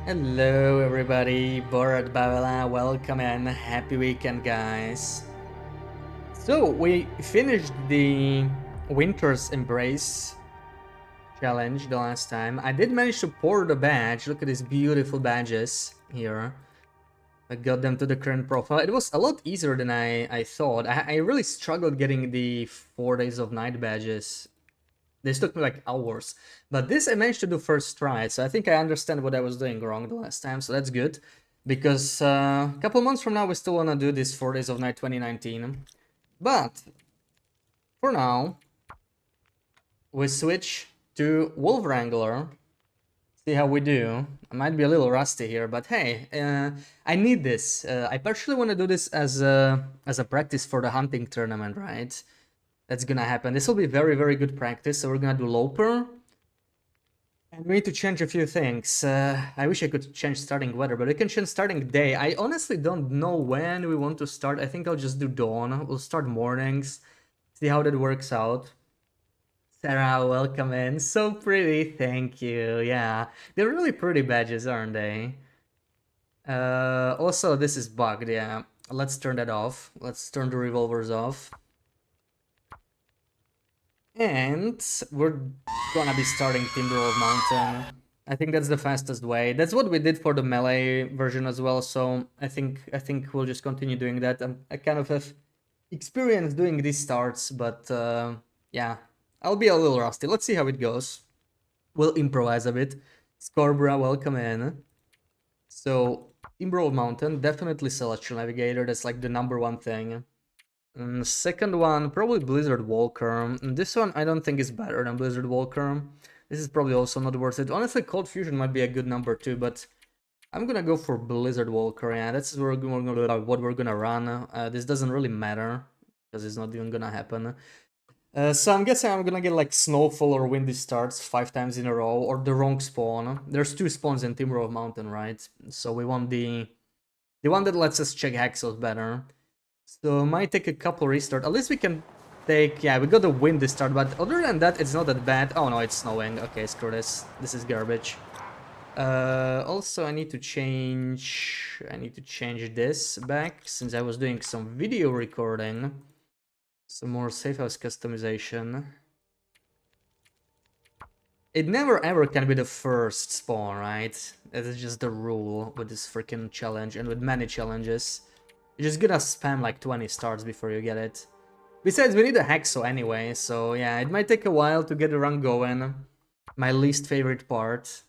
Hello everybody, Borat Babala, welcome and happy weekend guys. So we finished the Winter's Embrace challenge the last time. I did manage to pour the badge, look at these beautiful badges here. I got them to the current profile. It was a lot easier than I thought. I really struggled getting the 4 days of night badges. This took me like hours. But this I managed to do first try, so I think I understand what I was doing wrong the last time, so that's good. Because a couple months from now we still want to do this 4 Days of Night 2019. But, for now, we switch to Wolf Wrangler. See how we do. I might be a little rusty here, but hey, I need this. I partially want to do this as a practice for the hunting tournament, right? That's gonna happen. This will be very, very good practice. So we're gonna do Loper. And we need to change a few things. I wish I could change starting weather, but we can change starting day. I honestly don't know when we want to start. I think I'll just do dawn. We'll start mornings. See how that works out. Sarah, welcome in. So pretty, thank you. Yeah, they're really pretty badges, aren't they? Also, this is bugged, yeah. Let's turn that off. Let's turn the revolvers off. And we're gonna be starting Timberwolf Mountain. I think that's the fastest way. That's what we did for the melee version as well, so I think we'll just continue doing that. I kind of have experience doing these starts, but yeah, I'll be a little rusty. Let's see how it goes. We'll improvise a bit. Scorbra, welcome in. So, Timberwolf Mountain, definitely Celestial Navigator, that's like the #1 thing. Second one, probably Blizzard Walker. This one I don't think is better than Blizzard Walker. This is probably also not worth it. Honestly, Cold Fusion might be a good number too, but I'm gonna go for Blizzard Walker. Yeah, that's what we're gonna run. This doesn't really matter because it's not even gonna happen. So I'm guessing I'm gonna get like Snowfall or Windy Starts 5 times in a row, or the wrong spawn. There's 2 spawns in Timberwolf Mountain, right? So we want the one that lets us check Hexos better. So it might take a couple restart. At least we can take... Yeah, we got the wind this start, but other than that, it's not that bad. Oh no, it's snowing. Okay, screw this. This is garbage. Also, I need to change... this back, since I was doing some video recording. Some more safe house customization. It never ever can be the first spawn, right? That is just the rule with this freaking challenge and with many challenges. You're just gonna spam like 20 stars before you get it. Besides, we need a Hexo anyway, so yeah, it might take a while to get the run going. My least favorite part.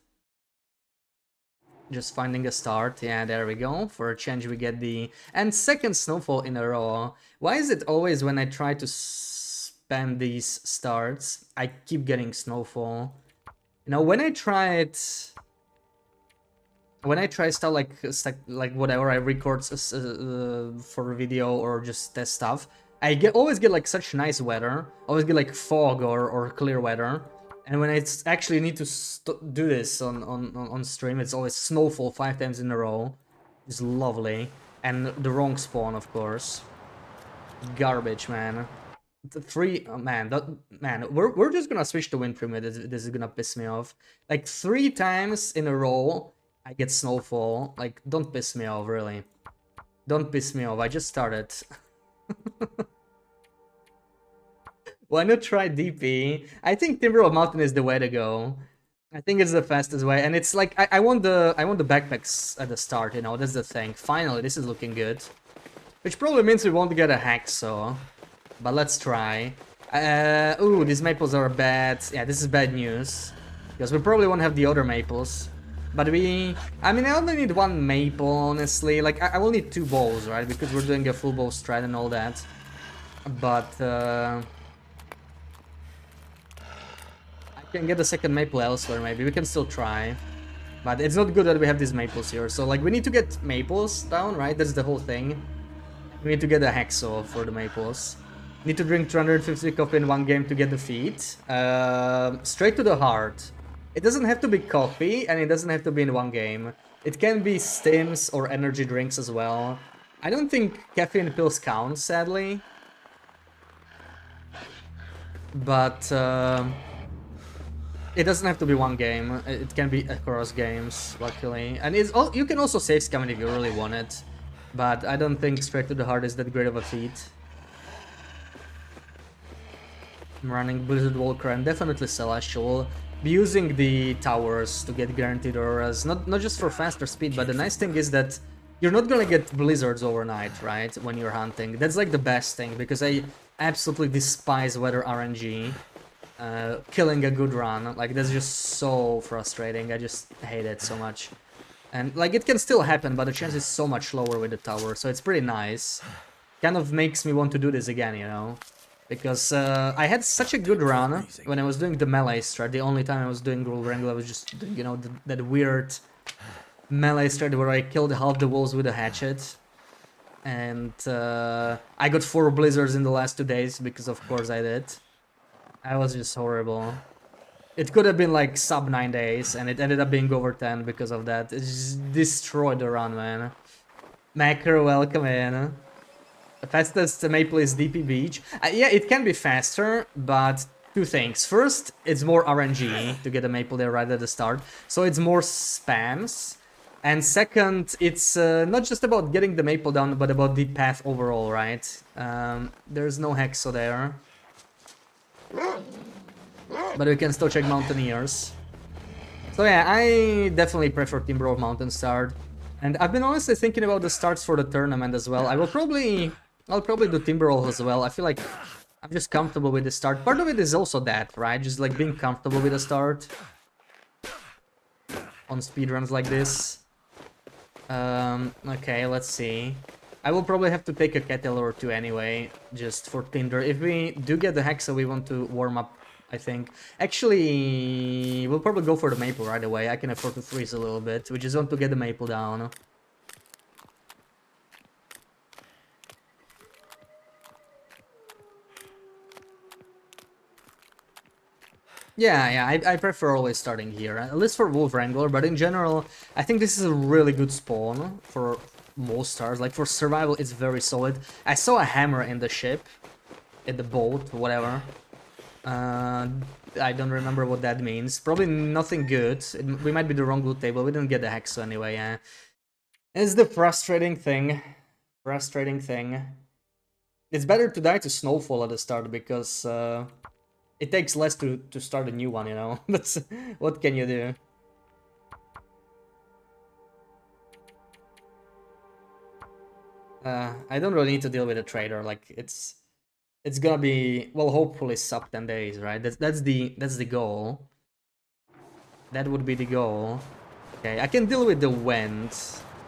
Just finding a start. Yeah, there we go. For a change, we get the... And second Snowfall in a row. Why is it always when I try to spam these starts, I keep getting Snowfall? You know, when I try it... When I try stuff like whatever I record for video or just test stuff, I always get like such nice weather. Always get like fog or clear weather. And when I actually need to do this on stream, it's always Snowfall 5 times in a row. It's lovely. And the wrong spawn, of course. Garbage, man. The 3... Oh, man, we're just gonna switch to Wind Premier. This is gonna piss me off. Like 3 times in a row, I get Snowfall. Like, don't piss me off, really. Don't piss me off, I just started. Why not try DP? I think Timberwolf Mountain is the way to go. I think it's the fastest way, and it's like I want the backpacks at the start, you know, that's the thing. Finally, this is looking good. Which probably means we won't get a hacksaw. But let's try. Ooh, these maples are bad. Yeah, this is bad news. Because we probably won't have the other maples. But I mean, I only need 1 maple, honestly. Like, I will need 2 bowls, right? Because we're doing a full bow strat and all that. But, I can get a second maple elsewhere, maybe. We can still try. But it's not good that we have these maples here. So, like, we need to get maples down, right? That's the whole thing. We need to get a hacksaw for the maples. Need to drink 250 coffee in 1 game to get the feat. Straight to the heart. It doesn't have to be coffee, and it doesn't have to be in 1 game. It can be stims or energy drinks as well. I don't think caffeine pills count, sadly. But, It doesn't have to be one game. It can be across games, luckily. And you can also save scamming if you really want it. But I don't think straight to the heart is that great of a feat. I'm running Blizzard Walker and definitely Celestial. Be using the towers to get guaranteed auroras, not just for faster speed, but the nice thing is that you're not gonna get blizzards overnight, right, when you're hunting. That's like the best thing, because I absolutely despise weather RNG. Killing a good run, like that's just so frustrating. I just hate it so much. And like it can still happen, but the chance is so much lower with the tower, so it's pretty nice. Kind of makes me want to do this again, you know? Because I had such a good run when I was doing the melee strat. The only time I was doing wrangler, I was just, you know, that weird melee strat where I killed half the wolves with a hatchet. And I got 4 blizzards in the last 2 days, because of course I did. I was just horrible. It could have been like sub 9 days, and it ended up being over 10 because of that. It just destroyed the run, man. Macro, welcome in. The fastest maple is DP Beach. Yeah, it can be faster, but 2 things. First, it's more RNG to get a maple there right at the start, so it's more spams. And second, it's not just about getting the maple down, but about the path overall, right? There's no hexo there. But we can still check Mountaineers. So yeah, I definitely prefer Timber of Mountain start. And I've been honestly thinking about the starts for the tournament as well. I'll probably do Timberwolf as well. I feel like I'm just comfortable with the start. Part of it is also that, right? Just like being comfortable with the start on speedruns like this. Okay, let's see. I will probably have to take a kettle or 2 anyway, just for Tinder. If we do get the Hexa, we want to warm up, I think. Actually, we'll probably go for the maple right away. I can afford to freeze a little bit. We just want to get the maple down. Yeah, I prefer always starting here, at least for Wolf Wrangler, but in general, I think this is a really good spawn for most stars. Like, for survival, it's very solid. I saw a hammer in the ship, in the boat, whatever. I don't remember what that means. Probably nothing good. We might be the wrong loot table. We didn't get the hexo anyway, yeah. It's the frustrating thing. Frustrating thing. It's better to die to Snowfall at the start, because it takes less to start a new one, you know? That's what can you do? I don't really need to deal with a trader. Like, it's gonna be, well, hopefully sub 10 days, right? That's the goal. That would be the goal. Okay, I can deal with the wind.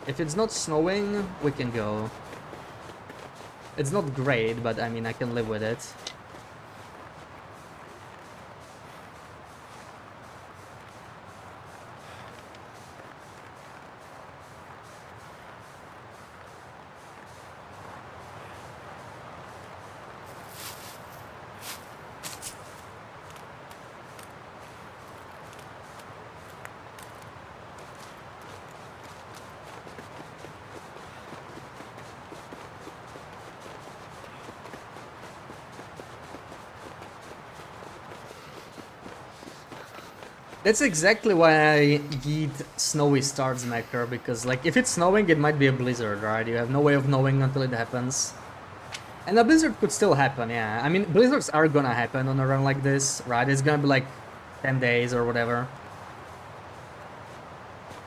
If it's not snowing, we can go. It's not great, but I mean, I can live with it. That's exactly why I get snowy starts Mecker, because like if it's snowing it might be a blizzard, right? You have no way of knowing until it happens. And a blizzard could still happen, yeah. I mean, blizzards are gonna happen on a run like this, right? It's gonna be like 10 days or whatever.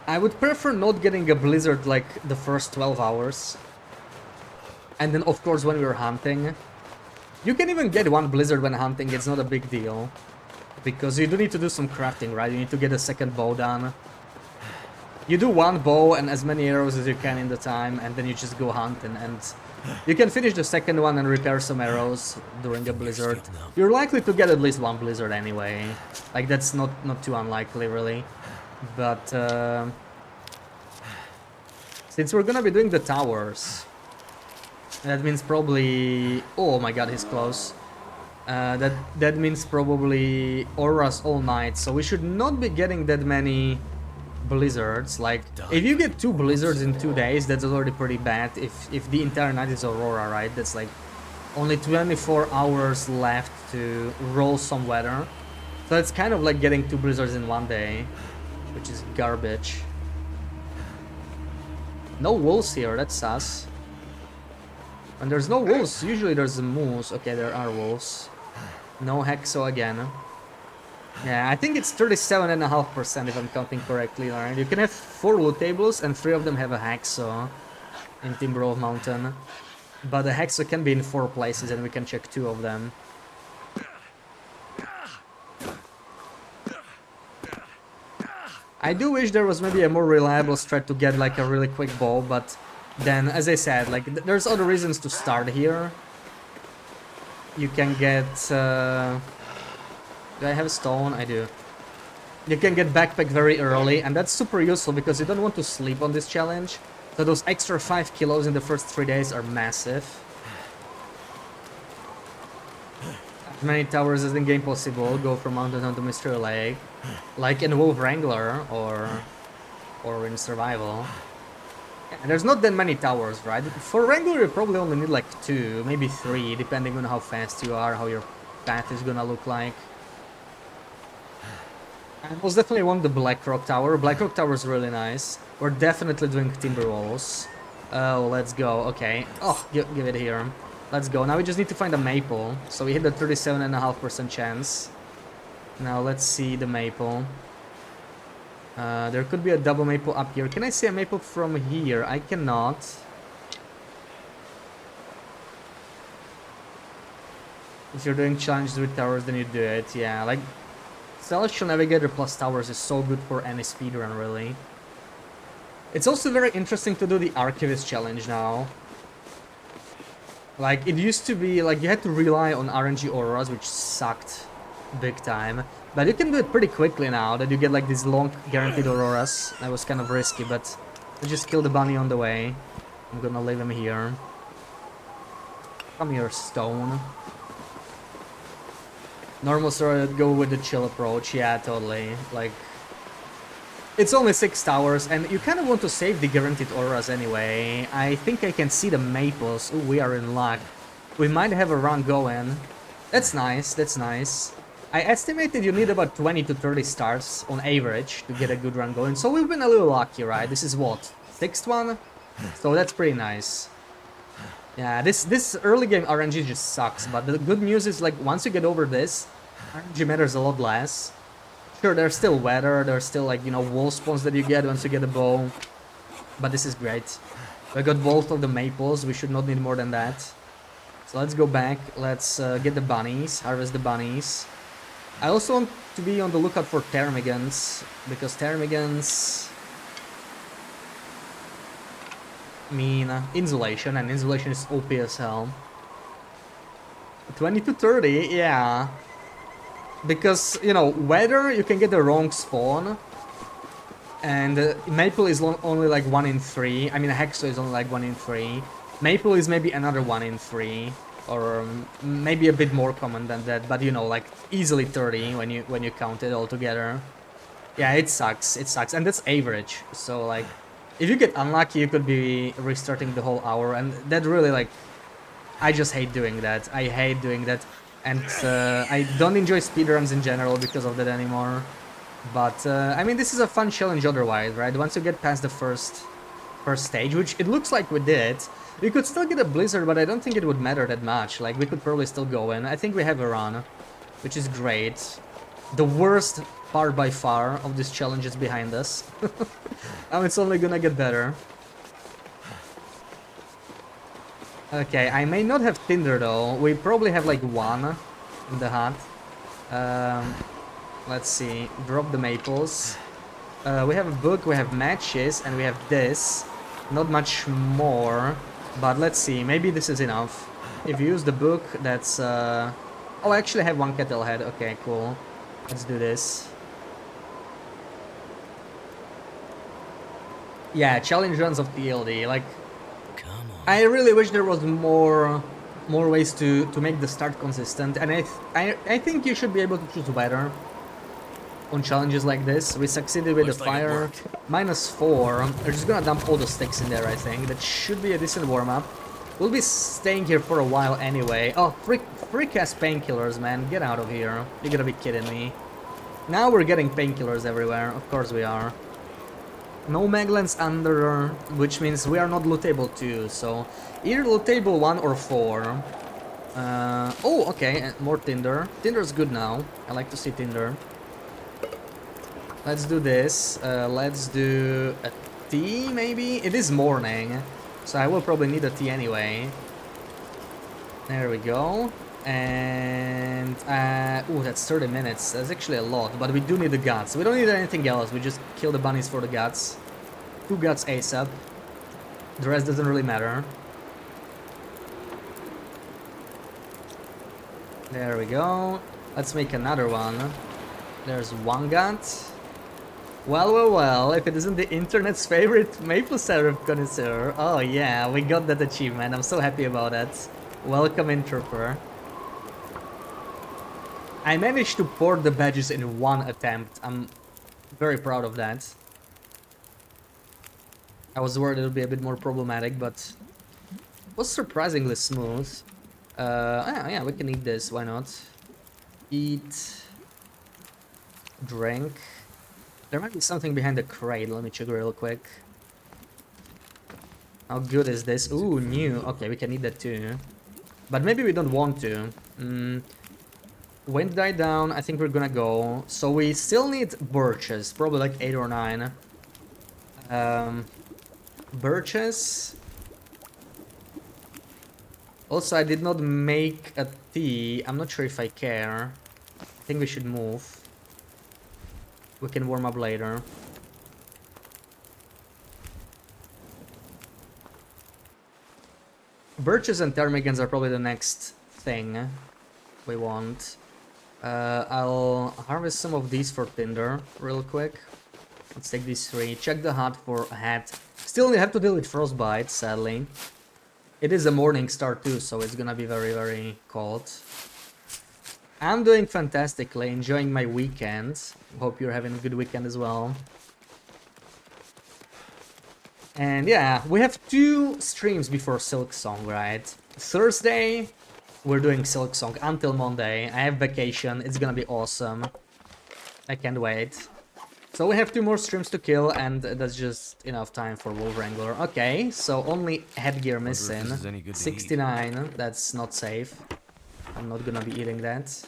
I would prefer not getting a blizzard like the first 12 hours. And then of course when we're hunting. You can even get 1 blizzard when hunting, it's not a big deal. Because you do need to do some crafting, right? You need to get a second bow done. You do 1 bow and as many arrows as you can in the time, and then you just go hunting, and you can finish the second one and repair some arrows during a blizzard. You're likely to get at least 1 blizzard anyway. Like, that's not too unlikely, really. But since we're gonna be doing the towers, that means probably... Oh my god, he's close. That means probably auras all night, so we should not be getting that many blizzards. Like, if you get 2 blizzards in 2 days, that's already pretty bad. If the entire night is aurora, right? That's like only 24 hours left to roll some weather. So it's kind of like getting 2 blizzards in one day, which is garbage. No wolves here, that's sus. And there's no wolves, usually there's a moose. Okay, there are wolves. No Hexo again. Yeah, I think it's 37.5% if I'm counting correctly, right? You can have 4 loot tables and 3 of them have a Hexo in Timber of Mountain. But the Hexo can be in 4 places and we can check 2 of them. I do wish there was maybe a more reliable strat to get like a really quick bow, but then, as I said, like there's other reasons to start here. You can get... do I have stone? I do. You can get backpack very early, and that's super useful because you don't want to sleep on this challenge. So those extra 5 kilos in the first 3 days are massive. As many towers as in game possible, go from Mountain Town to Mystery Lake. Like in wrangler or in survival. And there's not that many towers, right? For wrangler you probably only need like 2, maybe 3, depending on how fast you are, how your path is gonna look like. I most definitely want the Blackrock Tower. Blackrock Tower is really nice. We're definitely doing timber walls. Oh, let's go. Okay. Oh, give it here. Let's go. Now we just need to find a maple. So we hit the 37.5% chance. Now let's see the maple. There could be a double maple up here. Can I see a maple from here? I cannot. If you're doing challenges with towers, then you do it. Yeah, like Celestial Navigator plus towers is so good for any speedrun, really. It's also very interesting to do the Archivist challenge now. Like, it used to be, like, you had to rely on RNG auroras, which sucked big time. But you can do it pretty quickly now, that you get, like, these long guaranteed auroras. That was kind of risky, but I just killed the bunny on the way. I'm gonna leave him here. Come here, stone. Normal story, I'd go with the chill approach. Yeah, totally. Like, it's only 6 towers, and you kind of want to save the guaranteed auroras anyway. I think I can see the maples. Ooh, we are in luck. We might have a run going. That's nice, that's nice. I estimated you need about 20 to 30 stars on average to get a good run going. So we've been a little lucky, right? This is what? 6th one? So that's pretty nice. Yeah, this early game RNG just sucks, but the good news is, like, once you get over this, RNG matters a lot less. Sure, there's still weather, there's still, like, you know, wall spawns that you get once you get a bow. But this is great. We got both of the maples, we should not need more than that. So let's go back, let's get the bunnies, harvest the bunnies. I also want to be on the lookout for ptermigans, because ptermigans mean insulation, and insulation is OP as hell. 20 to 30, yeah. Because, you know, weather, you can get the wrong spawn. And maple is only like 1 in 3. I mean, hexo is only like 1 in 3. Maple is maybe another 1 in 3. Or maybe a bit more common than that. But, you know, like easily 30 when you count it all together. Yeah, it sucks. It sucks. And that's average. So, like, if you get unlucky, you could be restarting the whole hour. And that really, like, I just hate doing that. I hate doing that. And I don't enjoy speedruns in general because of that anymore. But, I mean, this is a fun challenge otherwise, right? Once you get past the first stage, which it looks like we did, we could still get a blizzard, but I don't think it would matter that much. Like, we could probably still go in. I think we have a run, which is great. The worst part by far of this challenge is behind us. It's only gonna get better. Okay, I may not have Tinder though. We probably have like 1 in the hut. Let's see. Drop the maples. We have a book, we have matches, and we have this. Not much more, but let's see. Maybe this is enough. If you use the book, that's... Oh, I actually have 1 kettle head. Okay, cool. Let's do this. Yeah, challenge runs of TLD. Like, I really wish there was more ways to make the start consistent, and I think you should be able to choose weather on challenges like this. We succeeded with the fire. -4. We're just gonna dump all the sticks in there, I think. That should be a decent warm-up. We'll be staying here for a while anyway. Oh, freak ass painkillers, man. Get out of here. You're gonna be kidding me. Now we're getting painkillers everywhere, of course we are. No Maglands under, which means we are not lootable too, so either lootable 1 or 4. Oh, okay, more Tinder. Tinder's good now. I like to see Tinder. Let's do this. Let's do a tea, maybe? It is morning, so I will probably need a tea anyway. There we go. And, ooh, that's 30 minutes. That's actually a lot, but we do need the guts. We don't need anything else. We just kill the bunnies for the guts. 2 guts ASAP. The rest doesn't really matter. There we go. Let's make another one. There's 1 gut. Well, if it isn't the internet's favorite maple syrup connoisseur. Oh yeah, we got that achievement. I'm so happy about that. Welcome in, Trooper. I managed to port the badges in 1 attempt. I'm very proud of that. I was worried it would be a bit more problematic, but it was surprisingly smooth. Yeah, we can eat this, why not? Eat. Drink. There might be something behind the crate, let me check real quick. How good is this? Ooh, new. Okay, we can eat that too. But maybe we don't want to. Wind died down, I think we're gonna go. So we still need birches, probably like 8 or 9. Birches. Also, I did not make a tea. I'm not sure if I care. I think we should move. We can warm up later. Birches and ptarmigans are probably the next thing we want. I'll harvest some of these for tinder real quick. Let's take these 3. Check the hut for a hat. Still have to deal with frostbite, sadly. It is a morning start too, so it's gonna be very, very cold. I'm doing fantastically, enjoying my weekend. Hope you're having a good weekend as well. And yeah, we have 2 streams before Silksong, right? Thursday, we're doing Silksong until Monday. I have vacation, it's gonna be awesome. I can't wait. So we have 2 more streams to kill, and that's just enough time for Wolf Wrangler. Okay, so only headgear missing. 69, that's not safe. I'm not gonna be eating that.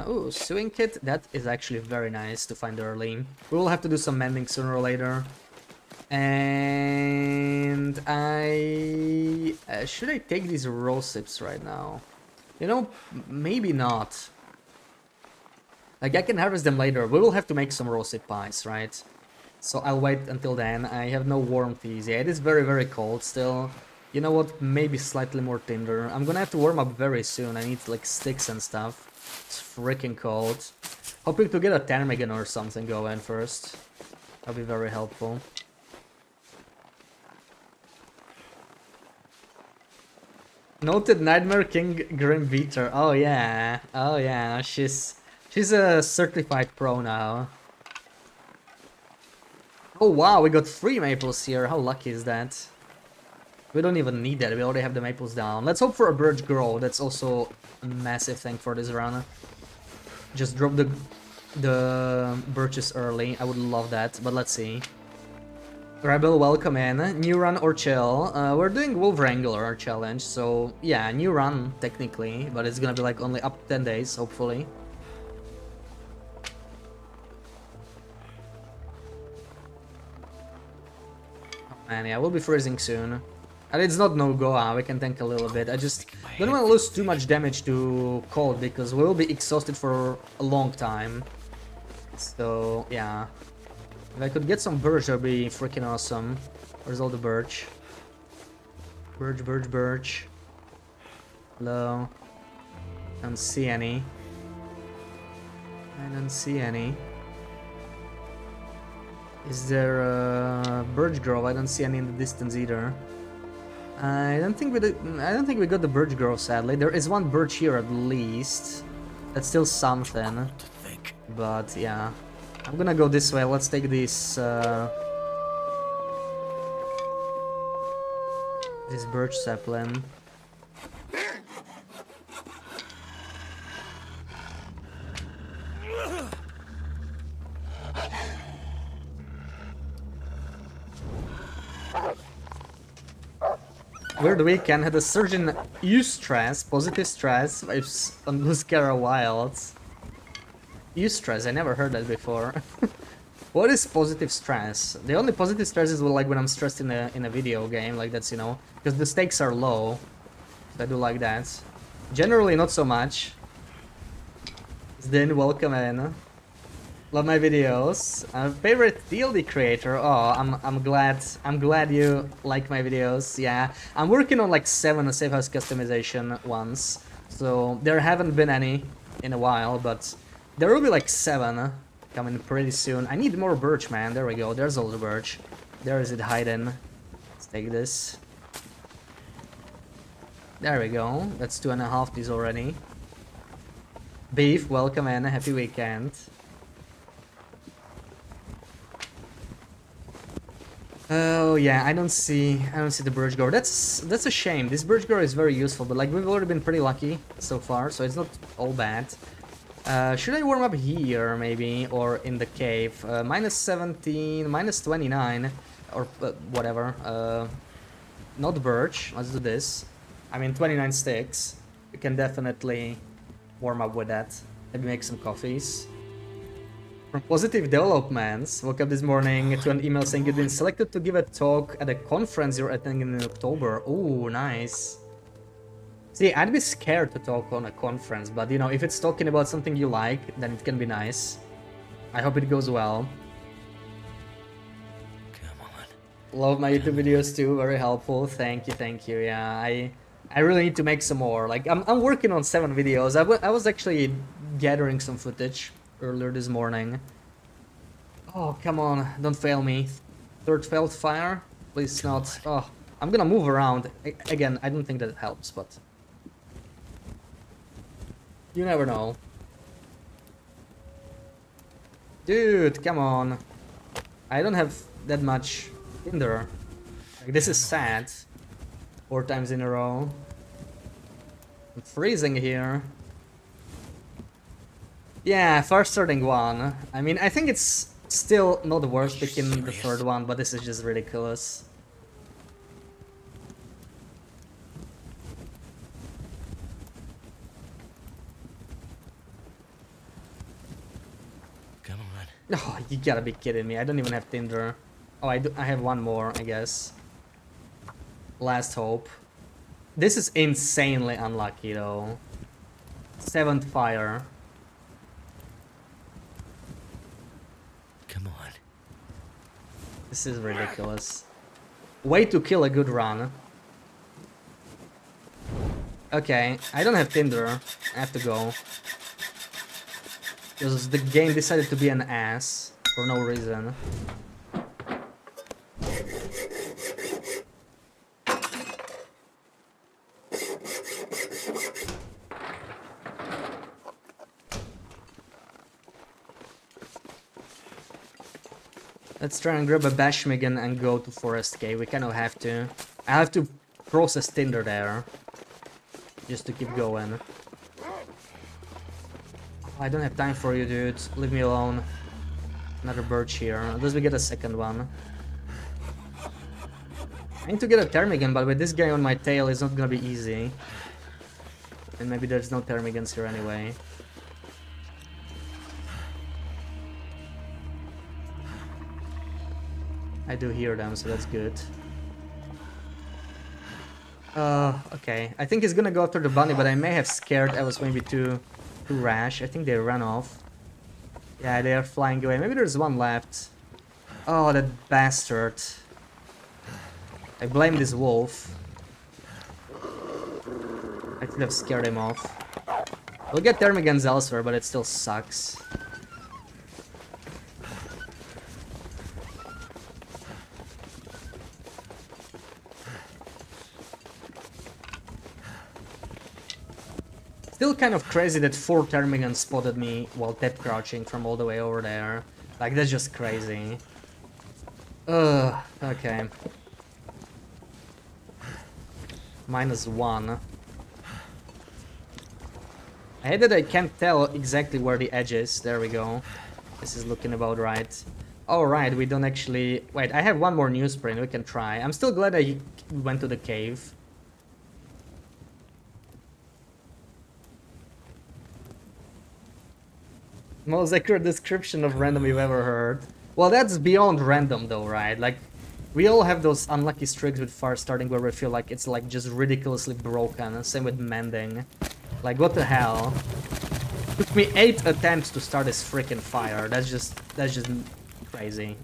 Ooh, sewing kit, that is actually very nice to find early. We will have to do some mending sooner or later. And I... should I take these rose sips right now? You know, maybe not. Like, I can harvest them later. We will have to make some rosy pies, right? So I'll wait until then. I have no warm teas. Yeah, it is very, very cold still. You know what? Maybe slightly more tinder. I'm gonna have to warm up very soon. I need, like, sticks and stuff. It's freaking cold. Hoping to get a ptarmigan or something going first. That'll be very helpful. Noted Nightmare King Grim Beater. Oh yeah. Oh yeah. She's a certified pro now. Oh wow, we got 3 maples here. How lucky is that? We don't even need that. We already have the maples down. Let's hope for a birch grow. That's also a massive thing for this run. Just drop the birches early. I would love that, but let's see. Rebel, welcome in. New run or chill? We're doing Wolf Wrangler challenge, so yeah, new run technically, but it's gonna be like only up 10 days, hopefully. And yeah, we'll be freezing soon. And it's not no-go, we can tank a little bit. I just don't want to lose too much damage to cold, because we will be exhausted for a long time. So, yeah. If I could get some birch, that would be freaking awesome. Where's all the birch? Birch, birch, birch. Hello? I don't see any. I don't see any. Is there a birch grove? I don't see any in the distance either. I don't think we got the birch grove, sadly. There is 1 birch here at least. That's still something. But yeah. I'm gonna go this way. Let's take this birch sapling. Weird weekend, had a surge in eustress, positive stress, vibes on Muscara Wilds. Eustress, I never heard that before. What is positive stress? The only positive stress is like when I'm stressed in a video game, like that's, you know, because the stakes are low. I do like that. Generally not so much. Then welcome in. Love my videos. Favorite DLD creator. Oh, I'm glad you like my videos. Yeah, I'm working on like 7 safe house customization ones. So there haven't been any in a while, but there will be like 7 coming pretty soon. I need more birch, man. There we go. There's all the birch. There is it hiding. Let's take this. There we go. That's 2.5 these already. Beef, welcome in. Happy weekend. Oh yeah, I don't see the birch gore. That's a shame. This birch gore is very useful, but like we've already been pretty lucky so far, so it's not all bad. Should I warm up here maybe, or in the cave? -17, -29, or whatever. Not birch. Let's do this. I mean 29 sticks. We can definitely warm up with that. Maybe make some coffees. From Positive Developments, woke up this morning to an email saying you've been selected to give a talk at a conference you're attending in October. Oh, nice. See, I'd be scared to talk on a conference, but you know, if it's talking about something you like, then it can be nice. I hope it goes well. Come on. Love my YouTube videos too, very helpful. Thank you, yeah. I really need to make some more. Like, I'm working on 7 videos. I was actually gathering some footage earlier this morning. Oh, come on, don't fail me. Third failed fire? Please not. Oh, I'm gonna move around. Again, I don't think that helps, but... you never know. Dude, come on. I don't have that much tinder. Like, this is sad. 4 times in a row. I'm freezing here. Yeah, first starting one. I mean, I think it's still not worth picking the 3rd one, but this is just ridiculous. Come on. Oh, you gotta be kidding me. I don't even have Tinder. Oh, I have one more, I guess. Last hope. This is insanely unlucky, though. 7th fire. Come on. This is ridiculous. Way to kill a good run. Okay, I don't have Tinder. I have to go. Because the game decided to be an ass for no reason. Let's try and grab a Bashmigan and go to Forest Cave. We kind of have to. I have to process Tinder there. Just to keep going. I don't have time for you, dude. Leave me alone. Another birch here. Unless we get a 2nd one. I need to get a Ptarmigan, but with this guy on my tail, it's not gonna be easy. And maybe there's no Ptarmigans here anyway. I do hear them, so that's good. Okay. I think he's gonna go after the bunny, but I may have scared. I was maybe too rash. I think they ran off. Yeah, they are flying away. Maybe there's one left. Oh, that bastard. I blame this wolf. I could have scared him off. We'll get Ptarmigans elsewhere, but it still sucks. Still kind of crazy that 4 Ptarmigans spotted me while tap crouching from all the way over there. Like, that's just crazy. Ugh, okay. -1. I hate that I can't tell exactly where the edge is. There we go. This is looking about right. Alright, we don't actually... Wait, I have one more newsprint we can try. I'm still glad I went to the cave. Most accurate description of random you've ever heard. Well, that's beyond random though, right? Like, we all have those unlucky streaks with fire starting where we feel like it's like just ridiculously broken. Same with mending. Like, what the hell? Took me 8 attempts to start this freaking fire. That's just crazy.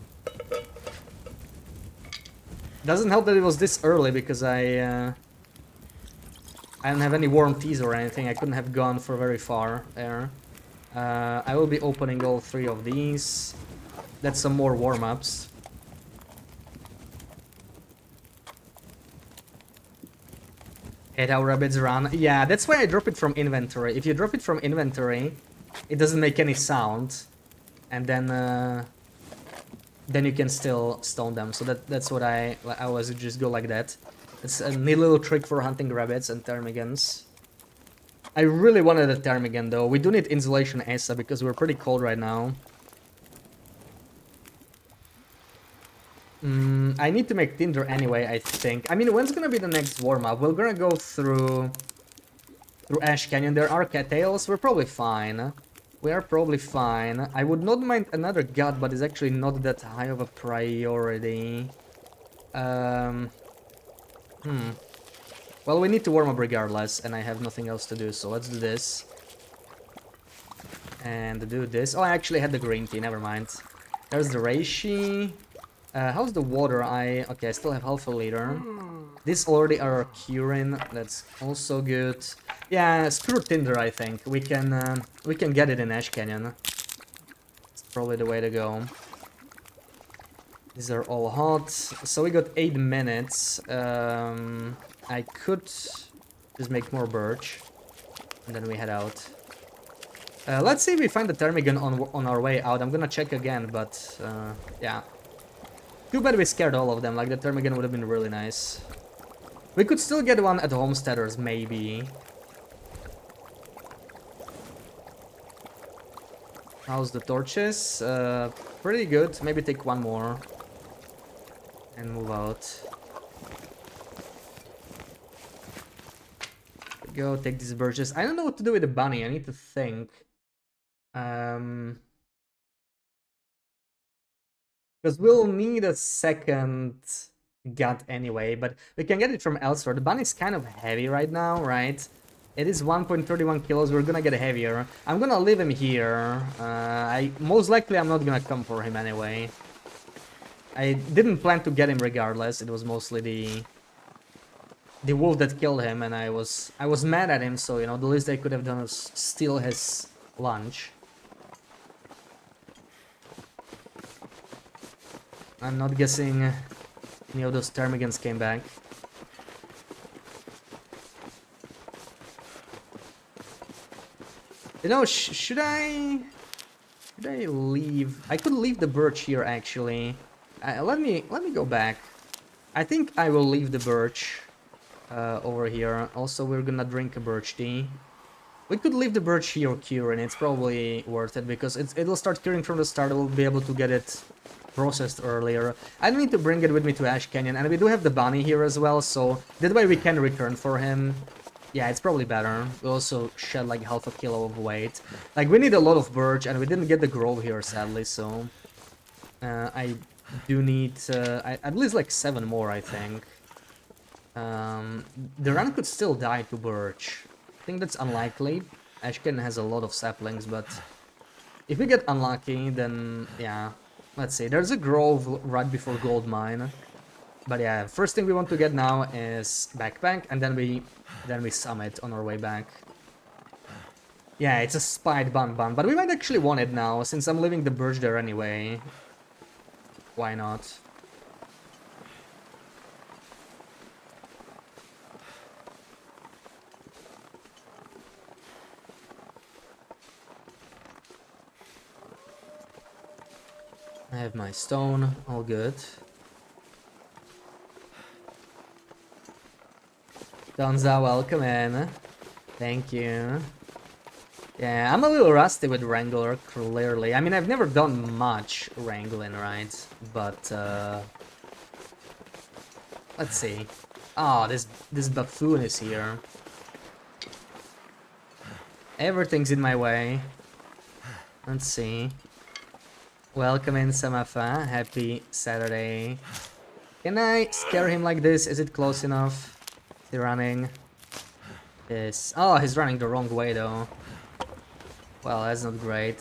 Doesn't help that it was this early because I didn't have any warm teas or anything. I couldn't have gone for very far there. I will be opening all 3 of these. That's some more warm-ups. Hate how rabbits run. Yeah, that's why I drop it from inventory. If you drop it from inventory, it doesn't make any sound. And then you can still stone them. So that's what I always just go like that. It's a neat little trick for hunting rabbits and ptarmigans. I really wanted a ptarmigan though. We do need insulation ASAP because we're pretty cold right now. I need to make tinder anyway, I think. I mean, when's gonna be the next warm-up? We're gonna go through Ash Canyon. There are cattails. We're probably fine. We are probably fine. I would not mind another gut, but it's actually not that high of a priority. Well, we need to warm up regardless, and I have nothing else to do, so let's do this. And do this. Oh, I actually had the green tea, never mind. There's the reishi. How's the water? Okay, I still have half a liter. These already are curing. That's also good. Yeah, screw tinder. I think we can get it in Ash Canyon. It's probably the way to go. These are all hot. So we got 8 minutes. I could just make more birch, and then we head out. Let's see if we find the ptarmigan on our way out. I'm gonna check again, but yeah. Too bad we scared all of them. Like, the ptarmigan would have been really nice. We could still get one at Homesteaders, maybe. How's the torches? Pretty good. Maybe take one more. And move out. Go take these birches. I don't know what to do with the bunny. I need to think. Because we'll need a second gut anyway, but we can get it from elsewhere. The bunny's kind of heavy right now, right? It is 1.31 kilos. We're gonna get heavier. I'm gonna leave him here. Most likely I'm not gonna come for him anyway. I didn't plan to get him regardless. It was mostly the wolf that killed him, and I was mad at him. So, you know, the least I could have done was steal his lunch. I'm not guessing any of those ptarmigans came back. You know, should I leave? I could leave the birch here actually. Let me go back. I think I will leave the birch over here. Also, we're gonna drink a birch tea. We could leave the birch here curing. It's probably worth it because it'll start curing from the start. We'll be able to get it processed earlier. I don't need to bring it with me to Ash Canyon, and we do have the bunny here as well, so that way we can return for him. Yeah, it's probably better. We also shed like half a kilo of weight. Like, we need a lot of birch, and we didn't get the grove here, sadly, so I do need at least like 7 more, I think. The run could still die to birch. I think that's unlikely. Ash Canyon has a lot of saplings, but if we get unlucky, then yeah. Let's see, there's a grove right before gold mine. But yeah, first thing we want to get now is backpack, and then we summit on our way back. Yeah, it's a spide bun, but we might actually want it now, since I'm leaving the birch there anyway. Why not? I have my stone, all good. Donza, welcome in. Thank you. Yeah, I'm a little rusty with Wrangler, clearly. I mean, I've never done much wrangling, right? But, let's see. Oh, this buffoon is here. Everything's in my way. Let's see. Welcome in, Samafa. Happy Saturday. Can I scare him like this? Is it close enough? Is he running? Yes. Oh, he's running the wrong way though. Well, that's not great.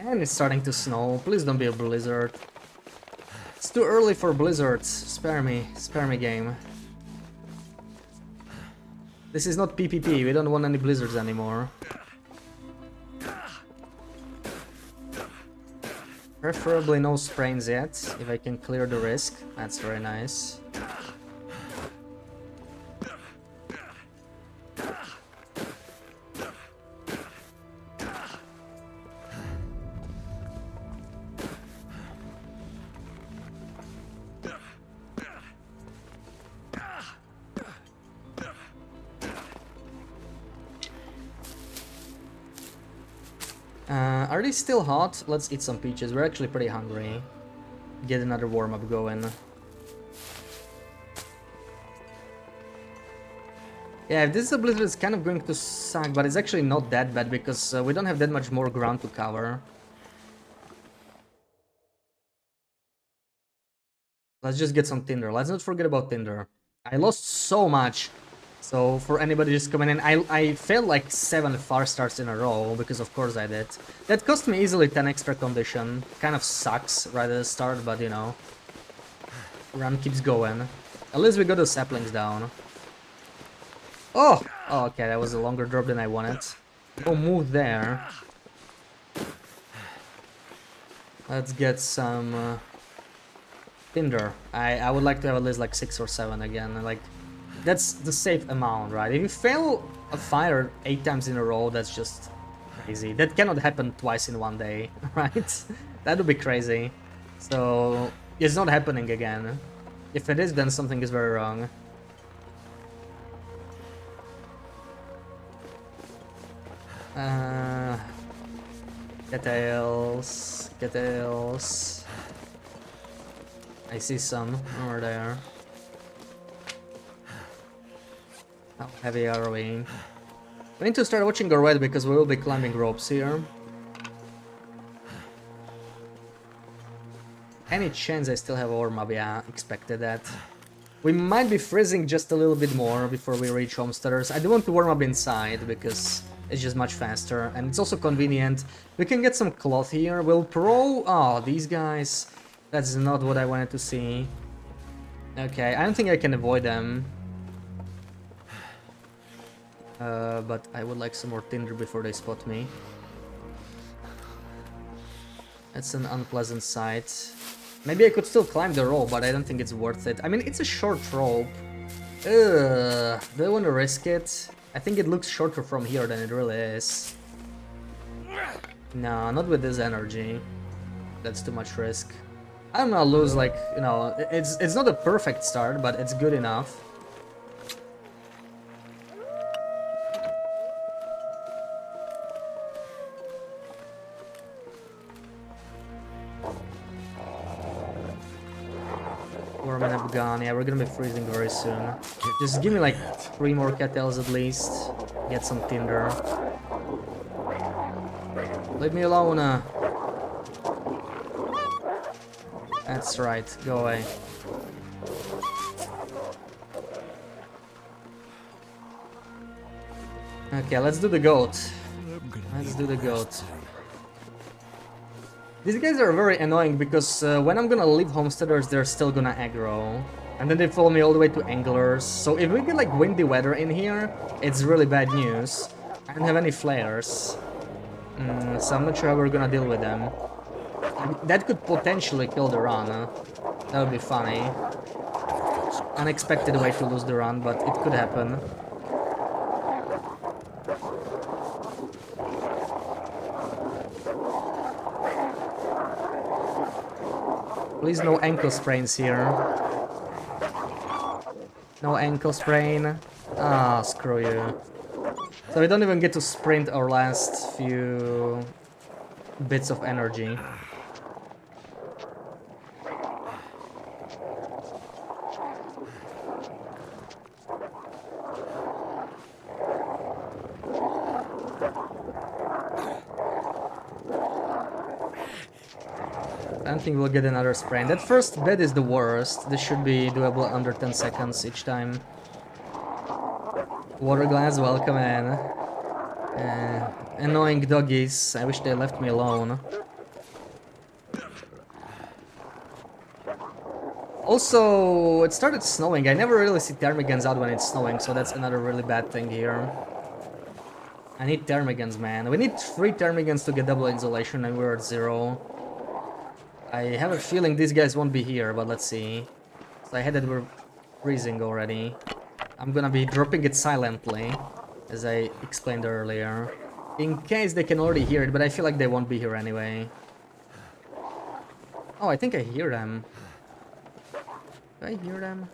And it's starting to snow. Please don't be a blizzard. It's too early for blizzards. Spare me game. This is not PvP, we don't want any blizzards anymore. Preferably no sprains yet, if I can clear the risk. That's very nice. Are they still hot? Let's eat some peaches. We're actually pretty hungry. Get another warm-up going. Yeah, if this is a blizzard, it's kind of going to suck, but it's actually not that bad because we don't have that much more ground to cover. Let's just get some tinder. Let's not forget about tinder. I lost so much. So for anybody just coming in, I failed like 7 far starts in a row, because of course I did. That cost me easily 10 extra condition. Kind of sucks right at the start, but you know. Run keeps going. At least we got the saplings down. Oh! Oh, okay, that was a longer drop than I wanted. No move there. Let's get some tinder. I would like to have at least like 6 or 7 again. Like, that's the safe amount, right? If you fail a fire 8 times in a row, that's just crazy. That cannot happen twice in one day, right? That would be crazy. So, it's not happening again. If it is, then something is very wrong. Cattails, cattails. I see some over there. How heavy are we? We need to start watching our red because we will be climbing ropes here. Any chance I still have a warm-up? Yeah, expected that. We might be freezing just a little bit more before we reach Homesteaders. I do want to warm up inside because it's just much faster and it's also convenient. We can get some cloth here. We'll pro... Oh, these guys. That's not what I wanted to see. Okay, I don't think I can avoid them. But I would like some more tinder before they spot me. That's an unpleasant sight. Maybe I could still climb the rope, but I don't think it's worth it. I mean, it's a short rope. Ugh, do I want to risk it? I think it looks shorter from here than it really is. No, not with this energy. That's too much risk. I'm gonna lose, like, you know, it's not a perfect start, but it's good enough. Warming up gun, yeah, we're gonna be freezing very soon. Just give me like 3 more cattails at least. Get some tinder. Leave me alone. That's right, go away. Okay, let's do the goat. Let's do the goat. These guys are very annoying because when I'm gonna leave Homesteaders, they're still gonna aggro. And then they follow me all the way to Anglers. So if we get like windy weather in here, it's really bad news. I don't have any flares. So I'm not sure how we're gonna deal with them. That could potentially kill the run. That would be funny. Unexpected way to lose the run, but it could happen. Please no ankle sprains here. No ankle sprain. Ah, screw you. So we don't even get to sprint our last few bits of energy. I don't think we'll get another sprain. That first bit is the worst. This should be doable under 10 seconds each time. Water glass, welcome in. Annoying doggies. I wish they left me alone. Also, it started snowing. I never really see ptarmigans out when it's snowing, so that's another really bad thing here. I need ptarmigans, man. We need 3 ptarmigans to get double insulation, and we're at 0. I have a feeling these guys won't be here, but let's see. So I had that we're freezing already. I'm gonna be dropping it silently, as I explained earlier, in case they can already hear it, but I feel like they won't be here anyway. Oh, I think I hear them. Do I hear them?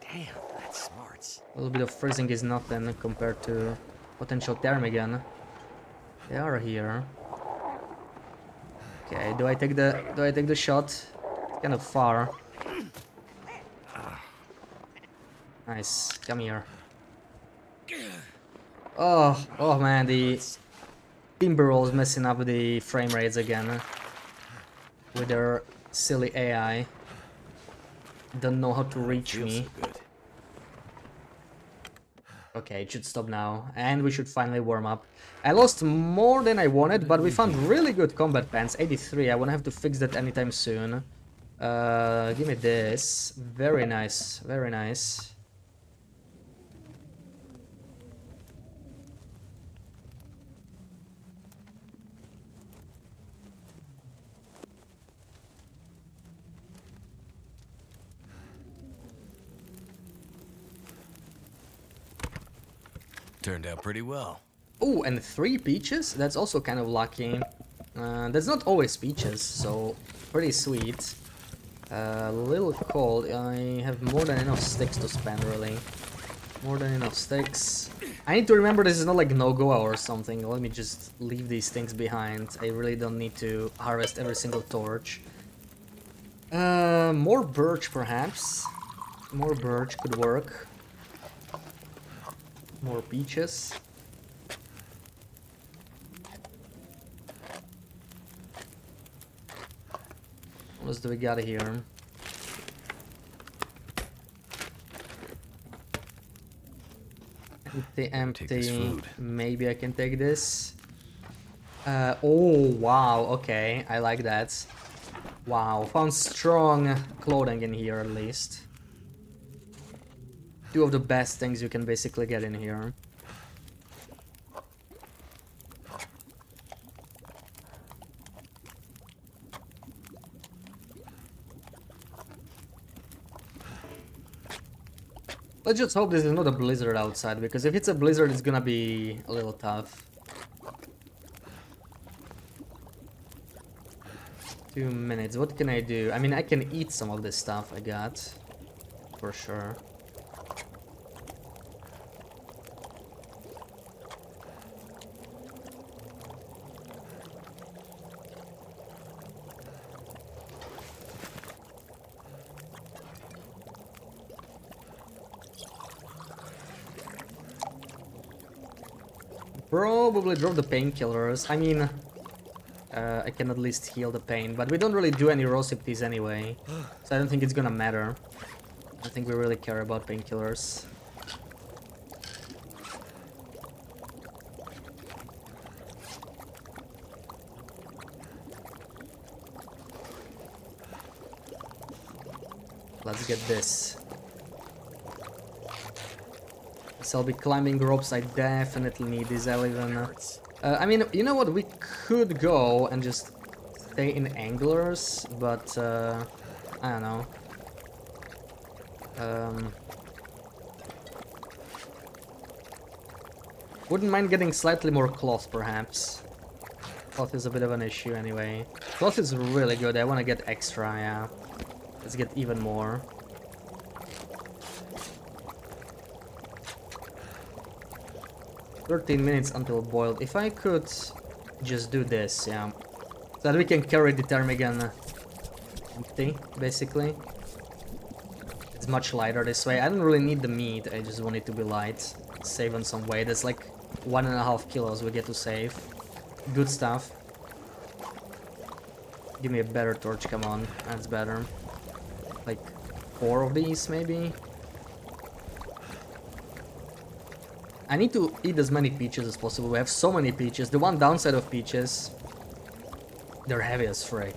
Damn, that smarts. A little bit of freezing is nothing compared to potential ptarmigan. They are here. Okay, do I take the shot? It's kind of far. Nice, come here. Oh man, the Timberwolves messing up the frame rates again with their silly AI. Don't know how to reach me. So good. Okay, it should stop now, and we should finally warm up. I lost more than I wanted, but we found really good combat pants. 83, I won't have to fix that anytime soon. Give me this. Very nice, very nice. Turned out pretty well. Oh, and 3 peaches? That's also kind of lucky. That's not always peaches, so pretty sweet. A little cold. I have more than enough sticks to spend, really. More than enough sticks. I need to remember this is not like no-goa or something. Let me just leave these things behind. I really don't need to harvest every single torch. More birch, perhaps. More birch could work. More peaches. What else do we got here? Empty. Maybe I can take this. Oh, wow. Okay, I like that. Wow, found strong clothing in here at least. 2 of the best things you can basically get in here. Let's just hope this is not a blizzard outside, because if it's a blizzard, it's gonna be a little tough. 2 minutes, what can I do? I mean, I can eat some of this stuff I got, for sure. Probably drop the painkillers. I mean, I can at least heal the pain, but we don't really do any rosipties anyway, so I don't think it's gonna matter. I think we really care about painkillers. Let's get this. So I'll be climbing ropes. I definitely need these. I'll even... I mean, you know what? We could go and just stay in anglers, but I don't know. Wouldn't mind getting slightly more cloth, perhaps. Cloth is a bit of an issue anyway. Cloth is really good. I want to get extra, yeah. Let's get even more. 13 minutes until boiled. If I could just do this, yeah. So that we can carry the ptarmigan empty, basically. It's much lighter this way. I don't really need the meat, I just want it to be light. Save on some weight. That's like 1.5 kilos we get to save. Good stuff. Give me a better torch, come on. That's better. Like 4 of these, maybe? I need to eat as many peaches as possible. We have so many peaches. The one downside of peaches, they're heavy as frick.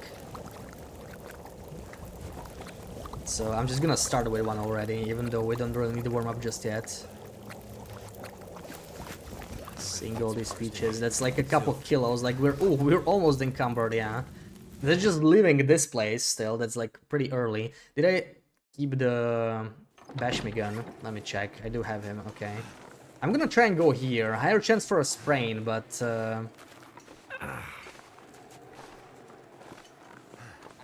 So I'm just gonna start with one already, even though we don't really need to warm up just yet. Seeing all these peaches, that's like a couple kilos. Like we're almost encumbered, yeah. They're just leaving this place still. That's like pretty early. Did I keep the bash me gun? Let me check. I do have him. Okay. I'm gonna try and go here. Higher chance for a sprain, but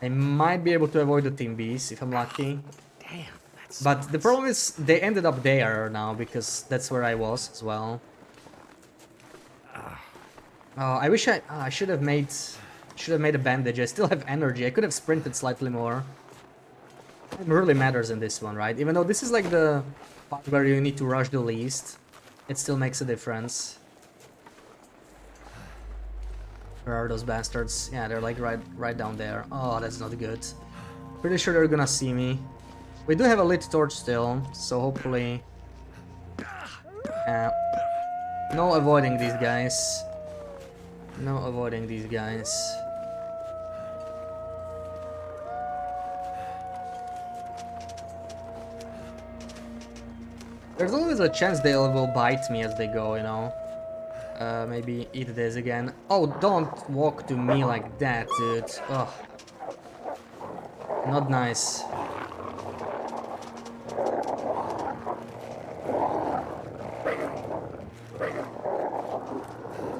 I might be able to avoid the team bees if I'm lucky. Damn, that's. But the problem is they ended up there now because that's where I was as well. Oh, I wish I should have made a bandage. I still have energy. I could have sprinted slightly more. It really matters in this one, right? Even though this is like the part where you need to rush the least, it still makes a difference. Where are those bastards? Yeah, they're like right down there. Oh, that's not good. Pretty sure they're gonna see me. We do have a lit torch still, so hopefully... no avoiding these guys. No avoiding these guys. There's always a chance they will bite me as they go, you know. Maybe eat this again. Oh, don't walk to me like that, dude. Ugh. Not nice.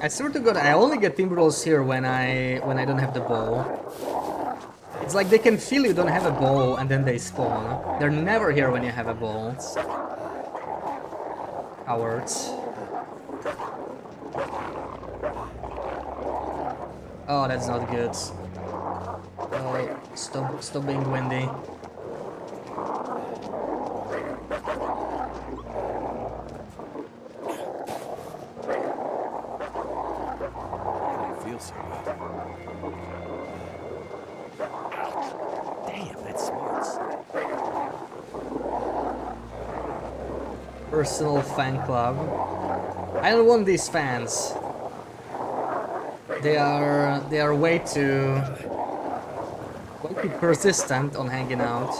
I swear to God, I only get timber rolls here when I don't have the bow. It's like they can feel you don't have a bow and then they spawn. They're never here when you have a bow. Cowards. Oh, that's not good. Oh, stop being windy. I feel so good. Damn, that smarts. Personal fan club. I don't want these fans. They are way too persistent on hanging out.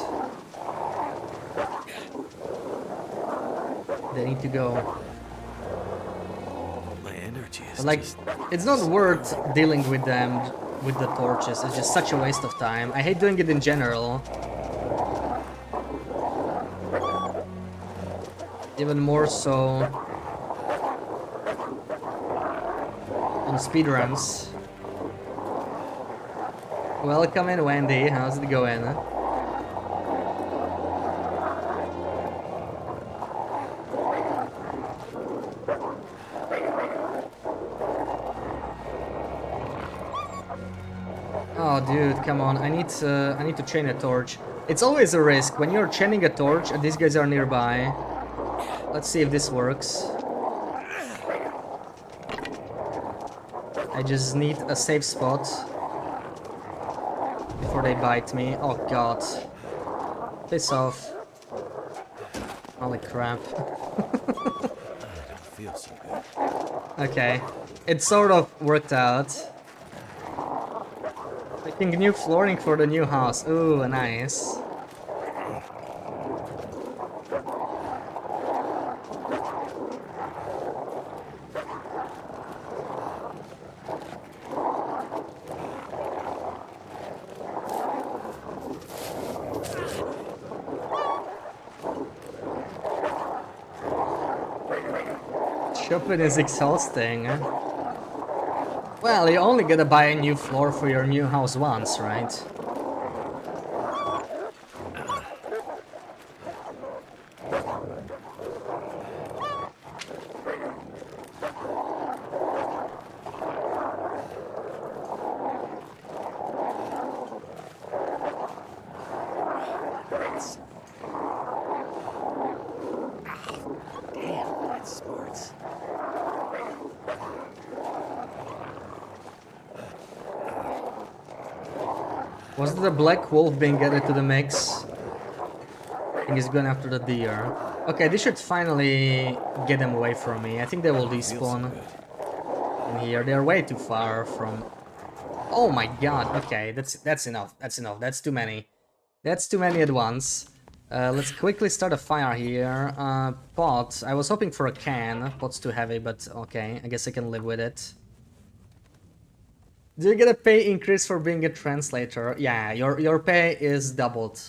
They need to go. My energy is Like, just... it's not worth dealing with them with the torches. It's just such a waste of time. I hate doing it in general. Even more so on speedruns. Welcome in, Wendy. How's it going? Oh, dude, come on! I need to chain a torch. It's always a risk when you're chaining a torch and these guys are nearby. Let's see if this works. I just need a safe spot before they bite me. Oh god. Piss off. Holy crap. I don't feel so good. Okay. It sort of worked out. Making new flooring for the new house. Ooh, nice. Shopping is exhausting. Well, you only gotta buy a new floor for your new house once, right? hurts. Was the black wolf being added to the mix? I think he's going after the deer. Okay, this should finally get them away from me. I think they will I don't feel so despawn good. in here. They're way too far from... Oh my god, okay, that's enough. That's enough. That's too many. That's too many at once. Let's quickly start a fire here. Pot. I was hoping for a can. Pot's too heavy, but okay. I guess I can live with it. Do you get a pay increase for being a translator? Yeah, your pay is doubled.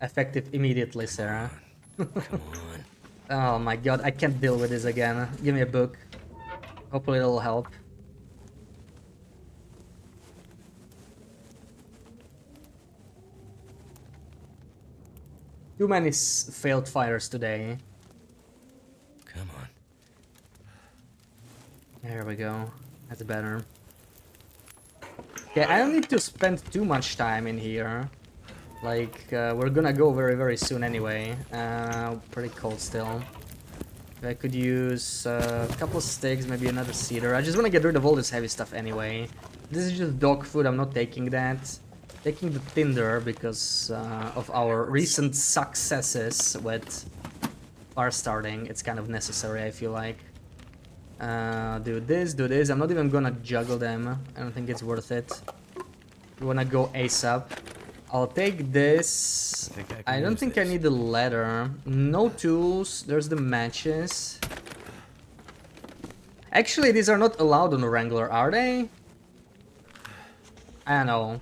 Effective immediately, Sarah. Come on. Oh my god, I can't deal with this again. Give me a book. Hopefully it'll help. Too many failed fires today. Come on. There we go. That's better. Okay, I don't need to spend too much time in here. Like, we're gonna go very, very soon anyway. Pretty cold still. I could use a couple sticks, maybe another cedar. I just want to get rid of all this heavy stuff anyway. This is just dog food, I'm not taking that. Taking the tinder because of our recent successes with fire starting. It's kind of necessary, I feel like. Do this, do this. I'm not even gonna juggle them. I don't think it's worth it. We wanna go ASAP. I'll take this. I don't think I need the ladder. No tools. There's the matches. Actually, these are not allowed on the Wrangler, are they? I don't know.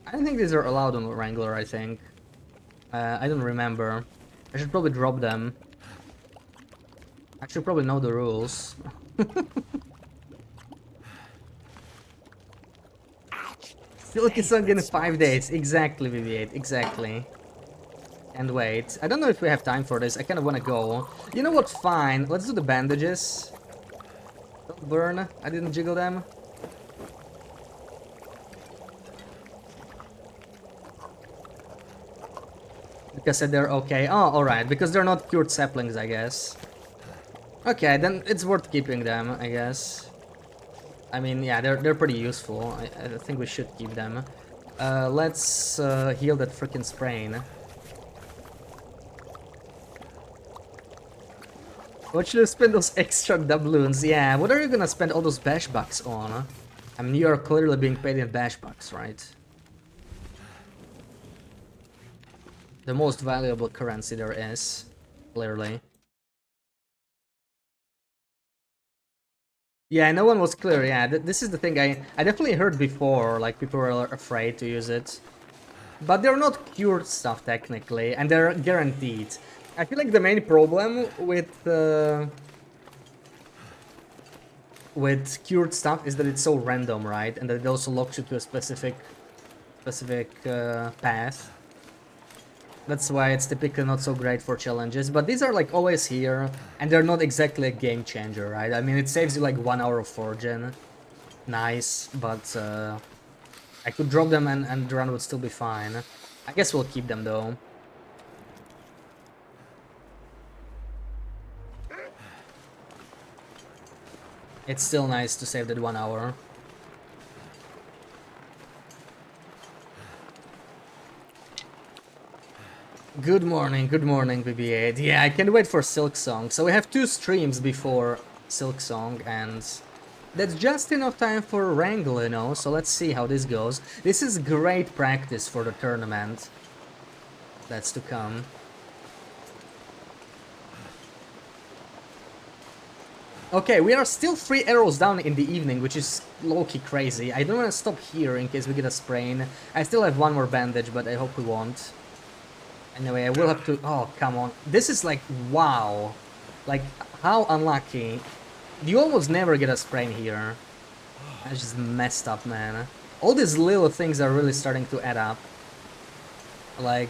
I don't think these are allowed on the Wrangler, I think. I don't remember. I should probably drop them. I should probably know the rules. Silky song in 5 days. Exactly, BB8. Exactly. And wait. I don't know if we have time for this. I kind of want to go. You know what? Fine. Let's do the bandages. Don't burn. I didn't jiggle them. Because they're okay. Oh, alright. Because they're not cured saplings, I guess. Okay, then it's worth keeping them, I guess. I mean, yeah, they're pretty useful. I think we should keep them. Let's heal that freaking sprain. What should I spend those extra doubloons? Yeah, what are you gonna spend all those bash bucks on? I mean, you are clearly being paid in bash bucks, right? The most valuable currency there is, clearly. Yeah, no one was clear. Yeah, this is the thing I definitely heard before. Like, people were afraid to use it. But they're not cured stuff, technically, and they're guaranteed. I feel like the main problem with cured stuff is that it's so random, right? And that it also locks you to a specific path. That's why it's typically not so great for challenges, but these are like always here, and they're not exactly a game changer, right? I mean, it saves you like 1 hour of forging. Nice, but I could drop them and the run would still be fine. I guess we'll keep them though. It's still nice to save that 1 hour. Good morning, BB8. Yeah, I can't wait for Silk Song. So we have 2 streams before Silk Song, and that's just enough time for Wrangle, you know, so let's see how this goes. This is great practice for the tournament that's to come. Okay, we are still 3 arrows down in the evening, which is low-key crazy. I don't want to stop here in case we get a sprain. I still have 1 more bandage, but I hope we won't. Anyway, I will have to... Oh, come on. This is like... Wow. Like, how unlucky. You almost never get a sprain here. That's just messed up, man. All these little things are really starting to add up. Like...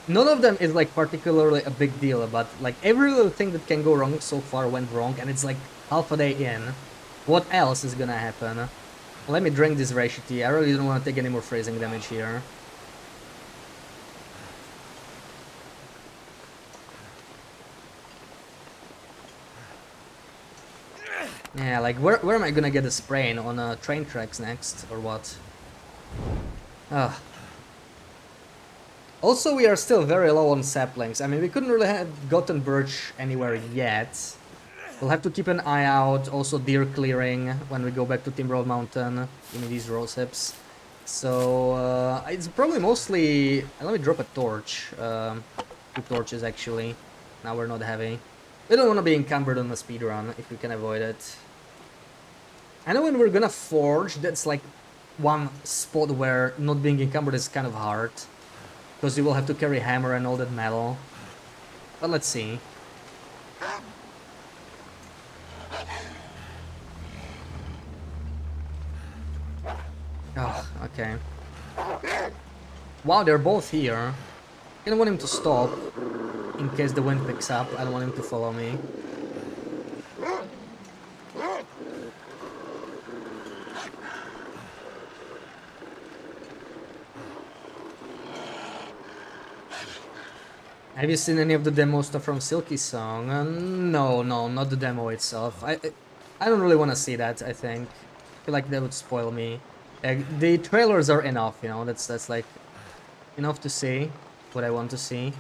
None of them is like particularly a big deal, but like every little thing that can go wrong so far went wrong, and it's like half a day in. What else is gonna happen? Let me drink this ratio tea. I really don't want to take any more freezing damage here. Yeah, like where am I gonna get a sprain? On train tracks next, or what? Ugh. Also, we are still very low on saplings. I mean, we couldn't really have gotten birch anywhere yet. We'll have to keep an eye out. Also, deer clearing when we go back to Timberwolf Mountain. Give me these rose hips. So, it's probably mostly... Let me drop a torch. 2 torches, actually. Now we're not heavy. We don't want to be encumbered on the speedrun, if we can avoid it. I know when we're gonna forge, that's like one spot where not being encumbered is kind of hard. Because you will have to carry hammer and all that metal. But let's see. Oh, okay. Wow, they're both here. I don't want him to stop in case the wind picks up. I don't want him to follow me. Have you seen any of the demo stuff from Silky Song? No, not the demo itself. I don't really want to see that, I think. I feel like that would spoil me. The trailers are enough, you know, that's like enough to see what I want to see.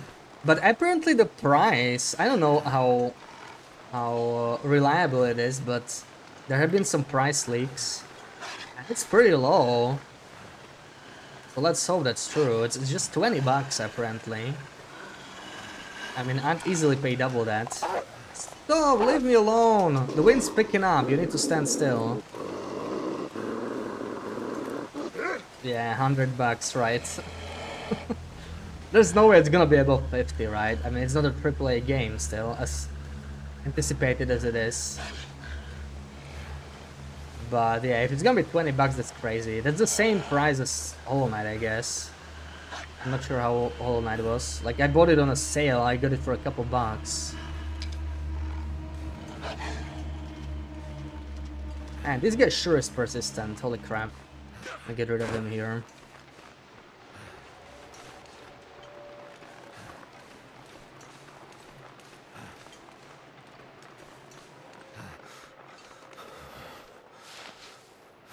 But apparently the price, I don't know how reliable it is, but there have been some price leaks. And it's pretty low. So let's hope that's true. It's just 20 bucks apparently. I mean, I'd easily pay double that. Stop! Leave me alone! The wind's picking up, you need to stand still. Yeah, 100 bucks, right? There's no way it's gonna be above 50, right? I mean, it's not a AAA game still, as anticipated as it is. But yeah, if it's gonna be 20 bucks, that's crazy. That's the same price as Hollow Knight, I guess. I'm not sure how Hollow Knight was. Like, I bought it on a sale, I got it for a couple bucks. And this guy sure is persistent, holy crap. I'll get rid of him here.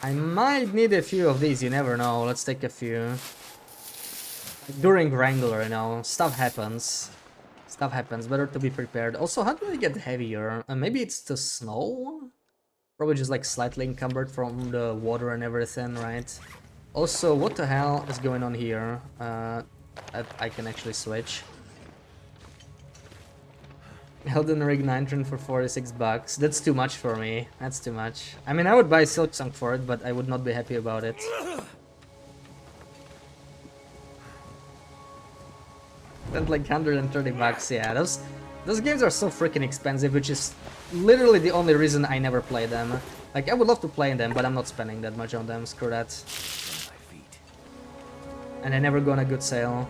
I might need a few of these, you never know. Let's take a few. During Wrangler, you know, stuff happens. Stuff happens, better to be prepared. Also, how do I get heavier? Maybe it's the snow? Probably just like slightly encumbered from the water and everything, right? Also, what the hell is going on here? I can actually switch. Elden Ring 9 for 46 bucks. That's too much for me. That's too much. I mean, I would buy Silk Song for it, but I would not be happy about it. Spent like 130 bucks, yeah. Those games are so freaking expensive, which is literally the only reason I never play them. Like, I would love to play them, but I'm not spending that much on them. Screw that. And I never go on a good sale.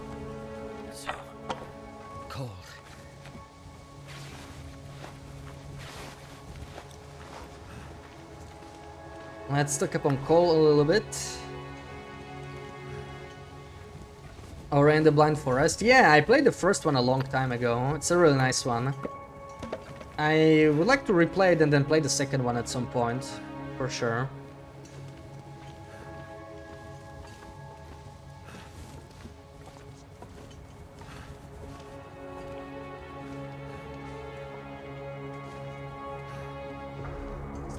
So cold. Let's stock up on coal a little bit. Ora in the Blind Forest. Yeah, I played the first one a long time ago. It's a really nice one. I would like to replay it and then play the second one at some point, for sure.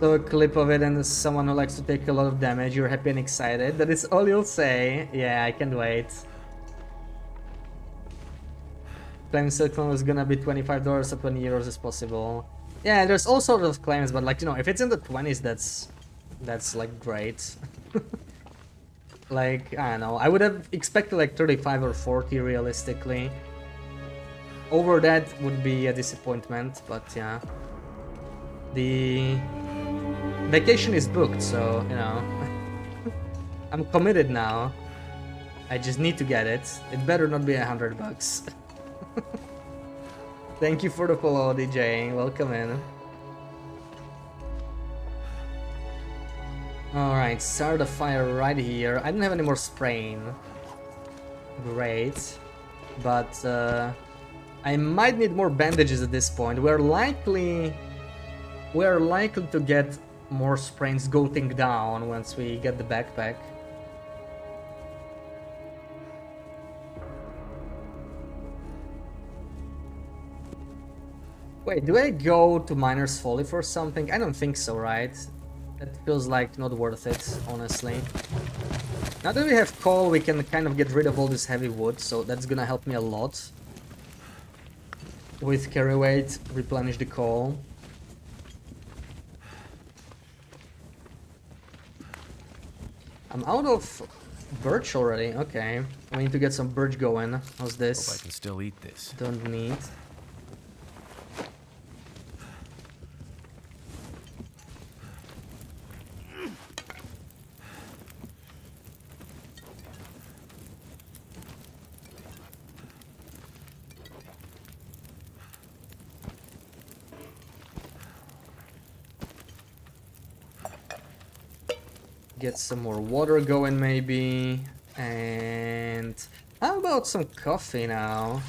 So a clip of it and someone who likes to take a lot of damage, you're happy and excited. That is all you'll say. Yeah, I can't wait. Claim Silkon was gonna be $25 or 20 euros is possible. Yeah, there's all sorts of claims, but like, you know, if it's in the 20s, that's like great. Like, I don't know, I would have expected like 35 or 40 realistically. Over that would be a disappointment, but yeah. The vacation is booked, so, you know, I'm committed now. I just need to get it. It better not be 100 bucks. Thank you for the follow, DJ. Welcome in. Alright, start the fire right here. I don't have any more sprain. Great. But I might need more bandages at this point. We're likely we're likely to get more sprains goating down once we get the backpack. Wait, do I go to Miner's Folly for something? I don't think so, right? That feels like not worth it, honestly. Now that we have coal, we can kind of get rid of all this heavy wood, so that's gonna help me a lot. With carry weight, replenish the coal. I'm out of birch already, okay. We need to get some birch going. How's Hope I this? can still eat this. Don't need. Get some more water going maybe. And how about some coffee now?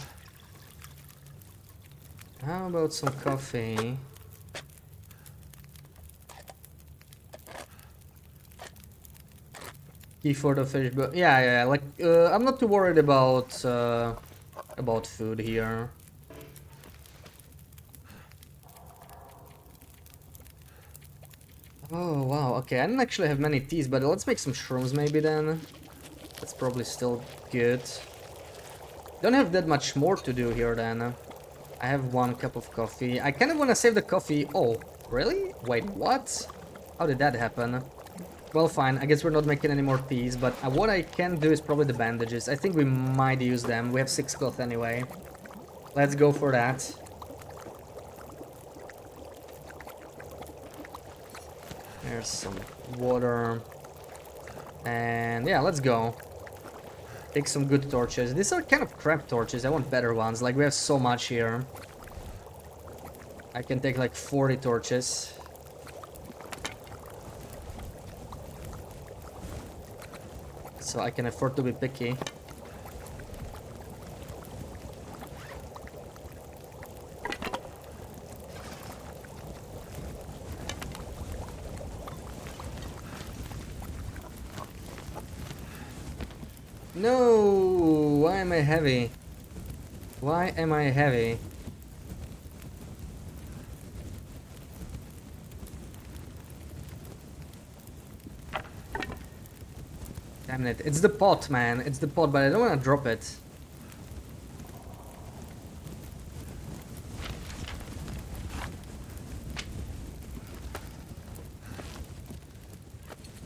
How about some coffee? Key for the fish, but yeah, like I'm not too worried about food here. Oh wow, okay, I don't actually have many teas, but let's make some shrooms maybe then. That's probably still good. Don't have that much more to do here then. I have 1 cup of coffee. I kind of want to save the coffee. Oh, really? Wait, what? How did that happen? Well, fine. I guess we're not making any more teas, but what I can do is probably the bandages. I think we might use them. We have 6 cloth anyway. Let's go for that. There's some water. And yeah, let's go. Take some good torches. These are kind of crap torches. I want better ones. Like, we have so much here. I can take like 40 torches. So I can afford to be picky. No! Why am I heavy? Why am I heavy? Damn it. It's the pot, man. It's the pot, but I don't want to drop it.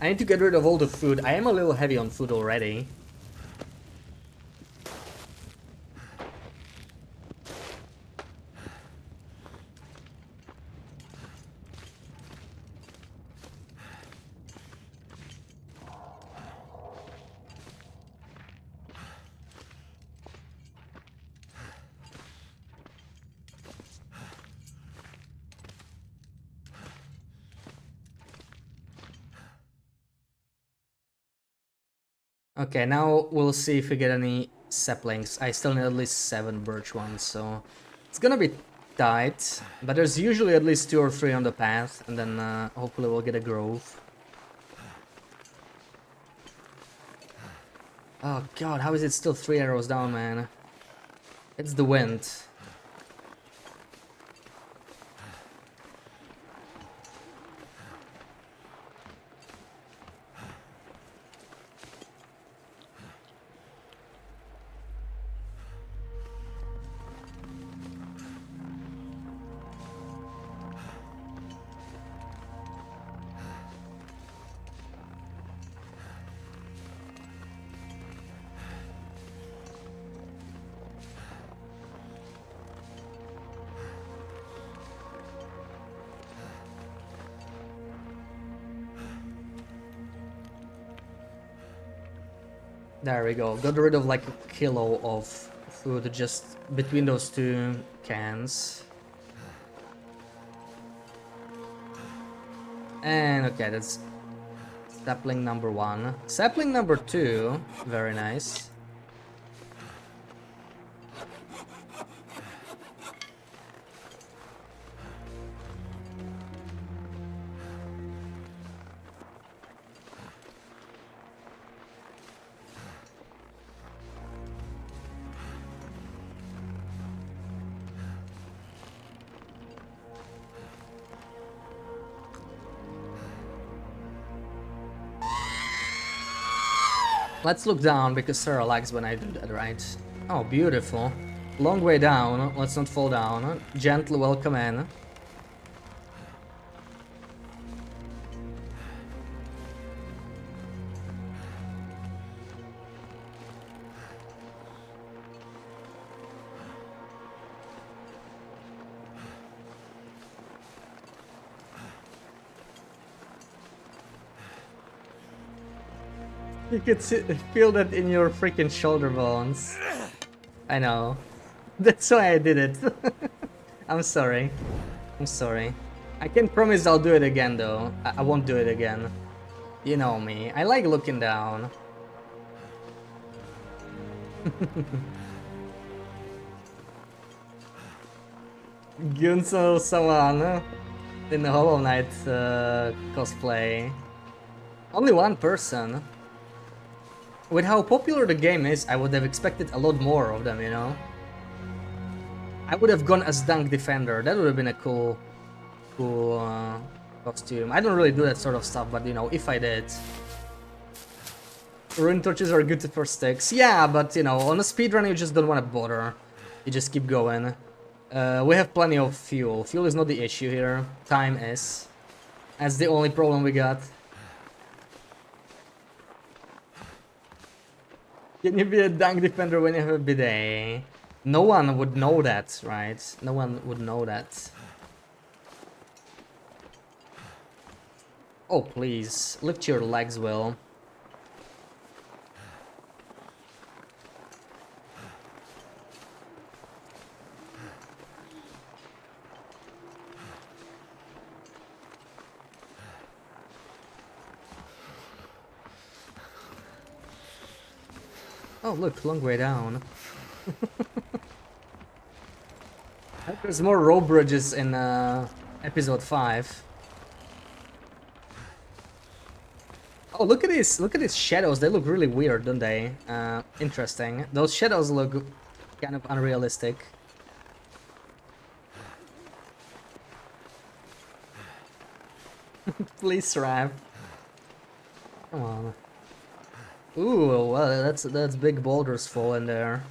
I need to get rid of all the food. I am a little heavy on food already. Okay, now we'll see if we get any saplings. I still need at least 7 birch ones, so it's gonna be tight. But there's usually at least 2 or 3 on the path, and then hopefully we'll get a grove. Oh god, how is it still 3 arrows down, man? It's the wind. There we go. Got rid of like a kilo of food just between those 2 cans. And okay, that's sapling number 1. Sapling number 2, very nice. Let's look down because Sarah likes when I do that, right? Oh, beautiful. Long way down. Let's not fall down. Gently welcome in. You could feel that in your freaking shoulder bones. I know. That's why I did it. I'm sorry. I'm sorry. I can promise I'll do it again though. I won't do it again. You know me. I like looking down. Gunsel someone in the Hollow Knight cosplay. Only one person. With how popular the game is, I would have expected a lot more of them, you know? I would have gone as Dunk Defender. That would have been a cool costume. I don't really do that sort of stuff, but you know, if I did. Rune torches are good for sticks. Yeah, but you know, on a speedrun you just don't want to bother. You just keep going. We have plenty of fuel. Fuel is not the issue here. Time is. That's the only problem we got. Can you be a Dunk Defender when you have a bidet? No one would know that, right? No one would know that. Oh, please. Lift your legs, Will. Oh, look, long way down. There's more rope bridges in episode 5. Oh, look at these shadows. They look really weird, don't they? Interesting. Those shadows look kind of unrealistic. Please, Rav. Come on. Ooh, well, that's big boulders fall in there.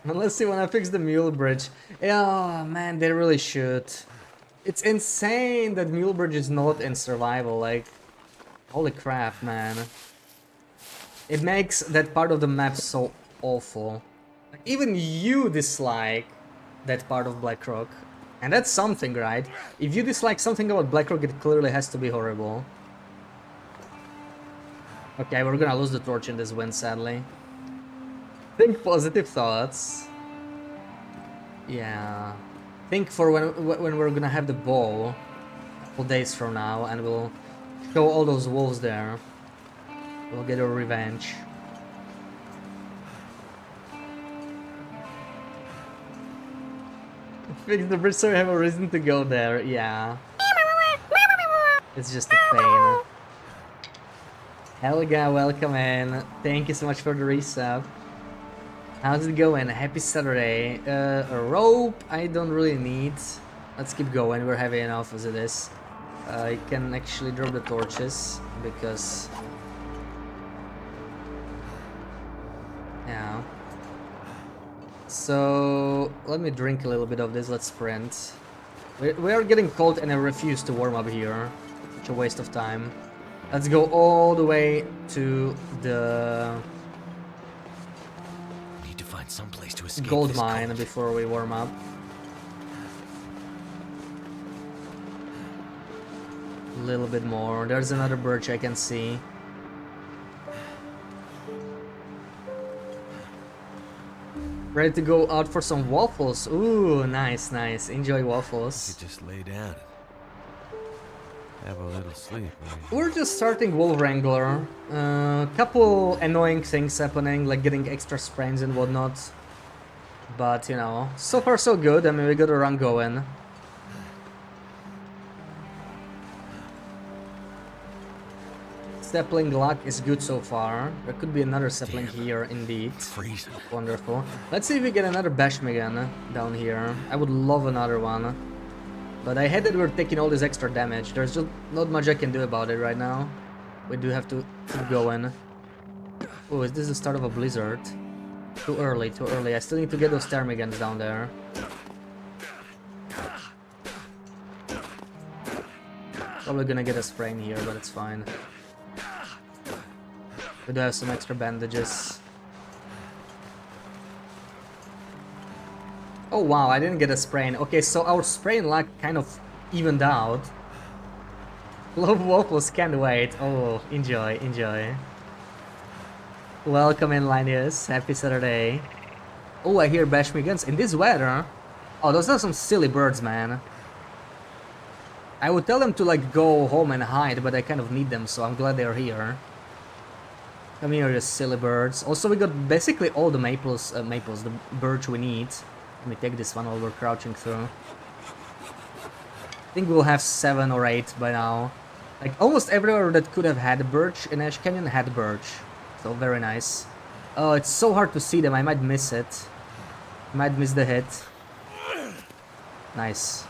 Unless you wanna fix the mule bridge. Yeah, man, they really should. It's insane that mule bridge is not in survival. Like, holy crap, man. It makes that part of the map so awful. Like, even you dislike that part of Blackrock. And that's something, right? If you dislike something about Blackrock, it clearly has to be horrible. Okay, we're gonna lose the torch in this wind, sadly. Think positive thoughts. Yeah. Think for when we're gonna have the ball a couple days from now and we'll show all those wolves there. We'll get our revenge. Fix the bridge so we have a reason to go there, yeah. It's just a pain. Helga, welcome in. Thank you so much for the resub. How's it going? Happy Saturday. A rope I don't really need. Let's keep going, we're heavy enough as it is. I can actually drop the torches because... yeah. So, let me drink a little bit of this, let's sprint. We are getting cold and I refuse to warm up here. Such a waste of time. Let's go all the way to the... Need to find some place to escape gold this mine cold. before we warm up. A little bit more. There's another birch I can see. Ready to go out for some waffles. Ooh, nice, nice. Enjoy waffles. Could just lay down and have a little sleep. Right? We're just starting wrangler. Couple annoying things happening, like getting extra sprains and whatnot. But, you know, so far so good. I mean, we got a run going. Sapling luck is good so far. There could be another sapling here, indeed. Freezing. Wonderful. Let's see if we get another Bashmigan down here. I would love another one. But I hate that we're taking all this extra damage. There's just not much I can do about it right now. We do have to keep going. Oh, is this the start of a blizzard? Too early, too early. I still need to get those ptarmigans down there. Probably gonna get a sprain here, but it's fine. We do have some extra bandages. Oh wow, I didn't get a sprain. Okay, so our sprain luck kind of evened out. Low Waffles can't wait. Oh, enjoy, enjoy. Welcome in, Linus. Happy Saturday. Oh, I hear bash me guns in this weather. Oh, those are some silly birds, man. I would tell them to like go home and hide, but I kind of need them, so I'm glad they're here. Come here, you silly birds. Also, we got basically all the maples, the birch we need. Let me take this one while we're crouching through. I think we'll have 7 or 8 by now. Like, almost everywhere that could have had birch in Ash Canyon had birch. So, very nice. Oh, it's so hard to see them, I might miss it. Might miss the hit. Nice.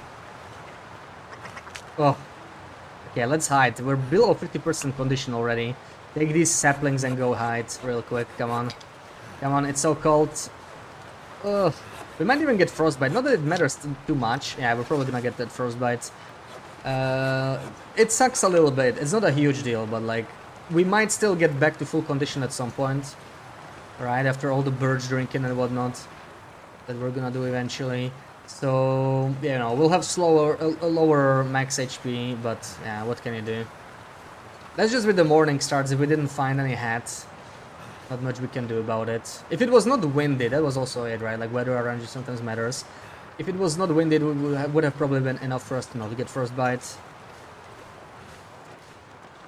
Oh. Okay, let's hide. We're below 50% condition already. Take these saplings and go hide real quick. Come on. Come on, it's so cold. Ugh. We might even get frostbite. Not that it matters too much. Yeah, we're probably gonna get that frostbite. It sucks a little bit. It's not a huge deal, but like, we might still get back to full condition at some point. Right, after all the birch drinking and whatnot that we're gonna do eventually. So, you know, we'll have a lower max HP, but yeah, what can you do? That's just with the morning starts. If we didn't find any hats, not much we can do about it. If it was not windy, that was also it, right? Like, weather around you sometimes matters. If it was not windy, it would have probably been enough for us to, to get frostbite.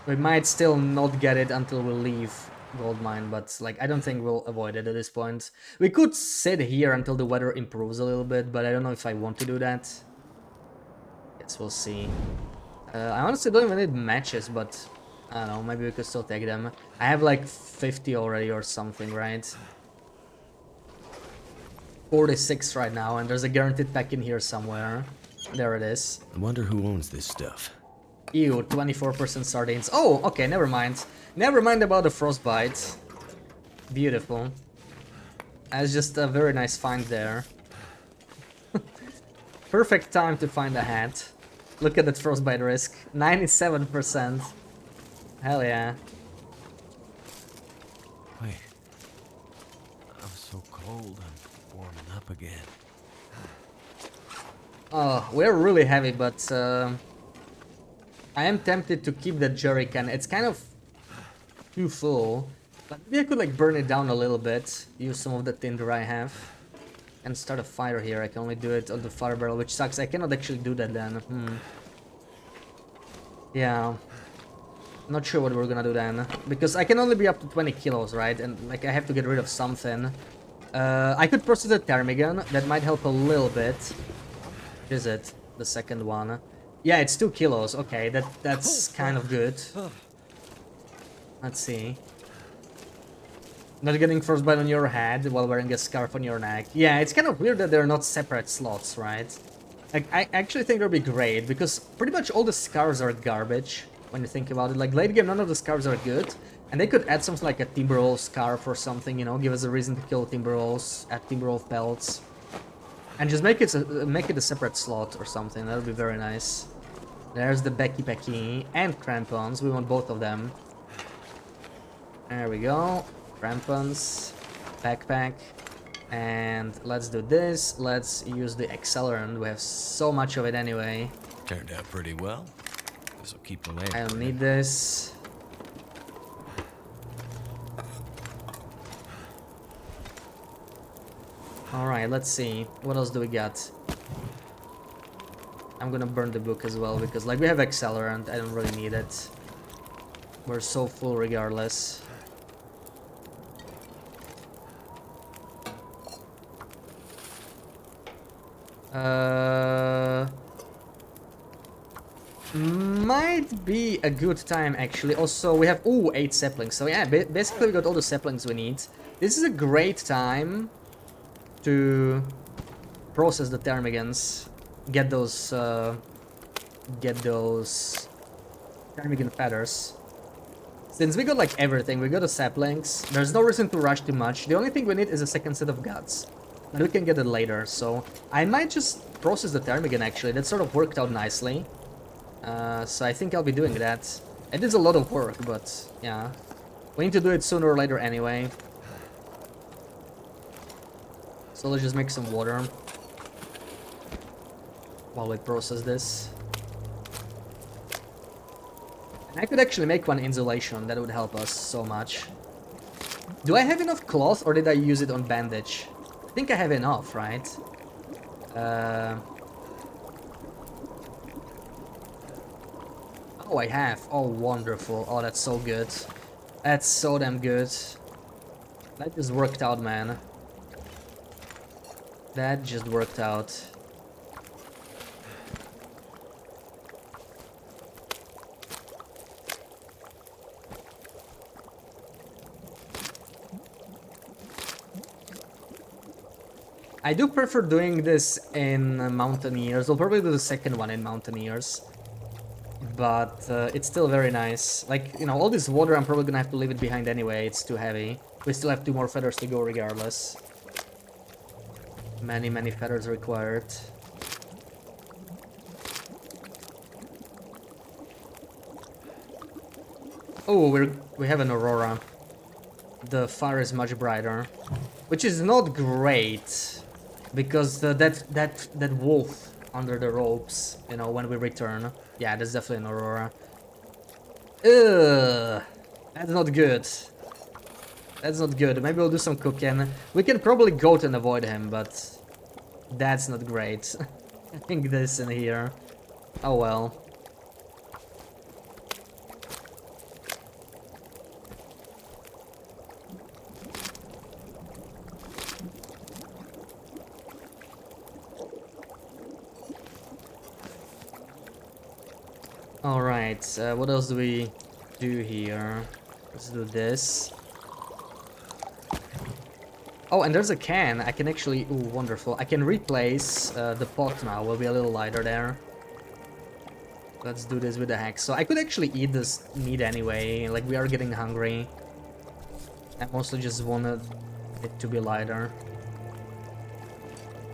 We might still not get it until we leave gold mine, but like, I don't think we'll avoid it at this point. We could sit here until the weather improves a little bit, but I don't know if I want to do that. Guess we'll see. I honestly don't even need matches, but I don't know, maybe we could still take them. I have like 50 already or something, right? 46 right now, and there's a guaranteed pack in here somewhere. There it is. I wonder who owns this stuff. Ew, 24% sardines. Oh, okay, never mind. Never mind about the frostbite. Beautiful. That's just a very nice find there. Perfect time to find a hat. Look at that frostbite risk. 97%. Hell yeah. Wait. I'm so cold, I'm warming up again. Oh, we're really heavy, but I am tempted to keep that jerry can. It's kind of too full. But maybe I could like burn it down a little bit. Use some of the tinder I have. And start a fire here. I can only do it on the fire barrel, which sucks. I cannot actually do that then. Yeah. Not sure what we're gonna do then. Because I can only be up to 20 kilos, right? And like I have to get rid of something. I could process a ptarmigan. That might help a little bit. What is it? The second one. Yeah, it's 2 kilos. Okay, that's kind of good. Let's see. Not getting frostbite on your head while wearing a scarf on your neck. Yeah, it's kind of weird that they're not separate slots, right? Like, I actually think they'll be great, because pretty much all the scarves are garbage, when you think about it. Like, late game, none of the scarves are good, and they could add something like a Timberwolf scarf or something, you know, give us a reason to kill Timberwolves, add Timberwolf pelts. And just make it a separate slot or something, that would be very nice. There's the Becky and Crampons, we want both of them. There we go. Crampons, backpack, and let's do this. Let's use the accelerant. We have so much of it anyway. Turned out pretty well. This'll keep the lamp. I don't need this. Alright, let's see. What else do we got? I'm gonna burn the book as well, because like we have accelerant, I don't really need it. We're so full regardless. Might be a good time actually. Also, we have 8 saplings. So yeah, basically we got all the saplings we need. This is a great time to process the ptarmigans, get those get those ptarmigan feathers. Since we got like everything, we got the saplings, there's no reason to rush too much. The only thing we need is a second set of guts. But we can get it later, so I might just process the ptarmigan actually. That sort of worked out nicely. So I think I'll be doing that. It is a lot of work, but yeah. We need to do it sooner or later anyway. So let's just make some water while we process this. And I could actually make one insulation, that would help us so much. Do I have enough cloth or did I use it on bandage? I think I have enough, right? Oh, I have. Oh, wonderful. Oh, that's so good. That's so damn good. That just worked out, man. That just worked out. I do prefer doing this in Mountaineers. I'll probably do the second one in Mountaineers. But it's still very nice. Like, you know, all this water, I'm probably gonna have to leave it behind anyway. It's too heavy. We still have 2 more feathers to go regardless. Many, many feathers required. Oh, we have an aurora. The fire is much brighter, which is not great because that wolf under the ropes, you know, when we return. Yeah, that's definitely an aurora. Ugh, that's not good. That's not good. Maybe we'll do some cooking. We can probably goat and avoid him, but that's not great. I think this in here. Oh well. Alright, what else do we do here? Let's do this. Oh, and there's a can. I can actually... Ooh, wonderful. I can replace the pot now. We'll be a little lighter there. Let's do this with the hacksaw. I could actually eat this meat anyway. Like, we are getting hungry. I mostly just wanted it to be lighter.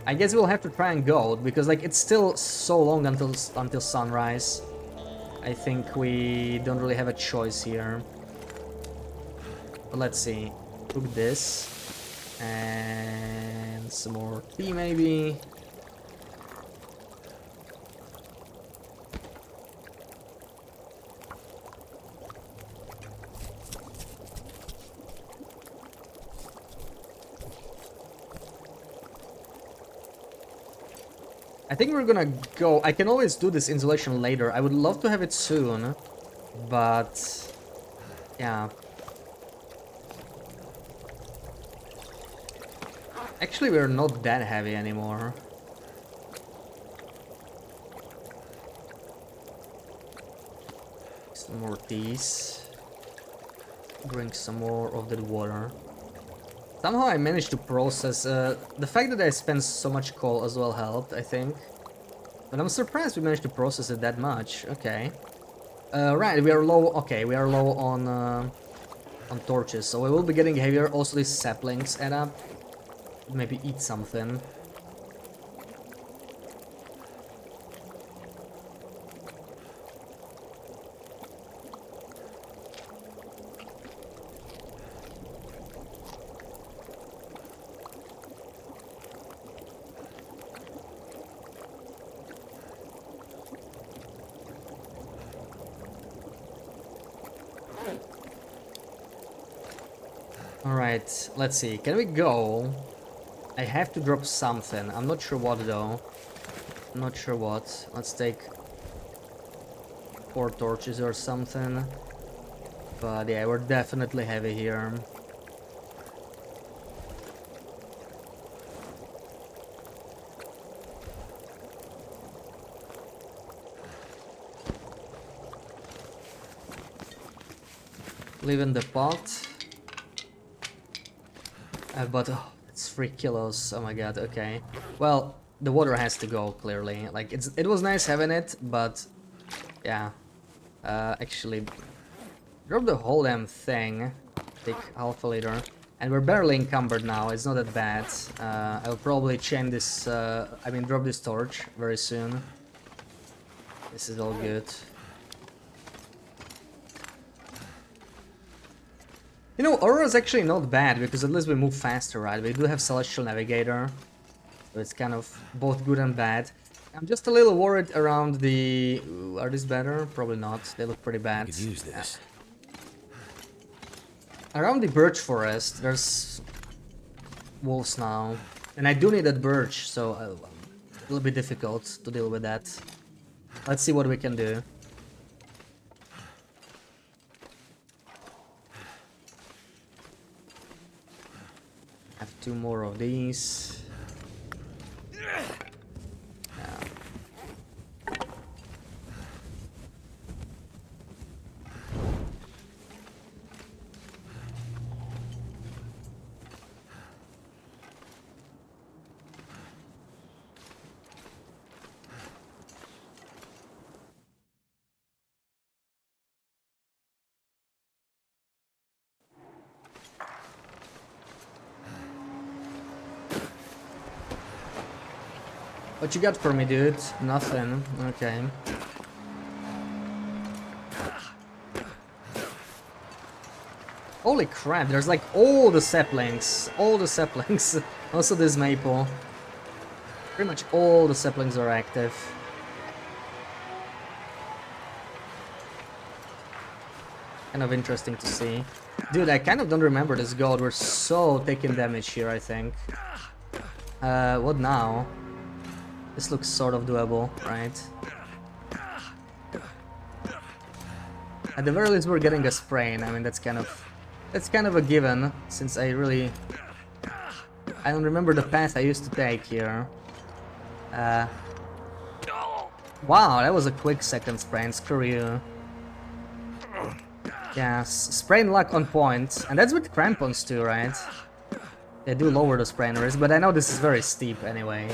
I guess we'll have to try and go, because, like, it's still so long until sunrise. I think we don't really have a choice here. But let's see. Cook this. And some more tea, maybe. I think we're gonna go. I can always do this insulation later. I would love to have it soon, but yeah. Actually, we're not that heavy anymore. Some more teas. Drink some more of that water. Somehow I managed to process, the fact that I spent so much coal as well helped, I think. But I'm surprised we managed to process it that much, okay. Right, we are low, okay, we are low on torches, so we will be getting heavier. Also these saplings add up. Maybe eat something. Alright, let's see. Can we go? I have to drop something. I'm not sure what though. Not sure what. Let's take 4 torches or something. But yeah, we're definitely heavy here. Leave in the pot. But oh, it's 3 kilos. Oh my god. Okay. Well, the water has to go clearly. Like it was nice having it, but Yeah. Actually, drop the whole damn thing. Take half a liter. And we're barely encumbered now, it's not that bad. I'll probably chain this, drop this torch very soon. This is all good. You know, Aurora is actually not bad, because at least we move faster, right? We do have Celestial Navigator, so it's kind of both good and bad. I'm just a little worried around the... Ooh, are these better? Probably not, they look pretty bad. Could use this. Around the birch forest, there's wolves now. And I do need that birch, so it will be difficult to deal with that. Let's see what we can do. Have 2 more of these. What you got for me, dude? Nothing. Okay. Holy crap, there's like all the saplings. All the saplings. Also this maple. Pretty much all the saplings are active. Kind of interesting to see. Dude, I kind of don't remember this gold. We're so taking damage here, I think. What now? This looks sort of doable, right? At the very least we're getting a sprain. I mean, that's kind of a given, since I don't remember the path I used to take here. Wow, that was a quick second sprain, screw you. Yeah, sprain luck on point, and that's with crampons too, right? They do lower the sprain risk, but I know this is very steep anyway.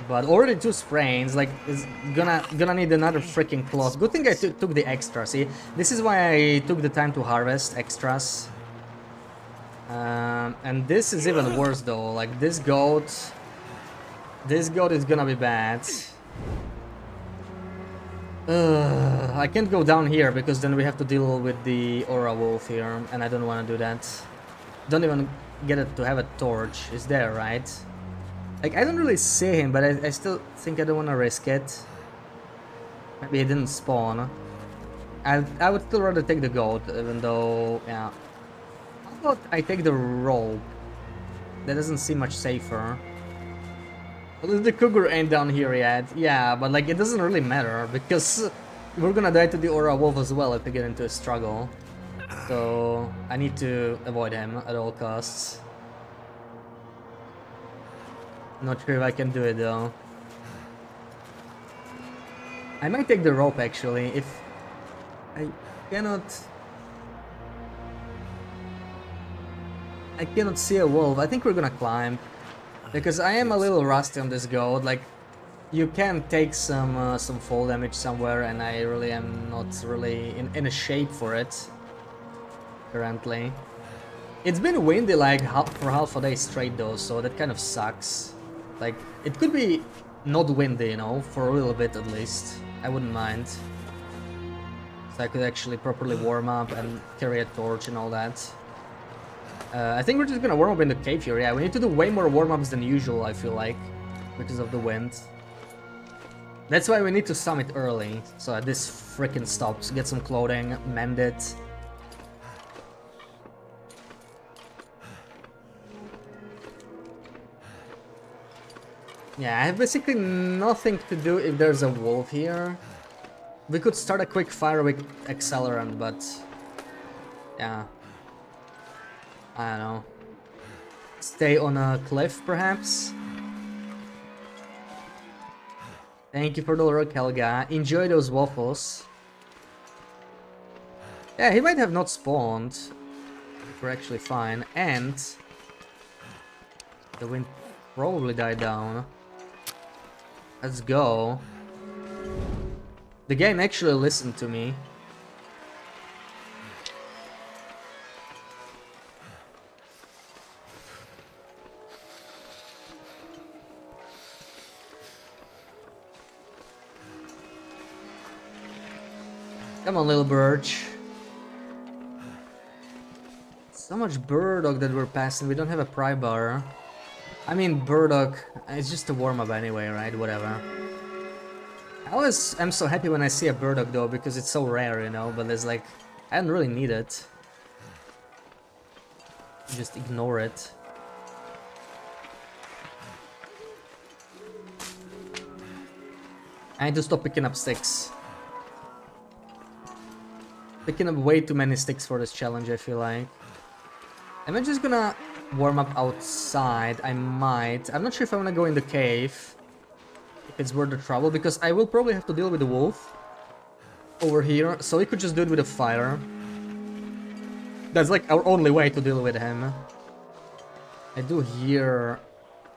But already 2 sprains, like, is gonna need another freaking cloth. Good thing I took the extra, see? This is why I took the time to harvest extras. And this is even worse though, like this goat is gonna be bad. I can't go down here because then we have to deal with the aura wolf here, and I don't want to do that. Don't even get it to have a torch. Is there, right? Like, I don't really see him, but I still think I don't want to risk it. Maybe he didn't spawn. I would still rather take the goat, even though, yeah. How about I take the rope? That doesn't seem much safer. At least the cougar ain't down here yet. Yeah, but like, it doesn't really matter, because we're gonna die to the aura wolf as well if we get into a struggle. So, I need to avoid him at all costs. Not sure if I can do it though. I might take the rope actually, if I cannot see a wolf. I think we're gonna climb, because I am a little rusty on this goat. Like, you can take some fall damage somewhere, and I really am not really in a shape for it currently. It's been windy like for half a day straight though, so that kind of sucks. Like, it could be not windy, you know, for a little bit at least. I wouldn't mind. So I could actually properly warm up and carry a torch and all that. I think we're just gonna warm up in the cave here. Yeah, we need to do way more warm-ups than usual, I feel like, because of the wind. That's why we need to summit early, so that this freaking stops. Get some clothing, mend it. Yeah, I have basically nothing to do if there's a wolf here. We could start a quick fire with accelerant, but yeah, I don't know. Stay on a cliff, perhaps? Thank you for the lurk, Helga. Enjoy those waffles. Yeah, he might have not spawned. We're actually fine. And the wind probably died down. Let's go. The game actually listened to me. Come on, little birch. So much burdock that we're passing. We don't have a pry bar. I mean, burdock, it's just a warm-up anyway, right? Whatever. I always am so happy when I see a burdock though, because it's so rare, you know, but there's like, I don't really need it. Just ignore it. I need to stop picking up sticks. Picking up way too many sticks for this challenge, I feel like. Am I just gonna warm up outside? I might. I'm not sure if I wanna go in the cave. If it's worth the trouble, because I will probably have to deal with the wolf over here, so we could just do it with a fire. That's like our only way to deal with him. I do hear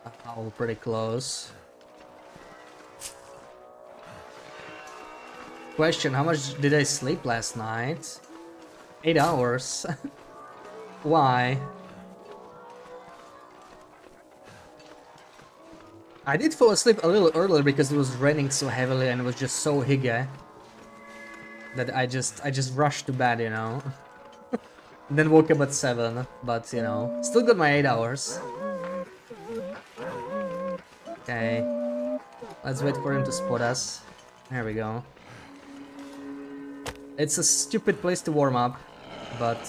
a howl pretty close. Question, how much did I sleep last night? 8 hours. Why? I did fall asleep a little earlier because it was raining so heavily and it was just so higgy that I just rushed to bed, you know. Then woke up at 7, but you know, still got my 8 hours. Okay, let's wait for him to spot us. There we go. It's a stupid place to warm up, but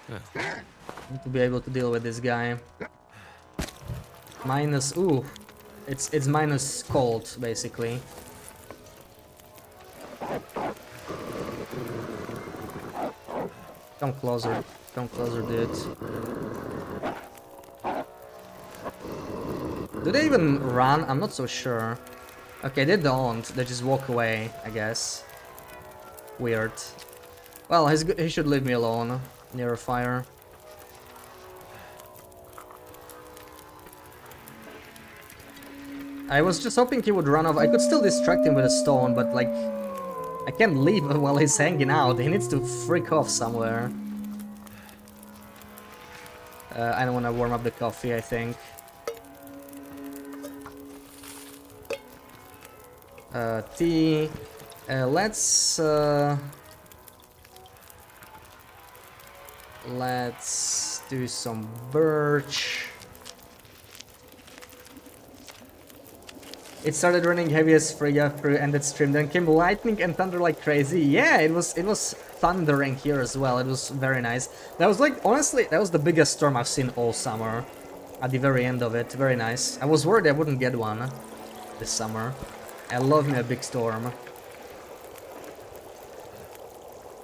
need to be able to deal with this guy. Minus, ooh, it's minus cold basically. Come closer, dude. Do they even run? I'm not so sure. Okay, they don't. They just walk away, I guess. Weird. Well, he should leave me alone near a fire. I was just hoping he would run off. I could still distract him with a stone, but like, I can't leave while he's hanging out. He needs to freak off somewhere. I don't want to warm up the coffee, I think. Tea. Let's do some birch. It started raining heavy as Frigga through ended stream, then came lightning and thunder like crazy. Yeah, it was thundering here as well. It was very nice. That was like, honestly, that was the biggest storm I've seen all summer. At the very end of it, very nice. I was worried I wouldn't get one this summer. I love me a big storm.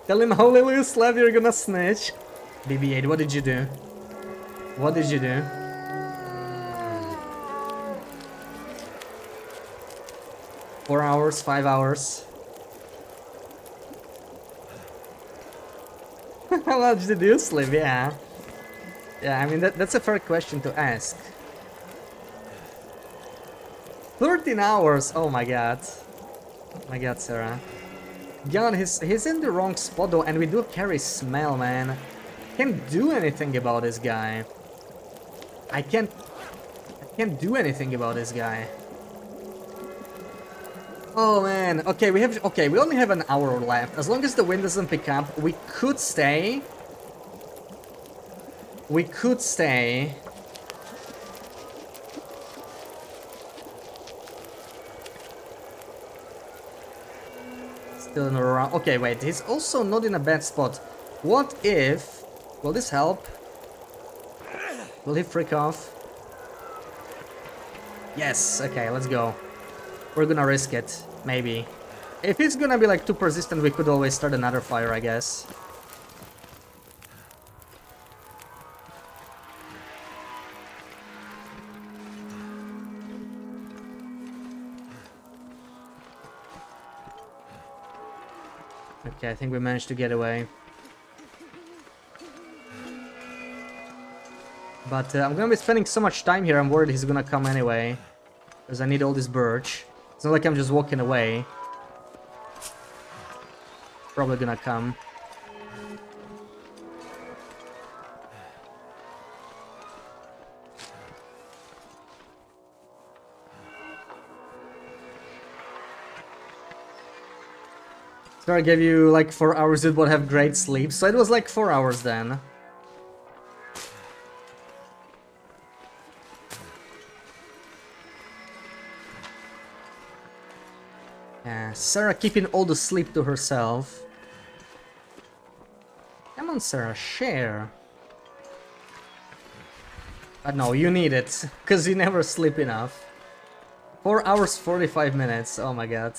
Tell him how little you slept, you're gonna snitch. BB-8, what did you do? What did you do? Four hours, 5 hours. How much did you sleep? Yeah. Yeah, I mean, that's a fair question to ask. 13 hours! Oh my god. Oh my god, Sarah. God, he's in the wrong spot though, and we do carry smell, man. Can't do anything about this guy. I can't do anything about this guy. Oh man, okay, we only have an hour left. As long as the wind doesn't pick up, we could stay. We could stay. Still in a round. Okay, wait, he's also not in a bad spot. What if... Will this help? Will he freak off? Yes, okay, let's go. We're gonna risk it, maybe. If he's gonna be like too persistent, we could always start another fire, I guess. Okay, I think we managed to get away. But I'm gonna be spending so much time here, I'm worried he's gonna come anyway. Because I need all this birch. It's not like I'm just walking away. Probably gonna come. So I gave you like 4 hours, it would have great sleep, so it was like 4 hours then. Yeah, Sarah keeping all the sleep to herself. Come on, Sarah, share. But no, you need it, because you never sleep enough. 4 hours, 45 minutes, oh my god.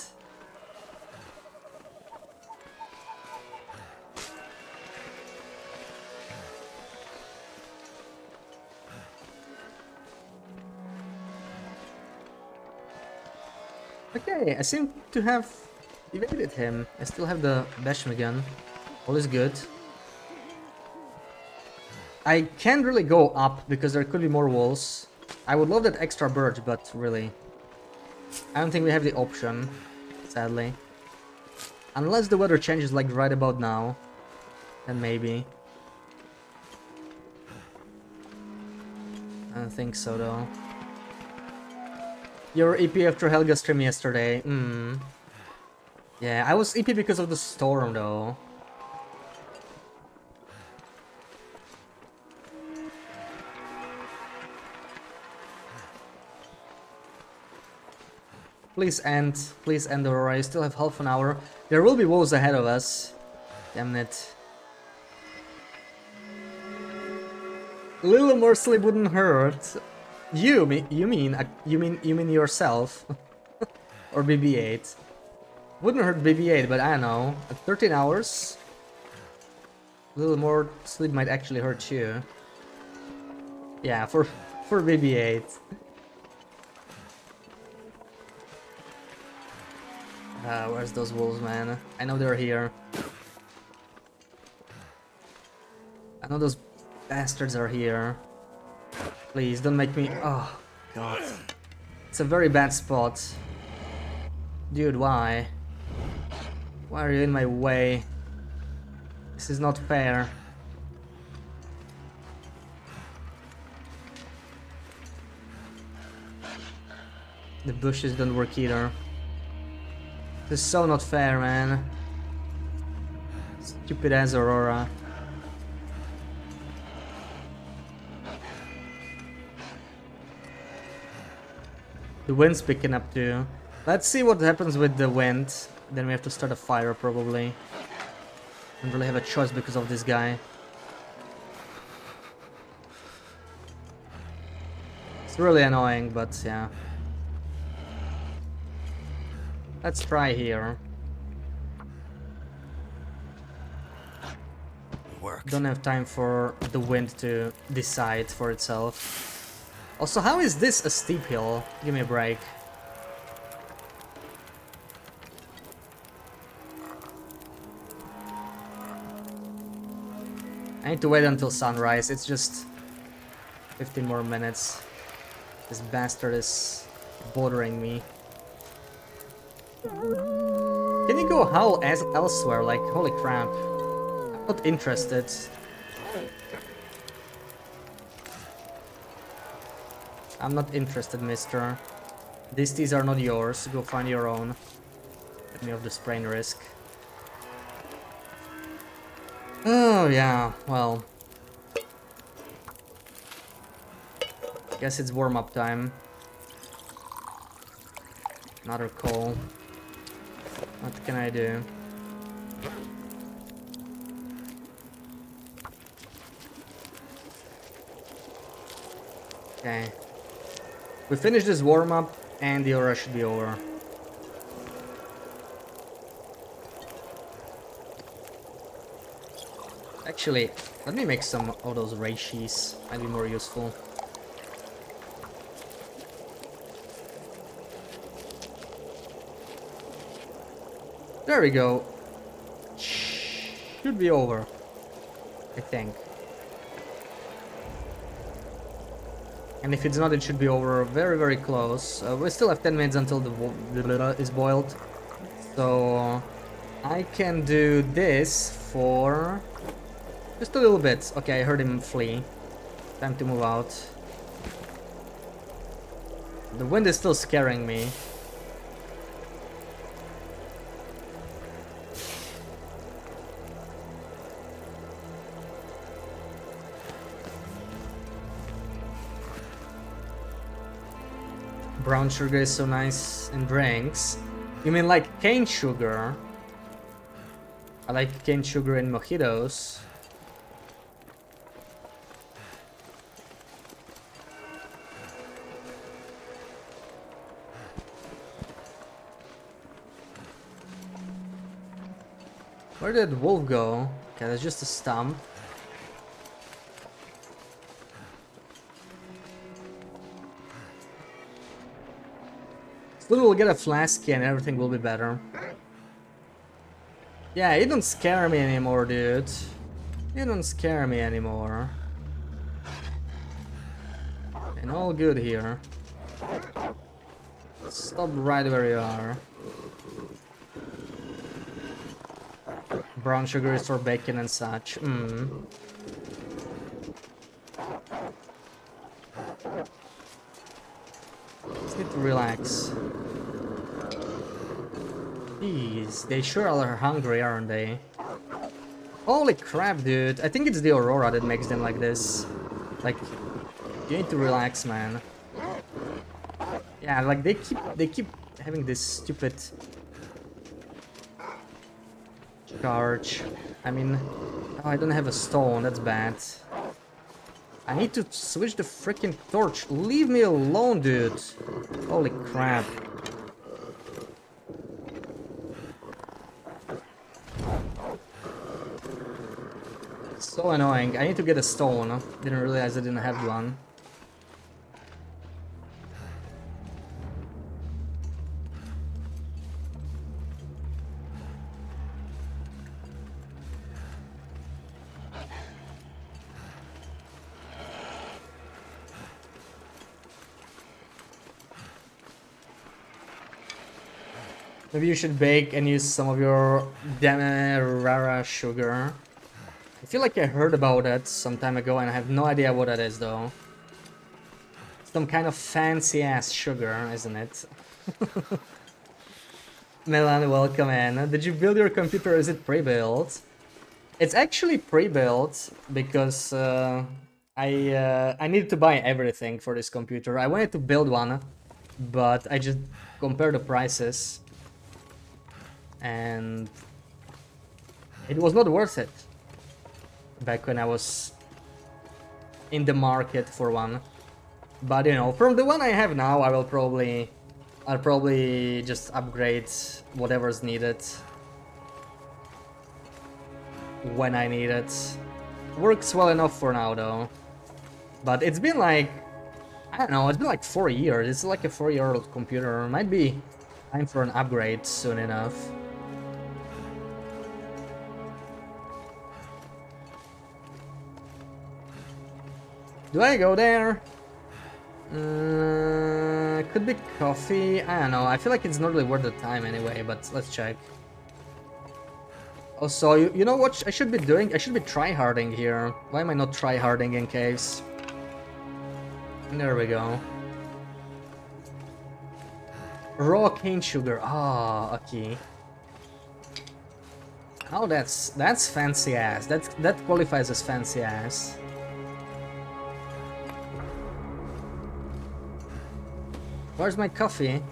Okay, I seem to have evaded him. I still have the Bashmi gun. All is good. I can't really go up because there could be more walls. I would love that extra bird, but really, I don't think we have the option, sadly. Unless the weather changes like right about now, then maybe. I don't think so though. Your EP after Helga stream yesterday. Yeah, I was EP because of the storm though. Please end, Aurora. You still have half an hour. There will be walls ahead of us. Damn it. A little more sleep wouldn't hurt. You mean yourself, or BB-8? Wouldn't hurt BB-8, but I don't know. At 13 hours, a little more sleep might actually hurt you. Yeah, for BB-8. Where's those wolves, man? I know they're here. I know those bastards are here. Please, don't make me... Oh, God. It's a very bad spot. Dude, why? Why are you in my way? This is not fair. The bushes don't work either. This is so not fair, man. Stupid ass Aurora. The wind's picking up too. Let's see what happens with the wind. Then we have to start a fire probably. Don't really have a choice because of this guy. It's really annoying, but yeah. Let's try here. Worked. Don't have time for the wind to decide for itself. Also, how is this a steep hill? Give me a break. I need to wait until sunrise. It's just 15 more minutes. This bastard is bothering me. Can you go howl as elsewhere? Like, holy crap. I'm not interested. I'm not interested, mister. These teas are not yours. Go find your own. Get me off the sprain risk. Oh, yeah, well. Guess it's warm-up time. Another call. What can I do? Okay. We finished this warm-up and the aura should be over. Actually, let me make some of those reishis. Might be more useful. There we go. Should be over, I think. And if it's not, it should be over very, very close. We still have 10 minutes until the is boiled. So I can do this for just a little bit. Okay, I heard him flee. Time to move out. The wind is still scaring me. Brown sugar is so nice in drinks. You mean like cane sugar? I like cane sugar in mojitos. Where did wolf go? Okay, that's just a stump. Still, we'll get a flask and everything will be better. Yeah, you don't scare me anymore, dude. You don't scare me anymore. And all good here. Stop right where you are. Brown sugar is for bacon and such. Just need to relax. Jeez, they sure are hungry, aren't they? Holy crap, dude. I think it's the Aurora that makes them like this. Like, you need to relax, man. Yeah, like they keep having this stupid charge. I mean, oh, I don't have a stone, that's bad. I need to switch the freaking torch. Leave me alone, dude. Holy crap. So annoying. I need to get a stone. Didn't realize I didn't have one. Maybe you should bake and use some of your Demerara sugar. I feel like I heard about that some time ago and I have no idea what that is though. Some kind of fancy ass sugar, isn't it? Milan, welcome in. Did you build your computer or is it pre-built? It's actually pre-built because I needed to buy everything for this computer. I wanted to build one, but I just compared the prices. And it was not worth it back when I was in the market for one. But you know, from the one I have now, I'll probably just upgrade whatever's needed when I need it. Works well enough for now though. But it's been like, I don't know, it's been like 4 years. It's like a 4-year-old computer. Might be time for an upgrade soon enough. Do I go there? Could be coffee. I don't know. I feel like it's not really worth the time anyway, but let's check. Also, you know what I should be doing? I should be tryharding here. Why am I not tryharding in caves? There we go. Raw cane sugar. Ah, okay. Oh, that's fancy ass. That qualifies as fancy ass. Where's my coffee?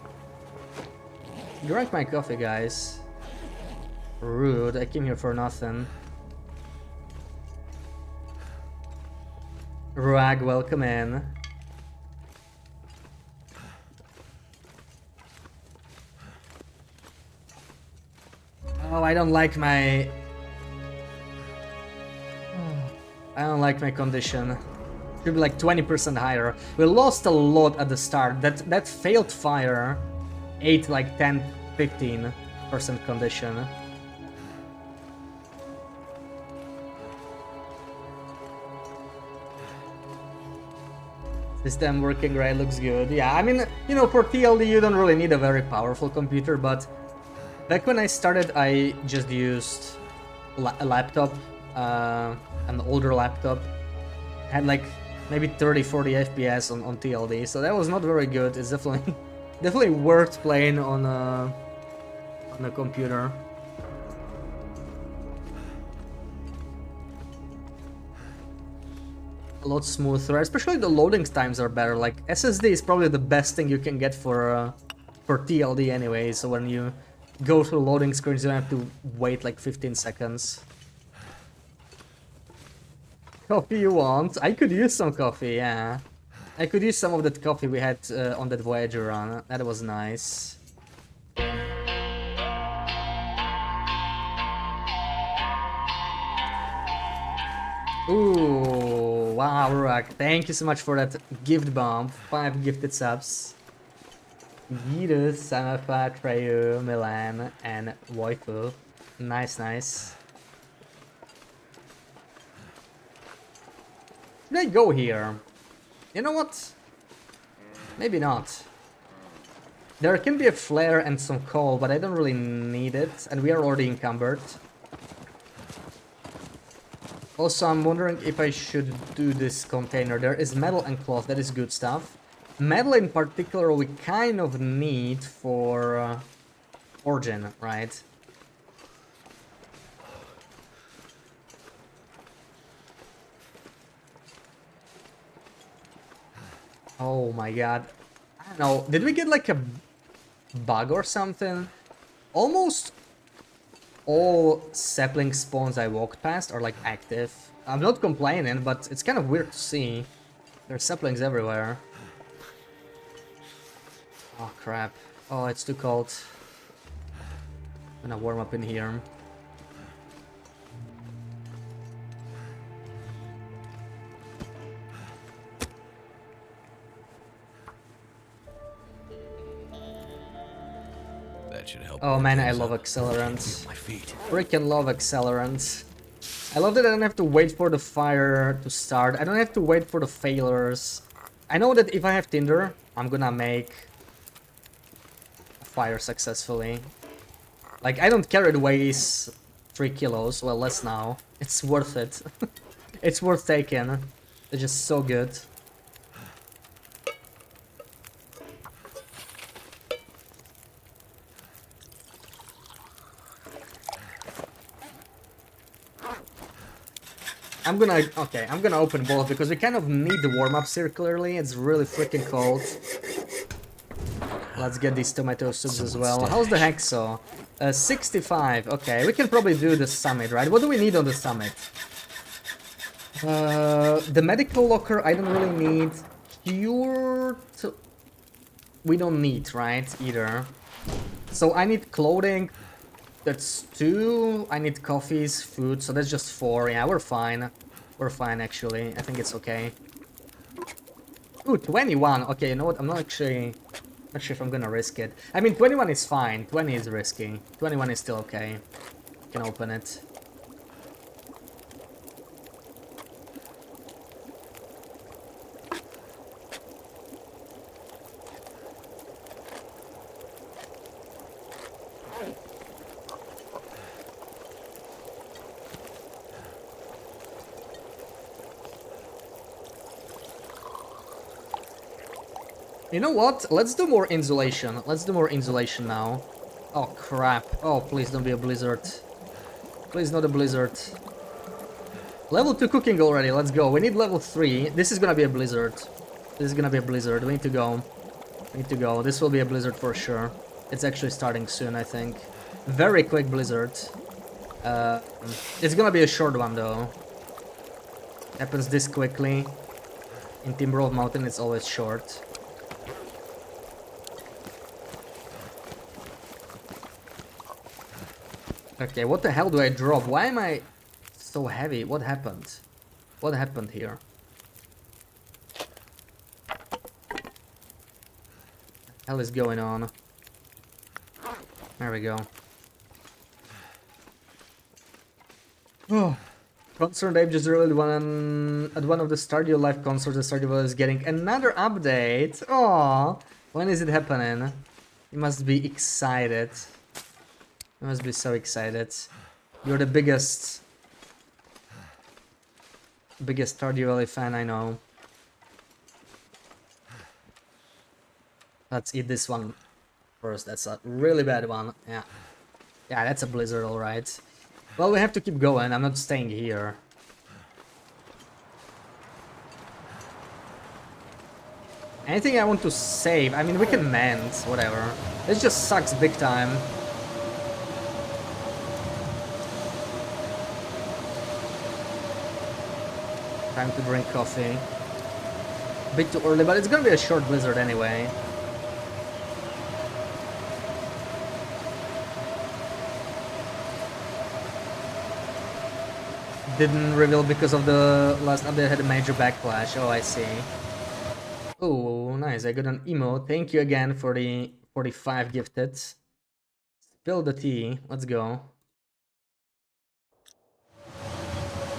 Drank my coffee, guys. Rude, I came here for nothing. Ruag, welcome in. Oh, I don't like my... I don't like my condition. Should be like 20% higher. We lost a lot at the start. That failed fire ate like 10-15% condition. System working right, looks good. Yeah, I mean, you know, for TLD you don't really need a very powerful computer, but back when I started I just used a laptop, an older laptop. Had like maybe 30-40 FPS on TLD, so that was not very good. It's definitely definitely worth playing on a computer. A lot smoother, especially the loading times are better. Like SSD is probably the best thing you can get for TLD anyway. So when you go through loading screens, you don't have to wait like 15 seconds. Coffee you want? I could use some coffee, yeah. I could use some of that coffee we had on that Voyager run. That was nice. Ooh, wow, Rock. Thank you so much for that gift bomb. 5 gifted subs. Giru, Samafa, Treyu, Milan, and Waifu. Nice, nice. Should I go here? You know what? Maybe not. There can be a flare and some coal, but I don't really need it, and we are already encumbered. Also, I'm wondering if I should do this container. There is metal and cloth, that is good stuff. Metal in particular we kind of need for Origin, right? Oh my god. I don't know, did we get like a bug or something? Almost all sapling spawns I walked past are like active. I'm not complaining, but it's kind of weird to see. There's saplings everywhere. Oh crap. Oh, it's too cold. I'm gonna warm up in here. That should help. Oh warm man, I things love up. accelerants. My feet. Freaking love accelerants. I love that I don't have to wait for the fire to start. I don't have to wait for the failures. I know that if I have Tinder, I'm gonna make a fire successfully. Like, I don't care it weighs 3 kilos. Well, less now. It's worth it. It's worth taking. It's just so good. I'm gonna open both because we kind of need the warm-up circularly. It's really freaking cold. Let's get these tomato soups as well. How's the Hexo? 65. Okay, we can probably do the summit, right? What do we need on the summit? The medical locker I don't really need. Cured... we don't need, right? Either. So I need clothing. That's 2. I need coffees, food, so that's just 4. Yeah, we're fine. We're fine, actually. I think it's okay. Ooh, 21. Okay, you know what? I'm not actually... not sure if I'm gonna risk it. I mean, 21 is fine. 20 is risky. 21 is still okay. Can open it. You know what? Let's do more insulation. Let's do more insulation now. Oh, crap. Oh, please don't be a blizzard. Please not a blizzard. Level 2 cooking already. Let's go. We need level 3. This is gonna be a blizzard. This is gonna be a blizzard. We need to go. We need to go. This will be a blizzard for sure. It's actually starting soon, I think. Very quick blizzard. It's gonna be a short one, though. Happens this quickly. In Timberwolf Mountain, it's always short. Okay, what the hell do I drop? Why am I so heavy? What happened? What happened here? What the hell is going on? There we go. Oh, Concert Ape just revealed at one of the Stardew Live concerts. The Stardew Valley is getting another update. Aww. When is it happening? You must be excited. You must be so excited. You're the biggest Stardew Valley fan I know. Let's eat this one first. That's a really bad one. Yeah. Yeah, that's a blizzard, alright. Well, we have to keep going. I'm not staying here. Anything I want to save? I mean, we can mend, whatever. This just sucks big time. Time to drink coffee. A bit too early, but it's gonna be a short blizzard anyway. Didn't reveal because of the last update had a major backlash. Oh, I see. Oh, nice. I got an emote. Thank you again for the 45 gifted. Spill the tea. Let's go.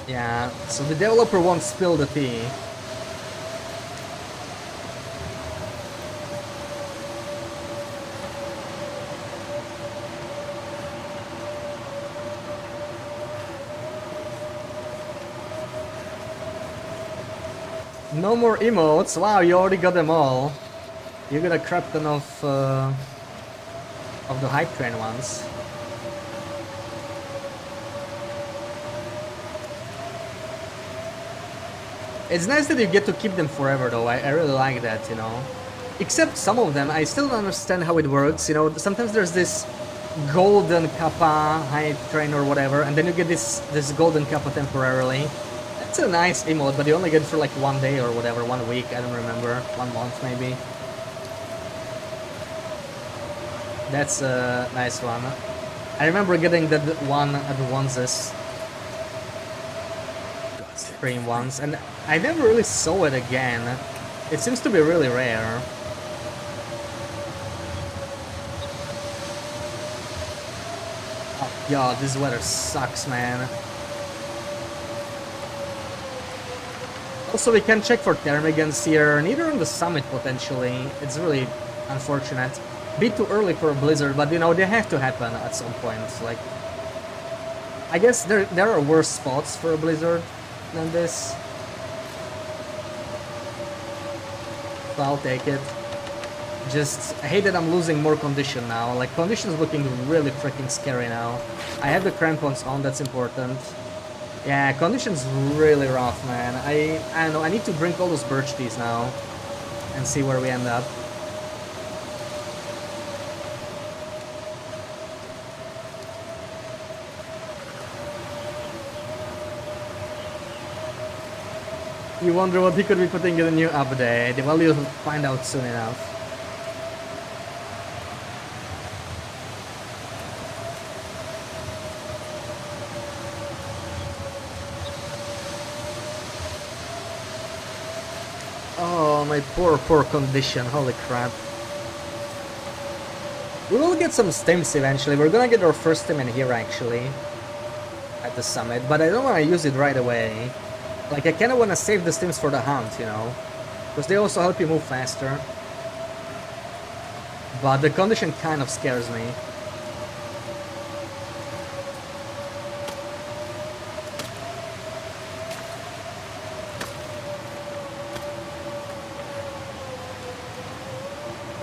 Yeah, so the developer won't spill the tea. No more emotes. Wow, you already got them all. You got a crap ton of the hype train ones. It's nice that you get to keep them forever, though. I really like that, you know. Except some of them, I still don't understand how it works. You know, sometimes there's this golden kappa hype train or whatever, and then you get this golden kappa temporarily. It's a nice emote, but you only get it for like 1 day or whatever, 1 week, I don't remember, 1 month maybe. That's a nice one. I remember getting that one at once's stream once, and I never really saw it again. It seems to be really rare. Oh god, this weather sucks, man. Also, we can check for ptermigans here, neither on the summit potentially. It's really unfortunate. Bit too early for a blizzard, but you know, they have to happen at some point. Like, I guess there are worse spots for a blizzard than this. So I'll take it. Just, I hate that I'm losing more condition now. Like, condition's looking really freaking scary now. I have the crampons on, that's important. Yeah, condition's really rough, man. I don't know, I need to drink all those birch teas now and see where we end up. You wonder what he could be putting in the new update. Well, you'll find out soon enough. Oh, my poor condition, holy crap. We will get some stims eventually. We're gonna get our first stim in here actually, at the summit, but I don't want to use it right away. Like, I kinda want to save the stims for the hunt, you know, because they also help you move faster. But the condition kind of scares me.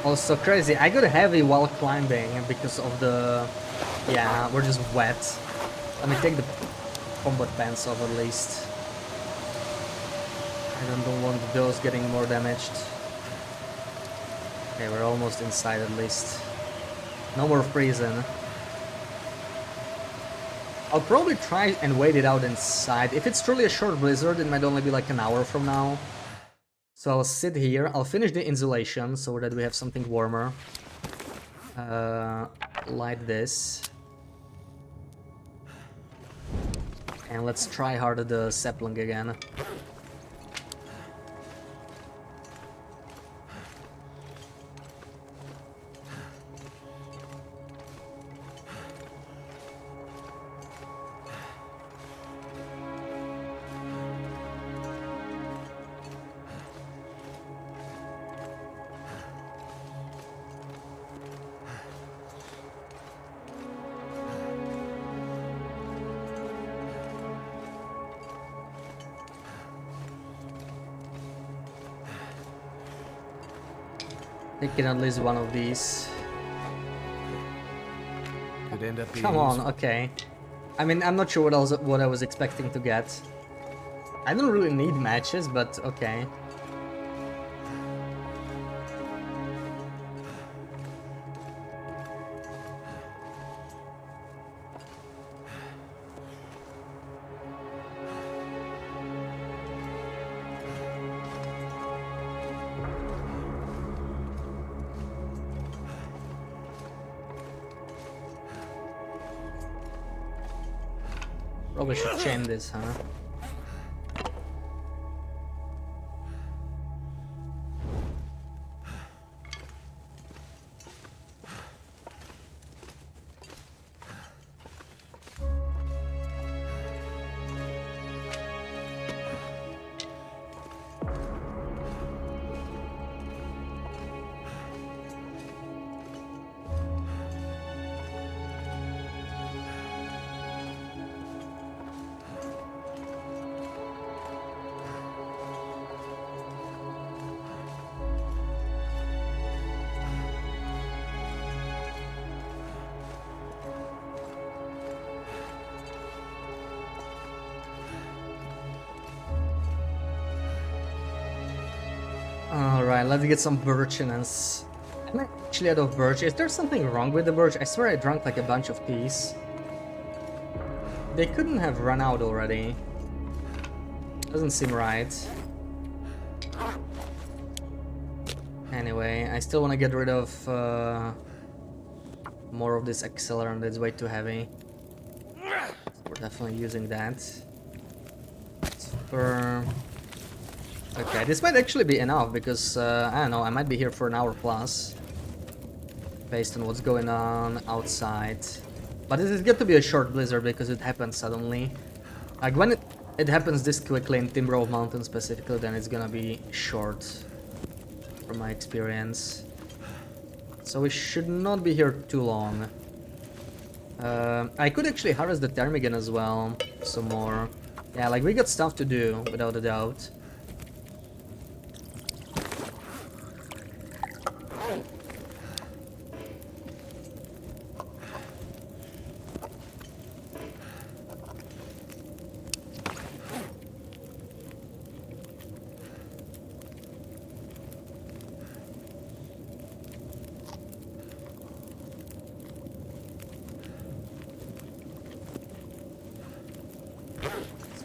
Also crazy, I got heavy while climbing because of the... Yeah, we're just wet. Let me take the combat pants off at least. I don't want those getting more damaged. Okay, we're almost inside at least. No more freezing. I'll probably try and wait it out inside. If it's truly a short blizzard, it might only be like an hour from now. So I'll sit here, I'll finish the insulation so that we have something warmer. Light this. And let's try harder the sapling again. Taking at least one of these. could end up being Come on, useful. okay. I mean, I'm not sure what I was expecting to get. I don't really need matches, but okay. Probably should chain this, huh? Alright, let's get some birch in us. Am I actually out of birch? Is there something wrong with the birch? I swear I drank like a bunch of teas. They couldn't have run out already. Doesn't seem right. Anyway, I still want to get rid of more of this accelerant that's way too heavy. So we're definitely using that. Super. Okay, this might actually be enough because, I don't know, I might be here for an hour plus. Based on what's going on outside. But this is going to be a short blizzard because it happens suddenly. Like when it happens this quickly in Timberwolf Mountain specifically, then it's gonna be short. From my experience. So we should not be here too long. I could actually harvest the ptarmigan as well. Some more. Yeah, like we got stuff to do, without a doubt.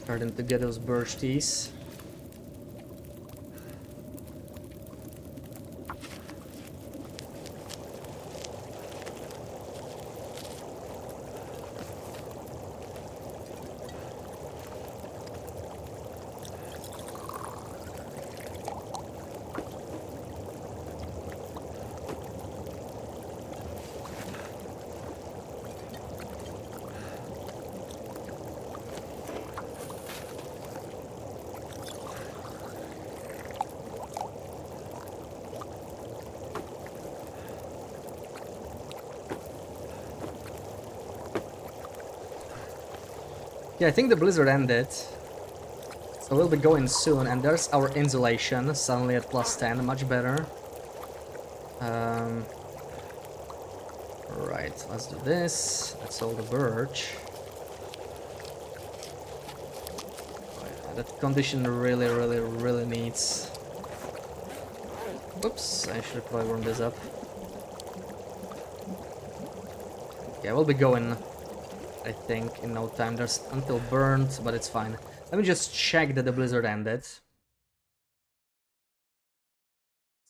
Starting to get those birch teas. Yeah, I think the blizzard ended. So we'll be going soon, and there's our insulation, suddenly at plus 10, much better. Right, let's do this. That's all the birch. Right, that condition really needs... Oops, I should probably warm this up. Yeah, we'll be going, I think, in no time. There's until burnt, but it's fine. Let me just check that the blizzard ended.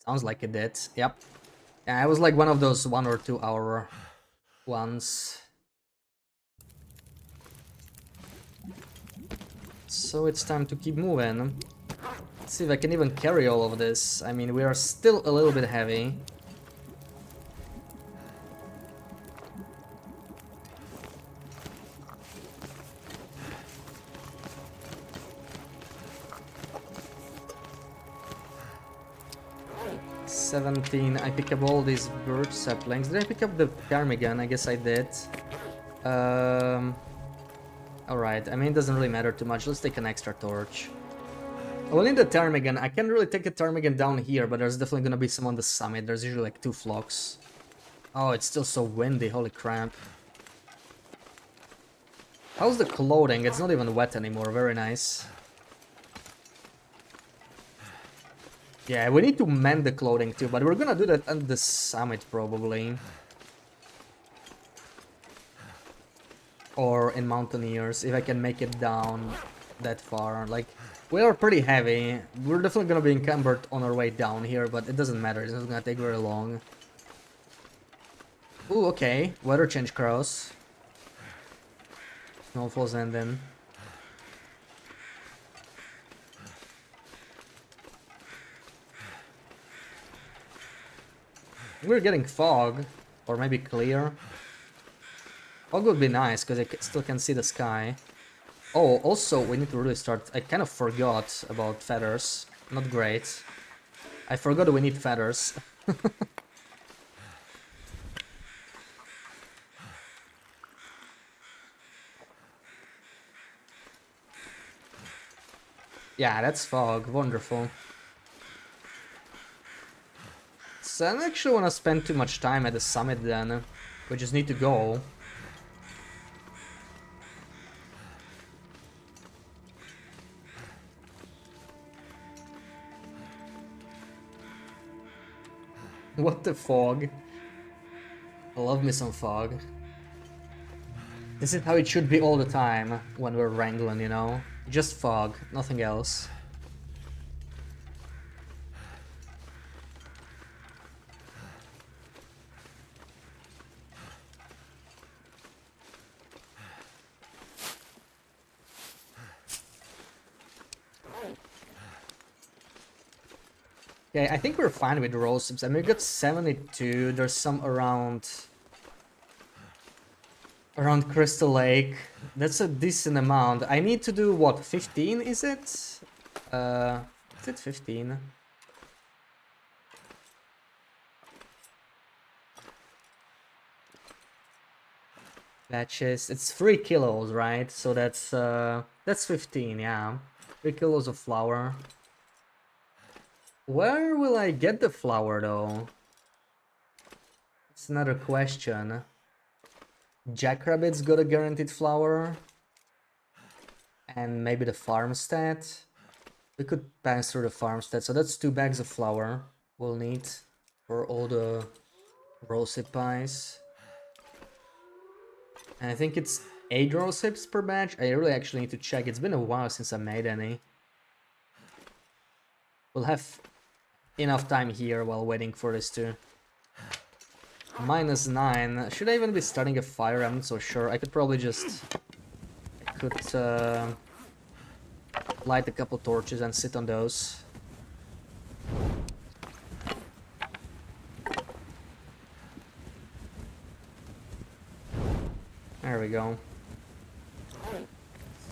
Sounds like it did. Yep. Yeah, it was like one of those 1 or 2 hour ones. So it's time to keep moving. Let's see if I can even carry all of this. I mean, we are still a little bit heavy. I pick up all these birch saplings. Did I pick up the ptarmigan? I guess I did. Alright, I mean, it doesn't really matter too much. Let's take an extra torch. I will need the ptarmigan. I can't really take a ptarmigan down here, but there's definitely gonna be some on the summit. There's usually like 2 flocks. Oh, it's still so windy, holy crap. How's the clothing? It's not even wet anymore, very nice. Yeah, we need to mend the clothing too, but we're gonna do that at the summit probably. Or in Mountaineers, if I can make it down that far. Like, we are pretty heavy. We're definitely gonna be encumbered on our way down here, but it doesn't matter. It's not gonna take very long. Ooh, okay. Weather change cross. Snowfall's ending. We're getting fog. Or maybe clear. Fog would be nice, because I still can see the sky. Oh, also, we need to really start... I kind of forgot about feathers. Not great. I forgot we need feathers. Yeah, that's fog. Wonderful. So I don't actually want to spend too much time at the summit then. We just need to go. What the fog? I love me some fog. This is how it should be all the time when we're wrangling, you know? Just fog, nothing else. Okay, I think we're fine with rose sips. I mean, we got 72. There's some around Crystal Lake. That's a decent amount. I need to do what? 15? Is it? Is it 15? Batches. It's 3 kilos, right? So that's 15. Yeah, 3 kilos of flour. Where will I get the flour though? That's another question. Jackrabbit's got a guaranteed flour. And maybe the farmstead. We could pass through the farmstead. So that's 2 bags of flour we'll need for all the rosehip pies. And I think it's 8 rosehips per batch. I really actually need to check. It's been a while since I made any. We'll have enough time here while waiting for this to... -9. Should I even be starting a fire? I'm not so sure. I could probably just... light a couple torches and sit on those. There we go.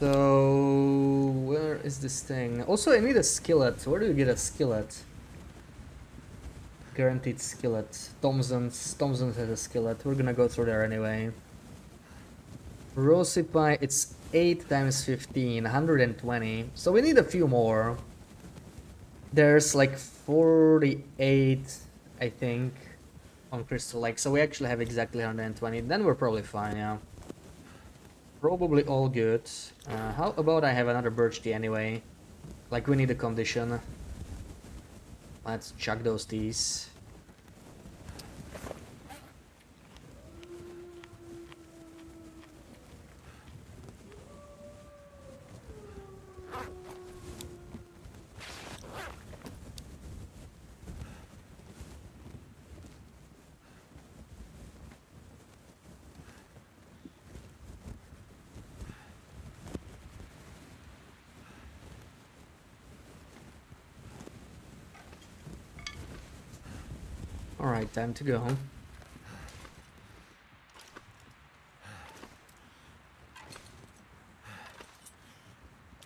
So... where is this thing? Also, I need a skillet. Where do you get a skillet? Guaranteed skillet. Thompson's has a skillet. We're gonna go through there anyway. Rosy pie, it's 8 times 15, 120. So we need a few more. There's like 48, I think, on Crystal Lake. So we actually have exactly 120. Then we're probably fine, yeah. Probably all good. How about I have another birch tea anyway? Like, we need a condition. Let's chuck those teas. Alright, time to go.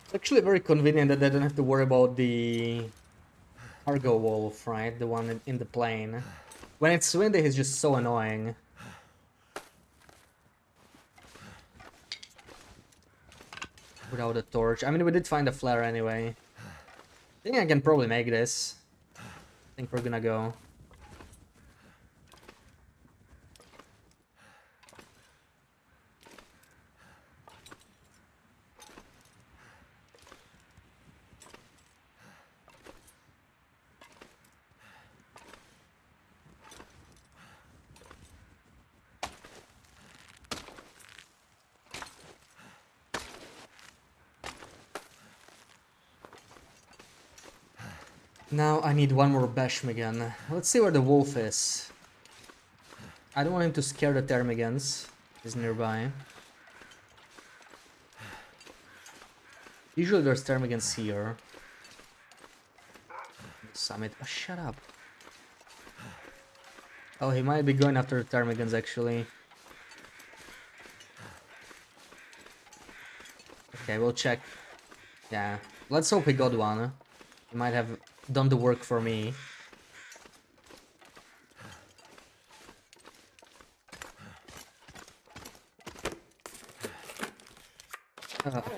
It's actually very convenient that I don't have to worry about the cargo wolf, right? The one in the plane. When it's windy, he's just so annoying. Without a torch. I mean, we did find a flare anyway. think I can probably make this. I think we're gonna go. Now I need one more Bashmigan. Let's see where the wolf is. I don't want him to scare the Termagants. He's nearby. Usually there's Termagants here. Summit. Oh, shut up. Oh, he might be going after the Termagants actually. Okay, we'll check. Yeah, let's hope he got one. He might have done the work for me.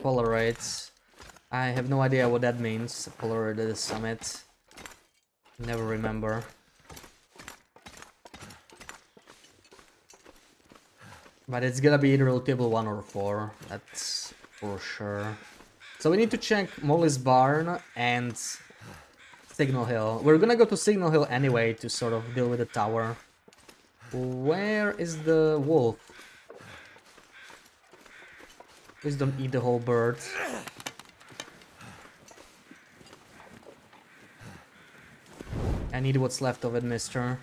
Polaroids. I have no idea what that means. Polaroid at the summit. Never remember. But it's gonna be either table 1 or 4. That's for sure. So we need to check Molly's Barn and Signal Hill. We're gonna go to Signal Hill anyway to sort of deal with the tower. Where is the wolf? Please don't eat the whole bird. I need what's left of it, mister.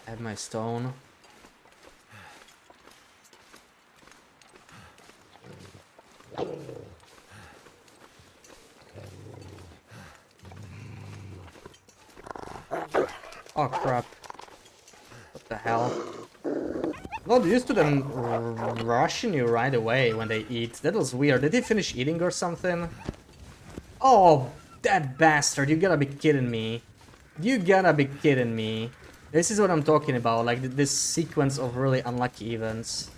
I have my stone. Oh crap. What the hell? Not used to them rushing you right away when they eat. That was weird. Did he finish eating or something? Oh, that bastard. You gotta be kidding me. You gotta be kidding me. This is what I'm talking about. Like this sequence of really unlucky events.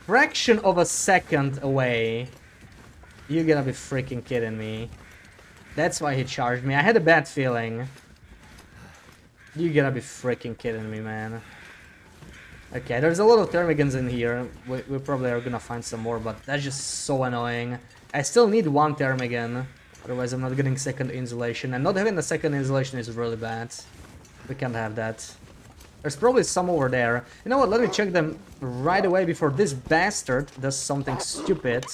Fraction of a second away. You gotta be freaking kidding me. That's why he charged me. I had a bad feeling. You gotta be freaking kidding me, man. Okay, there's a lot of Termagants in here. We probably are gonna find some more, but that's just so annoying. I still need one Termagan, otherwise I'm not getting second insulation. And not having the second insulation is really bad. We can't have that. There's probably some over there. You know what, let me check them right away before this bastard does something stupid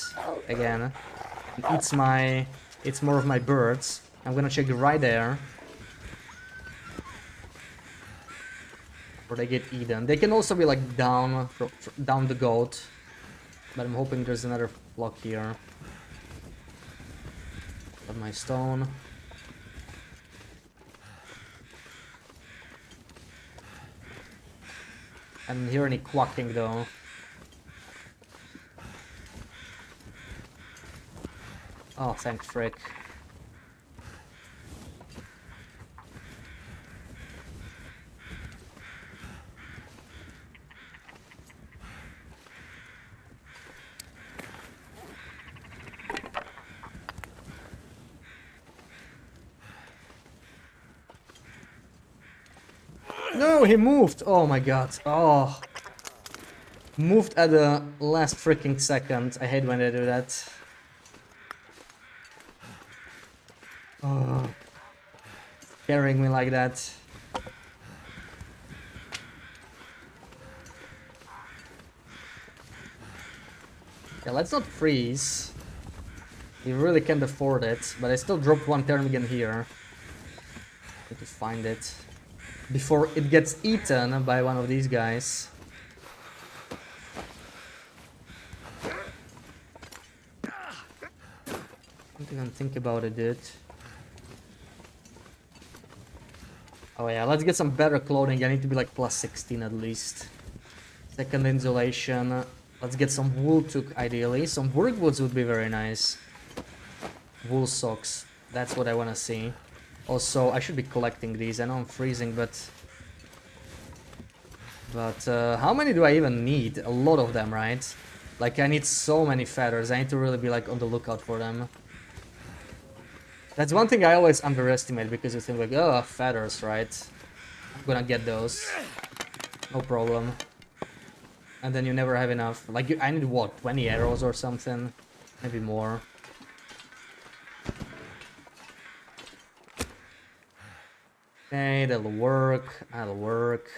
again. And eats more of my birds. I'm gonna check right there. Or they get eaten. They can also be like down the goat. But I'm hoping there's another flock here. Got my stone. I didn't hear any quacking though. Oh, thank frick. No, he moved! Oh my god. Oh. Moved at the last freaking second. I hate when they do that. Oh. Scaring me like that. Yeah, let's not freeze. You really can't afford it, but I still dropped one Termigan here. Need to find it before it gets eaten by one of these guys. Don't even think about it, dude. Oh yeah, let's get some better clothing. I need to be like plus 16 at least. Second insulation. Let's get some wool took ideally. Some workwoods would be very nice. Wool socks. That's what I want to see. Also, I should be collecting these. I know I'm freezing, but how many do I even need? A lot of them, right? Like, I need so many feathers. I need to really be like on the lookout for them. That's one thing I always underestimate, because you think like, oh, feathers, right? I'm gonna get those. No problem. And then you never have enough. Like, I need what, 20 arrows or something? Maybe more. Okay, that'll work. That'll work.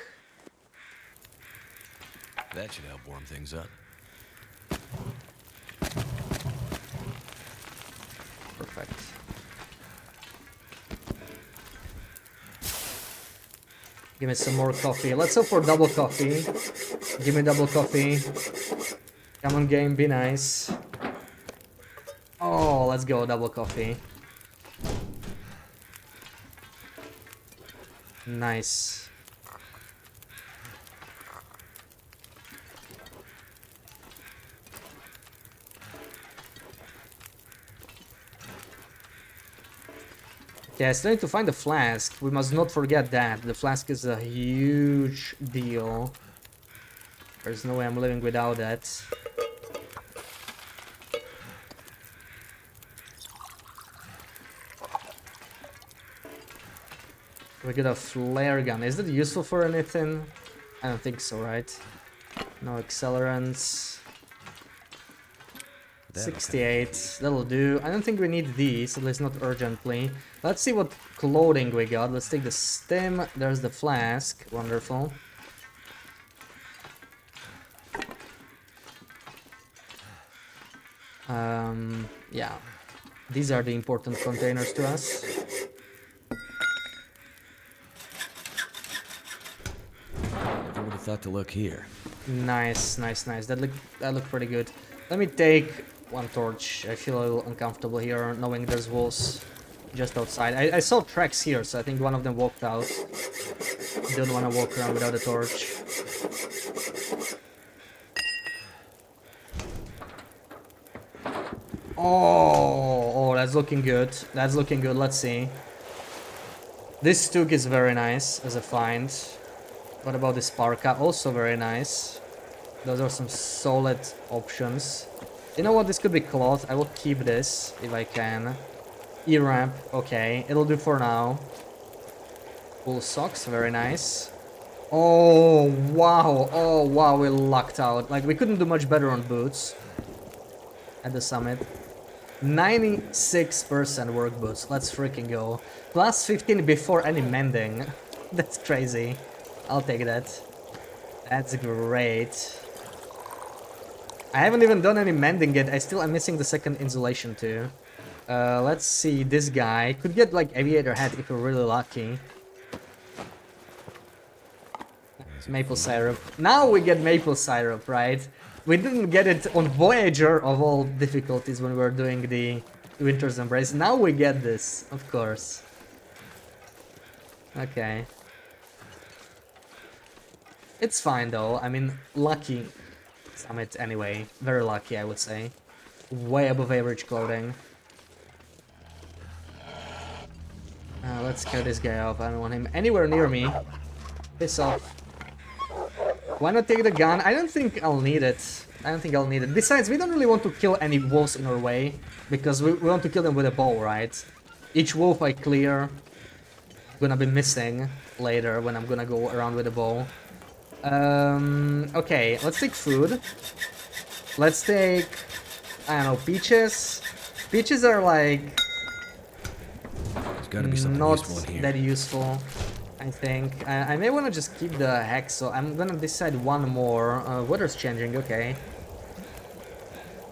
That should help warm things up. Perfect. Give me some more coffee. Let's hope for double coffee. Give me double coffee. Come on, game, be nice. Oh, let's go, double coffee. Nice. Yeah, I still need to find the flask. We must not forget that. The flask is a huge deal. There's no way I'm living without that. We get a flare gun. Is that useful for anything? I don't think so, right? No accelerants. 68. That'll do. I don't think we need these, at least not urgently. Let's see what clothing we got. Let's take the stem. There's the flask. Wonderful. Yeah. These are the important containers to us. Never would have thought to look here. Nice, nice, nice. That looked pretty good. Let me take one torch. I feel a little uncomfortable here, knowing there's wolves just outside. I saw tracks here, so I think one of them walked out. Don't want to walk around without a torch. Oh, that's looking good. That's looking good. Let's see. This Stook is very nice as a find. What about this Parka? Also very nice. Those are some solid options. You know what? This could be cloth. I will keep this if I can. E-ramp. Okay, it'll do for now. Wool socks. Very nice. Oh, wow. Oh, wow. We lucked out. Like, we couldn't do much better on boots at the summit. 96% work boots. Let's freaking go. Plus 15 before any mending. That's crazy. I'll take that. That's great. I haven't even done any mending yet. I'm missing the second insulation too. Let's see. This guy could get like aviator hat if we're really lucky. Maple syrup. Now we get maple syrup, right? We didn't get it on Voyager of all difficulties when we were doing the Winter's Embrace. Now we get this, of course. Okay. It's fine though. I mean, lucky summit anyway. Very lucky, I would say. Way above average clothing. Let's scare this guy off. I don't want him anywhere near me. Piss off. Why not take the gun? I don't think I'll need it. I don't think I'll need it. Besides, we don't really want to kill any wolves in our way, because we want to kill them with a bow, right? Each wolf I clear, I'm gonna be missing later when I'm gonna go around with a bow. Okay, let's take food. Let's take, I don't know, peaches. Peaches are like Gotta be something not useful in here. that useful, I think. I may want to just keep the hex, so I'm gonna decide one more. Weather's changing, okay.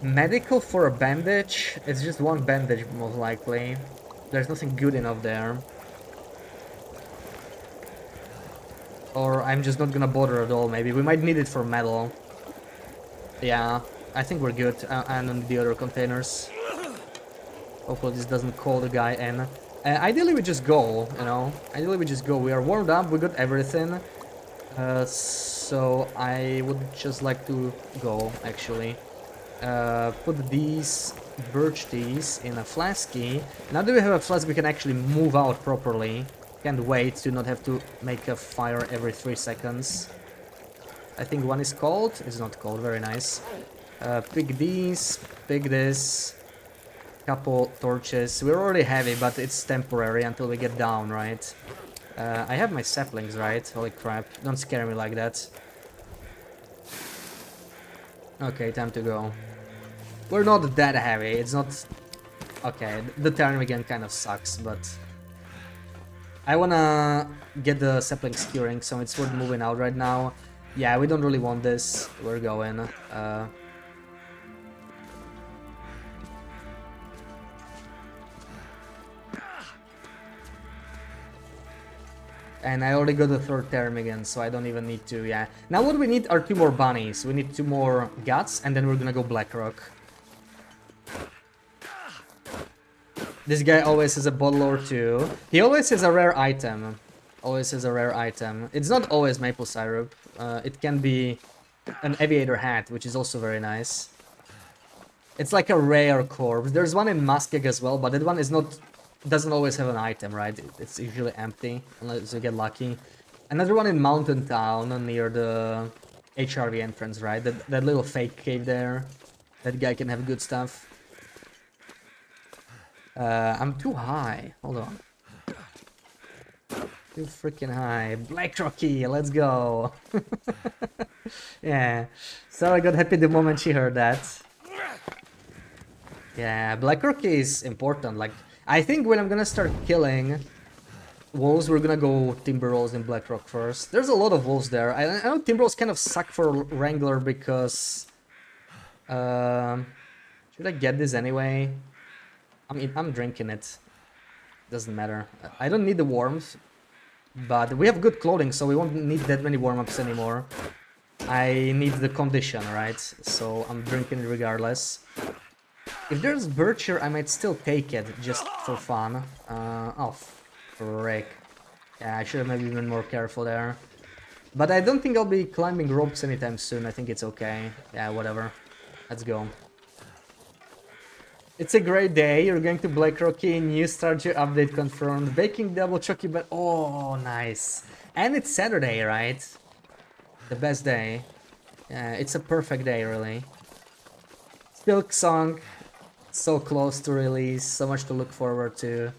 Medical for a bandage. It's just one bandage, most likely. There's nothing good enough there. Or I'm just not gonna bother at all, maybe. We might need it for metal. Yeah, I think we're good. And on the other containers. Hopefully this doesn't call the guy in. Ideally we just go, you know. Ideally we just go. We are warmed up, we got everything. So I would just like to go, actually. Put these birch teas in a flasky. Now that we have a flask, we can actually move out properly. Can't wait to not have to make a fire every 3 seconds. I think one is cold. It's not cold. Very nice. Pick these, pick this. Couple torches. We're already heavy, but it's temporary until we get down, right? I have my saplings, right? Holy crap. Don't scare me like that. Okay, time to go. We're not that heavy. It's not... Okay, the turn again kind of sucks, but... I wanna get the saplings curing, so it's worth moving out right now. Yeah, we don't really want this. We're going. And I already got the third term again, so I don't even need to, yeah. Now what we need are 2 more bunnies. We need 2 more guts, and then we're gonna go Blackrock. This guy always has a bottle or 2. He always has a rare item. Always has a rare item. It's not always maple syrup. It can be an aviator hat, which is also very nice. It's like a rare corpse. There's one in Muskeg as well, but that one is not... doesn't always have an item, right? It's usually empty, unless you get lucky. Another one in Mountain Town, near the HRV entrance, right? That little fake cave there. That guy can have good stuff. I'm too high. Hold on. Too freaking high. Black Rocky, let's go. Yeah. So I got happy the moment she heard that. Yeah, Black Rocky is important. Like, I think when I'm gonna start killing wolves, we're gonna go Timber Rolls in Blackrock first. There's a lot of wolves there. I know Timber Rolls kind of suck for Wrangler because... should I get this anyway? I mean, I'm drinking it. Doesn't matter. I don't need the warmth, but we have good clothing, so we won't need that many warm-ups anymore. I need the condition, right? So I'm drinking it regardless. If there's birch here, I might still take it, just for fun. Oh, frick. Yeah, I should have maybe been more careful there. But I don't think I'll be climbing ropes anytime soon. I think it's okay. Yeah, whatever. Let's go. It's a great day. You're going to Black Rocky. New Stardew update confirmed. Baking double chocky, but oh, nice. And it's Saturday, right? The best day. Yeah, it's a perfect day, really. Silk Song. So close to release. So much to look forward to.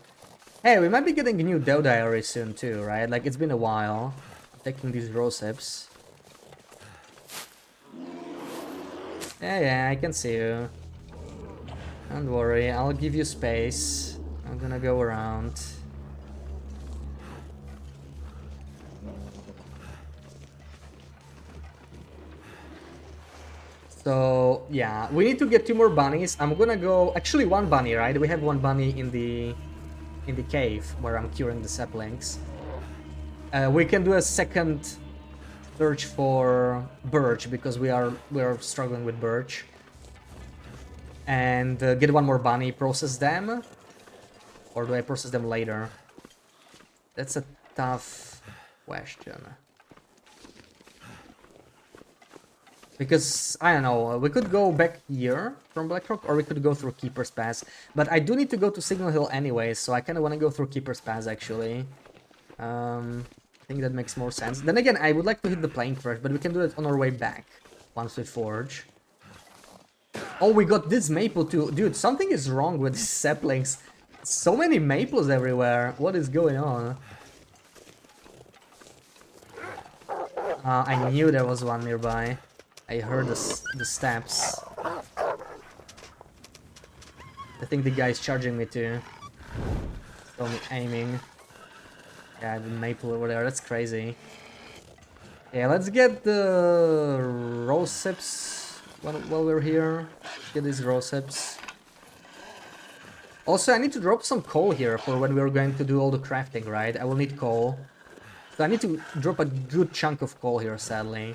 Hey, we might be getting a new Doe Diary soon too, right? Like, it's been a while. I'm taking these rose hips. Yeah, I can see you. Don't worry, I'll give you space. I'm gonna go around. So, yeah, we need to get 2 more bunnies. I'm gonna go... Actually, 1 bunny, right? We have 1 bunny in the cave where I'm curing the saplings. We can do a second search for birch because we are struggling with birch. And get 1 more bunny, process them, or do I process them later? That's a tough question. Because, I don't know, we could go back here from Blackrock, or we could go through Keeper's Pass. But I do need to go to Signal Hill anyway, so I kind of want to go through Keeper's Pass, actually. I think that makes more sense. Then again, I would like to hit the plane first, but we can do it on our way back, once we forge. Oh, we got this maple too. Dude, something is wrong with these saplings. So many maples everywhere. What is going on? I knew there was one nearby. I heard the steps. I think the guy's charging me too. Saw me aiming. Yeah, the maple over there. That's crazy. Yeah, let's get the rose hips. While we're here, get these rose hips. Also, I need to drop some coal here for when we're going to do all the crafting, right? I will need coal. So I need to drop a good chunk of coal here, sadly.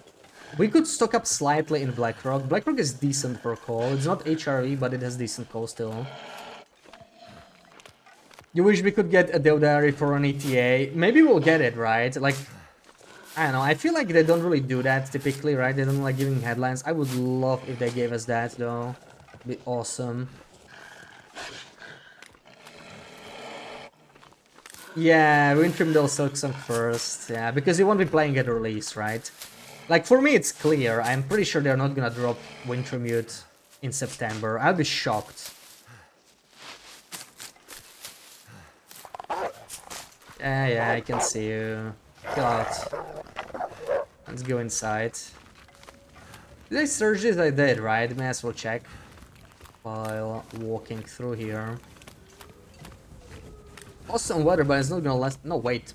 We could stock up slightly in Blackrock. Blackrock is decent for coal. It's not HRE, but it has decent coal still. You wish we could get a Doe Diary for an ETA? Maybe we'll get it, right? Like... I don't know, I feel like they don't really do that typically, right? They don't like giving headlines. I would love if they gave us that, though. It'd be awesome. Yeah, Wintrimdale Silk Song first. Yeah, because you won't be playing at release, right? Like, for me, it's clear. I'm pretty sure they're not gonna drop Wintermute in September. I'll be shocked. Yeah, I can see you. Chill out. Let's go inside. Did I search this? I did, right? May as well check while walking through here. Awesome weather, but it's not gonna last. No, wait,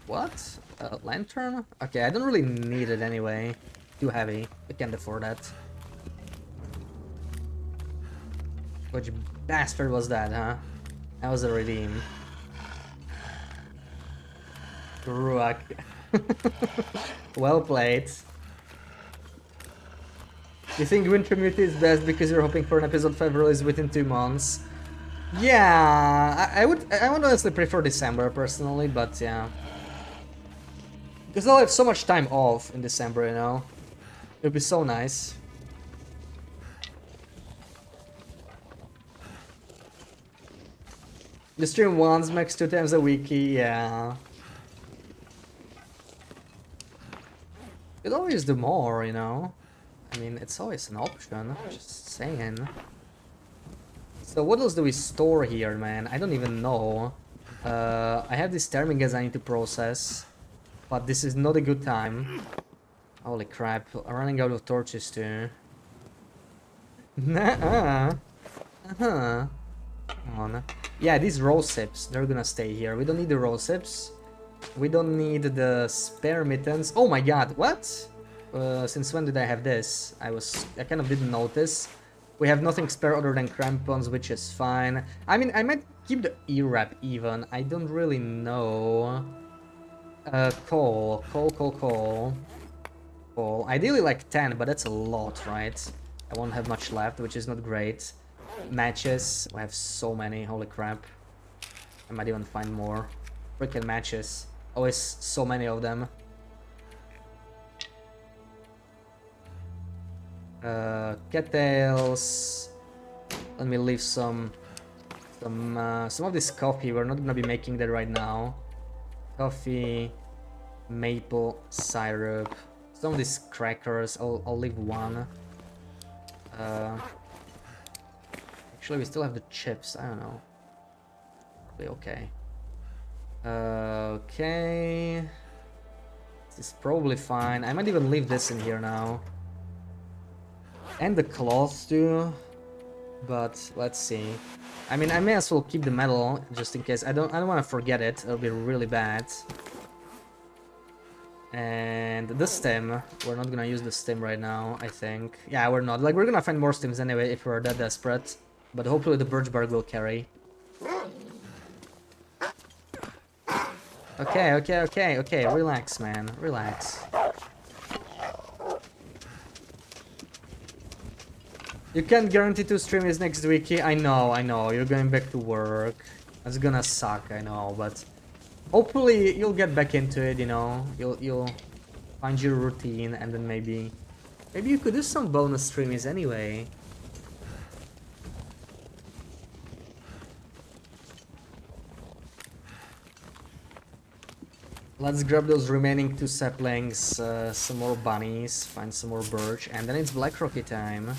what? Lantern? Okay, I don't really need it anyway. Too heavy. I can't afford that. Which bastard was that, huh? That was a redeem. Ruak. Well played. You think Wintermute is best because you're hoping for an episode 5 release within 2 months? Yeah, I would honestly prefer December personally, but yeah. Because I'll have so much time off in December, you know? It would be so nice. You stream once, max 2 times a week, yeah. Could always do more, you know? I mean, it's always an option, just saying. So what else do we store here, man? I don't even know. I have these thermic gas I need to process, but this is not a good time. Holy crap, I'm running out of torches too. Nuh-uh. Uh-huh. Come on. Yeah, these roll sips, they're gonna stay here. We don't need the roll sips. We don't need the spare mittens. Oh my god, what? Since when did I have this? I kind of didn't notice. We have nothing spare other than crampons, which is fine. I mean, I might keep the ear wrap even. I don't really know. Coal. Ideally like 10, but that's a lot, right? I won't have much left, which is not great. Matches. We have so many, holy crap. I might even find more. Freaking matches. Always so many of them. Cattails. Let me leave some of this coffee. We're not gonna be making that right now. Coffee, maple syrup. Some of these crackers. I'll leave one. Actually, we still have the chips. I don't know. Probably okay. Okay. This is probably fine. I might even leave this in here now. And the cloth too. But let's see. I mean, I may as well keep the metal just in case. I don't want to forget it. It'll be really bad. And the stem. We're not gonna use the stem right now, I think. Yeah, we're not. Like, we're gonna find more stems anyway if we're that desperate. But hopefully the birch bark will carry. Okay. Relax, man. Relax. You can't guarantee to stream this next week. I know. You're going back to work. That's gonna suck, I know, but hopefully you'll get back into it, you know. You'll find your routine, and then maybe you could do some bonus streams anyway. Let's grab those remaining 2 saplings, some more bunnies, find some more birch, and then it's Black Rocky time.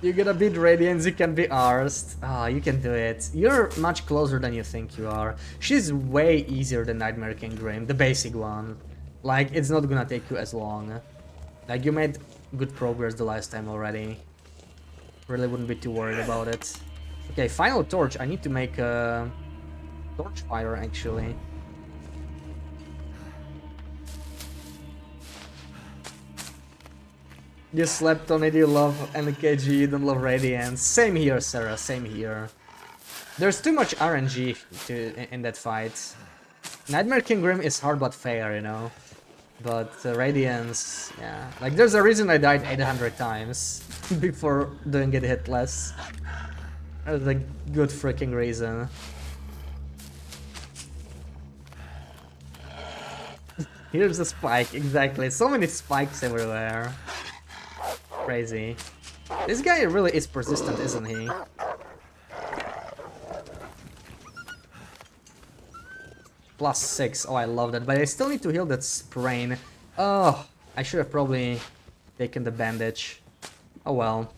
You gotta beat Radiance, you can be arsed. Ah, you can do it. You're much closer than you think you are. She's way easier than Nightmare King Grim, the basic one. Like, it's not gonna take you as long. Like, you made good progress the last time already. Really wouldn't be too worried about it. Okay, final torch. I need to make a torch fire, actually. You slept on it, you love NKG, you don't love Radiance. Same here, Sarah, same here. There's too much RNG in that fight. Nightmare King Grim is hard but fair, you know. But Radiance, yeah. Like, there's a reason I died 800 times before doing it hitless. That's a good freaking reason. Here's the spike, exactly. So many spikes everywhere. Crazy. This guy really is persistent, isn't he? +6. Oh, I love that. But I still need to heal that sprain. Oh, I should have probably taken the bandage. Oh well.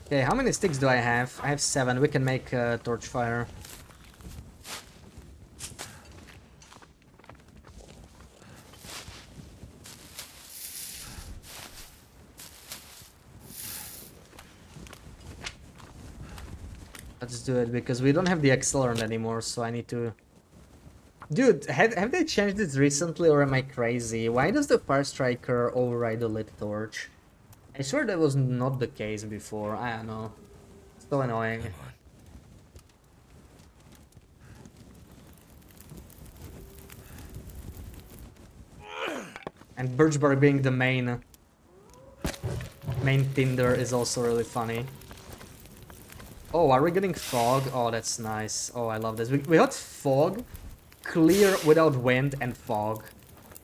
Okay, how many sticks do I have? I have 7. We can make torch fire. Let's do it because we don't have the accelerant anymore, so I need to... Dude, have they changed this recently or am I crazy? Why does the fire striker override the lit torch? I swear that was not the case before. I don't know. So annoying. And Birchbark being the main tinder is also really funny. Oh, are we getting fog? Oh, that's nice. Oh, I love this. We got fog, clear without wind, and fog.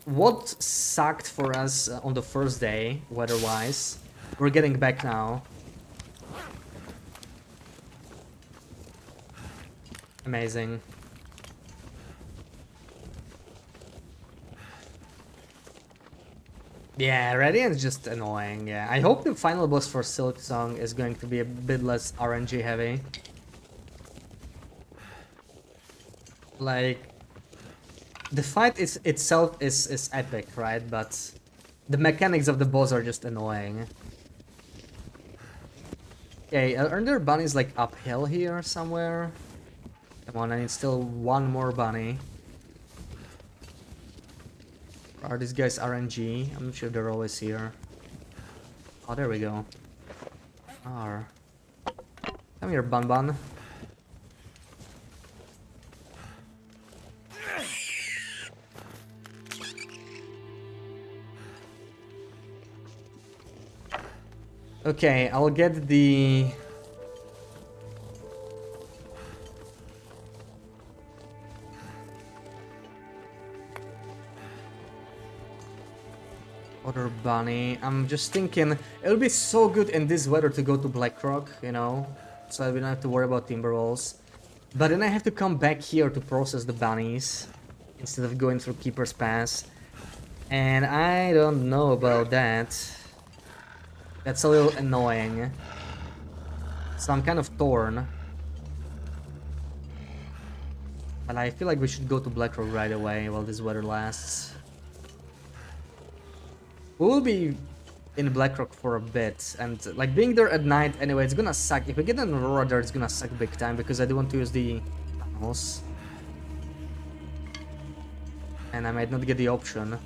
What sucked for us on the first day, weather-wise, we're getting back now. Amazing. Yeah, Radiant's just annoying, yeah. I hope the final boss for Silk Song is going to be a bit less RNG heavy. Like, the fight itself is epic, right? But the mechanics of the boss are just annoying. Okay, are there bunnies like uphill here somewhere? Come on, I need still one more bunny. Are these guys RNG? I'm not sure they're always here. Oh, there we go. Are. Come here, Bun Bun. Okay, I'll get the... other bunny. I'm just thinking, it would be so good in this weather to go to Blackrock, you know? So we don't have to worry about timber walls. But then I have to come back here to process the bunnies, instead of going through Keeper's Pass. And I don't know about that. That's a little annoying. So I'm kind of torn. But I feel like we should go to Blackrock right away while this weather lasts. We will be in Blackrock for a bit, and like being there at night anyway, it's gonna suck. If we get an Aurora there, it's gonna suck big time because I do want to use the tunnels. And I might not get the option.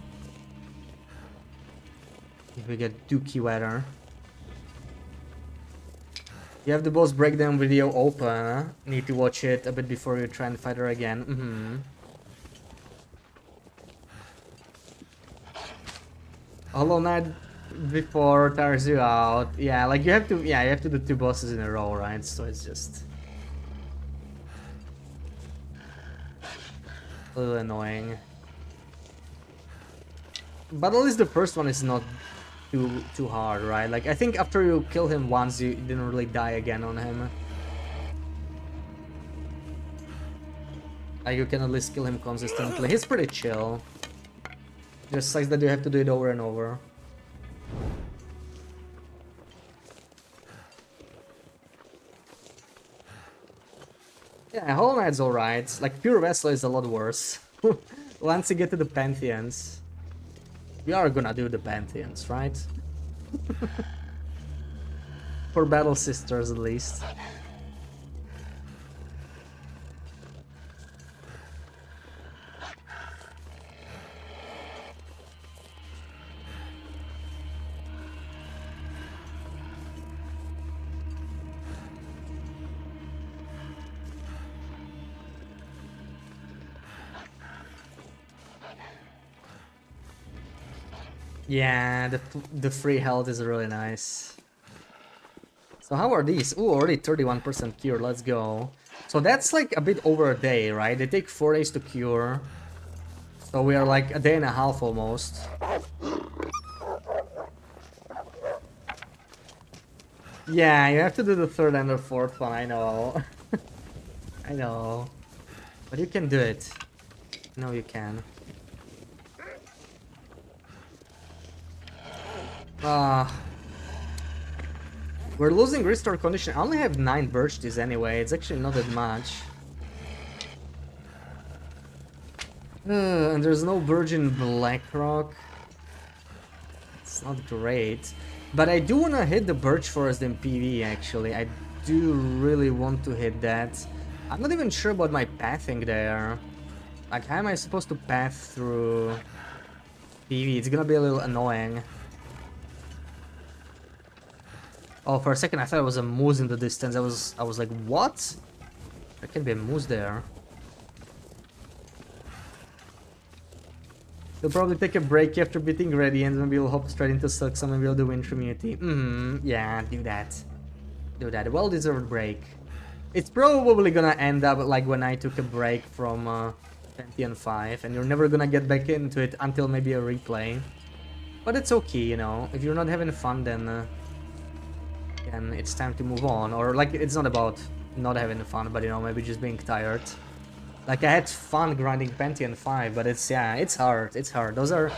If we get dookie weather. You have the boss breakdown video open, huh? Need to watch it a bit before you try and fight her again. Hollow Knight before tires you out. Yeah, like you have to do 2 bosses in a row, right? So it's just a little annoying. But at least the first one is not too hard, right? Like I think after you kill him once, you didn't really die again on him. Like you can at least kill him consistently. He's pretty chill. Just sucks that you have to do it over and over. Yeah, Hollow Knight's alright. Like Pure Vessel is a lot worse. Once you get to the Pantheons. We are gonna do the Pantheons, right? For Battle Sisters at least. Yeah, the free health is really nice. So how are these? Ooh, already 31% cure, let's go. So that's like a bit over a day, right? They take 4 days to cure. So we are like a day and a half almost. Yeah, you have to do the third and the fourth one, I know. I know. But you can do it. No, you can. We're losing restore condition. I only have 9 birch trees anyway. It's actually not that much. And there's no virgin blackrock. It's not great. But I do want to hit the birch forest in PV actually. I do really want to hit that. I'm not even sure about my pathing there. Like, how am I supposed to path through PV? It's gonna be a little annoying. Oh, for a second I thought it was a moose in the distance. I was like, what? There can be a moose there. He'll probably take a break after beating Radiant, maybe we'll hop straight into Silksong, maybe we'll do Winter Immunity. Yeah, do that. Do that. Well-deserved break. It's probably gonna end up like when I took a break from Pantheon 5, and you're never gonna get back into it until maybe a replay. But it's okay, you know. If you're not having fun, then it's time to move on. Or like, it's not about not having fun, but you know, maybe just being tired. Like, I had fun grinding Pantheon 5, but it's, yeah, it's hard, it's hard. Those are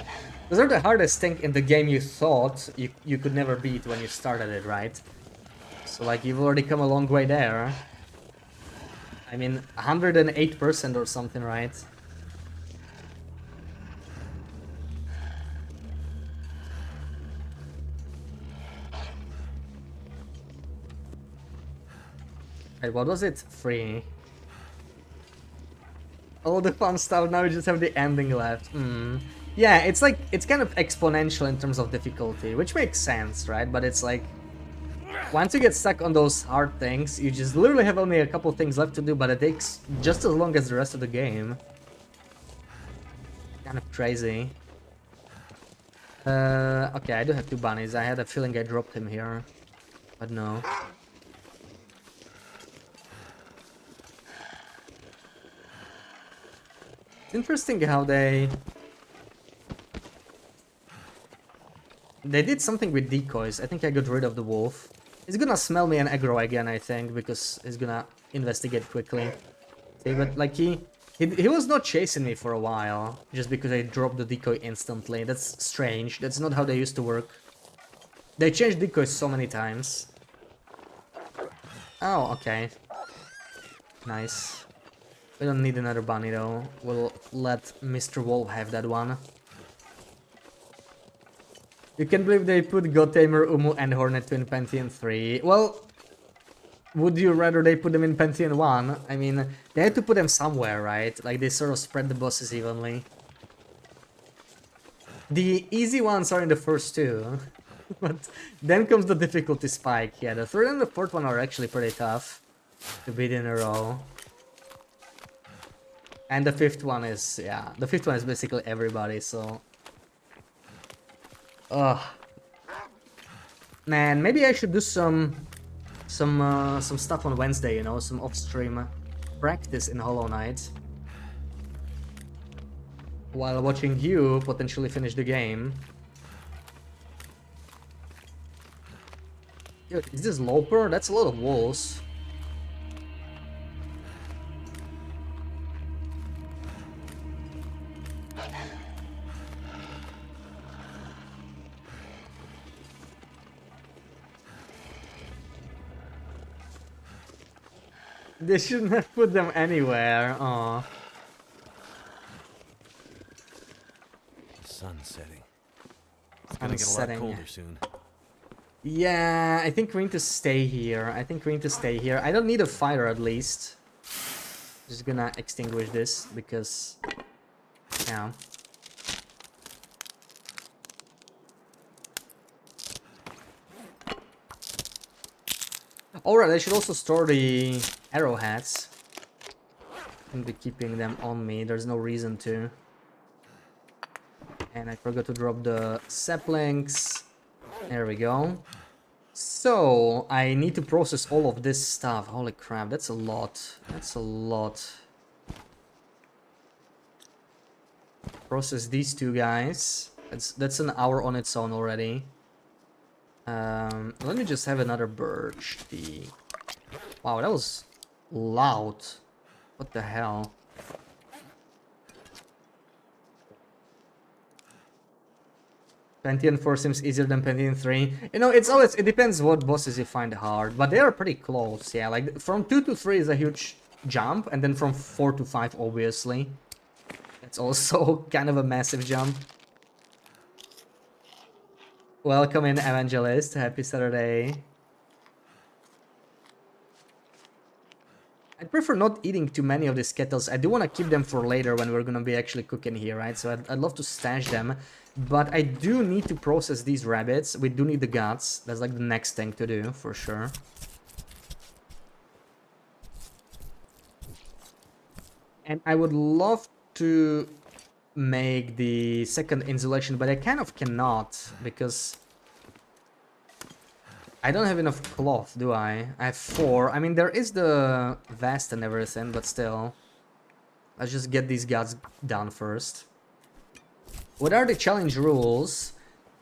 the hardest thing in the game you thought you could never beat when you started it, right? So like, you've already come a long way there. I mean, 108% or something, right? Wait, what was it? 3. All the fun stuff, now we just have the ending left. Yeah, it's like, it's kind of exponential in terms of difficulty, which makes sense, right? But it's like, once you get stuck on those hard things, you just literally have only a couple things left to do, but it takes just as long as the rest of the game. Kind of crazy. Okay, I do have 2 bunnies. I had a feeling I dropped him here, but no. It's interesting how they did something with decoys. I think I got rid of the wolf. He's gonna smell me and aggro again, I think, because he's gonna investigate quickly. See, but like he was not chasing me for a while, just because I dropped the decoy instantly. That's strange. That's not how they used to work. They changed decoys so many times. Oh, okay. Nice. We don't need another bunny though. We'll let Mr. Wolf have that one. You can believe they put Godtamer, Umu, and Hornet in Pantheon 3. Well, would you rather they put them in Pantheon 1? I mean, they had to put them somewhere, right? Like, they sort of spread the bosses evenly. The easy ones are in the first 2. But then comes the difficulty spike. Yeah, the 3rd and the 4th one are actually pretty tough to beat in a row. And the 5th one is, yeah, the 5th one is basically everybody, so... Ugh. Man, maybe I should do some stuff on Wednesday, you know, some off-stream practice in Hollow Knight. While watching you potentially finish the game. Yo, is this Loper? That's a lot of wolves. They shouldn't have put them anywhere. Aw. Sun's setting. It's gonna get a lot colder soon. Yeah, I think we need to stay here. I think we need to stay here. I don't need a fire at least. Just gonna extinguish this because, yeah. Alright, I should also store the arrowheads. I'm be keeping them on me. There's no reason to. And I forgot to drop the saplings. There we go. So, I need to process all of this stuff. Holy crap, that's a lot. That's a lot. Process these two guys. That's an hour on its own already. Let me just have another birch. Wow, that was loud. What the hell? Pantheon 4 seems easier than Pantheon 3. You know, it depends what bosses you find hard, but they are pretty close, yeah. Like, from 2 to 3 is a huge jump, and then from 4 to 5, obviously. That's also kind of a massive jump. Welcome in, Evangelist. Happy Saturday. I'd prefer not eating too many of these kettles. I do want to keep them for later when we're gonna be actually cooking here, right? So I'd love to stash them. But I do need to process these rabbits. We do need the guts. That's like the next thing to do, for sure. And I would love to make the second insulation, but I kind of cannot, because I don't have enough cloth, do I? I have 4. I mean, there is the vest and everything, but still. Let's just get these guts done first. What are the challenge rules?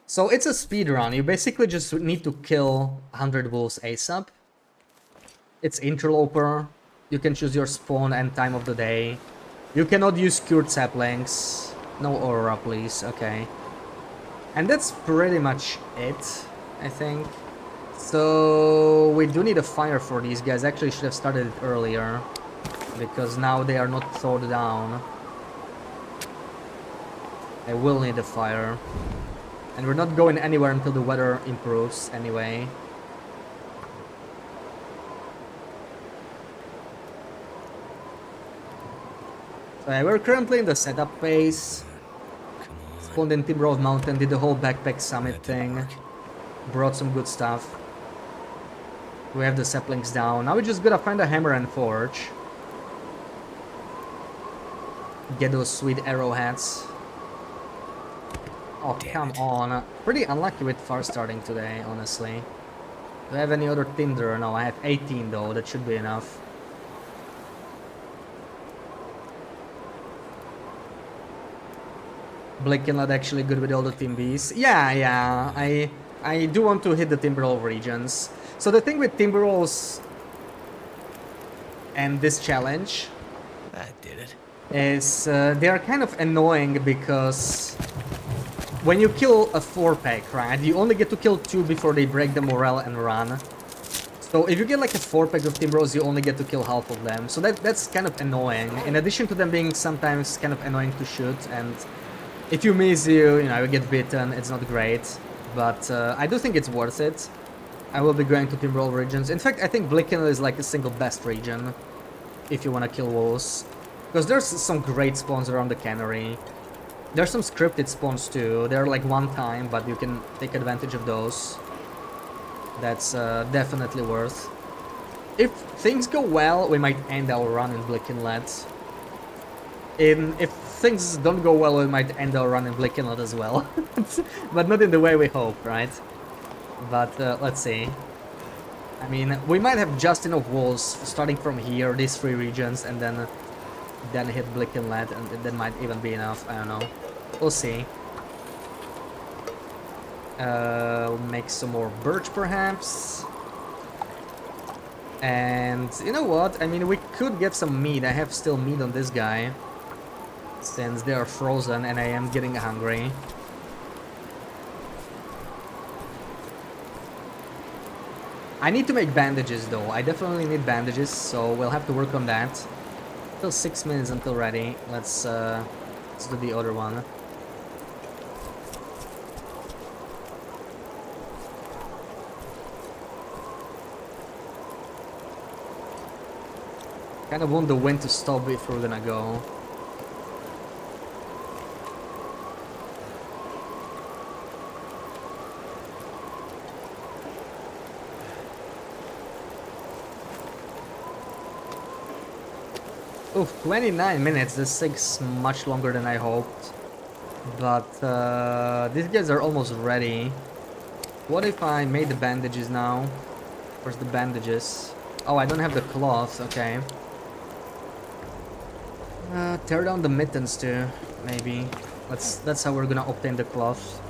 So it's a speed run. You basically just need to kill 100 wolves ASAP. It's interloper. You can choose your spawn and time of the day. You cannot use cured saplings. No aurora, please. Okay. And that's pretty much it, I think. So we do need a fire for these guys. Actually, should have started it earlier, because now they are not thawed down. I will need a fire. And we're not going anywhere until the weather improves anyway. So yeah, we're currently in the setup phase. Spawned in Timber of Mountain, did the whole backpack summit thing. Brought some good stuff. We have the saplings down. Now we just gotta find a hammer and forge. Get those sweet arrowheads. Oh, come on. Pretty unlucky with far starting today, honestly. Do I have any other tinder? No, I have 18 though. That should be enough. Blake not actually good with all the Team Bs. Yeah. I do want to hit the Timberwolf regions. So the thing with Timberwolves and this challenge That did it. is they are kind of annoying, because when you kill a 4-pack, right, you only get to kill 2 before they break the morale and run. So if you get like a 4-pack of Timberwolves, you only get to kill half of them. So that's kind of annoying. In addition to them being sometimes kind of annoying to shoot, and if you miss, you know, you get bitten, it's not great. But I do think it's worth it. I will be going to Timberwolf regions. In fact, I think Blicken is like the single best region if you want to kill wolves. Because there's some great spawns around the cannery. There's some scripted spawns too. They're like one time, but you can take advantage of those. That's definitely worth. If things go well, we might end our run in Blickenlet. If things don't go well, we might end our run in Blickenlet as well. But not in the way we hope, right? But let's see. I mean, we might have just enough wolves starting from here, these 3 regions, and then hit Blickenlet, and that might even be enough. I don't know. We'll see. We'll make some more birch, perhaps. And you know what? I mean, we could get some meat. I have still meat on this guy, since they are frozen and I am getting hungry. I need to make bandages though. I definitely need bandages, so we'll have to work on that. Still 6 minutes until ready. Let's do the other one. Kind of wonder when to stop if we're gonna go. Oof, 29 minutes. This takes much longer than I hoped. But these guys are almost ready. What if I made the bandages now? Where's the bandages? Oh, I don't have the cloth. Okay. Tear down the mittens too, maybe. That's how we're gonna obtain the cloth.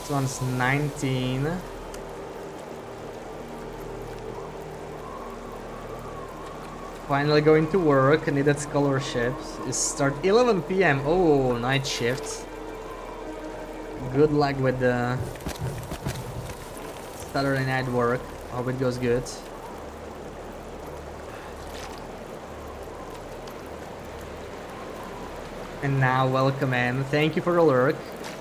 This one's 19. Finally going to work. Needed scholarships. It start 11 p.m. Oh, night shift. Good luck with the Saturday night work. Hope it goes good. And now, welcome in. Thank you for the lurk.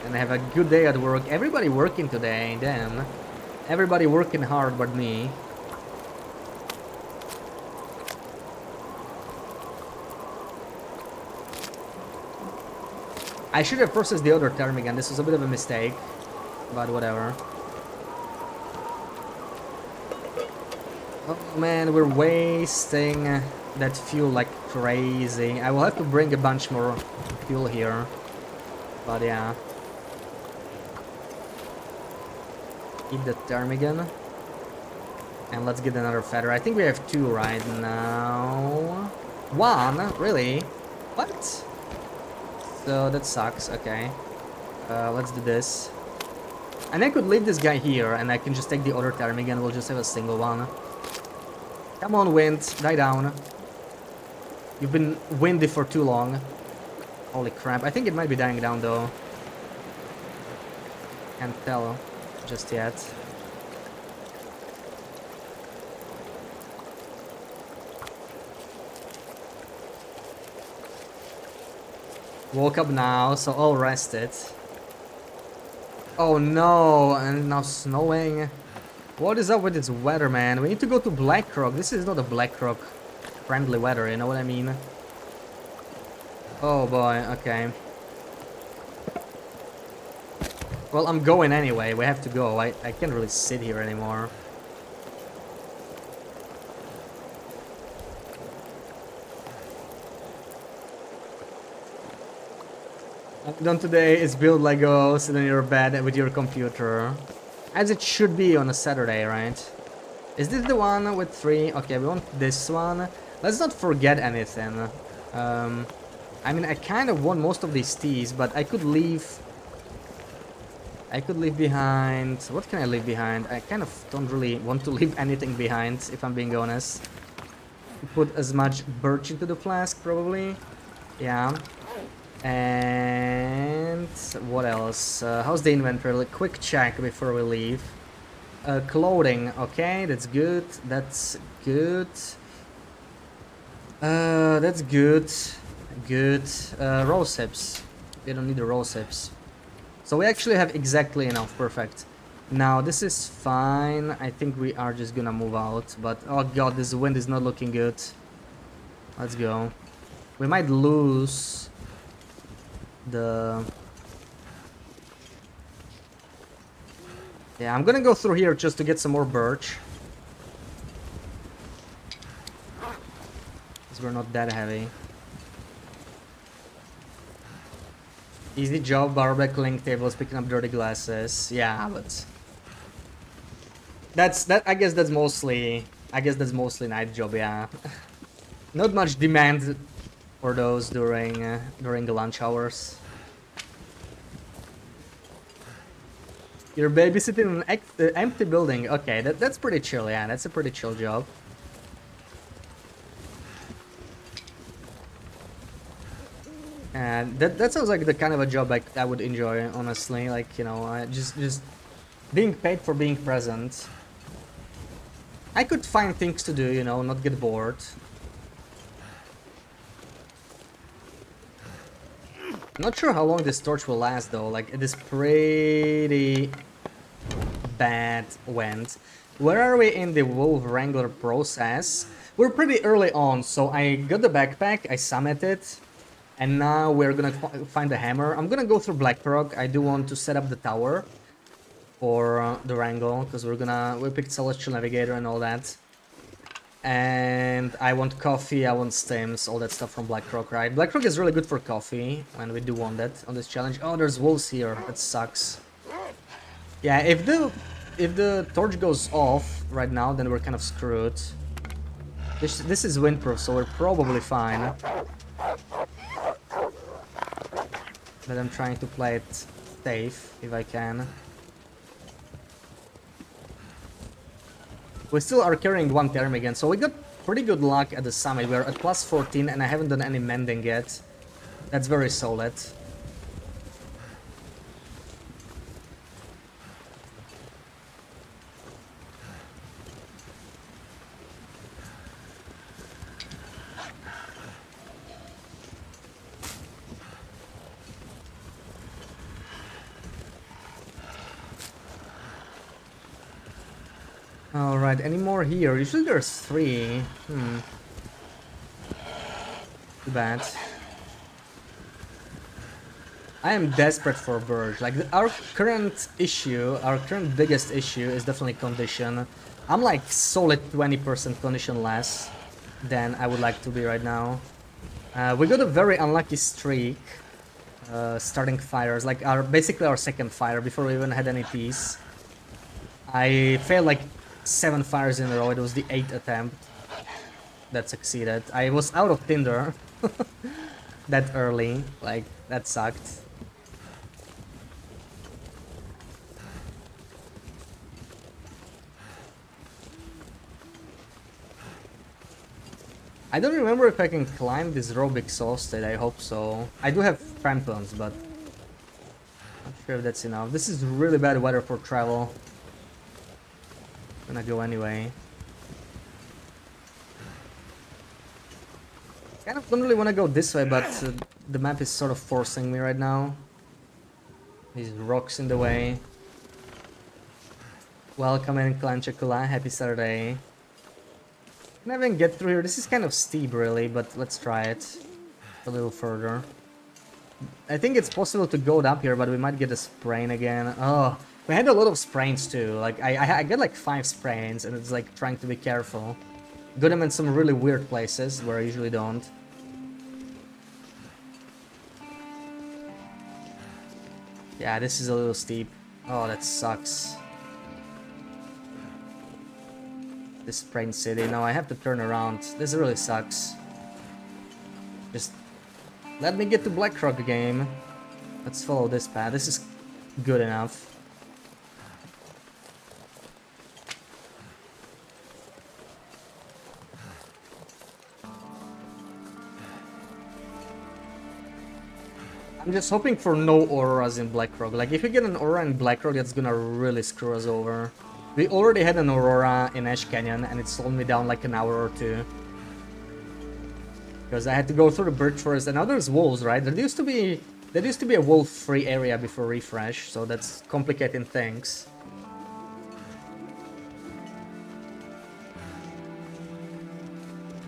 And have a good day at work. Everybody working today, damn. Everybody working hard but me. I should have processed the other Termigan. This was a bit of a mistake. But whatever. Oh man, we're wasting that fuel like crazy. I will have to bring a bunch more fuel here. But yeah. Eat the Termigan. And let's get another feather. I think we have 2 right now. 1? Really? What? So that sucks. Okay. Let's do this. And I could leave this guy here and I can just take the other Termigan. We'll just have a single one. Come on, wind. Die down. You've been windy for too long. Holy crap. I think it might be dying down though. Can't tell just yet. Woke up now, so all rested. Oh no, and now snowing. What is up with this weather, man? We need to go to Blackrock. This is not a Blackrock friendly weather, you know what I mean? Oh boy, okay. Well, I'm going anyway. We have to go. I can't really sit here anymore. Done today is build Lego, sit on your bed with your computer. As it should be on a Saturday, right? Is this the one with 3? Okay, we want this one. Let's not forget anything. I mean, I kind of want most of these teas, but I could leave... I could leave behind... What can I leave behind? I kind of don't really want to leave anything behind, if I'm being honest. Put as much birch into the flask, probably. Yeah. And what else? How's the inventory? Like, quick check before we leave. Clothing, okay, that's good. That's good. That's good. Good. Rose hips. We don't need the rose hips. So we actually have exactly enough. Perfect. Now this is fine. I think we are just gonna move out. But oh god, this wind is not looking good. Let's go. We might lose the... Yeah, I'm gonna go through here just to get some more birch. Because we're not that heavy. Easy job, barback, link tables, picking up dirty glasses. Yeah, but... I guess that's mostly night job, yeah. Not much demand for those during the lunch hours. You're babysitting an empty building. Okay, that's pretty chill, yeah. That's a pretty chill job. And that sounds like the kind of a job like I would enjoy, honestly. Like, you know, just being paid for being present. I could find things to do, you know, not get bored. Not sure how long this torch will last though. Like, it is pretty bad wind. Where are we in the wolf wrangler process? We're pretty early on, so I got the backpack, I summited, and now we're gonna find the hammer. I'm gonna go through Blackrock. I do want to set up the tower. for the wrangle, because we picked Celestial Navigator and all that. And I want coffee, I want stems, all that stuff from Blackrock, right? Blackrock is really good for coffee, and we do want that on this challenge. Oh, there's wolves here, that sucks. Yeah, if the torch goes off right now, then we're kind of screwed. This is windproof, so we're probably fine. But I'm trying to play it safe, if I can. We still are carrying one Termigan, so we got pretty good luck at the summit. We're at plus 14 and I haven't done any mending yet. That's very solid. Alright, any more here? Usually there's 3. Too bad. I am desperate for birch. Like, our current biggest issue is definitely condition. I'm like solid 20% condition less than I would like to be right now. We got a very unlucky streak. Starting fires, like basically our second fire before we even had any peace. I failed like 7 fires in a row. It was the 8th attempt that succeeded. I was out of tinder that early, like that sucked. I don't remember if I can climb this rope exhausted. I hope so. I do have crampons, but not sure if that's enough. This is really bad weather for travel. Gonna go anyway. Kind of don't really want to go this way, but the map is sort of forcing me right now. These rocks in the way. Welcome in Clan Chakula, happy Saturday. Can I even get through here? This is kind of steep really, but let's try it a little further. I think it's possible to go up here, but we might get a sprain again. Oh, we had a lot of sprains too. Like I got like 5 sprains, and it's like trying to be careful. Got them in some really weird places where I usually don't. Yeah, this is a little steep. Oh, that sucks. This sprain city. No, I have to turn around. This really sucks. Just let me get to Blackrock game. Let's follow this path. This is good enough. I'm just hoping for no auroras in Blackrock. Like, if we get an aurora in Blackrock, that's gonna really screw us over. We already had an aurora in Ash Canyon, and it slowed me down like an hour or 2. Because I had to go through the birch forest, and now there's wolves, right? There used to be a wolf-free area before refresh, so that's complicating things.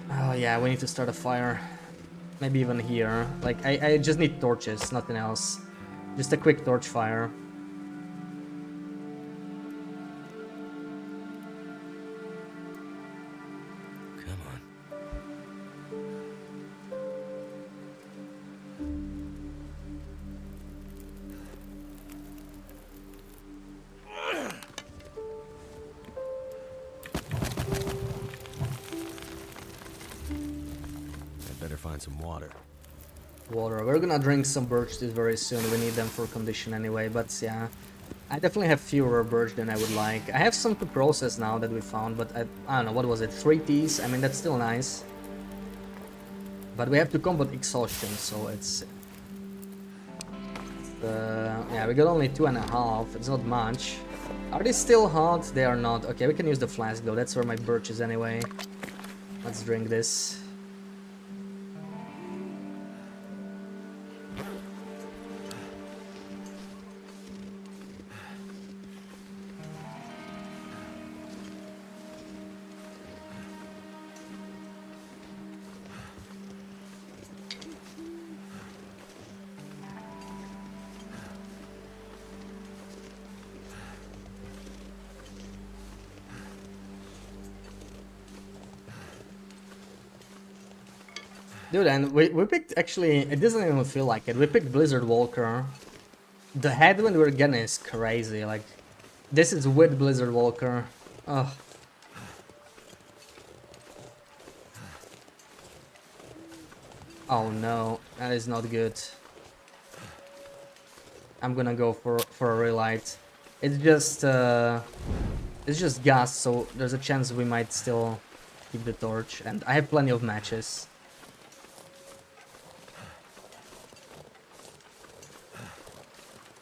Oh yeah, we need to start a fire. Maybe even here. Like, I just need torches, nothing else. Just a quick torch fire. Come on. I better find some water. Water. We're gonna drink some birch tea very soon. We need them for condition anyway, but yeah. I definitely have fewer birch than I would like. I have some to process now that we found, but I don't know, what was it? 3 teas? I mean, that's still nice. But we have to combat exhaustion, so it's... yeah, we got only 2.5. It's not much. Are they still hot? They are not. Okay, we can use the flask though. That's where my birch is anyway. Let's drink this. Dude, and we picked, actually, it doesn't even feel like it. We picked Blizzard Walker. The headwind we're getting is crazy. Like, this is with Blizzard Walker. Ugh. Oh no, that is not good. I'm gonna go for a relight. It's just gas, so there's a chance we might still keep the torch, and I have plenty of matches.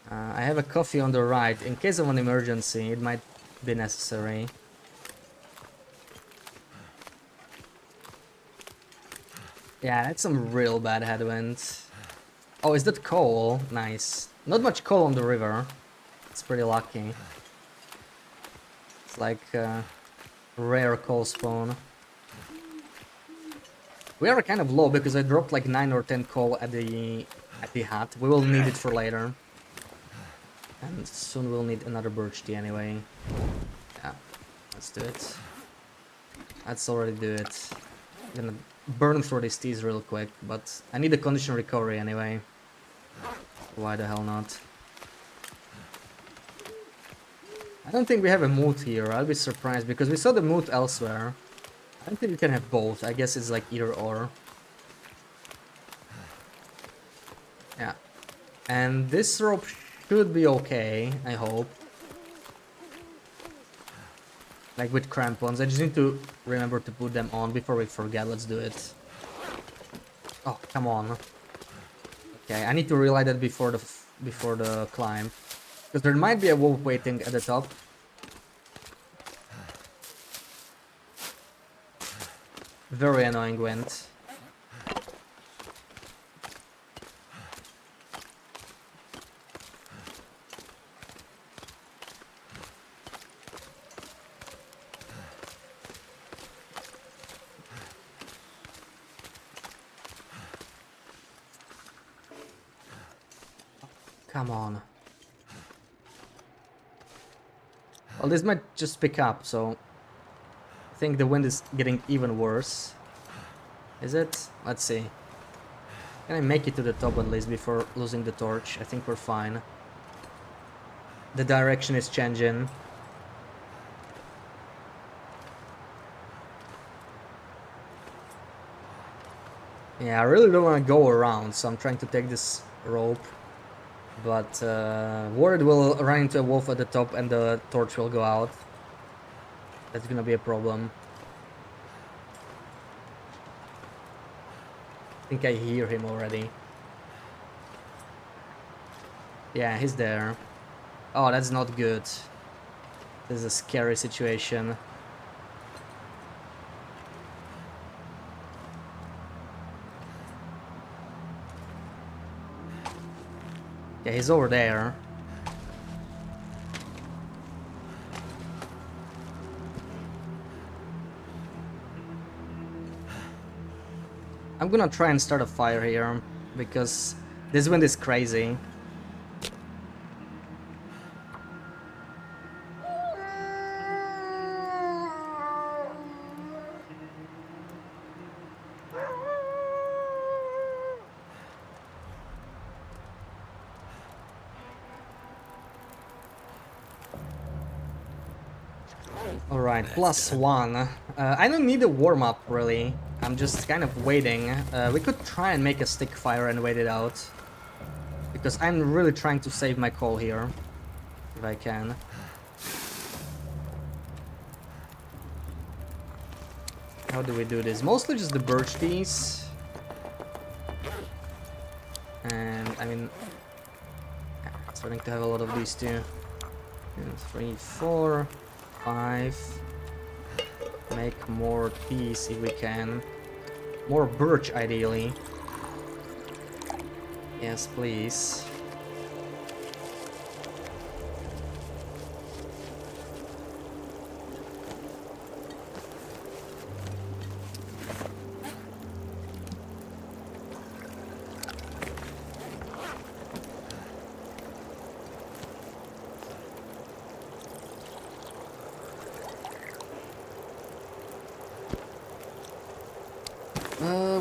I have a coffee on the right. In case of an emergency, it might be necessary. Yeah, that's some real bad headwinds. Oh, is that coal? Nice. Not much coal on the river. It's pretty lucky. It's like rare coal spawn. We are kind of low because I dropped like 9 or 10 coal at the hut. We will need it for later. And soon we'll need another birch tea anyway. Yeah, let's do it. Let's already do it. I'm gonna burn through these teas real quick, but I need a condition recovery anyway. Why the hell not? I don't think we have a moot here. I'll be surprised because we saw the moot elsewhere. I don't think you can have both. I guess it's like either or. Yeah. And this rope should be okay, I hope. Like with crampons. I just need to remember to put them on before we forget. Let's do it. Oh, come on. Okay, I need to relight that before the climb. Because there might be a wolf waiting at the top. Very annoying wind. Come on. Well, this might just pick up, so I think the wind is getting even worse. Is it? Let's see. Can I make it to the top at least before losing the torch? I think we're fine. The direction is changing. Yeah, I really don't want to go around, so I'm trying to take this rope. But worried we'll run into a wolf at the top and the torch will go out. That's gonna be a problem. I think I hear him already. Yeah, he's there. Oh, that's not good. This is a scary situation. Yeah, he's over there. I'm gonna try and start a fire here, because this wind is crazy. Alright, +1. I don't need a warm-up, really. I'm just kind of waiting. We could try and make a stick fire and wait it out. Because I'm really trying to save my coal here. If I can. How do we do this? Mostly just the birch teas. And, I mean... starting to have a lot of these too. 3, 4... 5. Make more teas if we can. More birch, ideally. Yes, please.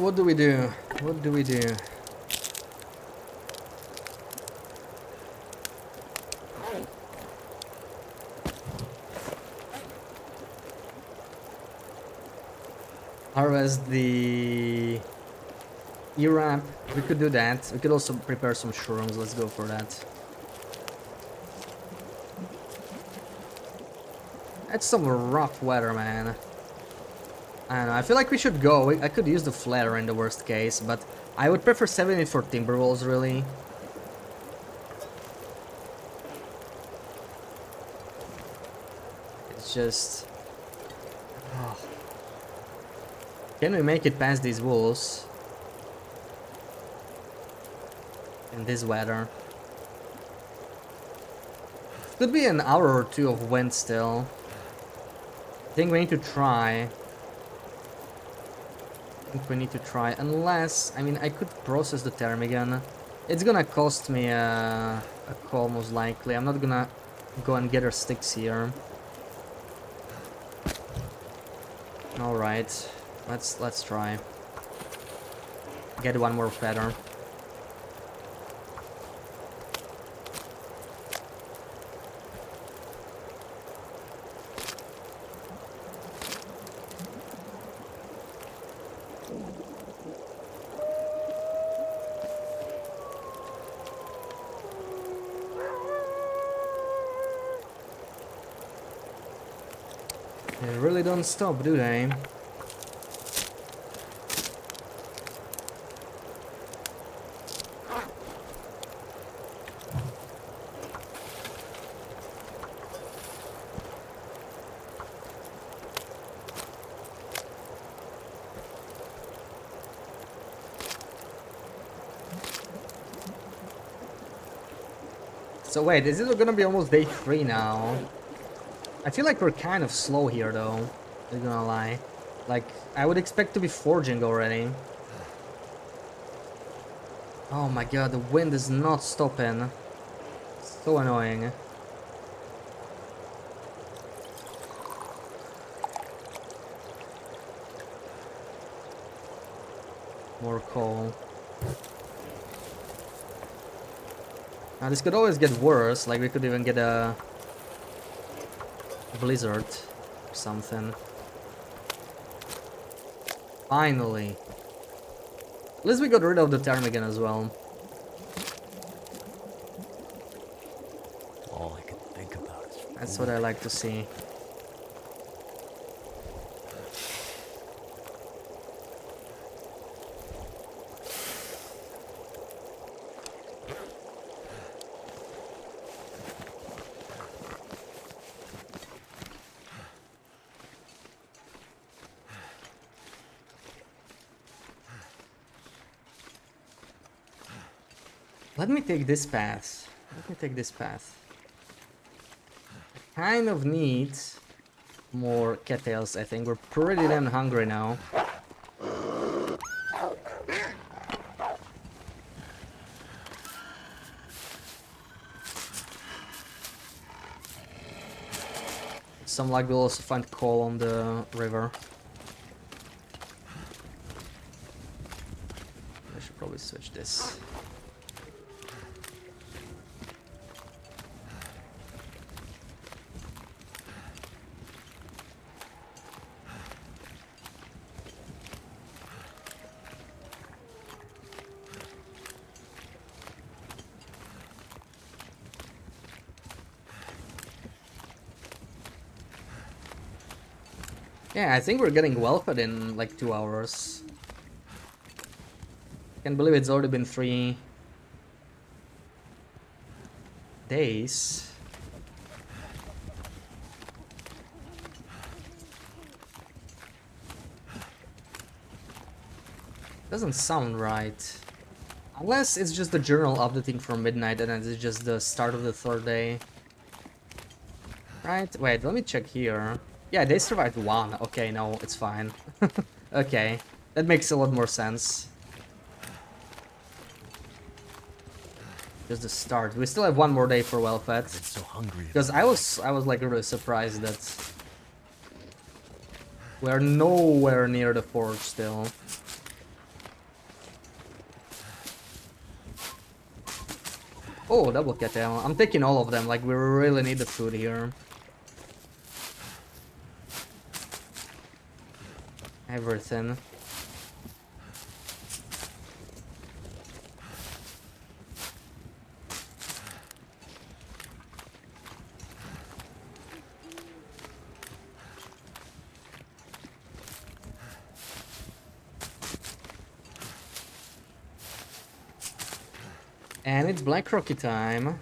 what do we do? What do we do? Harvest the E-wrap. We could do that. We could also prepare some shrooms. Let's go for that. That's some rough weather, man. I don't know. I feel like we should go. I could use the flare in the worst case, but I would prefer saving it for timber walls, really. It's just... Oh. Can we make it past these walls? In this weather? Could be an hour or two of wind still. I think we need to try. Unless, I mean, I could process the ptarmigan. It's gonna cost me a call most likely. I'm not gonna go and gather sticks here. All right, let's try. Get one more feather. They really don't stop, do they? So wait, is it gonna be almost day 3 now? I feel like we're kind of slow here, though. Not gonna lie. Like, I would expect to be forging already. Oh my god, the wind is not stopping. So annoying. More coal. Now this could always get worse, like we could even get a blizzard or something. Finally. At least we got rid of the ptarmigan as well. All I can think about is food. That's what I like to see. Let me take this path. Kind of need more cattails, I think. We're pretty damn hungry now. Some luck, we'll also find coal on the river. I should probably switch this. Yeah, I think we're getting well fed in like 2 hours. Can't believe it's already been 3 days. Doesn't sound right. Unless it's just the journal updating from midnight and then it's just the start of the 3rd day. Right? Wait, let me check here. Yeah, they survived 1. Okay, no, it's fine. Okay, that makes a lot more sense. Just the start. We still have 1 more day for well-fed. So hungry. Because I was like really surprised that we're nowhere near the forge still. Oh, double cattail. I'm taking all of them, like we really need the food here. Everything. And it's Black Rocky time.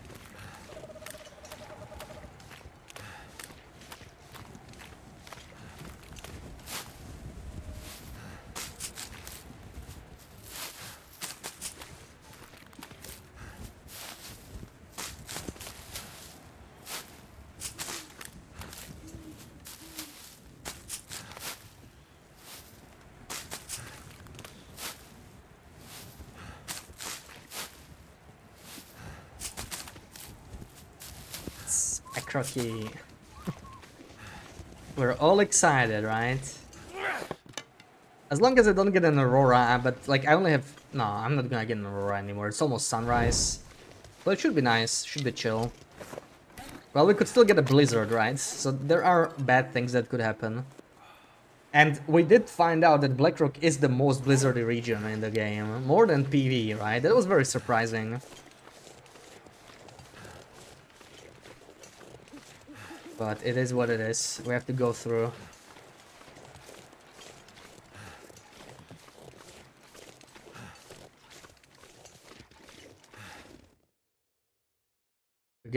It's Black Rocky. We're all excited, right? As long as I don't get an Aurora, but like I only have... No, I'm not gonna get an Aurora anymore. It's almost sunrise. But it should be nice, should be chill. Well, we could still get a blizzard, right? So there are bad things that could happen. And we did find out that Blackrock is the most blizzardy region in the game. More than PV, right? That was very surprising. But it is what it is. We have to go through.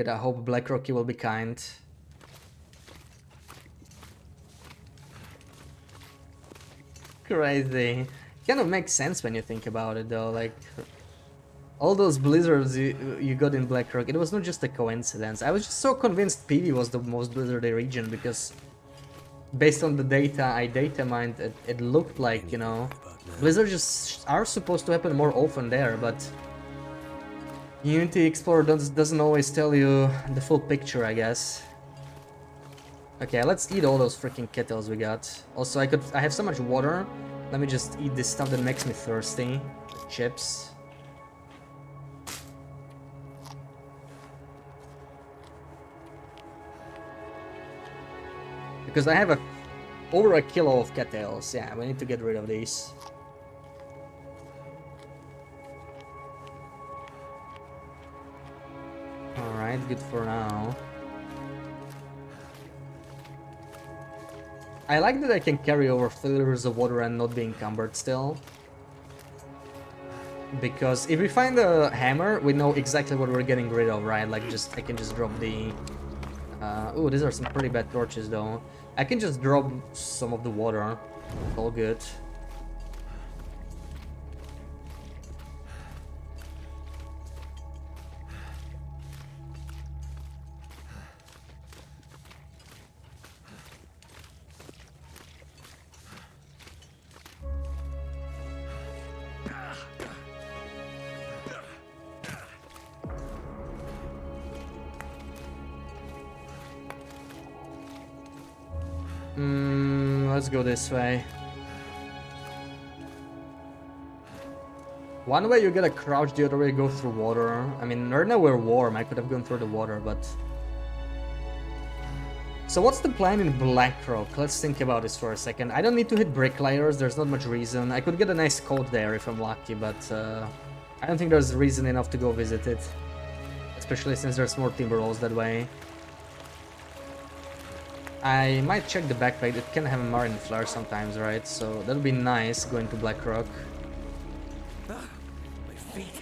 I hope Black Rocky will be kind. Crazy. Kind of makes sense when you think about it though, like... All those blizzards you got in Black Rock, it was not just a coincidence. I was just so convinced PV was the most blizzardy region because... Based on the data I data mined, it looked like, you know... Blizzards just are supposed to happen more often there, but... Unity Explorer doesn't always tell you the full picture, I guess. Okay, let's eat all those freaking kettles we got. Also, I have so much water. Let me just eat this stuff that makes me thirsty. The chips. Because I have over a kilo of cattails. Yeah, we need to get rid of these. Alright, good for now. I like that I can carry over 3 liters of water and not be encumbered still. Because if we find a hammer, we know exactly what we're getting rid of, right? Like, I can just drop the... ooh, these are some pretty bad torches, though. I can just drop some of the water. It's all good. Let's go this way. One way you gotta crouch, the other way you go through water. I mean, right now we're warm, I could have gone through the water, but... So what's the plan in Blackrock? Let's think about this for a second. I don't need to hit bricklayers, there's not much reason. I could get a nice coat there if I'm lucky, but I don't think there's reason enough to go visit it. Especially since there's more timber rolls that way. I might check the backpack, it can have a marine flare sometimes, right? So that would be nice going to Blackrock. My feet.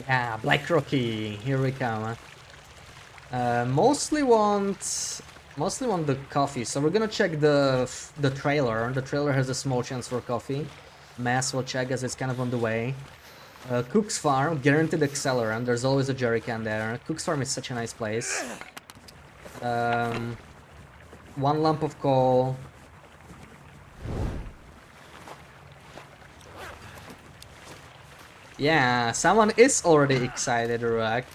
Yeah, Black Rocky, here we come. Mostly want the coffee, so we're gonna check the trailer. The trailer has a small chance for coffee. Mass will check as it's kind of on the way. Cook's Farm, guaranteed accelerant. There's always a jerry can there. Cook's Farm is such a nice place. 1 lump of coal. Yeah, someone is already excited, Ruak.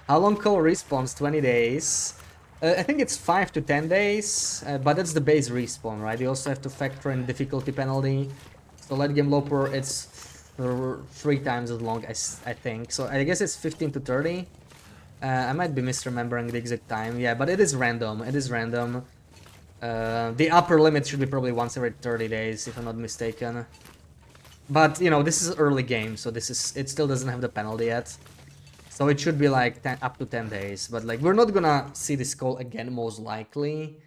How long coal respawns? 20 days. I think it's 5 to 10 days, but that's the base respawn, right? You also have to factor in difficulty penalty. So late game loper, it's 3 times as long as I think. So I guess it's 15 to 30. I might be misremembering the exact time. Yeah, but it is random. It is random. The upper limit should be probably once every 30 days, if I'm not mistaken. But, you know, this is early game, so it still doesn't have the penalty yet. So it should be like up to 10 days, but like we're not gonna see this call again most likely,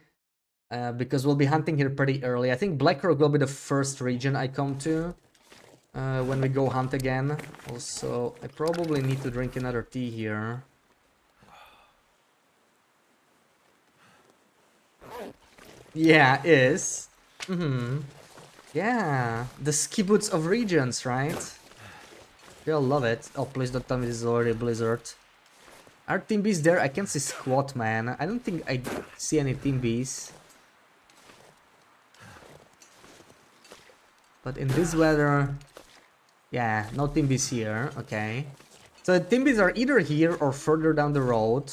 because we'll be hunting here pretty early. I think Black Rock will be the first region I come to when we go hunt again. Also, I probably need to drink another tea here. Yeah, is. Yeah, the ski boots of regions, right? You'll love it. Oh, please don't tell me this is already Blizzard. Are team bees there? I can't see squat, man. I don't think I see any team bees. But in this weather, yeah, no team bees here. Okay. So the team bees are either here or further down the road,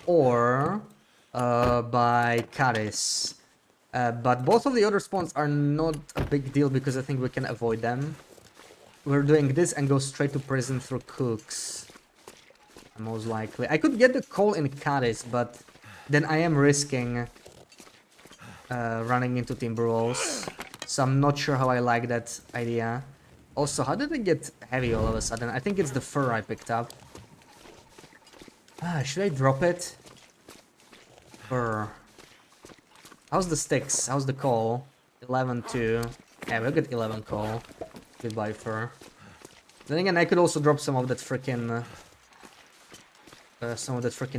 or by Caris. But both of the other spawns are not a big deal because I think we can avoid them. We're doing this and go straight to prison through Cooks. Most likely. I could get the call in Caris, but then I am risking running into Timberwolves. So I'm not sure how I like that idea. Also, how did it get heavy all of a sudden? I think it's the fur I picked up. Should I drop it? Fur. How's the sticks? How's the call? 11-2. Yeah, we'll get 11 call. Goodbye, fur. Then again, I could also drop some of that freaking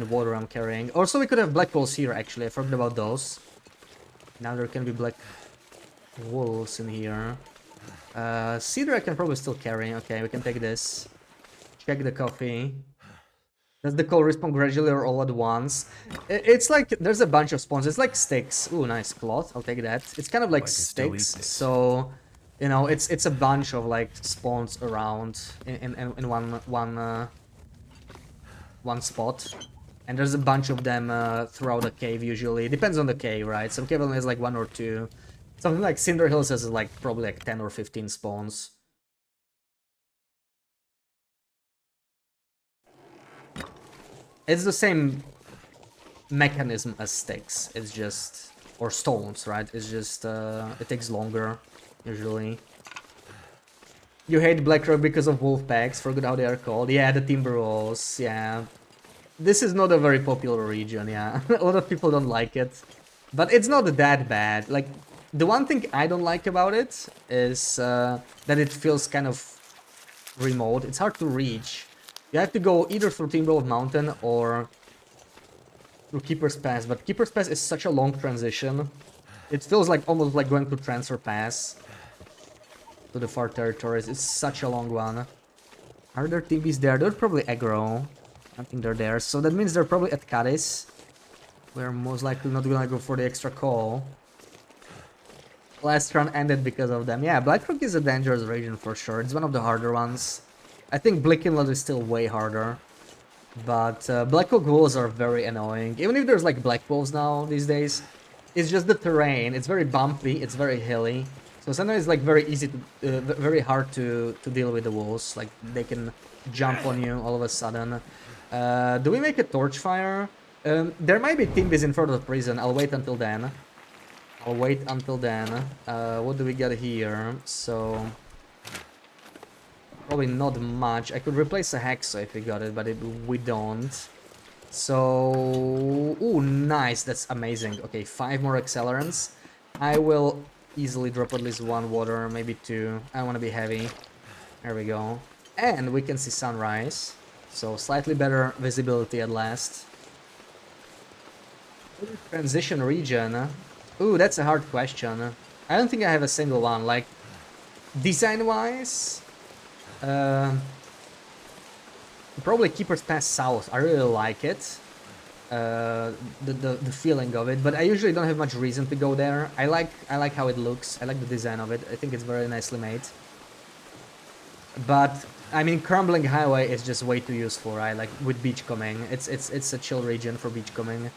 water I'm carrying. Also, we could have black wolves here, actually. I forgot about those. Now there can be black wolves in here. Cedar I can probably still carry. Okay, we can take this. Check the coffee. Does the call respawn gradually or all at once? It's like, there's a bunch of spawns. It's like sticks. Ooh, nice cloth. I'll take that. It's kind of like sticks. So, you know, it's a bunch of like spawns around in one spot. And there's a bunch of them throughout the cave usually. It depends on the cave, right? Some cave only has like 1 or 2. Something like Cinder Hills has like probably like 10 or 15 spawns. It's the same mechanism as sticks. It's just, or stones, right? It's just it takes longer usually. You hate Blackrock because of wolf packs. Forget how they are called. Yeah, the Timberwolves. Yeah. This is not a very popular region, yeah. A lot of people don't like it. But it's not that bad. Like, the one thing I don't like about it is that it feels kind of remote. It's hard to reach. You have to go either through Timberwolf Mountain or through Keeper's Pass. But Keeper's Pass is such a long transition. It feels like almost like going to Transfer Pass to the far territories. It's such a long one. Are there TBs there? They're probably aggro. I think they're there. So that means they're probably at Cadiz. We're most likely not gonna go for the extra call. Last run ended because of them. Yeah, Blackrock is a dangerous region for sure. It's one of the harder ones. I think Blick Inlet is still way harder. But Blackrock wolves are very annoying. Even if there's like black wolves now these days, it's just the terrain. It's very bumpy. It's very hilly. So sometimes it's like very easy to, very hard to deal with the wolves. Like they can jump on you all of a sudden. Do we make a torch fire? There might be Timbis in front of the prison. I'll wait until then. What do we got here? So probably not much. I could replace a Hexo if we got it, but we don't. So, ooh, nice. That's amazing. Okay, 5 more accelerants. I will easily drop at least 1 water, maybe 2. I want to be heavy. There we go. And we can see sunrise. So slightly better visibility at last. Transition region. Ooh, that's a hard question. I don't think I have a single one. Like, design-wise, probably Keeper's Pass South. I really like it. The feeling of it, but I usually don't have much reason to go there. I like how it looks. I like the design of it. I think it's very nicely made. But I mean, Crumbling Highway is just way too useful, right? Like with beachcombing, it's a chill region for beachcombing.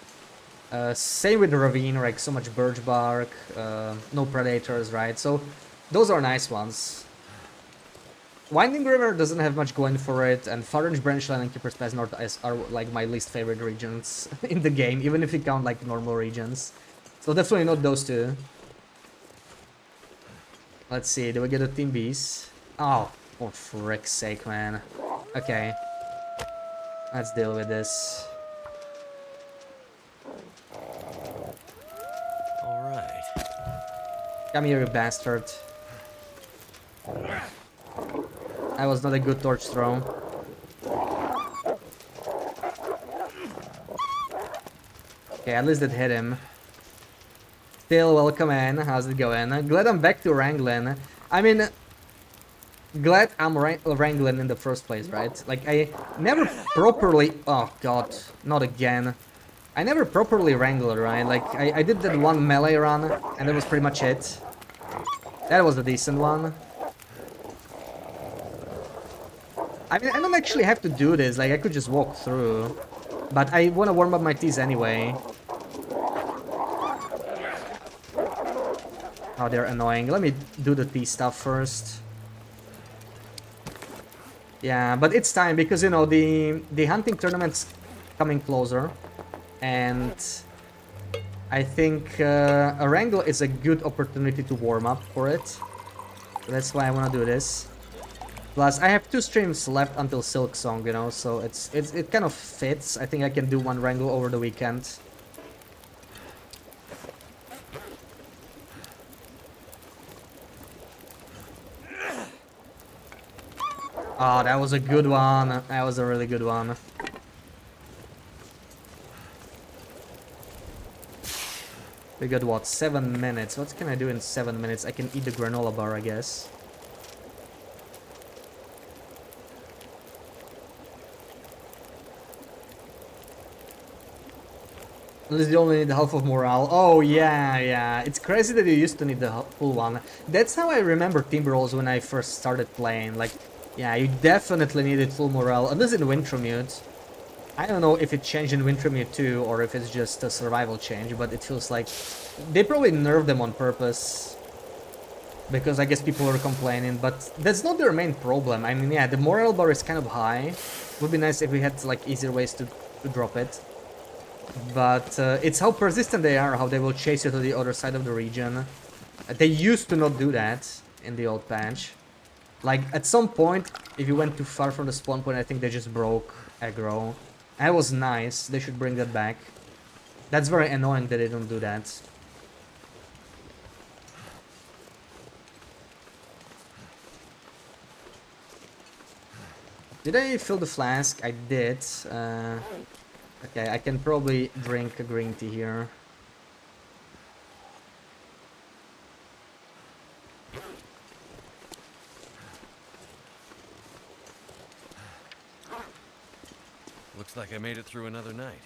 Same with the ravine, like so much birch bark, no predators, right? So those are nice ones. Winding River doesn't have much going for it, and Far Range Branchland and Keeper's Pass North are like my least favorite regions in the game, even if you count like normal regions. So definitely not those two. Let's see, do we get a Team Beast? Oh, for frick's sake, man. Okay. Let's deal with this. Alright. Come here, you bastard. That was not a good torch throw. Okay, at least it hit him. Still, welcome in. How's it going? Glad I'm back to wrangling. I mean, glad I'm wrangling in the first place, right? Like, I never properly... Oh, God. Not again. I never properly wrangled, right? Like, I did that one melee run, and that was pretty much it. That was a decent one. I mean, I don't actually have to do this. Like, I could just walk through. But I want to warm up my teas anyway. Oh, they're annoying. Let me do the tea stuff first. Yeah, but it's time because, you know, the hunting tournament's coming closer. And I think a wrangle is a good opportunity to warm up for it. So that's why I want to do this. Plus, I have 2 streams left until Silk Song, you know, so it kind of fits. I think I can do one wrangle over the weekend. Oh, that was a good one. That was a really good one. We got what, 7 minutes? What can I do in 7 minutes? I can eat the granola bar, I guess. At least you only need half of morale. Oh, yeah, yeah. It's crazy that you used to need the full one. That's how I remember Timber Rolls when I first started playing. Like, yeah, you definitely needed full morale. At least in Wintermute. I don't know if it changed in Wintermute too, or if it's just a survival change, but it feels like they probably nerfed them on purpose. Because I guess people were complaining, but that's not their main problem. I mean, yeah, the morale bar is kind of high. It would be nice if we had, like, easier ways to drop it. But it's how persistent they are, how they will chase you to the other side of the region. They used to not do that in the old patch. Like, at some point, if you went too far from the spawn point, I think they just broke aggro. That was nice. They should bring that back. That's very annoying that they don't do that. Did I fill the flask? I did. Okay, I can probably drink a green tea here. Looks like I made it through another night.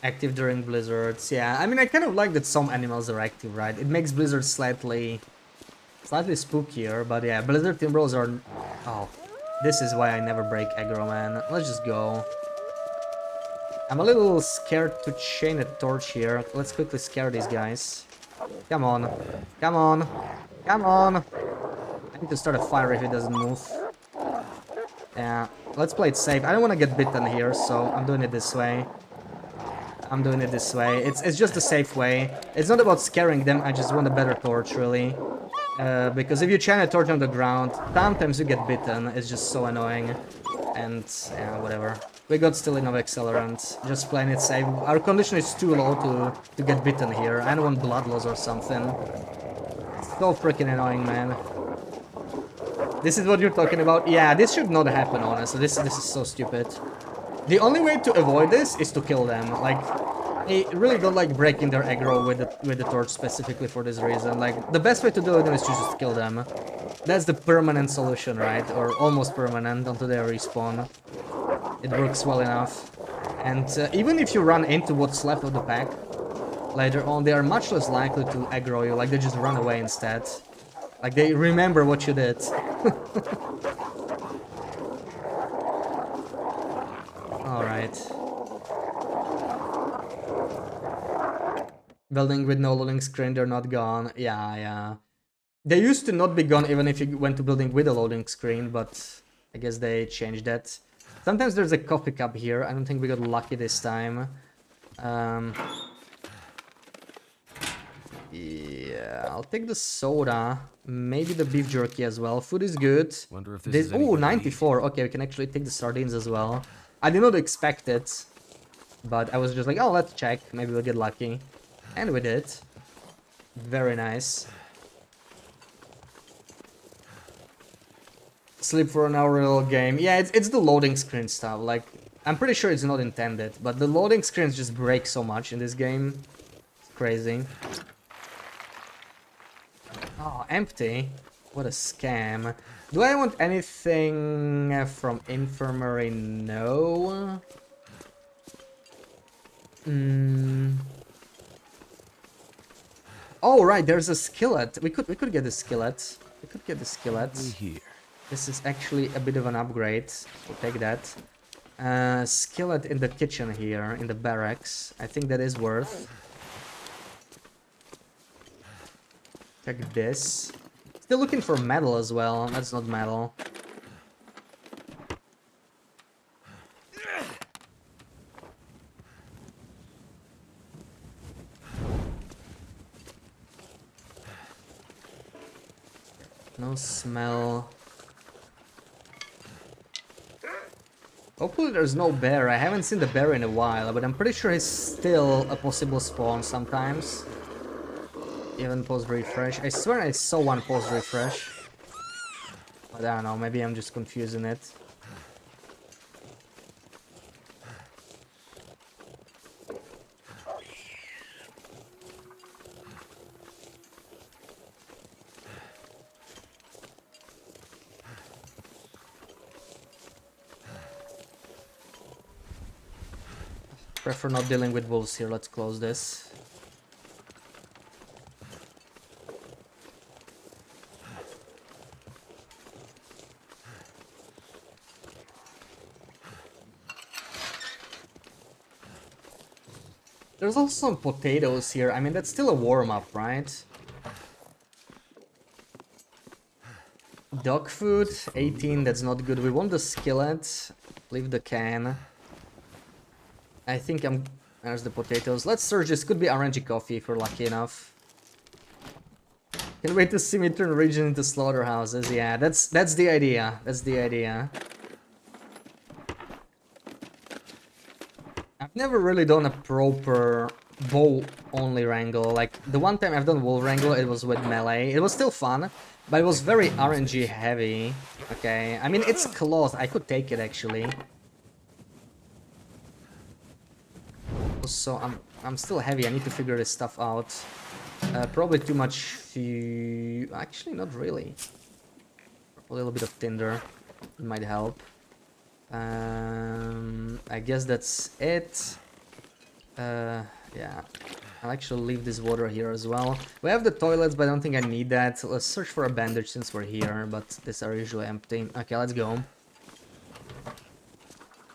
Active during blizzards. Yeah, I mean, I kind of like that some animals are active, right? It makes blizzards slightly spookier, but yeah, blizzard timbrels are... Oh, this is why I never break aggro, man. Let's just go. I'm a little scared to chain a torch here. Let's quickly scare these guys. Come on. Come on. Come on. I need to start a fire if it doesn't move. Yeah, let's play it safe. I don't want to get bitten here, so I'm doing it this way. I'm doing it this way. It's just a safe way. It's not about scaring them, I just want a better torch, really. Because if you chain a torch on the ground, sometimes you get bitten. It's just so annoying. And, yeah, whatever. We got still enough accelerant. Just playing it safe. Our condition is too low to get bitten here. I don't want blood loss or something. So freaking annoying, man. This is what you're talking about? Yeah, this should not happen, honestly. This is so stupid. The only way to avoid this is to kill them. Like, I really don't like breaking their aggro with the torch specifically for this reason. Like, the best way to do it is to just kill them. That's the permanent solution, right? Or almost permanent until they respawn. It works well enough. And even if you run into what's left of the pack later on, they are much less likely to aggro you. Like, they just run away instead. Like, they remember what you did. Building with no loading screen, they're not gone. Yeah, yeah. They used to not be gone even if you went to building with a loading screen, but I guess they changed that. Sometimes there's a coffee cup here. I don't think we got lucky this time. Um, yeah, I'll take the soda. Maybe the beef jerky as well. Food is good. Wonder if this is any Oh, good to eat. 94. Okay, we can actually take the sardines as well. I did not expect it, but I was just like, oh, let's check. Maybe we'll get lucky. And we did. Very nice. Sleep for an hour little game. Yeah, it's the loading screen stuff. Like, I'm pretty sure it's not intended, but the loading screens just break so much in this game. It's crazy. Oh, empty. What a scam. Do I want anything from infirmary? No. Oh, right, there's a skillet. We could get the skillet. We could get the skillet. Here. This is actually a bit of an upgrade. We'll take that. Skillet in the kitchen here, in the barracks. I think that is worth. Check this. Still looking for metal as well. That's not metal. No smell. Hopefully there's no bear. I haven't seen the bear in a while, but I'm pretty sure he's still a possible spawn sometimes. Even post-refresh. I swear I saw one post-refresh. But I don't know, maybe I'm just confusing it. Prefer not dealing with wolves here, let's close this. There's also some potatoes here. I mean, that's still a warm-up, right? Dog food, 18, that's not good. We want the skillet. Leave the can. I think I'm... There's the potatoes. Let's search. This could be RNG coffee if we're lucky enough. Can't wait to see me turn region into slaughterhouses. Yeah, that's the idea. That's the idea. I've never really done a proper bow-only wrangle. Like, the one time I've done wolf wrangle, it was with melee. It was still fun, but it was very RNG heavy. Okay, I mean, it's close. I could take it, actually. So I'm still heavy. I need to figure this stuff out. Probably too much actually, not really. A little bit of tinder might help. I guess that's it. Yeah. I'll actually leave this water here as well. We have the toilets, but I don't think I need that. Let's search for a bandage since we're here, but these are usually empty. Okay, let's go.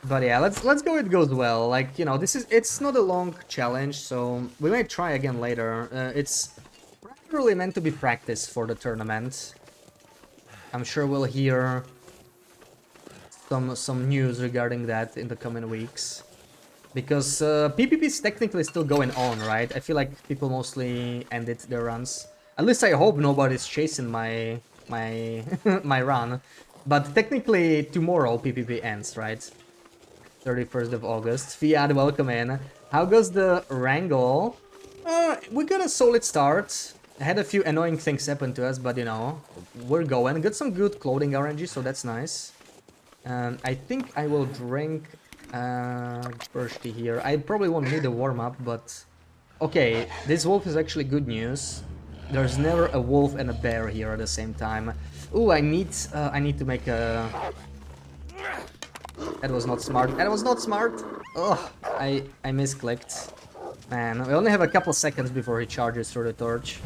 But yeah, let's go. It goes well. Like, you know, it's not a long challenge, so we might try again later. It's primarily meant to be practice for the tournament. I'm sure we'll hear some news regarding that in the coming weeks, because PvP is technically still going on, right? I feel like people mostly ended their runs. At least I hope nobody's chasing my my run. But technically tomorrow PvP ends, right? 31st of August. Fiat, welcome in. How goes the wrangle? We got a solid start. I had a few annoying things happen to us, but you know, we're going. Got some good clothing RNG, so that's nice. I think I will drink birch tea here. I probably won't need a warm-up, but... Okay, this wolf is actually good news. There's never a wolf and a bear here at the same time. Ooh, I need to make a... That was not smart. That was not smart! Ugh, I misclicked. Man, we only have a couple seconds before he charges through the torch.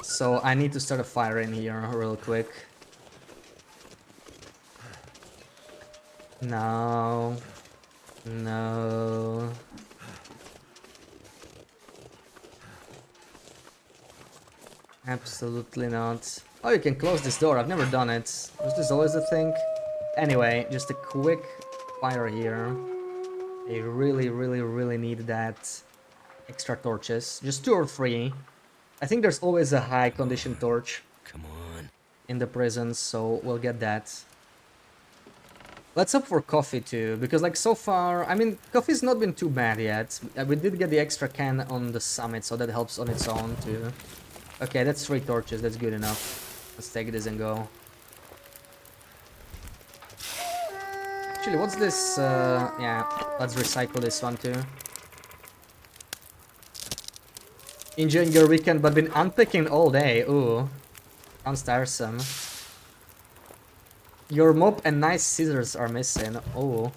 So I need to start a fire in here real quick. No. No. Absolutely not. Oh, you can close this door. I've never done it. Was this always a thing? Anyway, just a quick fire here. I really, really, really need that extra torches. Just 2 or 3. I think there's always a high condition torch Come on. in the prisons, so we'll get that. Let's hope for coffee too, because like so far, I mean, coffee's not been too bad yet. We did get the extra can on the summit, so that helps on its own too. Okay, that's 3 torches, that's good enough. Let's take this and go. Actually, what's this? Yeah, let's recycle this one too. Enjoying your weekend, but been unpicking all day. Ooh, sounds tiresome. Your mop and nice scissors are missing. Oh.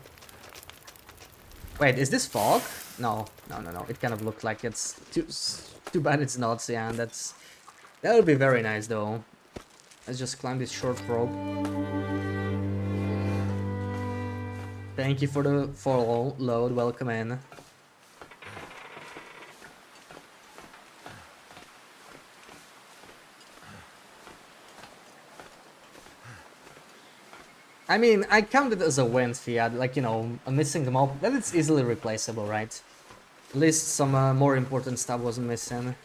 Wait, is this fog? No, no, no, no. It kind of looked like it's too bad it's not. Yeah, that would be very nice though. Let's just climb this short rope. Thank you for the follow load. Welcome in. I mean, I count it as a win, Fiat. Like, you know, a missing mob, that is easily replaceable, right? At least some more important stuff wasn't missing.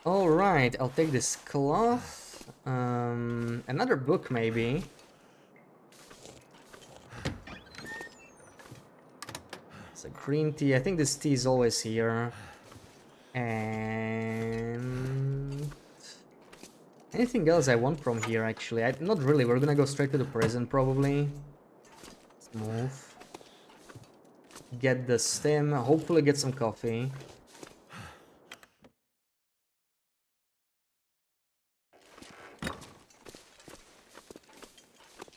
Alright, I'll take this cloth. Another book, maybe. It's a green tea. I think this tea is always here. And anything else I want from here, actually? Not really. We're gonna go straight to the prison, probably. Let's move. Get the stem. Hopefully get some coffee.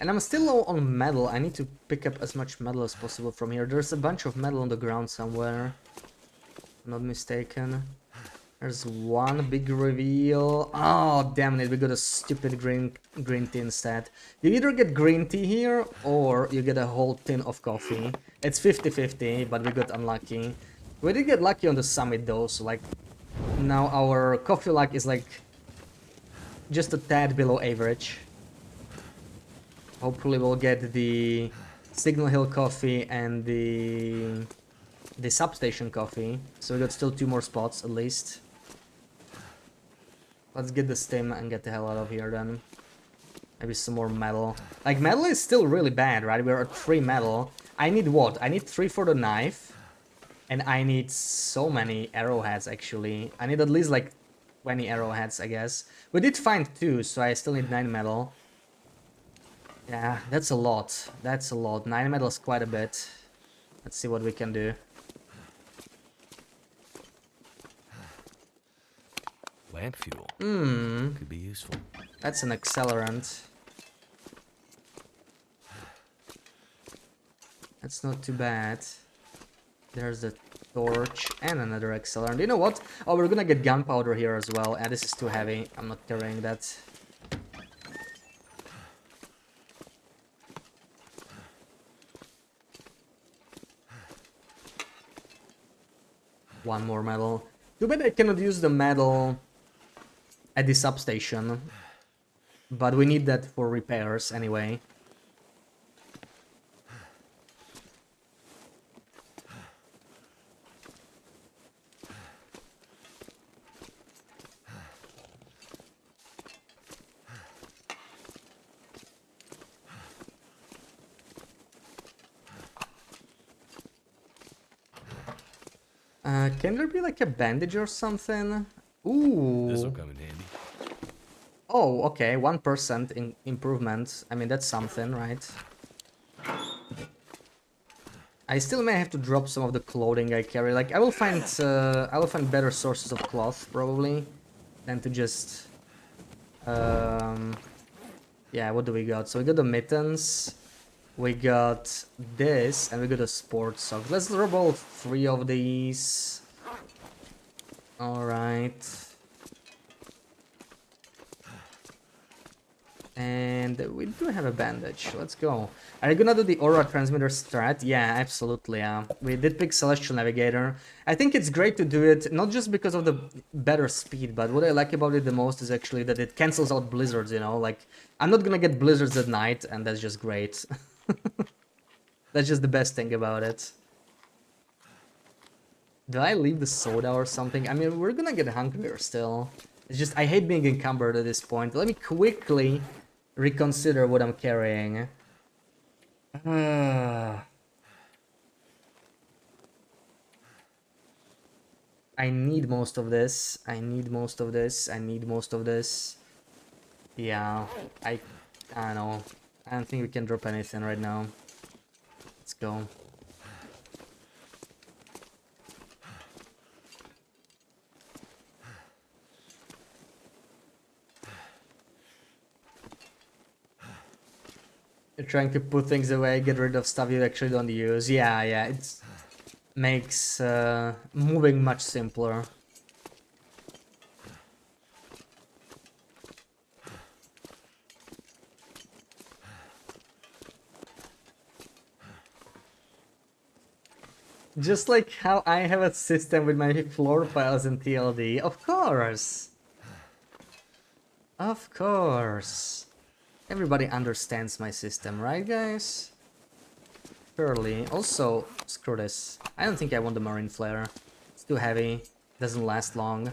And I'm still low on metal. I need to pick up as much metal as possible from here. There's a bunch of metal on the ground somewhere. Not mistaken. There's one big reveal. Oh, damn it, we got a stupid green tea instead. You either get green tea here, or you get a whole tin of coffee. It's 50-50, but we got unlucky. We did get lucky on the summit though, so like, now our coffee luck is like, just a tad below average. Hopefully we'll get the Signal Hill coffee and the substation coffee. So we got still 2 more spots at least. Let's get the stem and get the hell out of here then. Maybe some more metal. Like, metal is still really bad, right? We're at 3 metal. I need what? I need 3 for the knife. And I need so many arrowheads, actually. I need at least like 20 arrowheads, I guess. We did find 2, so I still need 9 metal. Yeah, that's a lot. That's a lot. 9 metal is quite a bit. Let's see what we can do. Lamp fuel. Could be useful. That's an accelerant. That's not too bad. There's the torch and another accelerant. You know what? Oh, we're gonna get gunpowder here as well. And this is too heavy. I'm not carrying that. One more metal. Too bad I cannot use the metal at the substation. But we need that for repairs anyway. Can there be like a bandage or something? Ooh. This'll come in handy. Oh, okay, 1% in improvement. I mean, that's something, right? I still may have to drop some of the clothing I carry. Like, I will find better sources of cloth probably than to just. Yeah, what do we got? So we got the mittens, we got this, and we got a sports sock. Let's drop all 3 of these. All right. And we do have a bandage. Let's go. Are you gonna do the aura transmitter strat? Yeah, absolutely. Yeah, we did pick Celestial Navigator. I think it's great to do it, not just because of the better speed, but what I like about it the most is actually that it cancels out blizzards, you know? Like, I'm not gonna get blizzards at night, and that's just great. That's just the best thing about it. Did I leave the soda or something? I mean, we're gonna get hungrier still. It's just, I hate being encumbered at this point. Let me quickly reconsider what I'm carrying. I need most of this. I need most of this. I need most of this. Yeah, I don't know. I don't think we can drop anything right now. Let's go. You're trying to put things away, get rid of stuff you actually don't use. Yeah, yeah, it makes moving much simpler. Just like how I have a system with my floor files in TLD. Of course! Of course! Everybody understands my system, right guys? Surely. Also, screw this. I don't think I want the Marine Flare. It's too heavy. Doesn't last long.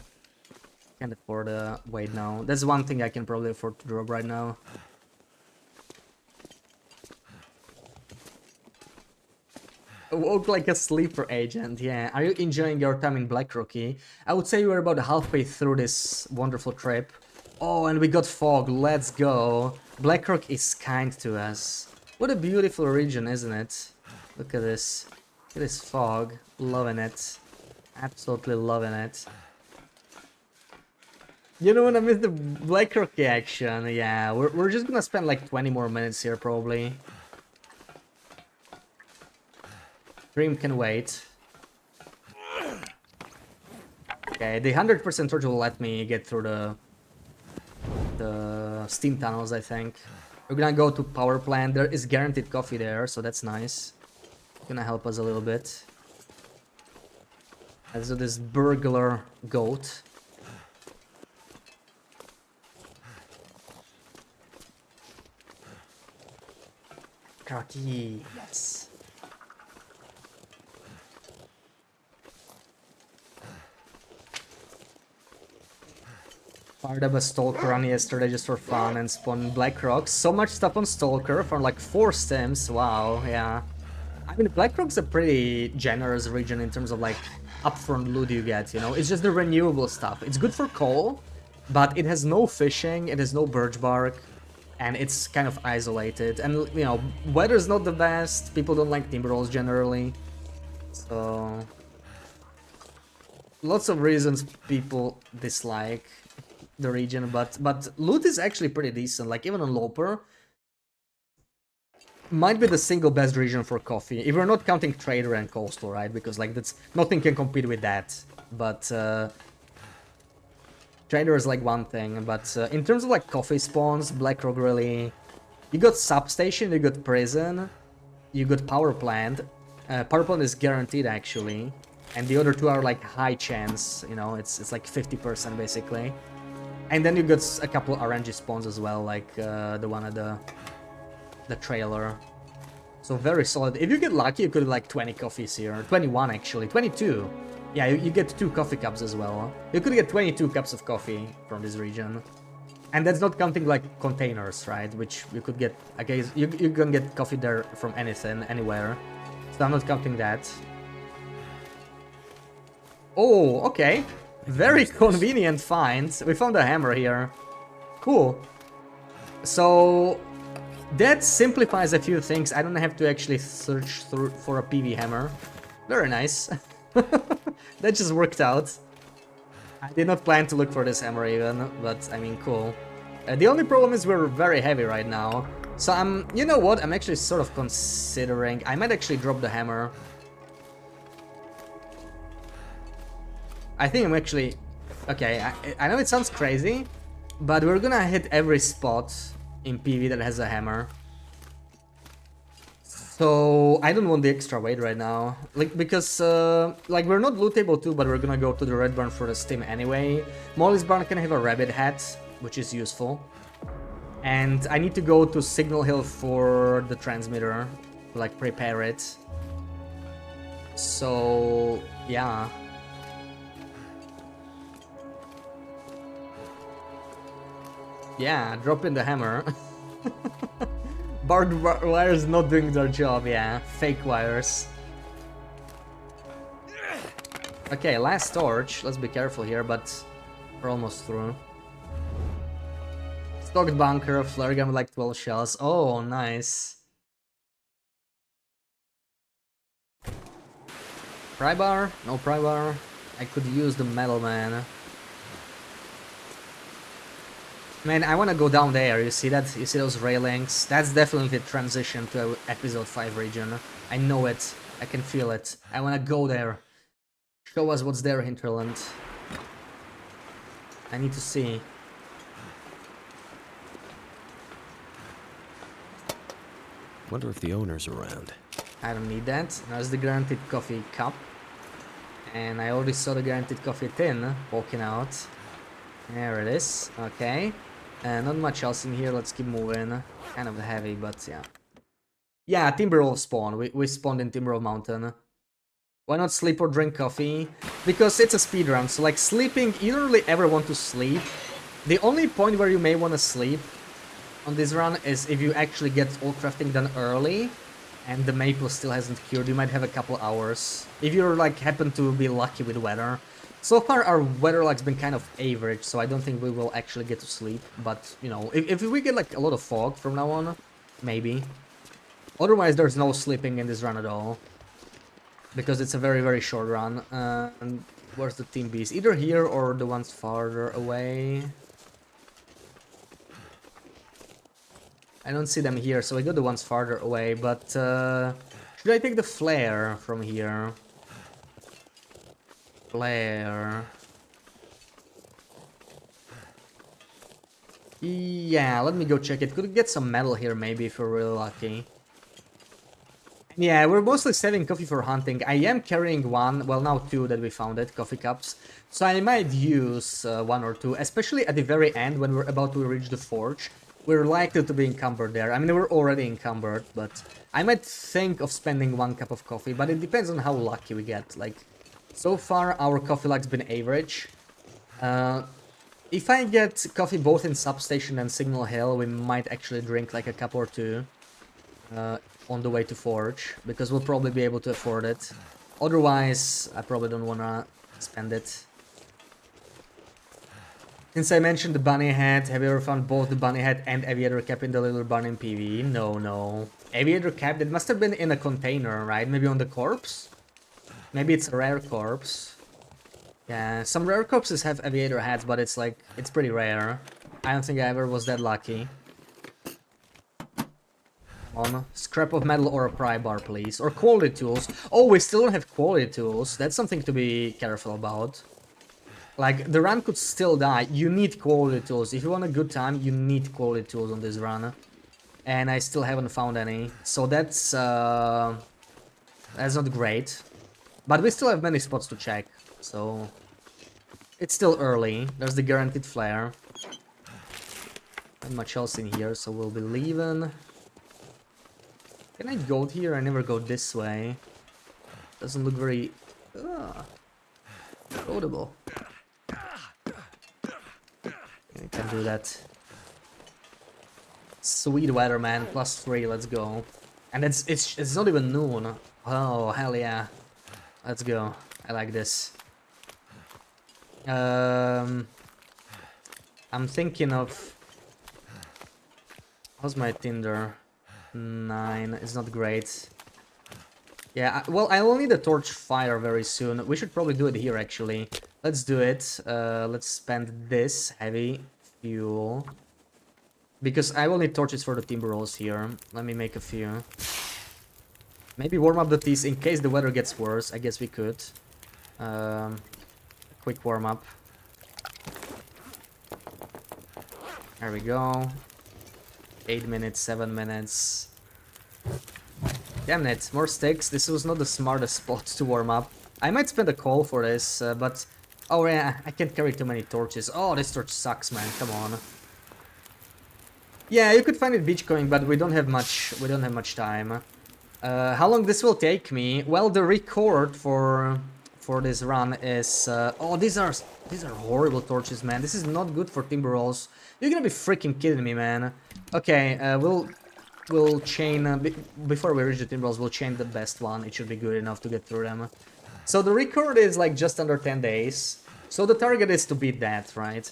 Can't afford a wait now. That's one thing I can probably afford to drop right now. Woke like a sleeper agent, yeah. Are you enjoying your time in Black Rocky? I would say we're about halfway through this wonderful trip. Oh, and we got fog, let's go. Blackrock is kind to us. What a beautiful region, isn't it? Look at this. Look at this fog. Loving it. Absolutely loving it. You don't want to miss the Blackrock action. Yeah, we're just gonna spend like 20 more minutes here, probably. Dream can wait. Okay, the 100% torch will let me get through the steam tunnels, I think. We're gonna go to power plant. There is guaranteed coffee there, so that's nice. Gonna help us a little bit. Let's do this burglar goat. Crocky, yes. Fired up a Stalker run yesterday just for fun and spawned Black Rocks. So much stuff on Stalker for like 4 stems. Wow, yeah. I mean, Black Rock's a pretty generous region in terms of like upfront loot you get, you know? It's just the renewable stuff. It's good for coal, but it has no fishing, it has no birch bark, and it's kind of isolated. And, you know, weather's not the best, people don't like timber rolls generally, so... Lots of reasons people dislike the region, but loot is actually pretty decent. Like even on Loper, might be the single best region for coffee if we're not counting Trader and Coastal, right? Because like that's nothing can compete with that. But Trader is like one thing, but in terms of like coffee spawns, Blackrock really, you got substation, you got prison, you got power plant. Power plant is guaranteed actually, and the other two are like high chance. You know, it's like 50% basically. And then you got a couple RNG spawns as well, like the one at the trailer. So very solid. If you get lucky, you could have like 20 coffees here. 21 actually, 22. Yeah, you get 2 coffee cups as well. You could get 22 cups of coffee from this region. And that's not counting like containers, right? Which you could get, I guess, you can get coffee there from anything, anywhere. So I'm not counting that. Oh, okay. Very convenient find. We found a hammer here. Cool. So that simplifies a few things. I don't have to actually search through for a PV hammer. Very nice. That just worked out. I did not plan to look for this hammer even, but I mean, cool. The only problem is we're very heavy right now. So you know what? I'm actually sort of considering, I might actually drop the hammer. I think I'm actually... Okay, I know it sounds crazy, but we're gonna hit every spot in PV that has a hammer. So I don't want the extra weight right now, like because like we're not lootable too, but we're gonna go to the red barn for the steam anyway. Molly's barn can have a rabbit hat, which is useful, and I need to go to Signal Hill for the transmitter, to, like prepare it. So yeah. Yeah, drop in the hammer. Barbed wires not doing their job, yeah. Fake wires. Okay, last torch. Let's be careful here, but we're almost through. Stocked bunker, flare gun with like 12 shells. Oh, nice. Pry bar? No pry bar. I could use the metal, man. Man, I want to go down there. You see that? You see those railings? That's definitely the transition to episode 5 region. I know it. I can feel it. I want to go there. Show us what's there, Hinterland. I need to see. Wonder if the owner's around. I don't need that. There's the guaranteed coffee cup. And I already saw the guaranteed coffee tin walking out. There it is. Okay. Not much else in here. Let's keep moving. Kind of heavy, but yeah. Yeah, Timberwolf spawn. We spawned in Timberwolf Mountain. Why not sleep or drink coffee? Because it's a speedrun, so like sleeping, you don't really ever want to sleep. The only point where you may want to sleep on this run is if you actually get all crafting done early and the maple still hasn't cured. You might have a couple hours. If you're like happen to be lucky with weather. So far our weather luck's been kind of average, so I don't think we will actually get to sleep. But, you know, if we get like a lot of fog from now on, maybe. Otherwise there's no sleeping in this run at all. Because it's a very, very short run. And where's the team bees? Either here or the ones farther away. I don't see them here, so I got the ones farther away, but should I take the flare from here? Flare. Yeah, let me go check it. Could get some metal here maybe if we're really lucky. Yeah, we're mostly saving coffee for hunting. I am carrying one, well now two that we found it, coffee cups. So I might use one or two, especially at the very end when we're about to reach the forge. We're likely to be encumbered there. I mean, we're already encumbered, but I might think of spending one cup of coffee, but it depends on how lucky we get. Like, so far our coffee luck's been average. If I get coffee both in Substation and Signal Hill, we might actually drink like a cup or two. On the way to Forge, because we'll probably be able to afford it. Otherwise, I probably don't wanna spend it. Since I mentioned the bunny hat, have you ever found both the bunny hat and aviator cap in the little barn in PV? No. Aviator cap, that must have been in a container, right? Maybe on the corpse? Maybe it's a rare corpse. Yeah, some rare corpses have aviator hats, but it's like, it's pretty rare. I don't think I ever was that lucky. On scrap of metal or a pry bar, please. Or quality tools. Oh, we still don't have quality tools. That's something to be careful about. Like, the run could still die. You need quality tools. If you want a good time, you need quality tools on this run. And I still haven't found any. So that's not great. But we still have many spots to check. So it's still early. There's the guaranteed flare. Not much else in here, so we'll be leaving. Can I go here? I never go this way. Doesn't look very... Roadable. I can do that. Sweet weather, man. +3, let's go. And it's not even noon. Oh, hell yeah. Let's go. I like this. I'm thinking of... How's my Tinder? 9, it's not great. Yeah, well, I will need a torch fire very soon. We should probably do it here, actually. Let's do it. Let's spend this heavy fuel. Because I will need torches for the timber rolls here. Let me make a few. Maybe warm up the teas in case the weather gets worse. I guess we could. Quick warm up. There we go. 8 minutes, 7 minutes. Damn it, more sticks. This was not the smartest spot to warm up. I might spend a coal for this, but... Oh yeah, I can't carry too many torches. Oh, this torch sucks, man. Come on. Yeah, you could find it beachcombing, but we don't have much time. How long this will take me? Well, the record for this run is... oh, these are horrible torches, man. This is not good for timber rolls. You're gonna be freaking kidding me, man. Okay, we'll chain... before we reach the timber rolls, we'll chain the best one. It should be good enough to get through them. So the record is like just under 10 days. So the target is to beat that, right?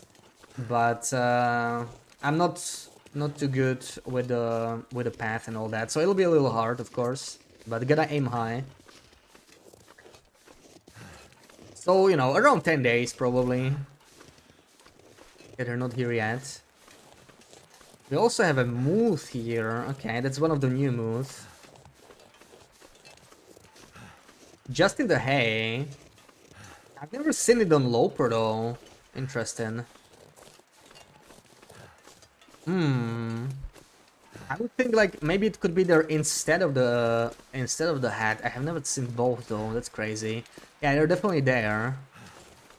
But I'm not too good with the path and all that. So it'll be a little hard, of course. But gotta aim high. So, you know, around 10 days probably. Yeah, they're not here yet. We also have a moose here. Okay, that's one of the new moose. Just in the hay. I've never seen it on Loper though. Interesting. I would think like maybe it could be there instead of the hat. I have never seen both though. That's crazy. Yeah, they're definitely there.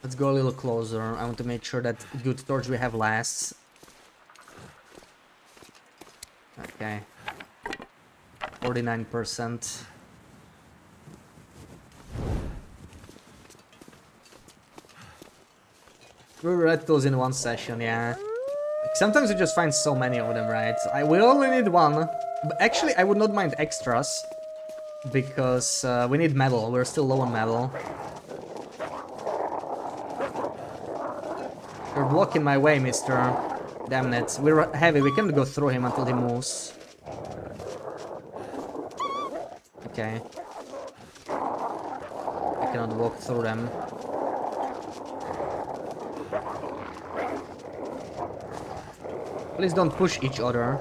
Let's go a little closer. I want to make sure that good torch we have lasts. Okay. 49%. We read those in one session, yeah. Sometimes you just find so many of them, right? We only need one. But actually, I would not mind extras. Because we need metal. We're still low on metal. You're blocking my way, mister. Damn it. We're heavy. We can't go through him until he moves. Okay. I cannot walk through them. Please don't push each other.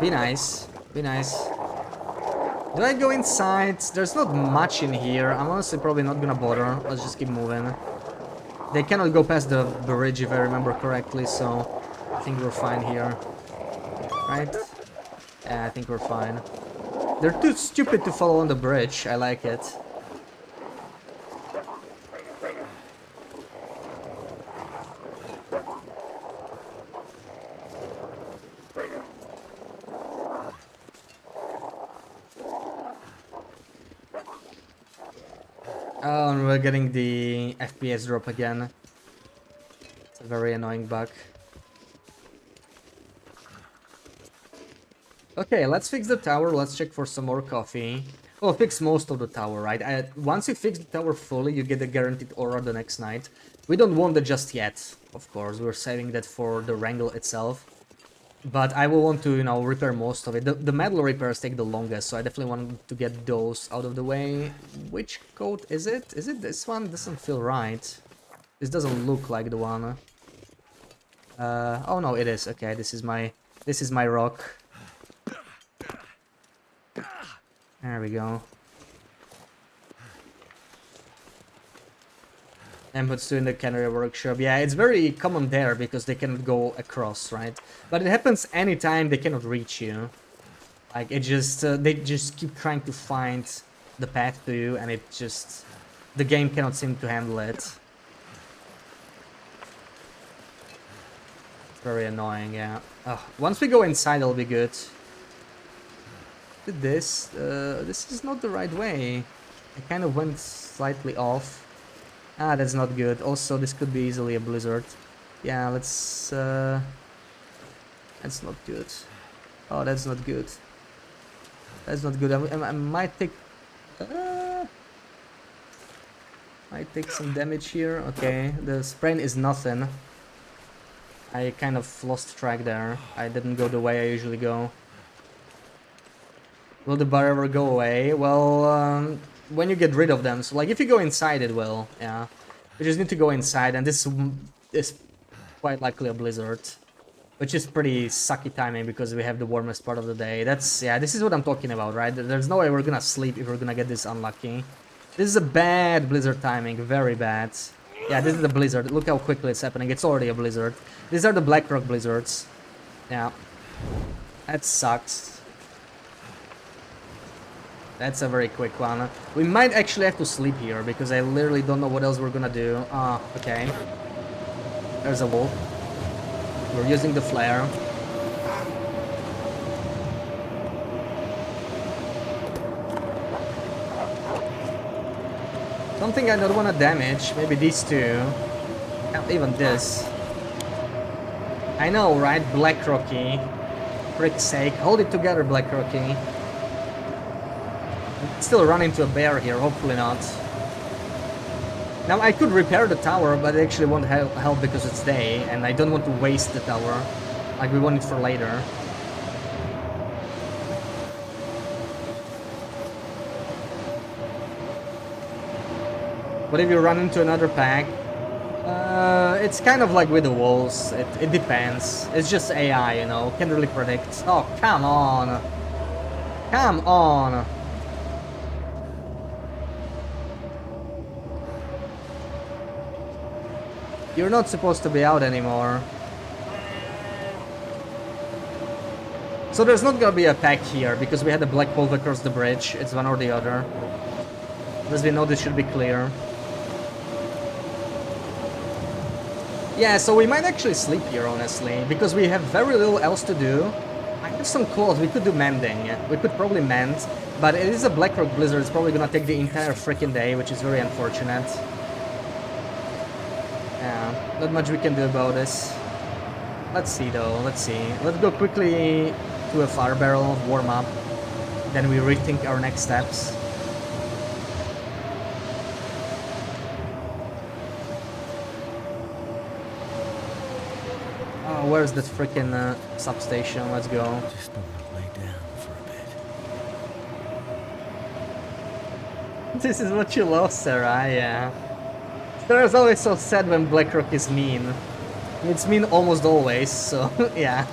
Be nice. Be nice. Do I go inside? There's not much in here. I'm honestly probably not gonna bother. Let's just keep moving. They cannot go past the bridge if I remember correctly, so I think we're fine here. Right? Yeah, I think we're fine. They're too stupid to follow on the bridge. I like it. Oh, and we're getting the FPS drop again. It's a very annoying bug. Okay, let's fix the tower. Let's check for some more coffee. Well, fix most of the tower, right? Once you fix the tower fully, you get a guaranteed aura the next night. We don't want that just yet, of course. We're saving that for the wrangle itself. But I will want to, you know, repair most of it. The metal repairs take the longest, so I definitely want to get those out of the way. Which coat is it? Is it this one? Doesn't feel right. This doesn't look like the one. Oh no, it is. Okay, this is my rock. There we go. And puts two in the cannery workshop. Yeah, it's very common there because they cannot go across, right? But it happens anytime they cannot reach you. Like, it just, they just keep trying to find the path to you, and it just, the game cannot seem to handle it. It's very annoying, yeah. Once we go inside, it'll be good. Did this? This is not the right way. I kind of went slightly off. Ah, that's not good. Also, this could be easily a blizzard. Yeah, let's... That's not good. Oh, that's not good. That's not good. I might take... might take some damage here. Okay, the sprain is nothing. I kind of lost track there. I didn't go the way I usually go. Will the bar ever go away? Well, when you get rid of them. So, like, if you go inside, it will. Yeah. You just need to go inside, and this is quite likely a blizzard. Which is pretty sucky timing, because we have the warmest part of the day. That's, yeah, this is what I'm talking about, right? There's no way we're gonna sleep if we're gonna get this unlucky. This is a bad blizzard timing, very bad. Yeah, this is the blizzard. Look how quickly it's happening. It's already a blizzard. These are the Black Rock blizzards. Yeah. That sucks. That's a very quick one. We might actually have to sleep here, because I literally don't know what else we're gonna do. Ah, okay. There's a wolf. We're using the flare. Something I don't want to damage. Maybe these two. Not even this. I know, right? Black Rocky. Frick's sake. Hold it together, Black Rocky. Still run into a bear here, hopefully not. Now I could repair the tower, but it actually won't help because it's day, and I don't want to waste the tower. Like, we want it for later. What if you run into another pack? It's kind of like with the wolves. It depends. It's just AI, you know. Can't really predict. Oh, come on. Come on. You're not supposed to be out anymore. So there's not gonna be a pack here, because we had a black wolf across the bridge. It's one or the other. As we know, this should be clear. Yeah, so we might actually sleep here, honestly, because we have very little else to do. I have some clothes, we could do mending. We could probably mend, but it is a Blackrock blizzard. It's probably gonna take the entire freaking day, which is very unfortunate. Yeah, not much we can do about this. Let's see though, let's see. Let's go quickly to a fire barrel, warm up, then we rethink our next steps. Oh, where's that freaking substation? Let's go. Just want to lay down for a bit. This is what you lost, Sarah, yeah. Sarah's always so sad when Blackrock is mean. It's mean almost always, so yeah.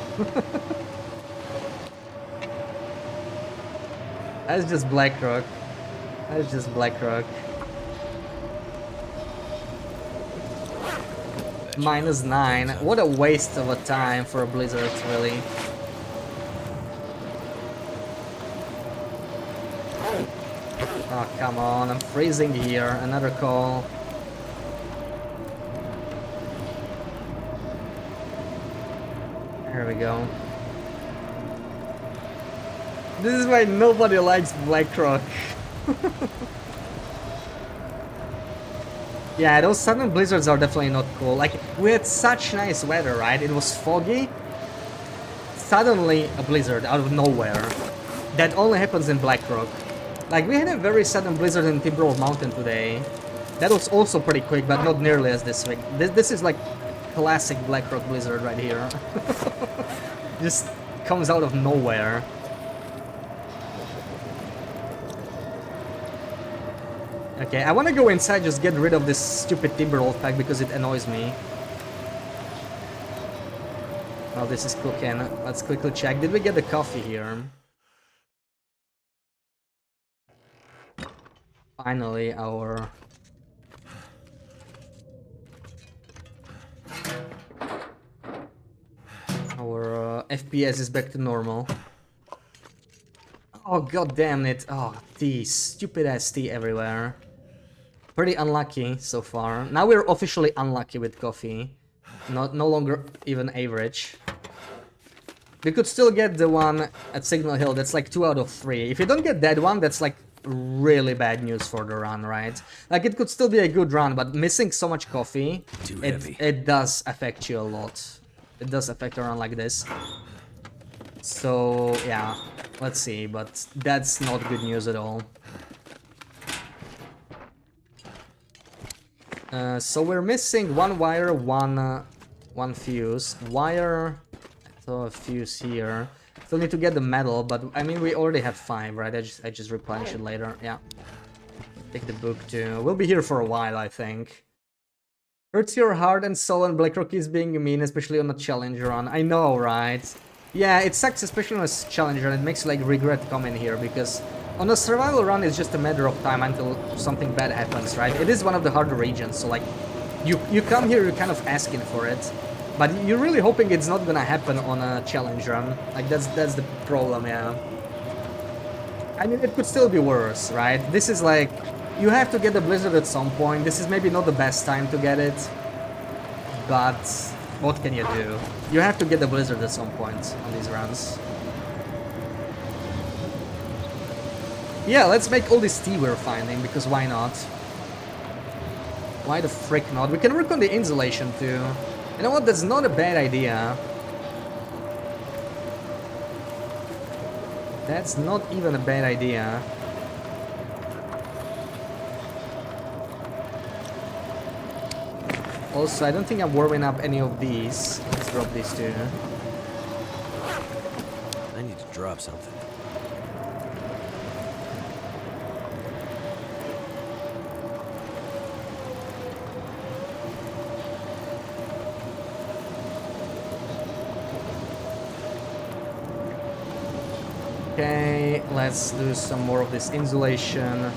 That's just Blackrock. That's just Blackrock. -9. What a waste of a time for a blizzard, really. Oh, come on, I'm freezing here. Another call. Here we go. This is why nobody likes Blackrock. Yeah, those sudden blizzards are definitely not cool. Like, we had such nice weather, right? It was foggy. Suddenly, a blizzard out of nowhere. That only happens in Blackrock. Like, we had a very sudden blizzard in Timberwolf Mountain today. That was also pretty quick, but not nearly as this quick. This is like classic Blackrock blizzard right here. Just comes out of nowhere. Okay, I want to go inside, just get rid of this stupid Timberwolf pack because it annoys me. Well, this is cooking. Let's quickly check. Did we get the coffee here? Finally, our... FPS is back to normal. Oh, god damn it. Oh, tea. Stupid ass tea everywhere. Pretty unlucky so far. Now we're officially unlucky with coffee. No longer even average. We could still get the one at Signal Hill. That's like 2 out of 3. If you don't get that one, that's like really bad news for the run, right? Like, it could still be a good run, but missing so much coffee, it does affect you a lot. It does affect a run like this. So, yeah. Let's see, but that's not good news at all. So we're missing one wire, one fuse. Wire, so a fuse here. Still need to get the metal, but I mean we already have 5, right? I just replenish it later. Yeah. Take the book too. We'll be here for a while, I think. Hurts your heart and soul and Blackrock is being mean, especially on a challenge run. I know, right? Yeah, it sucks, especially on a challenge run. It makes you like regret coming here because on a survival run, it's just a matter of time until something bad happens, right? It is one of the harder regions, so like, you come here, you're kind of asking for it. But you're really hoping it's not gonna happen on a challenge run. Like, that's the problem, yeah. I mean, it could still be worse, right? This is like, you have to get the blizzard at some point. This is maybe not the best time to get it, but what can you do? You have to get the blizzard at some point on these runs. Yeah, let's make all this tea we're finding, because why not? Why the frick not? We can work on the insulation too. You know what, that's not a bad idea. That's not even a bad idea. Also, I don't think I'm warming up any of these. Let's drop these two. I need to drop something. Okay, let's do some more of this insulation.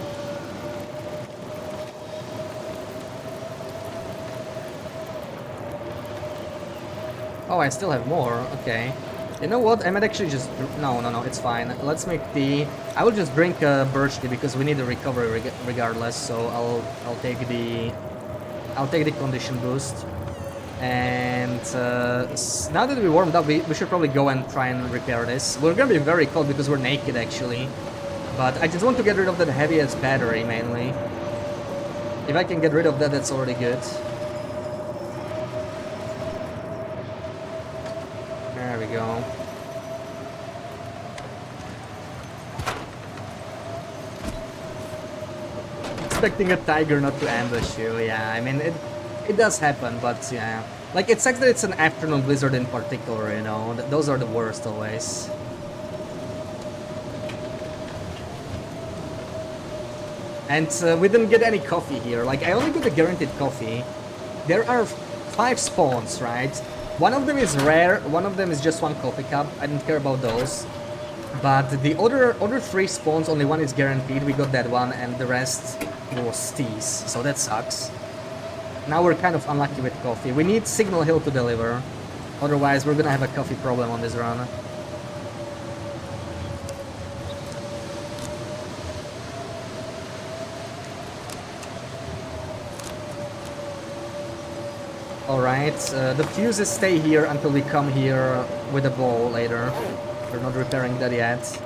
Oh, I still have more. Okay. You know what? I might actually just... No, it's fine. Let's make tea. I will just drink birch tea because we need a recovery regardless. So I'll take the condition boost. And now that we warmed up, we should probably go and try and repair this. We're gonna be very cold because we're naked actually. But I just want to get rid of that heaviest battery mainly. If I can get rid of that, that's already good. There we go. Expecting a tiger not to ambush you, yeah, I mean, it does happen, but yeah. Like, it sucks that it's an afternoon blizzard in particular, you know? Those are the worst always. And we didn't get any coffee here. Like, I only got a guaranteed coffee. There are 5 spawns, right? One of them is rare, one of them is just 1 coffee cup. I don't care about those. But the other 3 spawns, only 1 is guaranteed. We got that one, and the rest was teas. So that sucks. Now we're kind of unlucky with coffee. We need Signal Hill to deliver. Otherwise, we're gonna have a coffee problem on this run. Alright, the fuses stay here until we come here with a bowl later. We're not repairing that yet.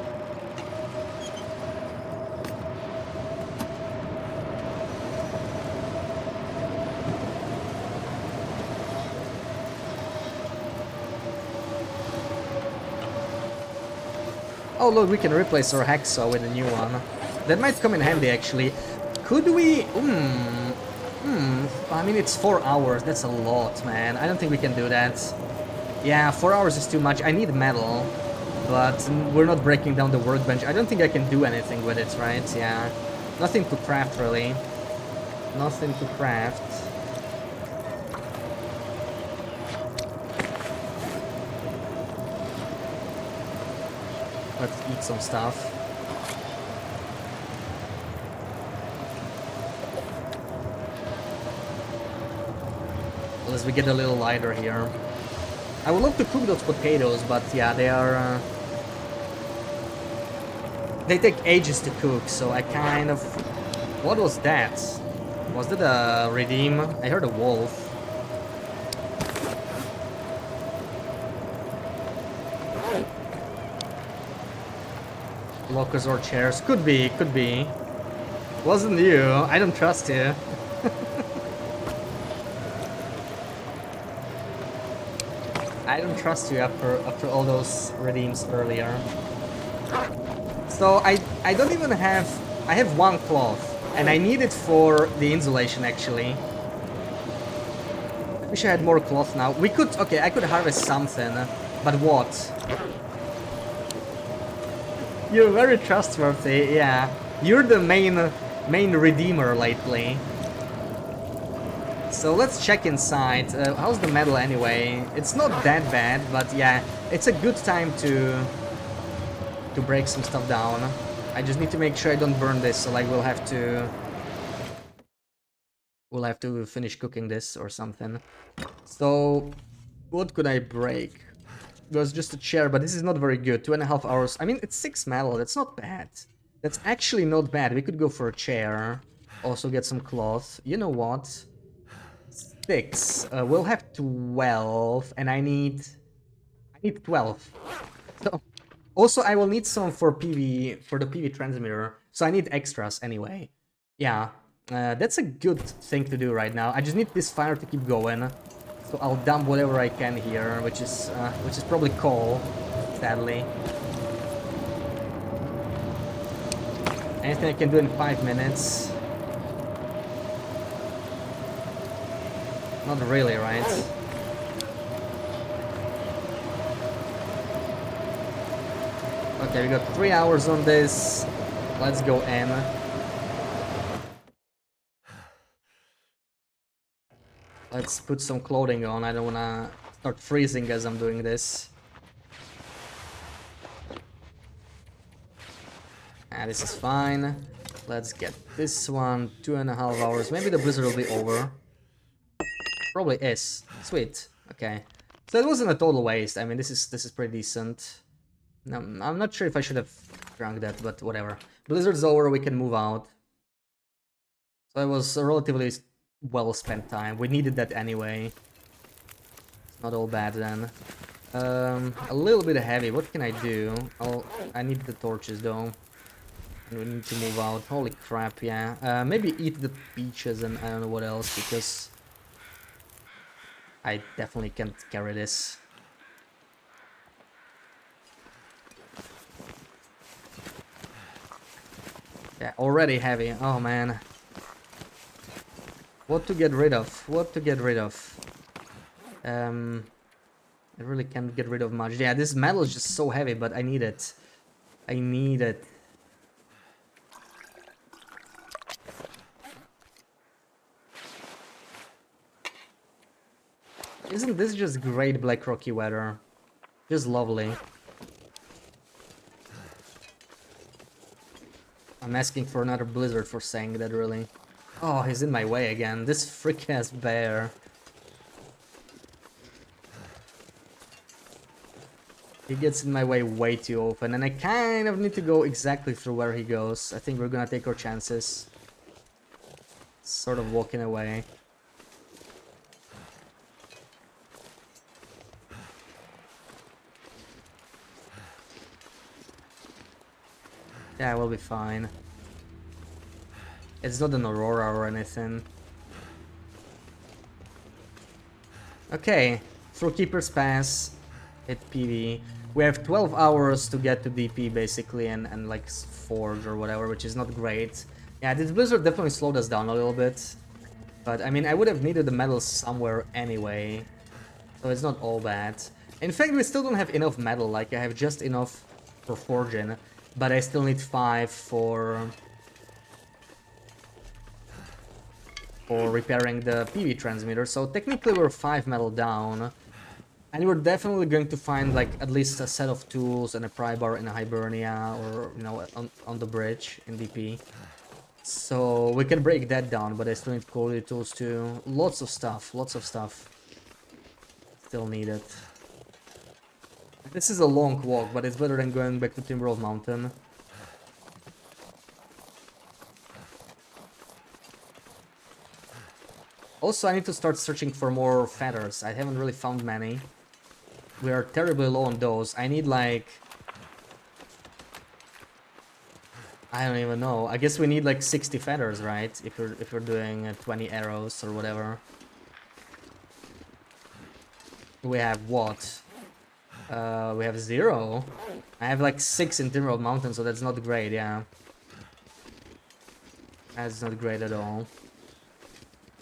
Oh look, we can replace our hacksaw with a new one. That might come in handy actually. Could we... I mean, it's 4 hours. That's a lot, man. I don't think we can do that. Yeah, 4 hours is too much. I need metal, but we're not breaking down the workbench. I don't think I can do anything with it, right? Yeah. Nothing to craft, really. Nothing to craft. Let's eat some stuff. As we get a little lighter here. I would love to cook those potatoes, but yeah, they are... they take ages to cook, so I kind of... What was that? Was that a redeem? I heard a wolf. Lockers or chairs? Could be, could be. Wasn't you. I don't trust you. I don't trust you after all those redeems earlier. So I don't even have... I have 1 cloth, and I need it for the insulation actually. Wish I had more cloth now. We could... Okay, I could harvest something, but what? You're very trustworthy, yeah. You're the main redeemer lately. So let's check inside. How's the metal anyway? It's not that bad, but yeah, it's a good time to break some stuff down. I just need to make sure I don't burn this, so like we'll have to finish cooking this or something. So What could I break? It was just a chair, but this is not very good. 2.5 hours. I mean, it's 6 metal. That's not bad. That's actually not bad. We could go for a chair. Also get some cloth. You know what? 6. We'll have 12, and I need 12. So also I will need some for PV for the PV transmitter. So I need extras anyway. Yeah, that's a good thing to do right now. I just need this fire to keep going. So I'll dump whatever I can here, which is probably coal, sadly. Anything I can do in 5 minutes? Not really, right? Okay, we got 3 hours on this. Let's go in. Let's put some clothing on. I don't wanna start freezing as I'm doing this. Ah, this is fine. Let's get this one. 2.5 hours. Maybe the blizzard will be over. Probably is. Sweet. Okay. So it wasn't a total waste. I mean, this is pretty decent. I'm not sure if I should have drunk that, but whatever. Blizzard's over. We can move out. So it was a relatively well spent time. We needed that anyway. It's not all bad then. A little bit heavy. What can I do? I need the torches though. And we need to move out. Holy crap, yeah. Maybe eat the peaches and I don't know what else, because I definitely can't carry this. Yeah, already heavy. Oh man. What to get rid of? What to get rid of? I really can't get rid of much. Yeah, this metal is just so heavy, but I need it. I need it. Isn't this just great black rocky weather? Just lovely. I'm asking for another blizzard for saying that, really. Oh, he's in my way again. This freak-ass bear. He gets in my way too often, and I kind of need to go exactly through where he goes. I think we're gonna take our chances. Sort of walking away. Yeah, we'll be fine. It's not an aurora or anything. Okay, through Keeper's Pass, hit PV. We have 12 hours to get to DP basically, and like Forge or whatever, which is not great. Yeah, this blizzard definitely slowed us down a little bit. But I mean, I would have needed the metal somewhere anyway. So it's not all bad. In fact, we still don't have enough metal. Like, I have just enough for forging. But I still need 5 for repairing the PV transmitter. So technically we're 5 metal down. And we're definitely going to find like at least a set of tools and a pry bar in a Hibernia, or you know, on the bridge in DP. So we can break that down, but I still need quality tools too. Lots of stuff, lots of stuff. Still need it. This is a long walk, but it's better than going back to Timberwolf Mountain. Also, I need to start searching for more feathers. I haven't really found many. We are terribly low on those. I need like... I don't even know. I guess we need like 60 feathers, right? If we're doing 20 arrows or whatever. We have what? We have 0. I have like 6 in Timberwolf Mountain, so that's not great, yeah. That's not great at all.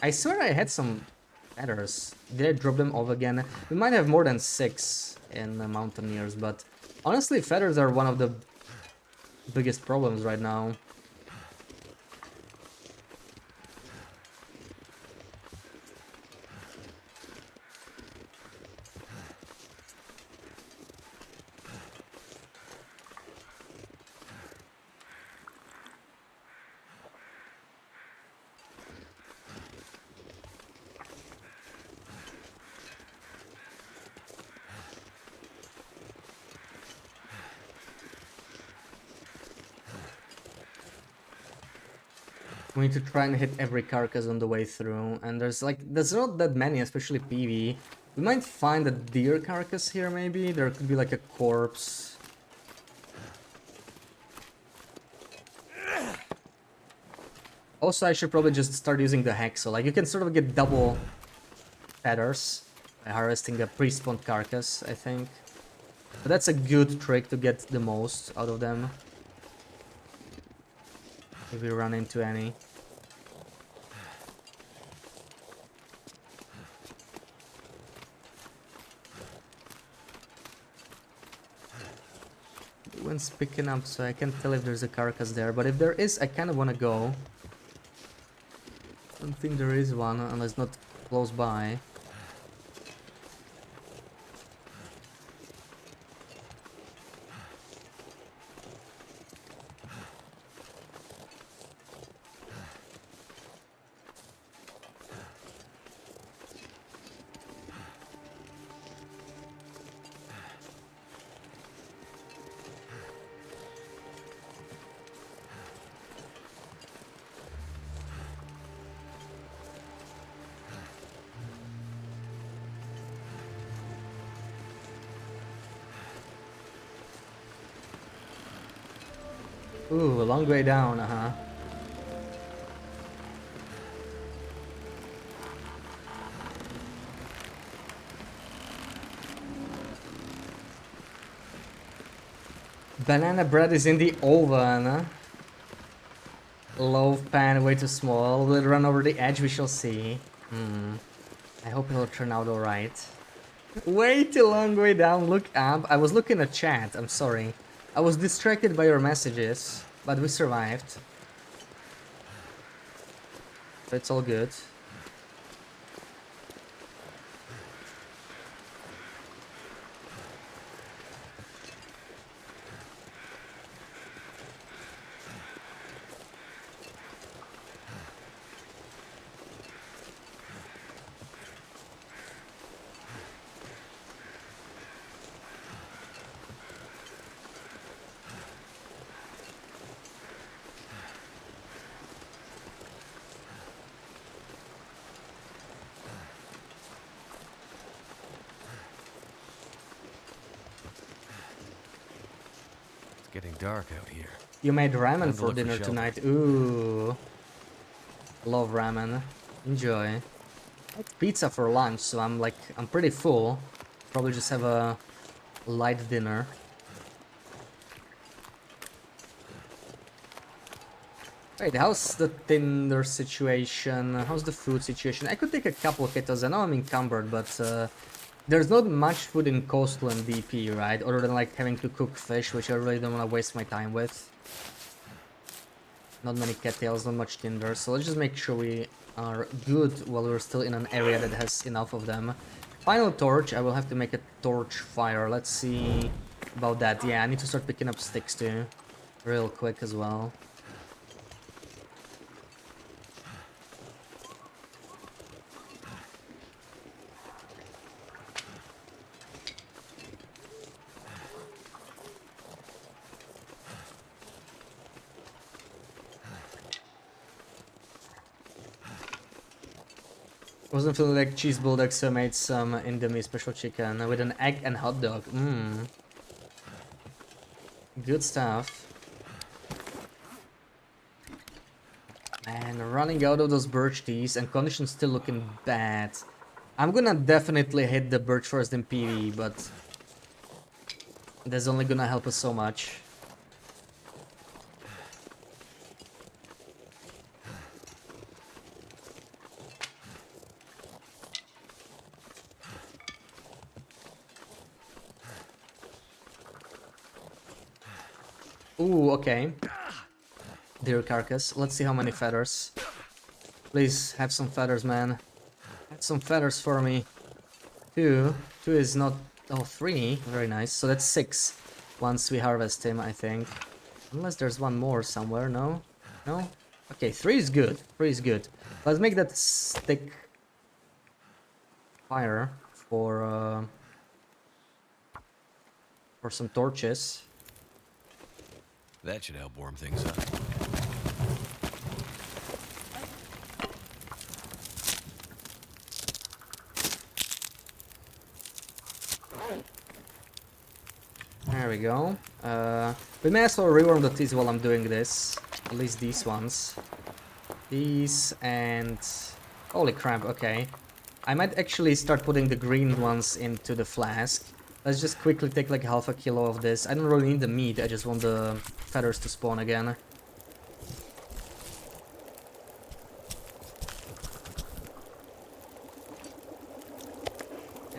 I swear I had some feathers. Did I drop them off again? We might have more than 6 in the Mountaineers, but honestly, feathers are one of the biggest problems right now. We need to try and hit every carcass on the way through, and there's not that many, especially PV. We might find a deer carcass here, maybe. There could be like a corpse. Also, I should probably just start using the hacksaw. Like, you can sort of get double feathers by harvesting a pre-spawned carcass, I think. But that's a good trick to get the most out of them. If we run into any. The wind's picking up, so I can't tell if there's a carcass there. But if there is, I kind of want to go. I don't think there is one, unless not close by. Ooh, a long way down, Banana bread is in the oven. Loaf pan way too small. Will it run over the edge? We shall see. I hope it'll turn out alright. Way too long way down. Look up. I was looking at chat. I'm sorry. I was distracted by your messages, but we survived. So it's all good. Getting dark out here. You made ramen Time to for look for dinner shelter. tonight. Ooh. Love ramen. Enjoy. I had pizza for lunch, so I'm pretty full. Probably just have a light dinner. Wait, how's the Tinder situation? How's the food situation? I could take a couple of kettles. I know I'm encumbered, but there's not much food in Coastal and DP, right? Other than like having to cook fish, which I really don't want to waste my time with. Not many cattails, not much tinder, so let's just make sure we are good while we're still in an area that has enough of them. Final torch, I will have to make a torch fire. Let's see about that. Yeah, I need to start picking up sticks too, real quick as well. Wasn't feeling like cheese bulldog, so I made some Indomie special chicken with an egg and hot dog. Good stuff. And running out of those birch teas and conditions still looking bad. I'm gonna definitely hit the birch forest in PV, but that's only gonna help us so much. Ooh, okay. Deer carcass. Let's see how many feathers. Please, have some feathers, man. Have some feathers for me. Two. Two is not... Oh, three. Very nice. So that's 6. Once we harvest him, I think. Unless there's one more somewhere, no? No? Okay, 3 is good. 3 is good. Let's make that stick fire for some torches. That should help warm things up. There we go. We may as well rewarm the teas while I'm doing this. At least these ones. These and... Holy crap, okay. I might actually start putting the green ones into the flask. Let's just quickly take like half a kilo of this. I don't really need the meat, I just want the feathers to spawn again.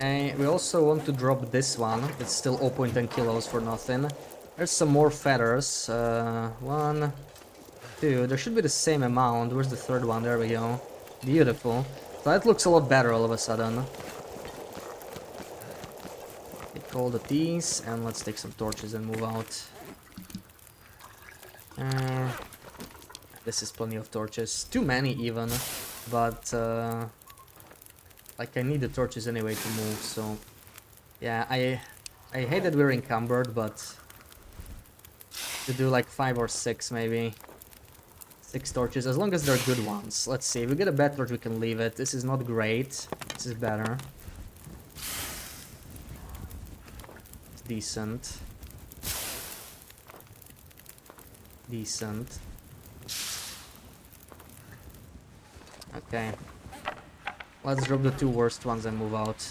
And we also want to drop this one. It's still 0.10 kilos for nothing. There's some more feathers. 1, 2. There should be the same amount. Where's the third one? There we go. Beautiful. So that looks a lot better all of a sudden. Take all the teas and let's take some torches and move out. This is plenty of torches. Too many even. But like I need the torches anyway to move, so yeah, I hate that we're encumbered, but to do like 5 or 6 maybe. 6 torches, as long as they're good ones. Let's see, if we get a bad torch we can leave it. This is not great. This is better. It's decent. Decent. Okay. Let's drop the 2 worst ones and move out.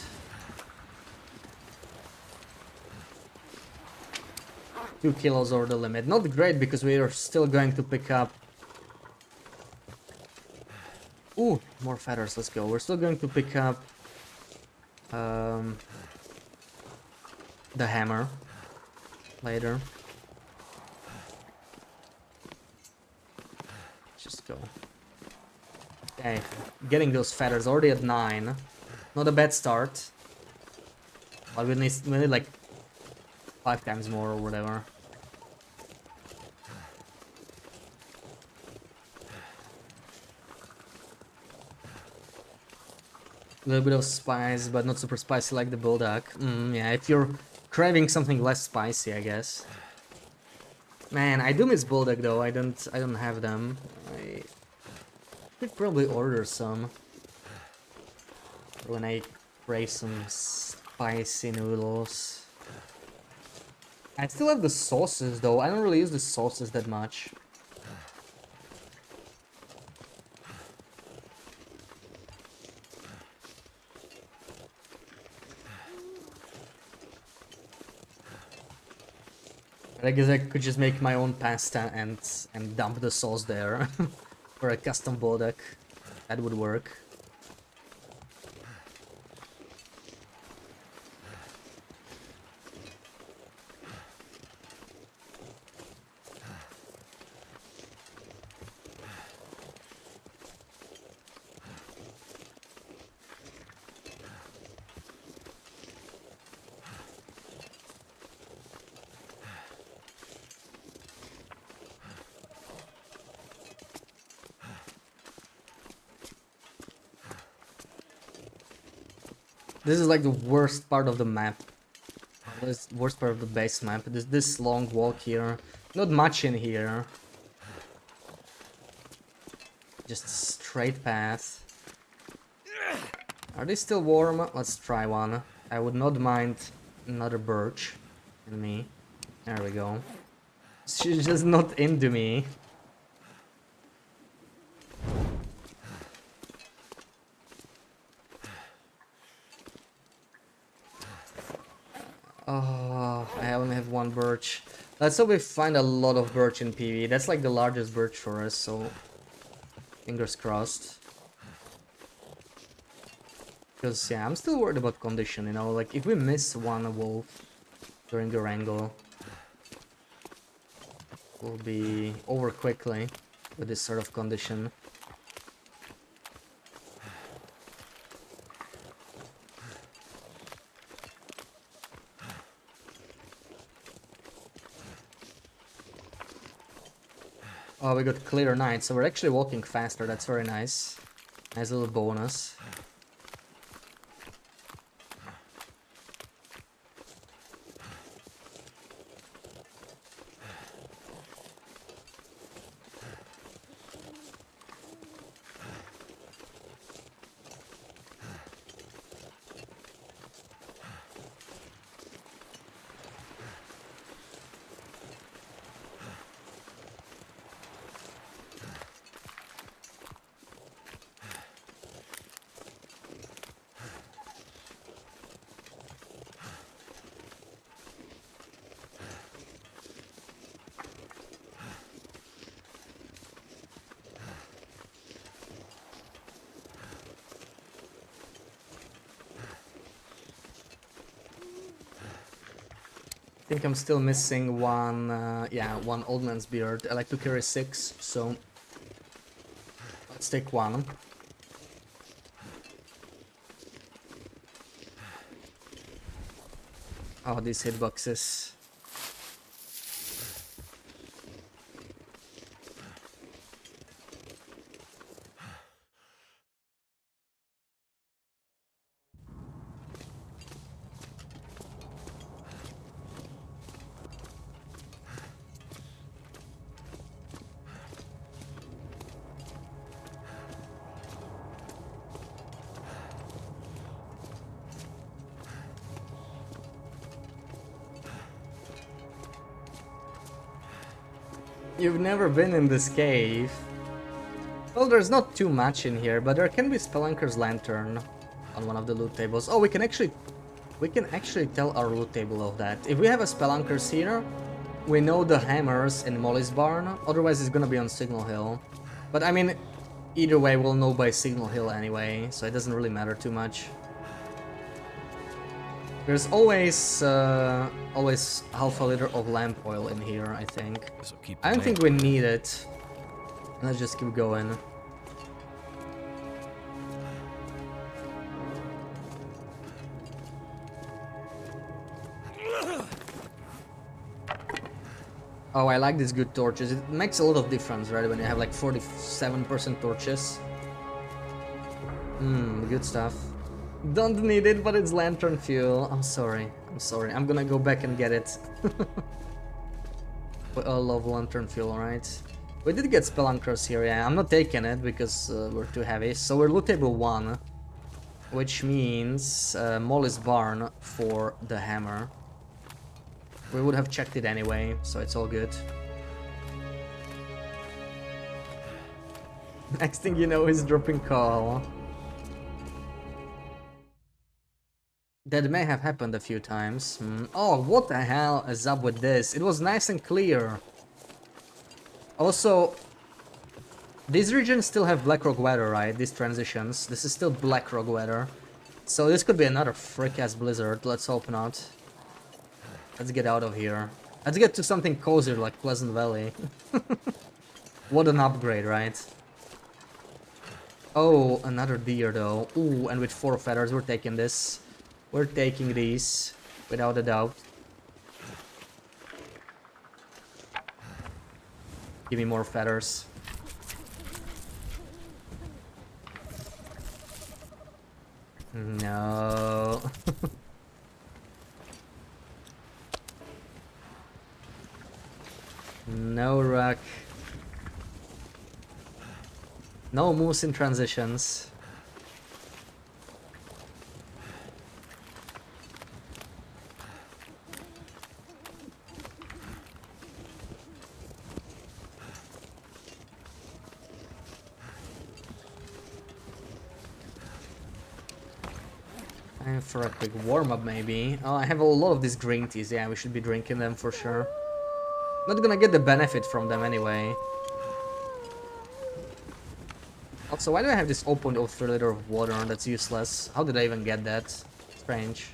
Two kilos over the limit. Not great because we are still going to pick up... Ooh, more feathers, let's go. We're still going to pick up the hammer later. Just go. Okay, getting those feathers already at 9. Not a bad start. But we need like 5 times more or whatever. A little bit of spice, but not super spicy like the bulldog. Yeah, if you're craving something less spicy, I guess. Man, I do miss bulldog though. I don't have them. I could probably order some when I crave some spicy noodles. I still have the sauces though. I don't really use the sauces that much. I guess I could just make my own pasta and dump the sauce there for a custom bulldog. That would work. This is like the worst part of the map. This worst part of the base map. This long walk here. Not much in here. Just a straight path. Are they still warm? Let's try one. I would not mind another birch in me. There we go. She's just not into me. Oh, I only have 1 birch. Let's hope we find a lot of birch in PV. That's like the largest birch forest, so fingers crossed. Because yeah, I'm still worried about condition, you know, like if we miss one wolf during the wrangle, we'll be over quickly with this sort of condition. Oh, we got clear night, so we're actually walking faster. That's very nice. Nice little bonus. think I'm still missing one, yeah, one old man's beard. I like to carry 6, so let's take one. Oh, these hitboxes. You've never been in this cave. Well, there's not too much in here, but there can be Spelunker's lantern on one of the loot tables. Oh, we can actually tell our loot table of that. If we have a Spelunker's here, we know the hammers in Molly's barn. Otherwise, it's gonna be on Signal Hill. But I mean, either way, we'll know by Signal Hill anyway, so it doesn't really matter too much. There's always always half a liter of lamp oil in here, I think. I don't think we need it. Let's just keep going. Oh, I like these good torches. It makes a lot of difference, right? When you have like 47% torches. Good stuff. Don't need it, but it's lantern fuel. I'm sorry. I'm sorry. I'm gonna go back and get it. We all love lantern fuel, right? We did get Spelunkers here, yeah. I'm not taking it because we're too heavy. So we're loot table 1, which means Molly's barn for the hammer. We would have checked it anyway, so it's all good. Next thing you know, he's dropping call. That may have happened a few times. Oh, what the hell is up with this? It was nice and clear. Also, these regions still have Blackrock weather, right? These transitions. This is still Blackrock weather. So this could be another freak-ass blizzard. Let's hope not. Let's get out of here. Let's get to something cozier like Pleasant Valley. What an upgrade, right? Oh, another deer though. Ooh, and with 4 feathers, we're taking this. We're taking these, without a doubt. Give me more feathers. No. No rock. No moose in transitions. And for a quick warm-up maybe. Oh, I have a lot of these green teas. Yeah, we should be drinking them for sure. Not gonna get the benefit from them anyway. Also, why do I have this 0.03 liter of water? That's useless. How did I even get that? Strange.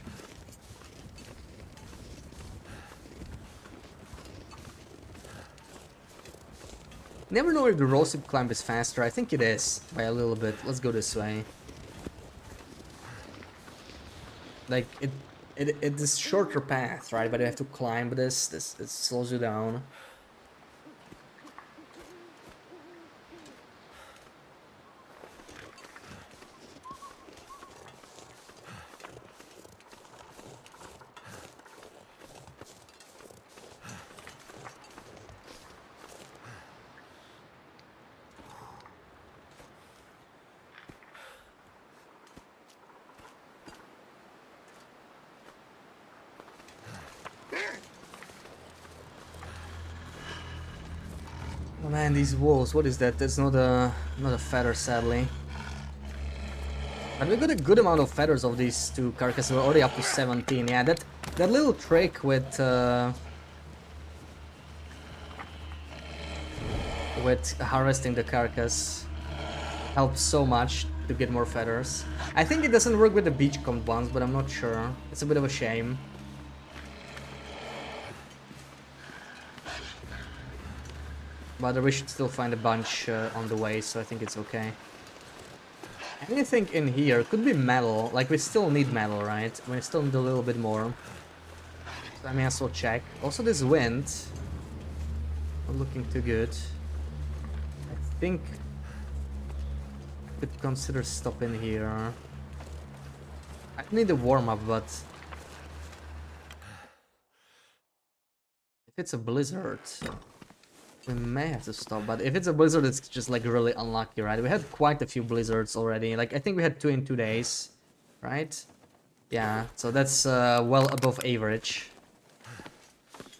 Never know if the roasted climb is faster. I think it is, by a little bit. Let's go this way. Like, it is shorter path, right? But you have to climb this. It slows you down. Oh man, these wolves, what is that? That's not a feather, sadly. But we got a good amount of feathers of these 2 carcasses. We're already up to 17. Yeah, that little trick with harvesting the carcass helps so much to get more feathers. I think it doesn't work with the beachcomb ones, but I'm not sure. It's a bit of a shame. But we should still find a bunch on the way, so I think it's okay. Anything in here could be metal. Like, we still need metal, right? We still need a little bit more. So I may as well check. Also, this wind. Not looking too good. I think I could consider stopping here. I need a warm-up, but if it's a blizzard, we may have to stop. But if it's a blizzard, it's just like really unlucky, right? We had quite a few blizzards already. Like, I think we had 2 in 2 days, right? Yeah, so that's well above average.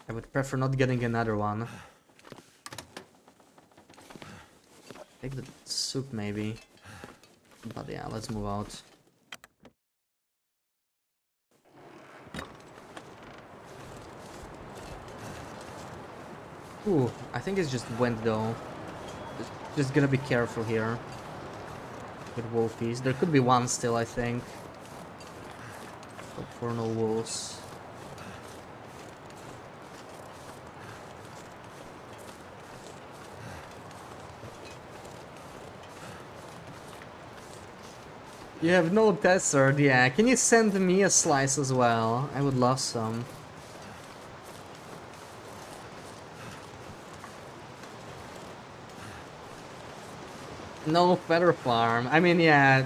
I would prefer not getting another one. Take the soup maybe. But yeah, let's move out. Ooh, I think it's just wind though. Just gonna be careful here with wolfies. There could be one still, I think. Hope for no wolves. You have no desert, yeah. Can you send me a slice as well? I would love some. No feather farm. I mean, yeah,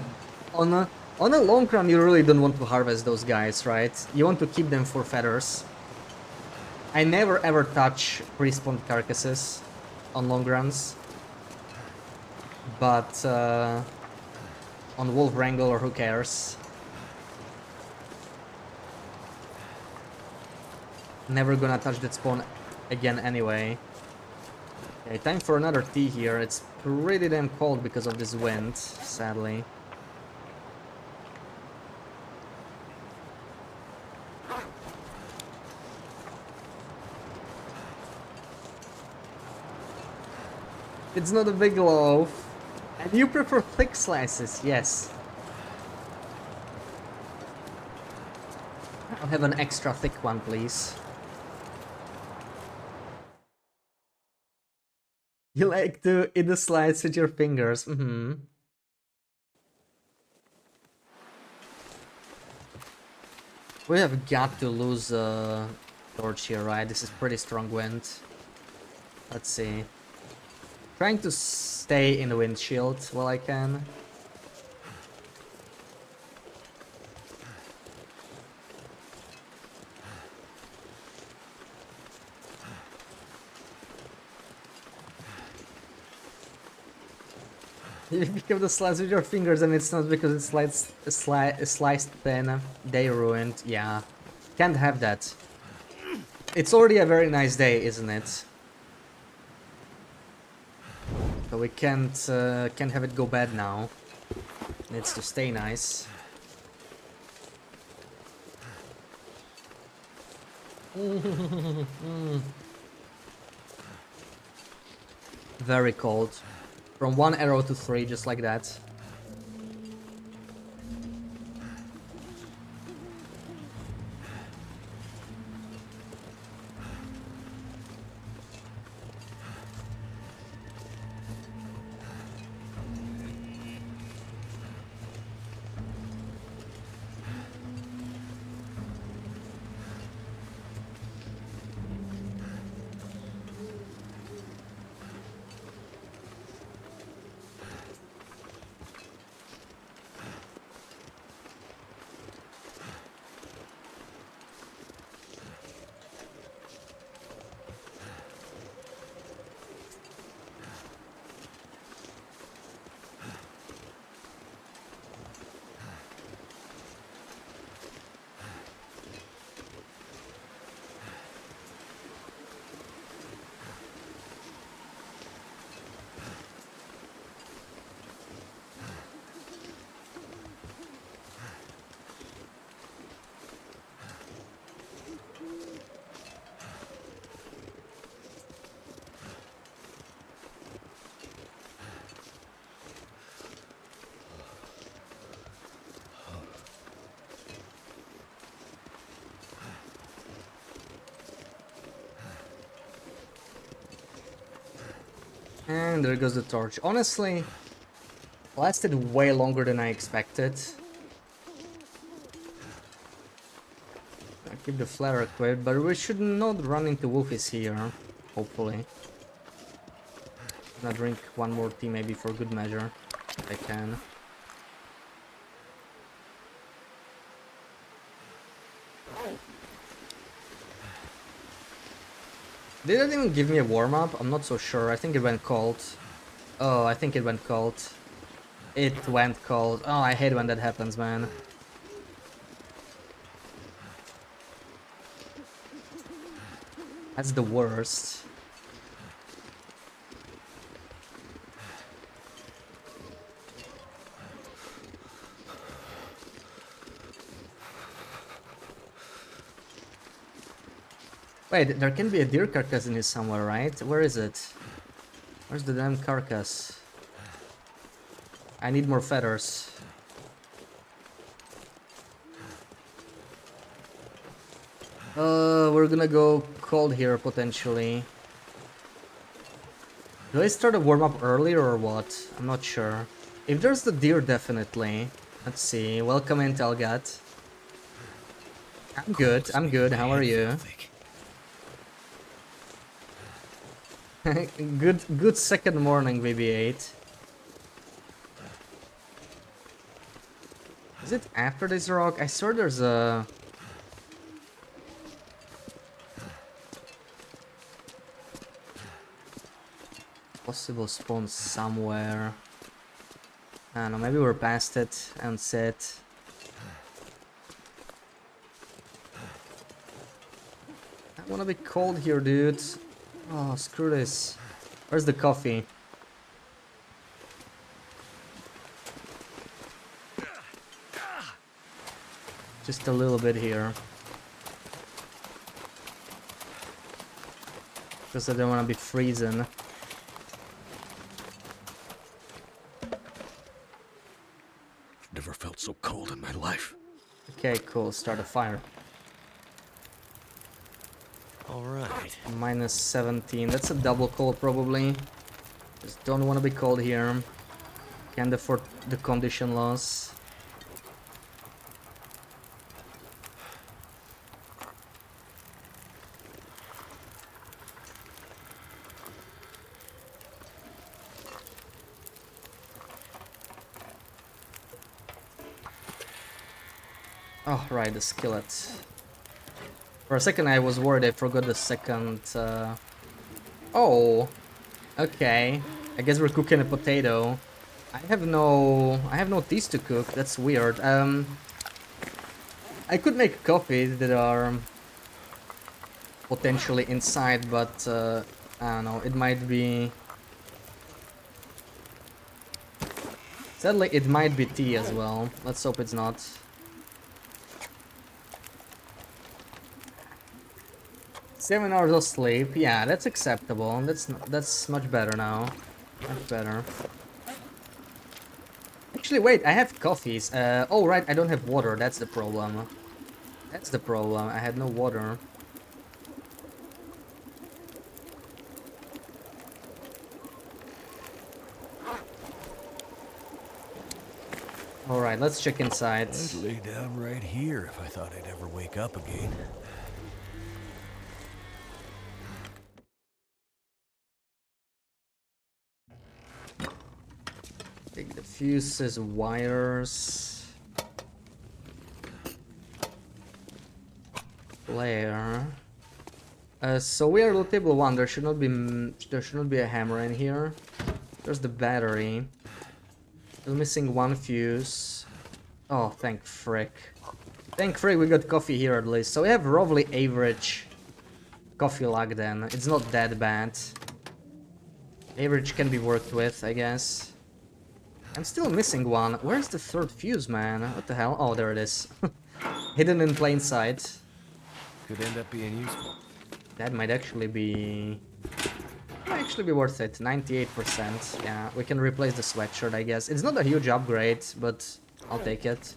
on a long run, you really don't want to harvest those guys, right? You want to keep them for feathers. I never ever touch respawned carcasses on long runs, but on wolf wrangler, who cares? Never gonna touch that spawn again anyway. Okay, time for another tea here. It's pretty damn cold because of this wind, sadly. It's not a big loaf. And you prefer thick slices, yes. I'll have an extra thick one, please. You like to eat the slice with your fingers, We have got to lose a torch here, right? This is pretty strong wind. Let's see. Trying to stay in the windshield while I can. You pick up the slice with your fingers and it's not because it's sliced thin. They ruined. Yeah. Can't have that. It's already a very nice day, isn't it? So we can't have it go bad now. It needs to stay nice. Very cold. From 1 arrow to 3, just like that. And there goes the torch. Honestly, lasted way longer than I expected. I'll keep the flare equipped, but we should not run into wolfies here, hopefully. I'm gonna drink one more tea maybe for good measure, if I can. Did it even give me a warm-up? I'm not so sure. I think it went cold. Oh, I think it went cold. It went cold. Oh, I hate when that happens, man. That's the worst. Wait, there can be a deer carcass in here somewhere, right? Where is it? Where's the damn carcass? I need more feathers. We're gonna go cold here, potentially. Do I start a warm-up earlier or what? I'm not sure. If there's the deer, definitely. Let's see. Welcome in, Telgat. I'm good, I'm good. How are you? Good second morning, BB-8. Is it after this rock? I swear there's a... possible spawn somewhere. I don't know, maybe we're past it and set. I wanna be cold here, dude. Oh, screw this. Where's the coffee? Just a little bit here. Because I don't wanna be freezing. Never felt so cold in my life. Okay, cool. Start a fire. All right. Minus 17. That's a double cold, probably. Just don't want to be cold here. Can't afford the condition loss. Oh, right, the skillet. For a second I was worried I forgot the second... Oh, okay. I guess we're cooking a potato. I have no teas to cook. That's weird. I could make coffee that are potentially inside, but I don't know. It might be... Sadly, it might be tea as well. Let's hope it's not. Seven hours of sleep, yeah, that's acceptable. That's much better now. Much better. Actually, wait, I have coffees. Oh right, I don't have water. That's the problem. That's the problem. I had no water. All right, let's check inside. I'd lay down right here if I thought I'd ever wake up again. Take the fuses, wires. Flare. So we are low table 1. There should not be a hammer in here. There's the battery. Still missing one fuse. Oh, thank frick. Thank frick we got coffee here at least. So we have roughly average coffee luck then. It's not that bad. Average can be worked with, I guess. I'm still missing one. Where's the third fuse, man? What the hell? Oh, there it is. Hidden in plain sight. Could end up being useful. That might actually be... worth it. 98%. Yeah, we can replace the sweatshirt, I guess. It's not a huge upgrade, but I'll take it.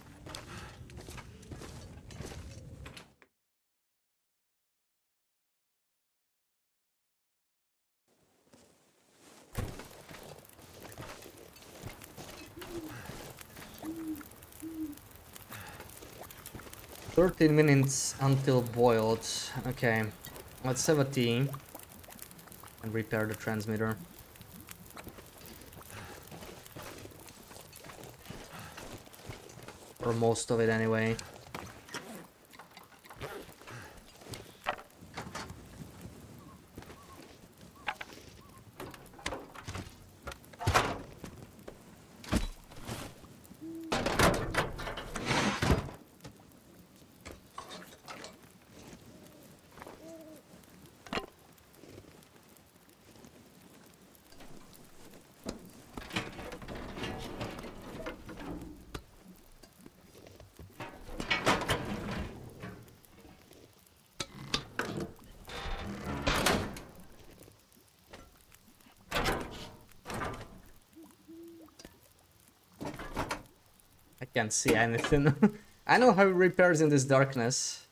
13 minutes until boiled. Okay, let's have a tea and repair the transmitter. Or most of it anyway. I can't see anything. I know how it repairs in this darkness.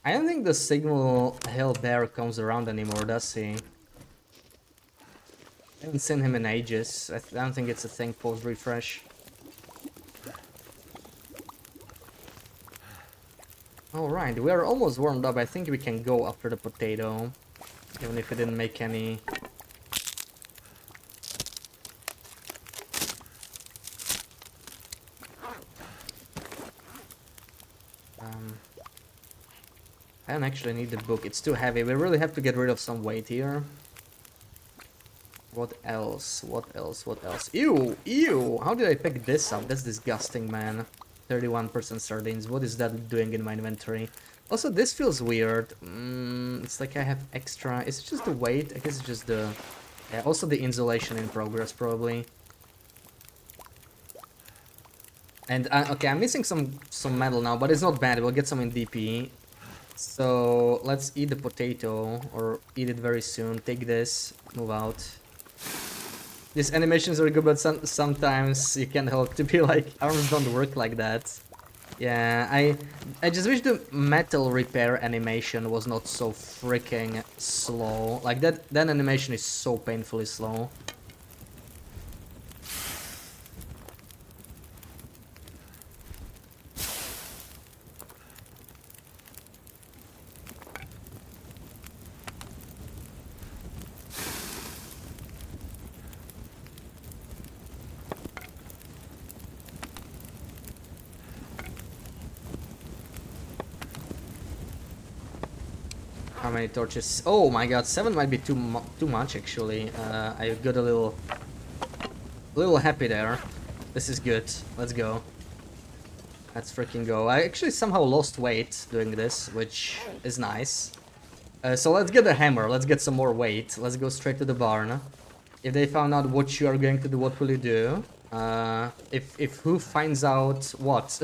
I don't think the signal Hill Bear comes around anymore, does he? I haven't seen him in ages. I don't think it's a thing post-refresh. Alright, we are almost warmed up. I think we can go after the potato. Even if we didn't make any. I don't actually need the book. It's too heavy. We really have to get rid of some weight here. What else? What else? What else? Ew! Ew! How did I pick this up? That's disgusting, man. 31% sardines. What is that doing in my inventory? Also, this feels weird. It's like I have extra... Is it just the weight? I guess it's just the... Yeah, also the insulation in progress, probably. And, okay, I'm missing some metal now, but it's not bad. We'll get some in DP. So, let's eat the potato, or eat it very soon. Take this, move out. These animations are good, but sometimes you can't help to be like, arms don't work like that. Yeah, I just wish the metal repair animation was not so freaking slow. Like, that animation is so painfully slow. How many torches? Oh my god, 7 might be too much actually. I got a little happy there. This is good. Let's go. Let's freaking go. I actually somehow lost weight doing this, which is nice. So let's get a hammer. Let's get some more weight. Let's go straight to the barn. If they found out what you are going to do, what will you do? If who finds out what?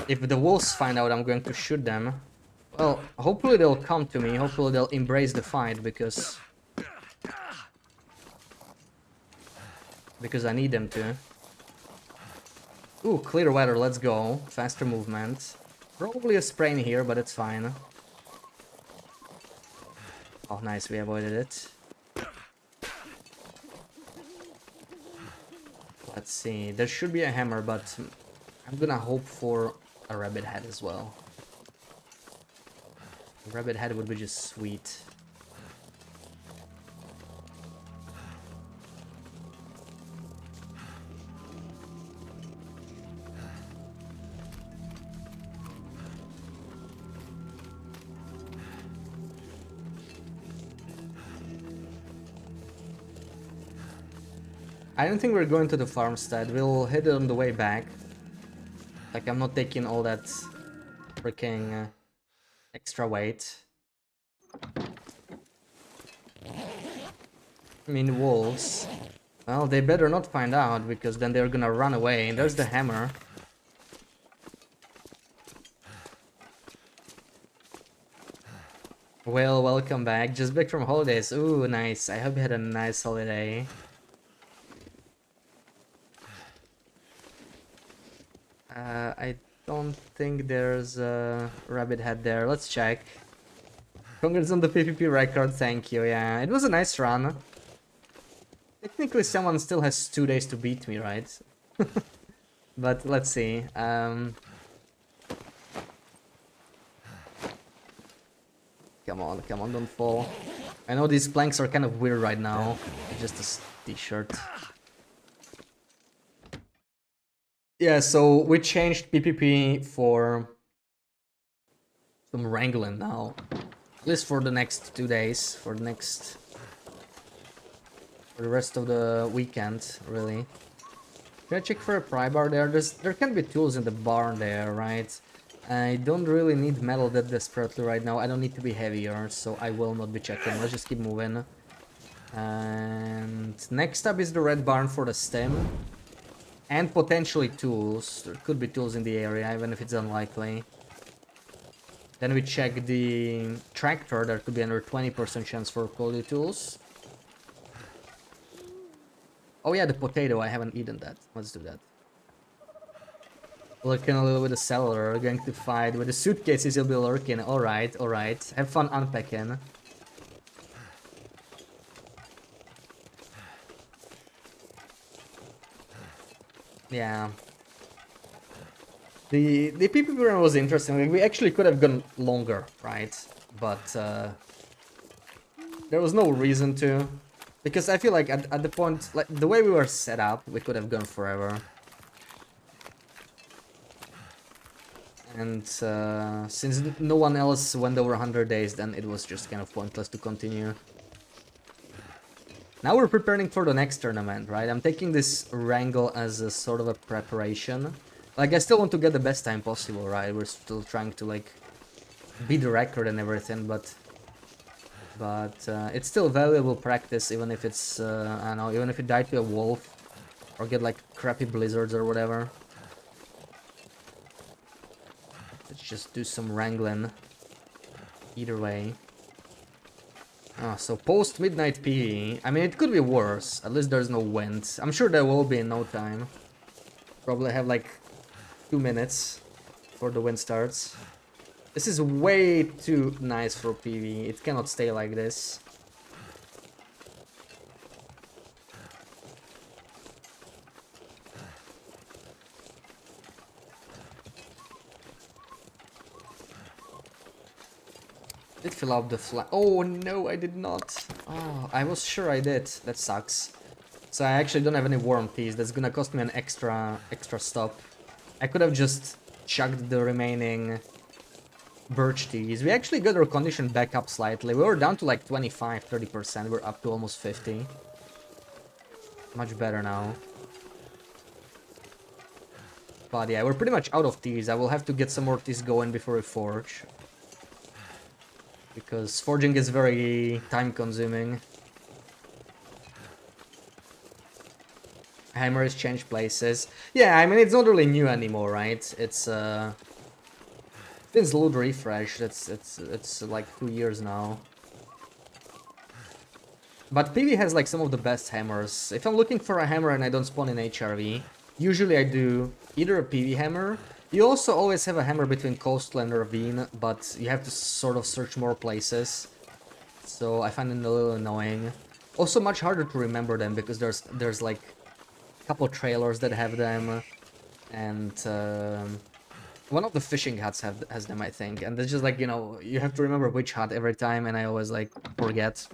If the wolves find out I'm going to shoot them, well, hopefully they'll come to me, hopefully they'll embrace the fight, because I need them to. Ooh, clear weather, let's go. Faster movement. Probably a sprain here, but it's fine. Oh, nice, we avoided it. Let's see, there should be a hammer, but I'm gonna hope for a rabbit head as well. A rabbit head would be just sweet. I don't think we're going to the farmstead. We'll hit it on the way back. Like, I'm not taking all that freaking extra weight. I mean, wolves. Well, they better not find out, because then they're gonna run away. And there's the hammer. Well, welcome back. Just back from holidays. Ooh, nice. I hope you had a nice holiday. I don't think there's a rabbit head there. Let's check. Congrats on the PvP record, thank you. Yeah, it was a nice run. Technically, someone still has 2 days to beat me, right? But let's see. Come on, don't fall. I know these planks are kind of weird right now. It's just a t-shirt. Yeah, so we changed PvP for some wrangling now. At least for the next 2 days. For the rest of the weekend, really. Can I check for a pry bar there? There can be tools in the barn there, right? I don't really need metal that desperately right now. I don't need to be heavier, so I will not be checking. Let's just keep moving. And next up is the red barn for the stem. And potentially tools. There could be tools in the area, even if it's unlikely. Then we check the tractor. There could be another 20% chance for quality tools. Oh yeah, the potato. I haven't eaten that. Let's do that. Lurking a little with the cellar. Going to fight with the suitcases. You'll be lurking. Alright, alright. Have fun unpacking. Yeah. The PvP run was interesting. Like, we actually could have gone longer, right? But there was no reason to. Because I feel like at the point, like the way we were set up, we could have gone forever. And since no one else went over 100 days, then it was just kind of pointless to continue. Now we're preparing for the next tournament, right? I'm taking this wrangle as a sort of a preparation. Like, I still want to get the best time possible, right? We're still trying to, like, beat the record and everything, but it's still valuable practice, even if it's, I don't know, even if you die to a wolf, or get, like, crappy blizzards or whatever. Let's just do some wrangling. Either way. Ah, so post-midnight PE. I mean, it could be worse. At least there's no wind. I'm sure there will be in no time. Probably have, like, 2 minutes before the wind starts. This is way too nice for PV. It cannot stay like this. Did fill up the flat. Oh no, I did not. Oh, I was sure I did. That sucks. So I actually don't have any warm teas. That's gonna cost me an extra stop. I could have just chugged the remaining birch teas. We actually got our condition back up slightly. We were down to like 25-30%. We're up to almost 50. Much better now. But yeah, we're pretty much out of teas. I will have to get some more teas going before we forge. Because forging is very time consuming. Hammers change places. Yeah, I mean, it's not really new anymore, right? It's since load refresh, it's like 2 years now. But PV has like some of the best hammers. If I'm looking for a hammer and I don't spawn in HRV, usually I do either a PV hammer. You also always have a hammer between coastal and ravine, but you have to sort of search more places. So I find it a little annoying. Also much harder to remember them because there's like a couple trailers that have them, and one of the fishing huts has them, I think. And it's just like, you know, you have to remember which hut every time, and I always like forget.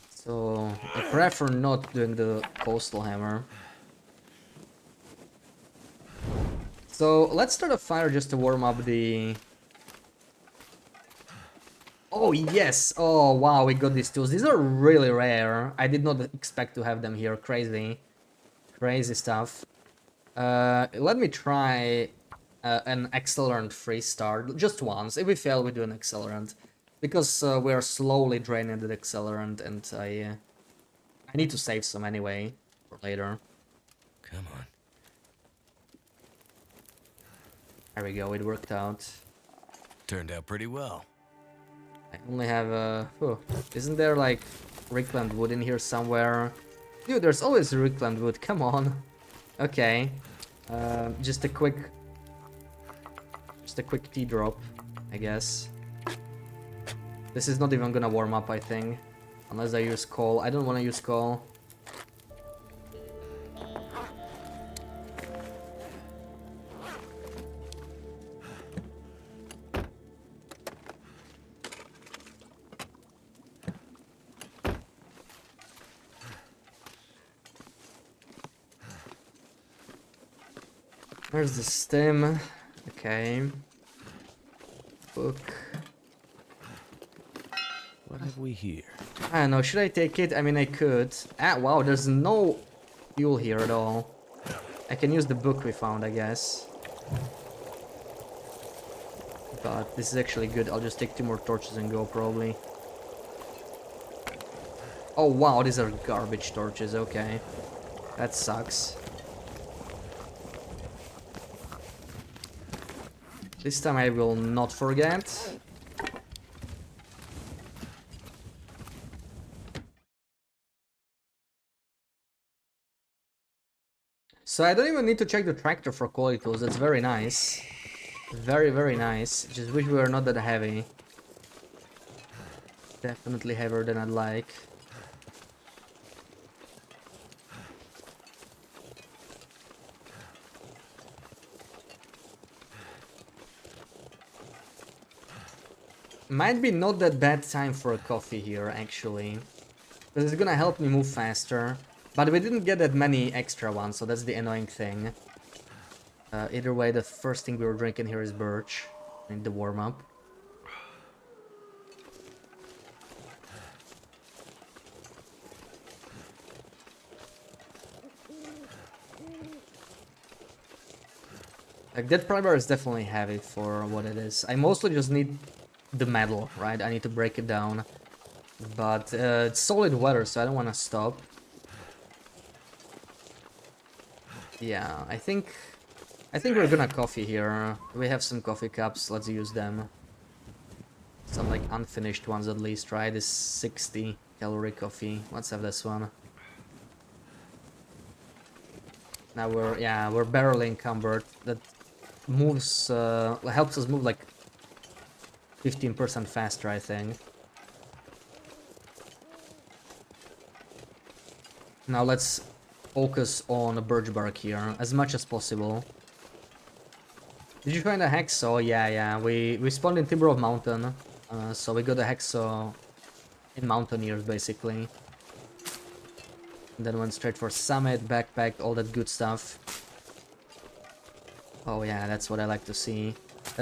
So I prefer not doing the coastal hammer. So let's start a fire just to warm up the... Oh yes! Oh wow, we got these tools. These are really rare. I did not expect to have them here. Crazy. Crazy stuff. Let me try an accelerant free start. Just once. If we fail, we do an accelerant. Because we are slowly draining the accelerant, and I need to save some anyway for later. Come on. There we go, it worked out. Turned out pretty well. I only have isn't there like reclaimed wood in here somewhere? Dude, there's always reclaimed wood, come on. Okay. Just a quick tea drop, I guess. This is not even gonna warm up, I think. Unless I use coal. I don't want to use coal. There's the stem. Okay. Book. What have we here? I don't know, should I take it? I mean, I could. Ah, wow, there's no fuel here at all. I can use the book we found, I guess. But this is actually good. I'll just take 2 more torches and go, probably. Oh, wow, these are garbage torches. Okay. That sucks. This time I will not forget. So I don't even need to check the tractor for quality tools. That's very nice. Very, very nice. Just wish we were not that heavy. Definitely heavier than I'd like. Might be not that bad time for a coffee here, actually. Because it's gonna help me move faster. But we didn't get that many extra ones, so that's the annoying thing. Either way, the first thing we were drinking here is birch. In the warm-up. Like, that primer is definitely heavy for what it is. I mostly just need the metal, right? I need to break it down. But it's solid weather, so I don't want to stop. Yeah, I think we're gonna coffee here. We have some coffee cups, let's use them. Some like unfinished ones at least, right? This 60 calorie coffee. Let's have this one. Now we're barely encumbered. That moves, helps us move like 15% faster, I think. Now let's focus on a birch bark here as much as possible. Did you find a hacksaw? Yeah. We spawned in Timber of Mountain, so we got a hacksaw in Mountaineers basically. And then went straight for Summit, backpack, all that good stuff. Oh yeah, that's what I like to see.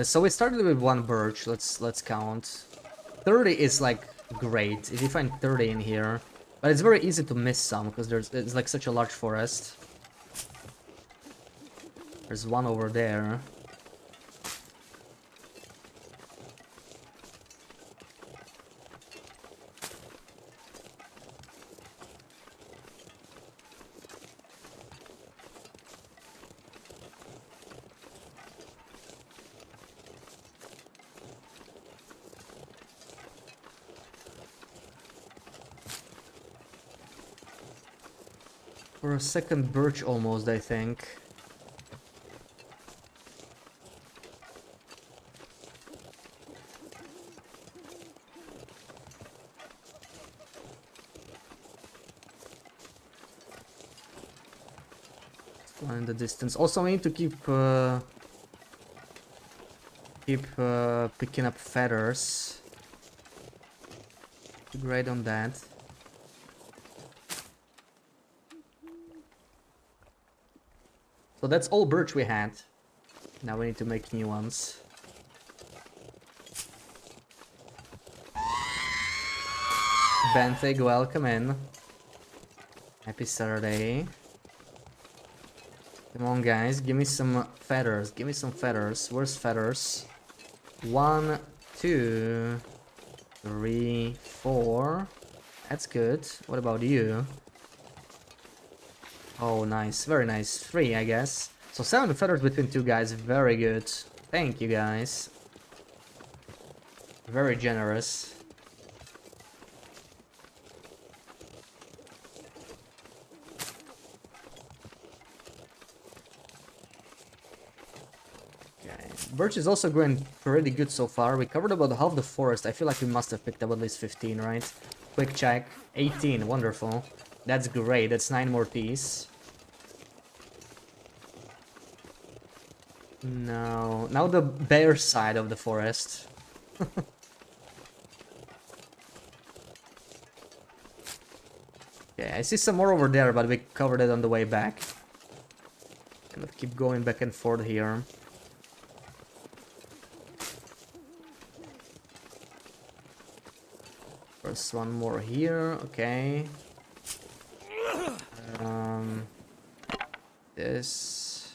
So we started with 1 birch. Let's count. 30 is like great if you find 30 in here, but it's very easy to miss some because it's like such a large forest. There's one over there. For a second, birch almost, I think. One in the distance. Also, we need to keep picking up feathers. Great on that. So that's all birch we had. Now we need to make new ones. Benthig, welcome in. Happy Saturday. Come on guys, give me some feathers. Give me some feathers. Where's feathers? 1, 2, 3, 4. That's good. What about you? Oh, nice. Very nice. 3, I guess. So 7 feathers between 2 guys. Very good. Thank you, guys. Very generous. Birch is also going pretty good so far. We covered about half the forest. I feel like we must have picked up at least 15, right? Quick check. 18, wonderful. That's great, that's 9 more teas. No, now the bear side of the forest. Okay, I see some more over there, but we covered it on the way back. Kind of keep going back and forth here. First one more here, okay. This.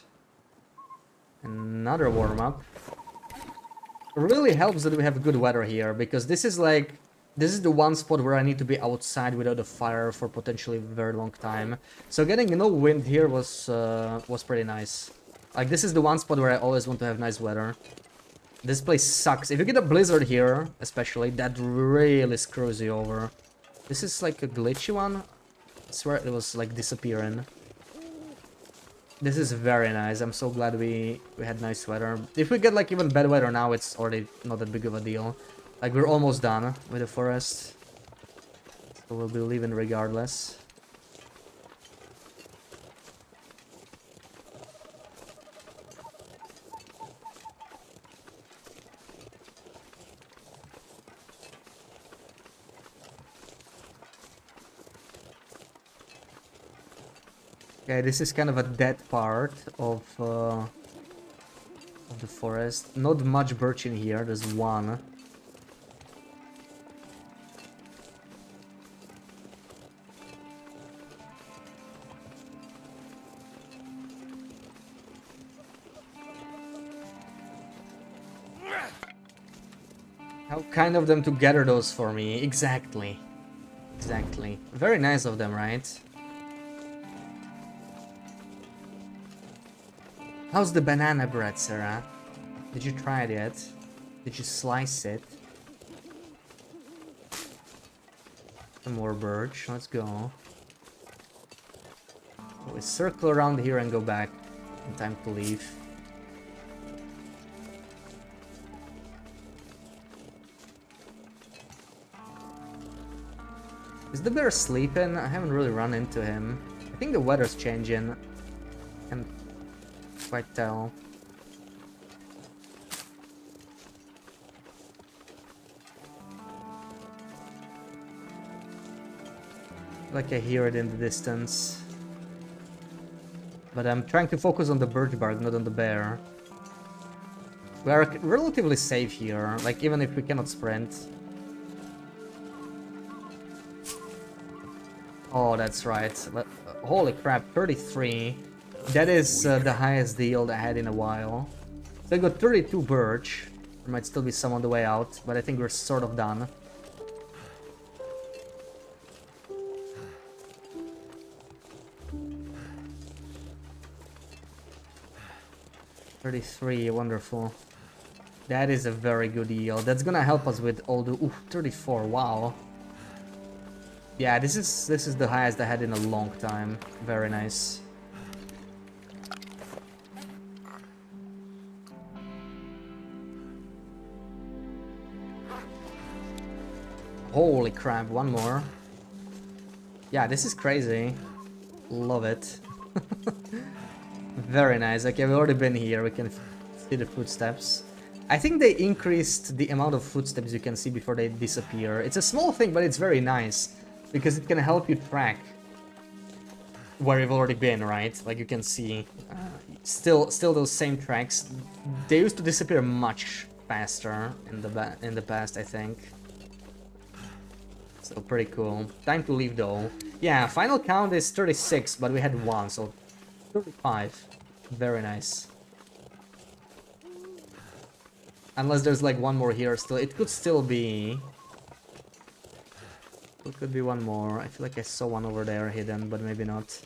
Another warm-up. Really helps that we have good weather here, because this is like... This is the one spot where I need to be outside without a fire for potentially a very long time. So getting no wind here was pretty nice. Like, this is the one spot where I always want to have nice weather. This place sucks. If you get a blizzard here, especially, that really screws you over. This is like a glitchy one. I swear it was like disappearing. This is very nice. I'm so glad we had nice weather. If we get like even bad weather now, it's already not that big of a deal. Like, we're almost done with the forest. So we'll be leaving regardless. Okay, this is kind of a dead part of the forest. Not much birch in here, there's one. How kind of them to gather those for me. Exactly. Exactly. Very nice of them, right? How's the banana bread, Sarah? Did you try it yet? Did you slice it? Some more birch. Let's go. We circle around here and go back. In time to leave. Is the bear sleeping? I haven't really run into him. I think the weather's changing. Can't quite tell. Like I hear it in the distance. But I'm trying to focus on the birch bark, not on the bear. We are relatively safe here, like even if we cannot sprint. Oh, that's right. Holy crap, 33. That is the highest yield I had in a while. So I got 32 birch. There might still be some on the way out, but I think we're sort of done. $33, wonderful. That is a very good yield. That's gonna help us with all the... Ooh, 34, wow. Yeah, this is the highest I had in a long time. Very nice. Holy crap, one more. Yeah, this is crazy. Love it. Very nice. Okay, we've already been here. We can see the footsteps. I think they increased the amount of footsteps you can see before they disappear. It's a small thing, but it's very nice. Because it can help you track where you've already been, right? Like you can see, still those same tracks. They used to disappear much faster in the past, I think. So pretty cool. Time to leave though. Yeah, final count is 36, but we had one, so 35. Very nice. Unless there's like one more here still. It could still be... It could be one more. I feel like I saw one over there hidden, but maybe not.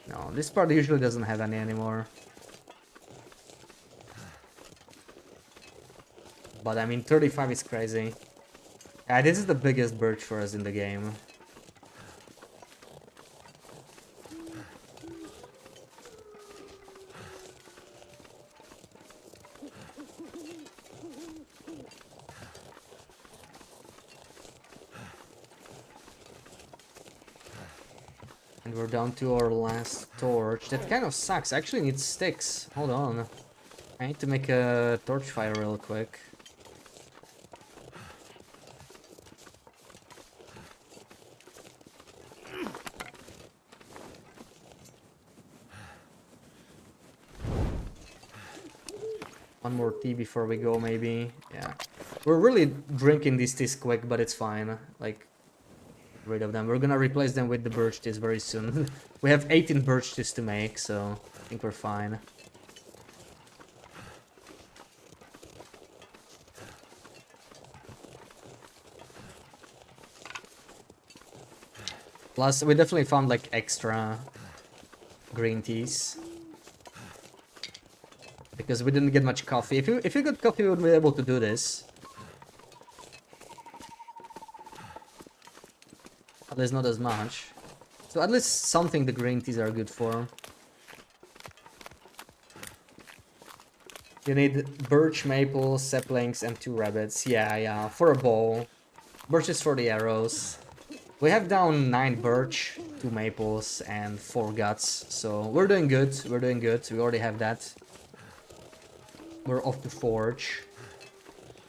No, this part usually doesn't have any anymore. But I mean, 35 is crazy. Yeah, this is the biggest birch forest in the game. And we're down to our last torch. That kind of sucks. I actually need sticks. Hold on. I need to make a torch fire real quick. One more tea before we go, maybe. Yeah. We're really drinking these teas quick, but it's fine. Like, rid of them. We're gonna replace them with the birch teas very soon. We have 18 birch teas to make, so I think we're fine. Plus, we definitely found like extra green teas. Because we didn't get much coffee. If you got coffee, we would be able to do this. At least not as much. So at least something the green teas are good for. You need birch, maple, saplings, and 2 rabbits. Yeah, for a bow. Birch is for the arrows. We have down 9 birch, 2 maples, and 4 guts. So we're doing good. We're doing good. We already have that. We're off to forge.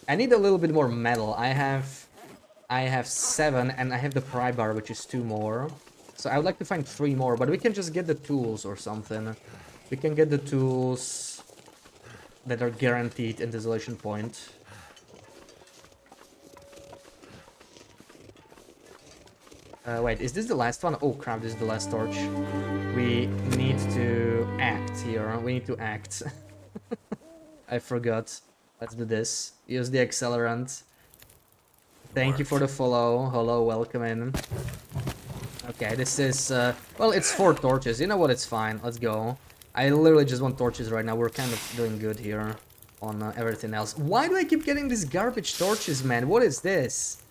I need a little bit more metal. I have 7, and I have the pry bar, which is 2 more. So I would like to find 3 more, but we can just get the tools or something. We can get the tools that are guaranteed in Desolation Point. Wait, is this the last one? Oh crap, this is the last torch. We need to act here. We need to act. I forgot. Let's do this. Use the accelerant. Thank you for the follow. Hello, welcome in. Okay, this is... well, it's 4 torches. You know what? It's fine. Let's go. I literally just want torches right now. We're kind of doing good here on everything else. Why do I keep getting these garbage torches, man? What is this?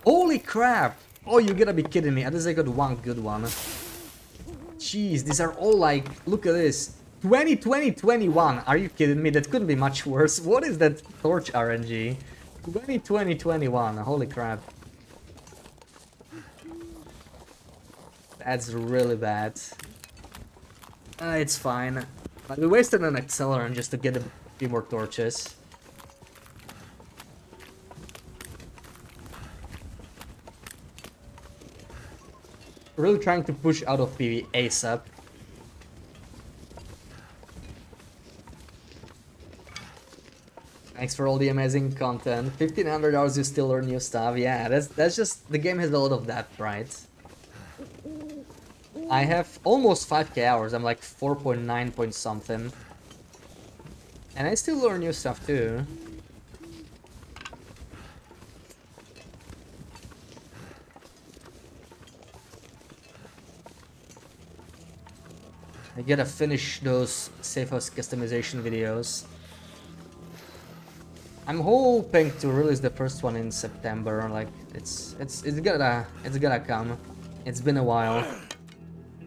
Holy crap! Oh, you gotta be kidding me. At least I got one good one. Jeez, these are all like... Look at this. 20, 20, 21. Are you kidding me? That couldn't be much worse. What is that torch RNG? 20, 20, 21. Holy crap. That's really bad. It's fine. But we wasted an accelerant just to get a few more torches. Really trying to push out of PV ASAP. Thanks for all the amazing content. 1500 hours, you still learn new stuff. Yeah, that's just... The game has a lot of that, right? I have almost 5k hours. I'm like 4.9 point something. And I still learn new stuff too. I gotta finish those safe house customization videos. I'm hoping to release the first one in September. Like it's gonna come. It's been a while.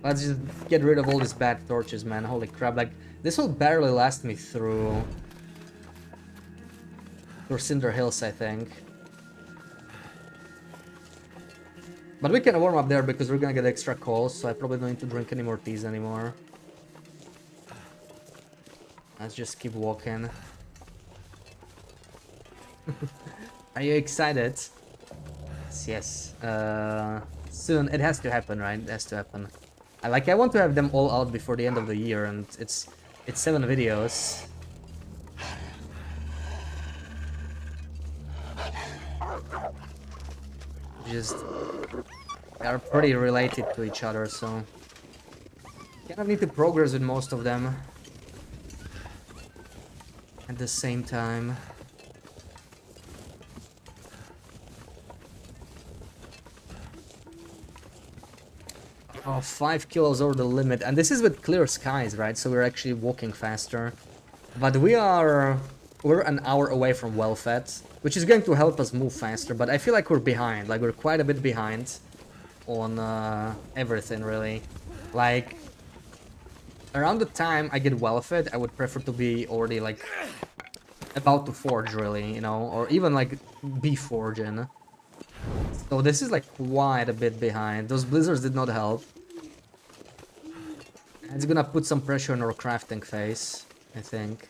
Let's just get rid of all these bad torches, man. Holy crap! Like this will barely last me through Cinder Hills, I think. But we can warm up there because we're gonna get extra calls, so I probably don't need to drink any more teas anymore. Let's just keep walking. Are you excited? Yes. Soon. It has to happen, right? It has to happen. I want to have them all out before the end of the year, and it's 7 videos. Just they are pretty related to each other, so kind of need to progress with most of them at the same time. Oh, 5 kilos over the limit, and this is with clear skies, right? So we're actually walking faster. But we're an hour away from well-fed, which is going to help us move faster, but I feel like we're behind. Like, we're quite a bit behind on everything, really. Like, around the time I get well-fed, I would prefer to be already, like, about to forge, really, you know? Or even, like, be forging. So this is, like, quite a bit behind. Those blizzards did not help. It's gonna put some pressure on our crafting phase, I think.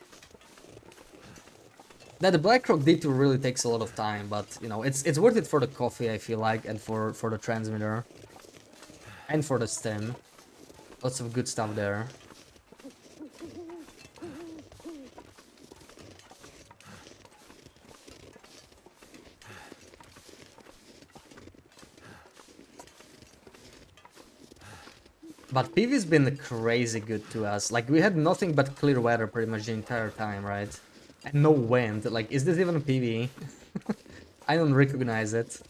Now the Blackrock D2 really takes a lot of time, but you know, it's worth it for the coffee, I feel like, and for the transmitter. And for the stem. Lots of good stuff there. But PV's been crazy good to us. Like, we had nothing but clear weather pretty much the entire time, right? And no wind. Like, is this even PV? I don't recognize it.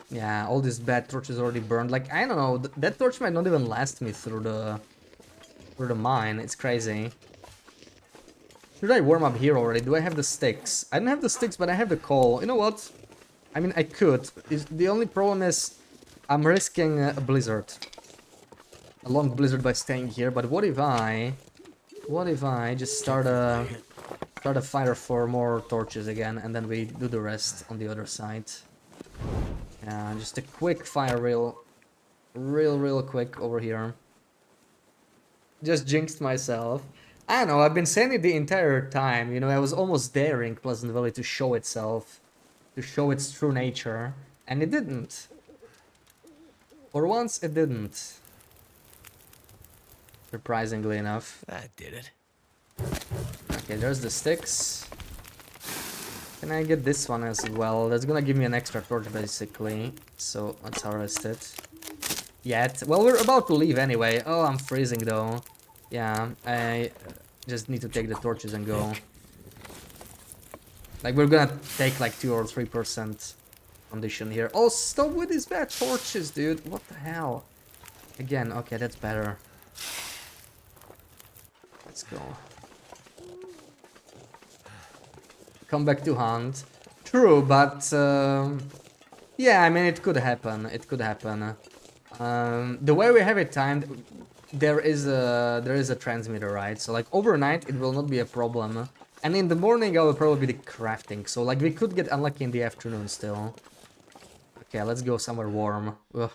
Yeah, all these bad torches already burned. Like, I don't know, that torch might not even last me through the mine. It's crazy. Should I warm up here already? Do I have the sticks? I don't have the sticks, but I have the coal. You know what? I mean, I could. The only problem is I'm risking a blizzard. A long blizzard by staying here, but what if I just start a fire for more torches again, and then we do the rest on the other side. Yeah, just a quick fire real quick over here. Just jinxed myself. I don't know, I've been saying it the entire time, you know, I was almost daring Pleasant Valley to show itself, to show its true nature, and it didn't. For once, it didn't. Surprisingly enough. That did it. Okay, there's the sticks. Can I get this one as well? That's gonna give me an extra torch, basically. So, let's harvest it. Yet. Well, we're about to leave anyway. Oh, I'm freezing, though. Yeah, I just need to take the torches and go. Like, we're gonna take like 2 or 3% condition here. Oh, stop with these bad torches, dude. What the hell? Again, okay, that's better. Let's go. Come back to hunt. True, but yeah, I mean, it could happen. It could happen. The way we have it timed, there is a transmitter, right? So like overnight it will not be a problem, and in the morning I will probably be crafting. So like we could get unlucky in the afternoon still. Okay, let's go somewhere warm. Ugh.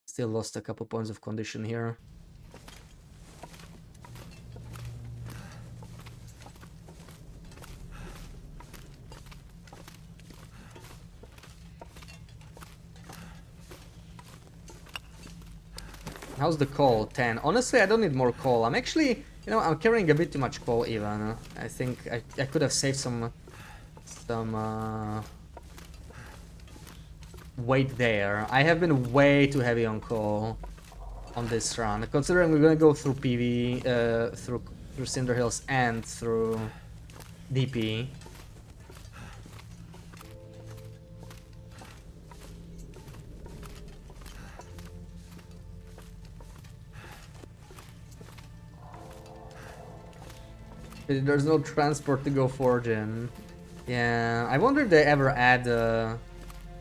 Still lost a couple points of condition here. How's the coal? 10. Honestly, I don't need more coal. I'm actually, you know, I'm carrying a bit too much coal even. I think I could have saved some weight there. I have been way too heavy on coal on this run, considering we're gonna go through PV, through Cinder Hills and through DP. There's no transport to go foraging. Yeah, I wonder if they ever add a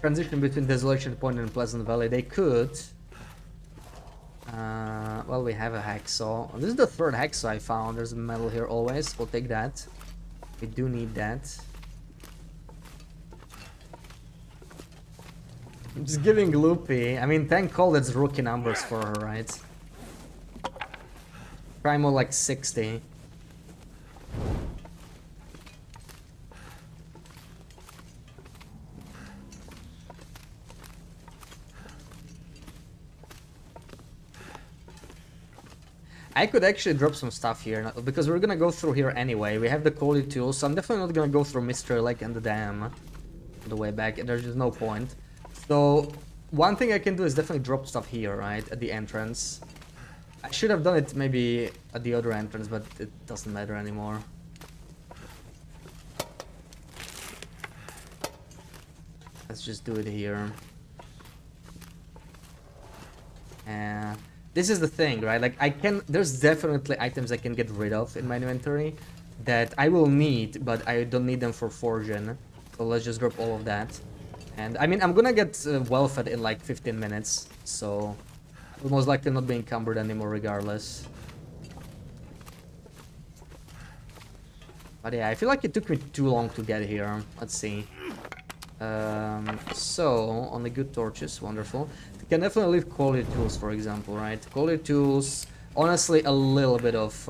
transition between Desolation Point and Pleasant Valley. They could. Well, we have a hacksaw. This is the third hacksaw I found. There's a metal here always. We'll take that. We do need that. I'm just giving Loopy. I mean, thank God that's rookie numbers for her, right? Try more like 60. I could actually drop some stuff here, because we're gonna go through here anyway. We have the quality tools, so I'm definitely not gonna go through Mystery Lake and the dam on the way back. There's just no point. So, one thing I can do is definitely drop stuff here, right, at the entrance. I should have done it maybe at the other entrance, but it doesn't matter anymore. Let's just do it here. And this is the thing, right? Like there's definitely items I can get rid of in my inventory that I will need, but I don't need them for forging. So let's just drop all of that. And I mean, I'm gonna get well fed in like 15 minutes, so I'll most likely not be encumbered anymore regardless. But yeah, I feel like it took me too long to get here. Let's see. So, on the good torches, wonderful. You can definitely leave quality tools, for example, right? Quality tools, honestly, a little bit of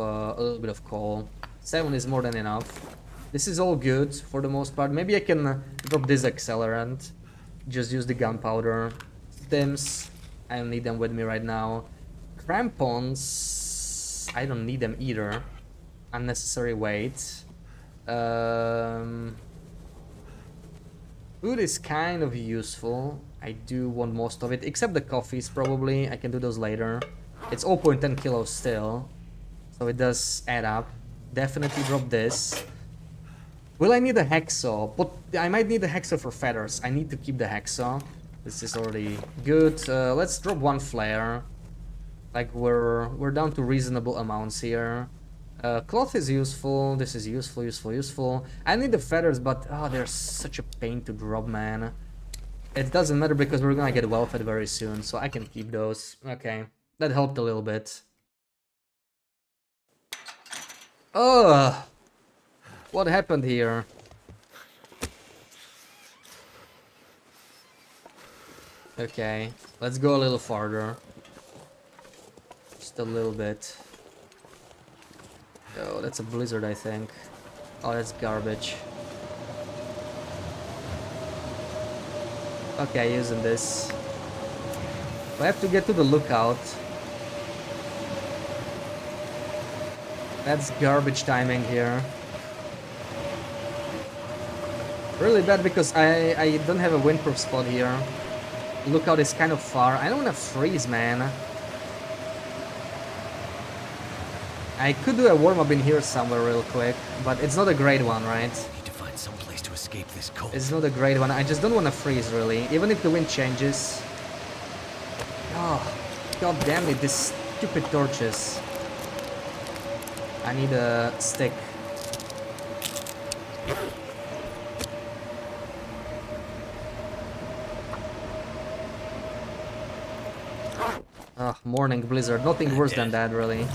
coal. 7 is more than enough. This is all good for the most part. Maybe I can drop this accelerant. Just use the gunpowder. Stems, I don't need them with me right now. Crampons, I don't need them either. Unnecessary weight. Food is kind of useful. I do want most of it, except the coffees probably. I can do those later. It's 0.10 kilos still, so it does add up. Definitely drop this. Will I need a hacksaw? But I might need a hacksaw for feathers. I need to keep the hacksaw. This is already good. Let's drop 1 flare. Like we're down to reasonable amounts here. Cloth is useful. This is useful. I need the feathers, but oh, they're such a pain to drop, man. It doesn't matter because we're gonna get well fed very soon, so I can keep those. Okay, that helped a little bit. Ugh! What happened here? Okay, let's go a little farther. Just a little bit. Oh, that's a blizzard, I think. Oh, that's garbage. Okay, using this. I have to get to the lookout. That's garbage timing here. Really bad because I don't have a windproof spot here. Lookout is kind of far. I don't want to freeze, man. I could do a warm-up in here somewhere real quick, but it's not a great one, right? Need to find some place to escape this cold. It's not a great one. I just don't want to freeze, really. Even if the wind changes. Oh, god damn it, these stupid torches. I need a stick. Oh, morning blizzard. Nothing worse than that, really.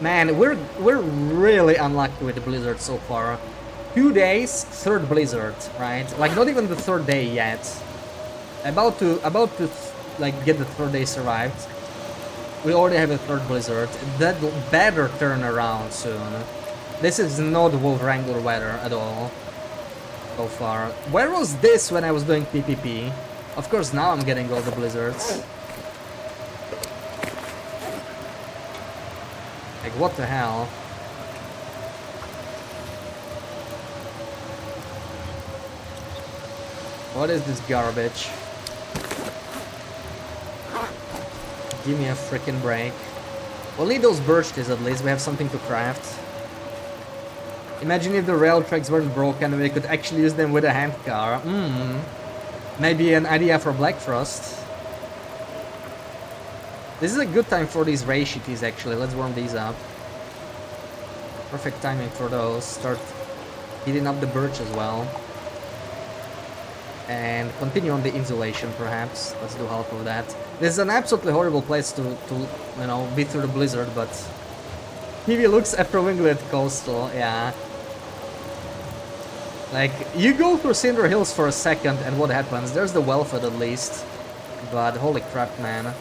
Man, we're really unlucky with the blizzard so far. 2 days, 3rd blizzard, right? Like not even the 3rd day yet. About to like get the 3rd day survived. We already have a 3rd blizzard. That better turn around soon. This is not Wolf Wrangler weather at all. So far. Where was this when I was doing PvP? Of course now I'm getting all the blizzards. Like, what the hell? What is this garbage? Give me a freaking break. We'll need those birch trees at least, we have something to craft. Imagine if the rail tracks weren't broken and we could actually use them with a hand car. Maybe an idea for Black Frost. This is a good time for these ray shitties actually, let's warm these up. Perfect timing for those, start heating up the birch as well. And continue on the insulation perhaps, let's do half of that. This is an absolutely horrible place to you know, be through the blizzard, but... TV looks after Winglet Coastal, yeah. Like, you go through Cinder Hills for a second and what happens? There's the Wellfed at least. But holy crap, man.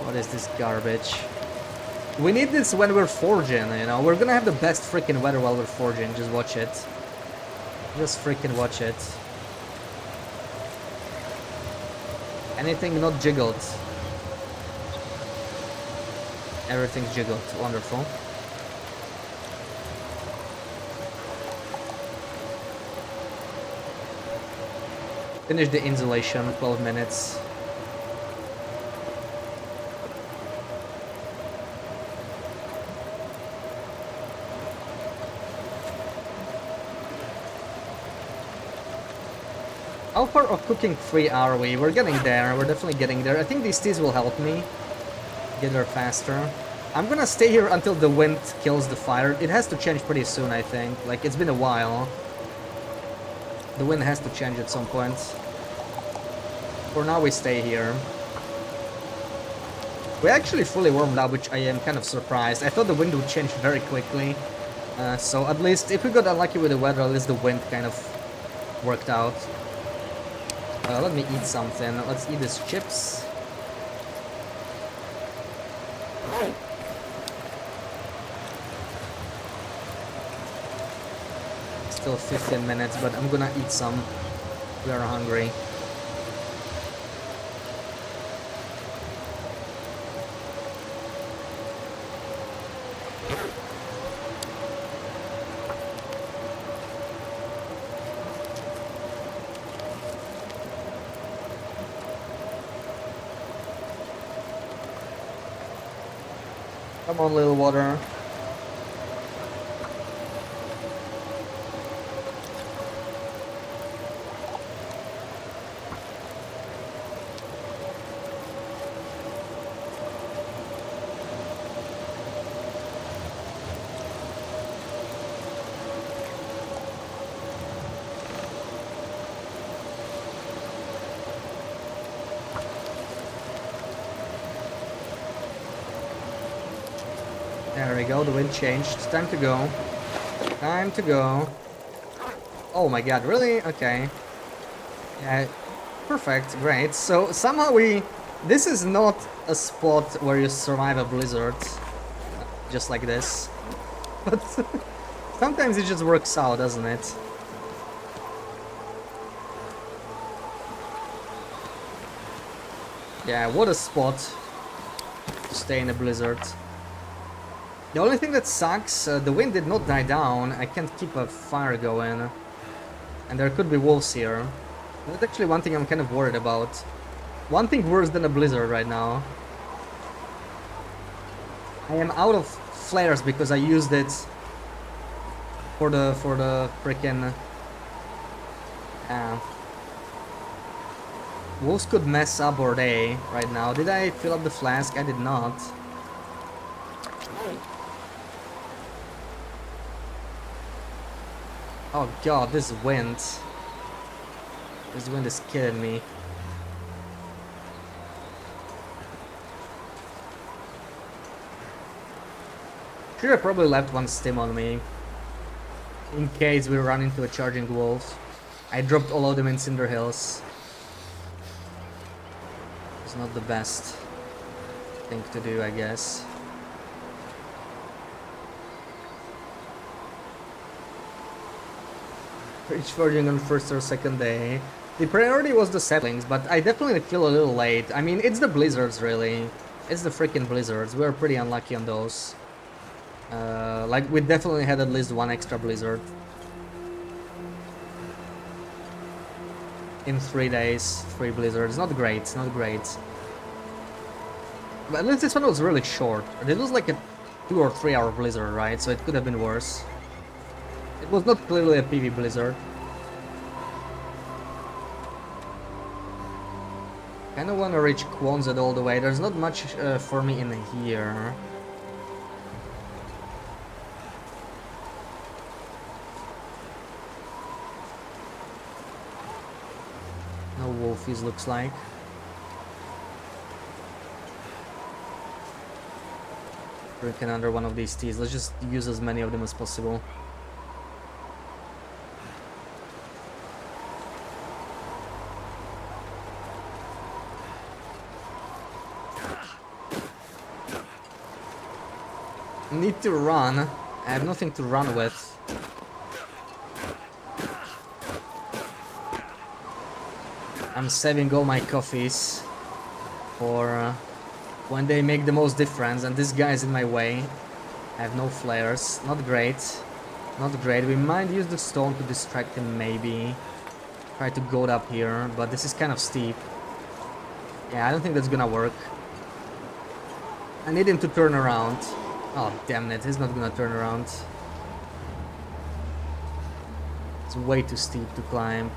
What is this garbage? We need this when we're forging, you know? We're gonna have the best freaking weather while we're forging, just watch it. Just freaking watch it. Anything not jiggled. Everything's jiggled, wonderful. Finish the insulation, 12 minutes. How far of cooking free are we? We're getting there, we're definitely getting there. I think these teas will help me get there faster. I'm gonna stay here until the wind kills the fire. It has to change pretty soon, I think. Like, it's been a while. The wind has to change at some point. For now we stay here. We actually fully warmed up, which I am kind of surprised. I thought the wind would change very quickly. So at least, if we got unlucky with the weather, at least the wind kind of worked out. Let me eat something. Let's eat these chips. Still 15 minutes, but I'm gonna eat some. We are hungry. Come on, little water. There we go, the wind changed. Time to go. Time to go. Oh my god, really? Okay. Yeah, perfect, great. So somehow we... This is not a spot where you survive a blizzard. Just like this. But sometimes it just works out, doesn't it? Yeah, what a spot to stay in a blizzard. The only thing that sucks, the wind did not die down. I can't keep a fire going. And there could be wolves here. That's actually one thing I'm kind of worried about. One thing worse than a blizzard right now. I am out of flares because I used it for the freaking... wolves could mess up our day right now. Did I fill up the flask? I did not. Oh god, this wind. This wind is killing me. Should have probably left one stim on me. In case we run into a charging wolf. I dropped all of them in Cinder Hills. It's not the best thing to do, I guess. Reach forging on first or second day. The priority was the settlings, but I definitely feel a little late. I mean, it's the blizzards, really. It's the freaking blizzards. We were pretty unlucky on those. Like, we definitely had at least one extra blizzard. In 3 days, 3 blizzards. Not great, not great. But at least this one was really short. It was like a 2 or 3 hour blizzard, right? So it could have been worse. It was not clearly a PV blizzard. Kinda wanna reach Quonset all the way. There's not much for me in here. No wolfies, looks like. Drinking under one of these teas. Let's just use as many of them as possible. Need to run. I have nothing to run with. I'm saving all my coffees for when they make the most difference, and this guy is in my way. I have no flares. Not great. Not great. We might use the stone to distract him, maybe. Try to go up here, but this is kind of steep. Yeah, I don't think that's gonna work. I need him to turn around. Oh, damn it, he's not gonna turn around. It's way too steep to climb.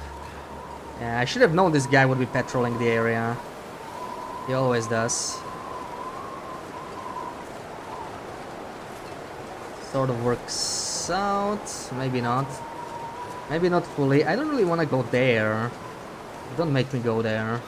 Yeah, I should have known this guy would be patrolling the area. He always does. Sort of works out, maybe not. Maybe not fully. I don't really want to go there. Don't make me go there.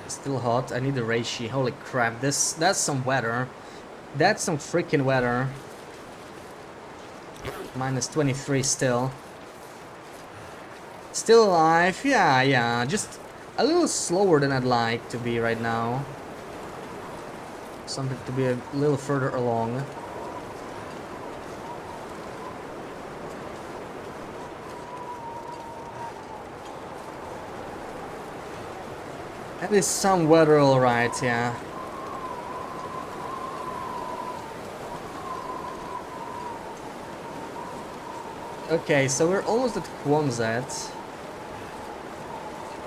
Still hot. I need a reishi. Holy crap! That's some weather. That's some freaking weather. Minus 23 still. Still alive. Yeah. Just a little slower than I'd like to be right now. Something to be a little further along. At least some weather, alright, yeah. Okay, so we're almost at Quonset.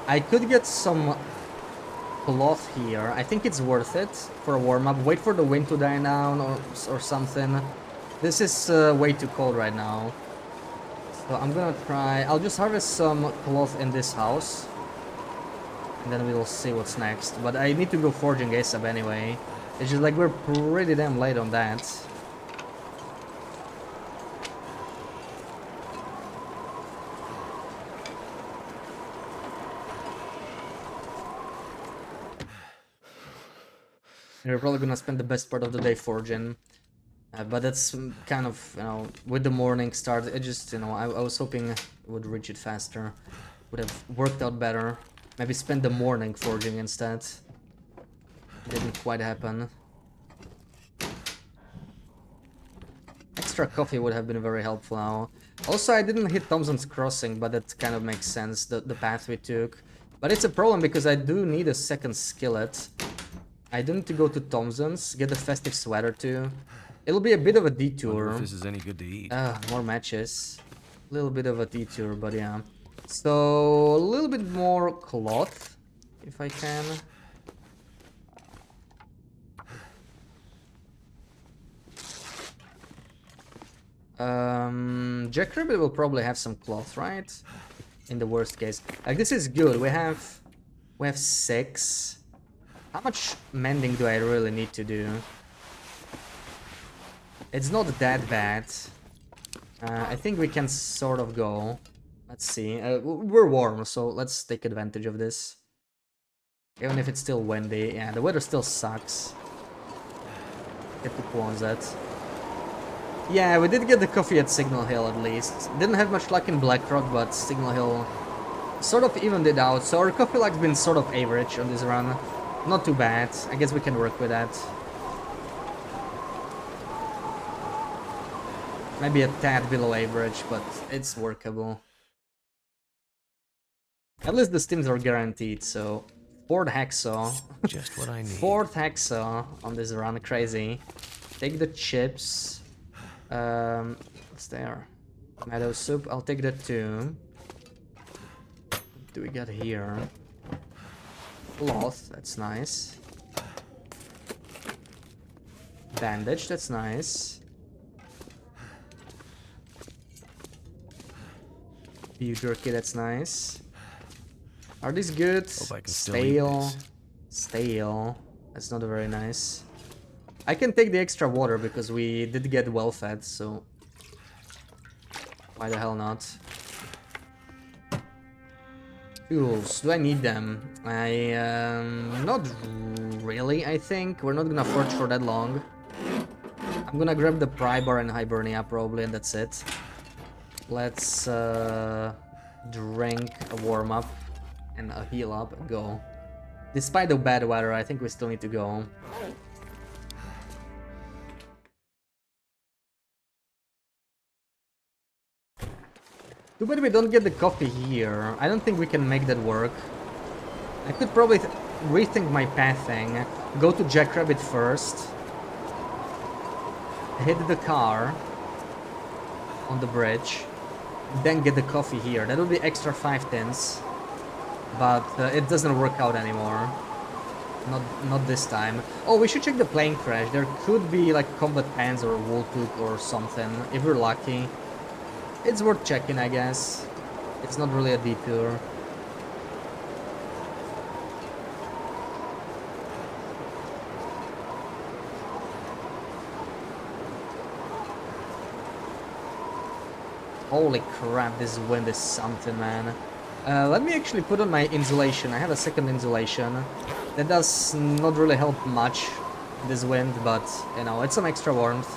I could get some cloth here. I think it's worth it for a warm-up. Wait for the wind to die down or something. This is way too cold right now. So I'm gonna try... I'll just harvest some cloth in this house. And then we'll see what's next. But I need to go forging ASAP anyway. It's just like we're pretty damn late on that. We're probably gonna spend the best part of the day forging. But that's kind of, you know, with the morning start, it just, you know, I was hoping it would reach it faster. Would have worked out better. Maybe spend the morning forging instead. Didn't quite happen. Extra coffee would have been very helpful now. Also, I didn't hit Thompson's Crossing, but that kind of makes sense, the path we took. But it's a problem because I do need a second skillet. I do need to go to Thompson's, get the festive sweater too. It'll be a bit of a detour. Wonder if this is any good to eat. More matches. A little bit of a detour, but yeah. So, a little bit more cloth, if I can. Jackrabbit will probably have some cloth, right? In the worst case. Like, this is good. We have 6. How much mending do I really need to do? It's not that bad. I think we can sort of go. Let's see. We're warm, so let's take advantage of this. Even if it's still windy. Yeah, the weather still sucks. Get to Quonset. Yeah, we did get the coffee at Signal Hill at least. Didn't have much luck in Blackrock, but Signal Hill sort of evened it out. So our coffee luck's been sort of average on this run. Not too bad. I guess we can work with that. Maybe a tad below average, but it's workable. At least the stims are guaranteed, so... 4th hacksaw. Just what I need. 4th hacksaw on this run, crazy. Take the chips. What's there? Meadow soup, I'll take that too. What do we got here? Cloth, that's nice. Bandage, that's nice. Beef jerky, that's nice. Are these good? Stale. Stale. That's not very nice. I can take the extra water because we did get well fed, so... Why the hell not? Tools. Do I need them? Not really, I think. We're not gonna forge for that long. I'm gonna grab the pry bar and Hibernia probably, and that's it. Let's drink a warm up and a heal up and go. Despite the bad weather, I think we still need to go. Too bad we don't get the coffee here. I don't think we can make that work. I could probably rethink my pathing. Go to Jackrabbit first. Hit the car on the bridge. Then get the coffee here. That would be extra 5 tins. But it doesn't work out anymore. Not this time. Oh, we should check the plane crash. There could be like combat pants or wool cook or something. If we're lucky, it's worth checking, I guess. It's not really a detour. Holy crap, this wind is something, man. Let me actually put on my insulation. I have a second insulation. That does not really help much, this wind, but, you know, it's some extra warmth.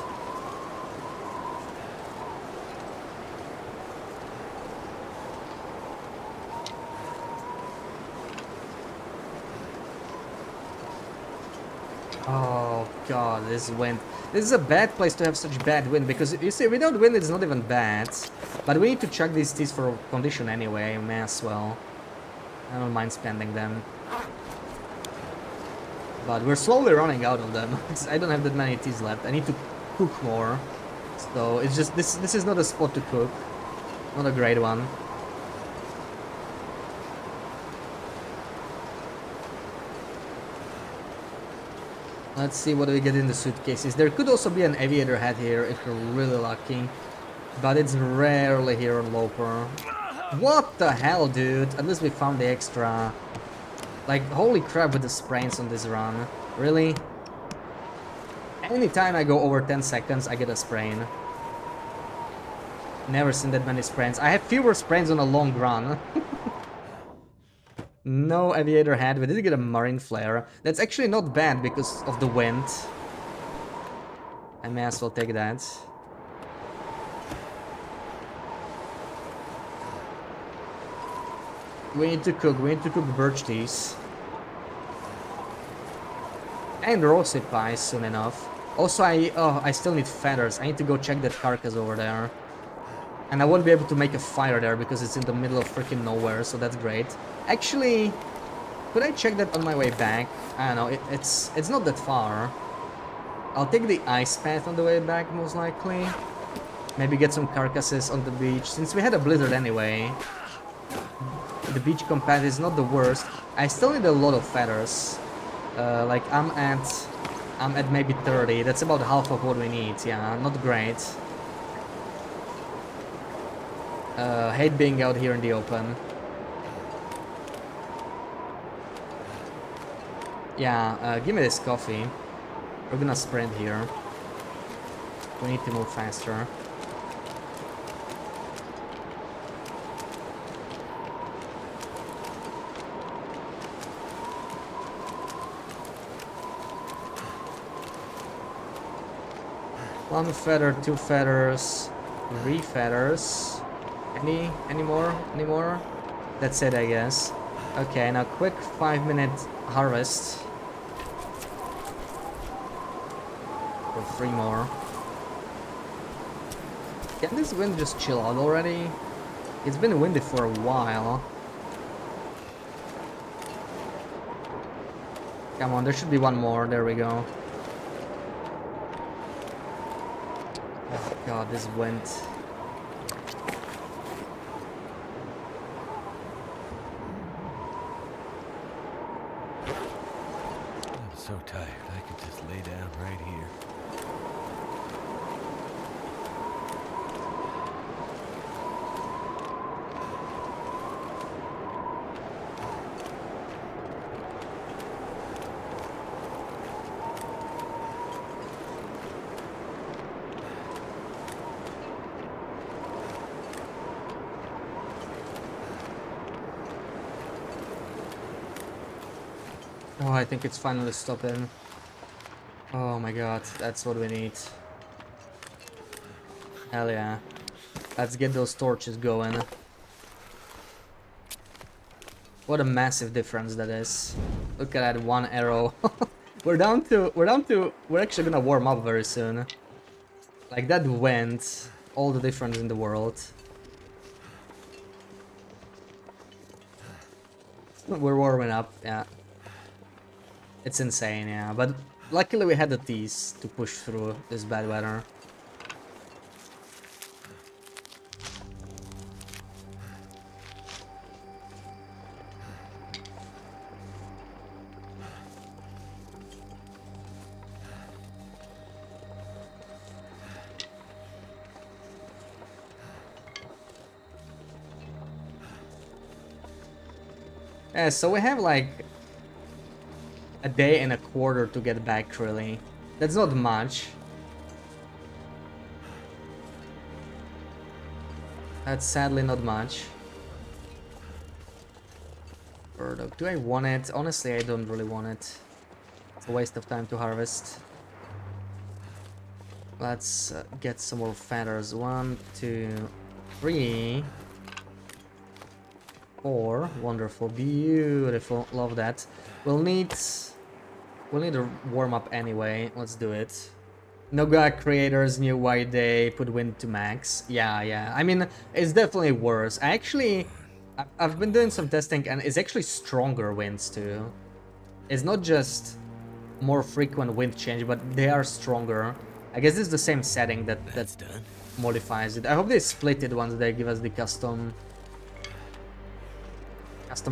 Oh god, this wind. This is a bad place to have such bad wind, because you see, without wind it's not even bad. But we need to chuck these teas for condition anyway, may as well. I don't mind spending them. But we're slowly running out of them. I don't have that many teas left. I need to cook more. So it's just, this is not a spot to cook. Not a great one. Let's see what we get in the suitcases. There could also be an aviator hat here if we're really lucky. But it's rarely here on Loper. What the hell, dude? At least we found the extra. Like, holy crap with the sprains on this run. Really? Anytime I go over 10 seconds, I get a sprain. Never seen that many sprains. I have fewer sprains on a long run. No aviator hat. We did get a marine flare. That's actually not bad because of the wind. I may as well take that. We need to cook birch teas. And rosy pies soon enough. Also, I still need feathers. I need to go check that carcass over there. And I won't be able to make a fire there because it's in the middle of freaking nowhere, so that's great. Actually, could I check that on my way back? I don't know, it's not that far. I'll take the ice path on the way back, most likely. Maybe get some carcasses on the beach, since we had a blizzard anyway. The beachcomb path is not the worst. I still need a lot of feathers. Like, I'm at maybe 30. That's about half of what we need, yeah, not great. Hate being out here in the open. Yeah, give me this coffee. We're gonna sprint here. We need to move faster. One feather, 2 feathers, 3 feathers. Any more? Any more? That's it, I guess. Okay, now quick 5-minute harvest. For 3 more. Can this wind just chill out already? It's been windy for a while. Come on, there should be one more. There we go. Oh god, this wind. I'm so tired. I could just lay down right here. Oh, I think it's finally stopping. Oh my god, that's what we need. Hell yeah. Let's get those torches going. What a massive difference that is. Look at that one arrow. we're actually gonna warm up very soon. Like, that went all the difference in the world. We're warming up, yeah. It's insane, yeah, but luckily we had the teas to push through this bad weather. Yeah, so we have like a day and a quarter to get back, really. That's not much. That's sadly not much. Burdock, do I want it? Honestly, I don't really want it. It's a waste of time to harvest. Let's get some more feathers. 1, 2, 3, 4. Wonderful, beautiful. Love that. We'll need a warm up anyway. Let's do it. Noga creators knew why they put wind to max. Yeah. I mean, it's definitely worse. I've been doing some testing and it's actually stronger winds too. It's not just more frequent wind change, but they are stronger. I guess it's the same setting that Done. modifies it. I hope they split it once they give us the custom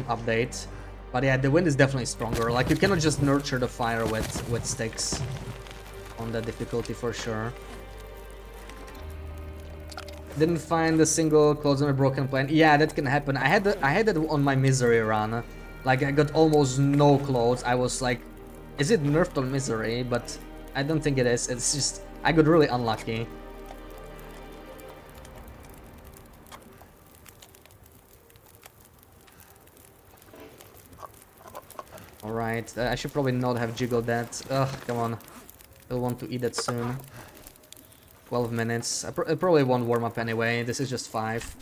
update. But yeah, the wind is definitely stronger. Like, you cannot just nurture the fire with sticks on that difficulty for sure. Didn't find a single clothes on a broken plane. Yeah, that can happen. I had that on my misery run. Like, I got almost no clothes. I was like, is it nerfed on misery? But I don't think it is. It's just I got really unlucky. Alright, I should probably not have jiggled that. Ugh, come on. I'll want to eat it soon. 12 minutes. I probably won't warm up anyway. This is just 5.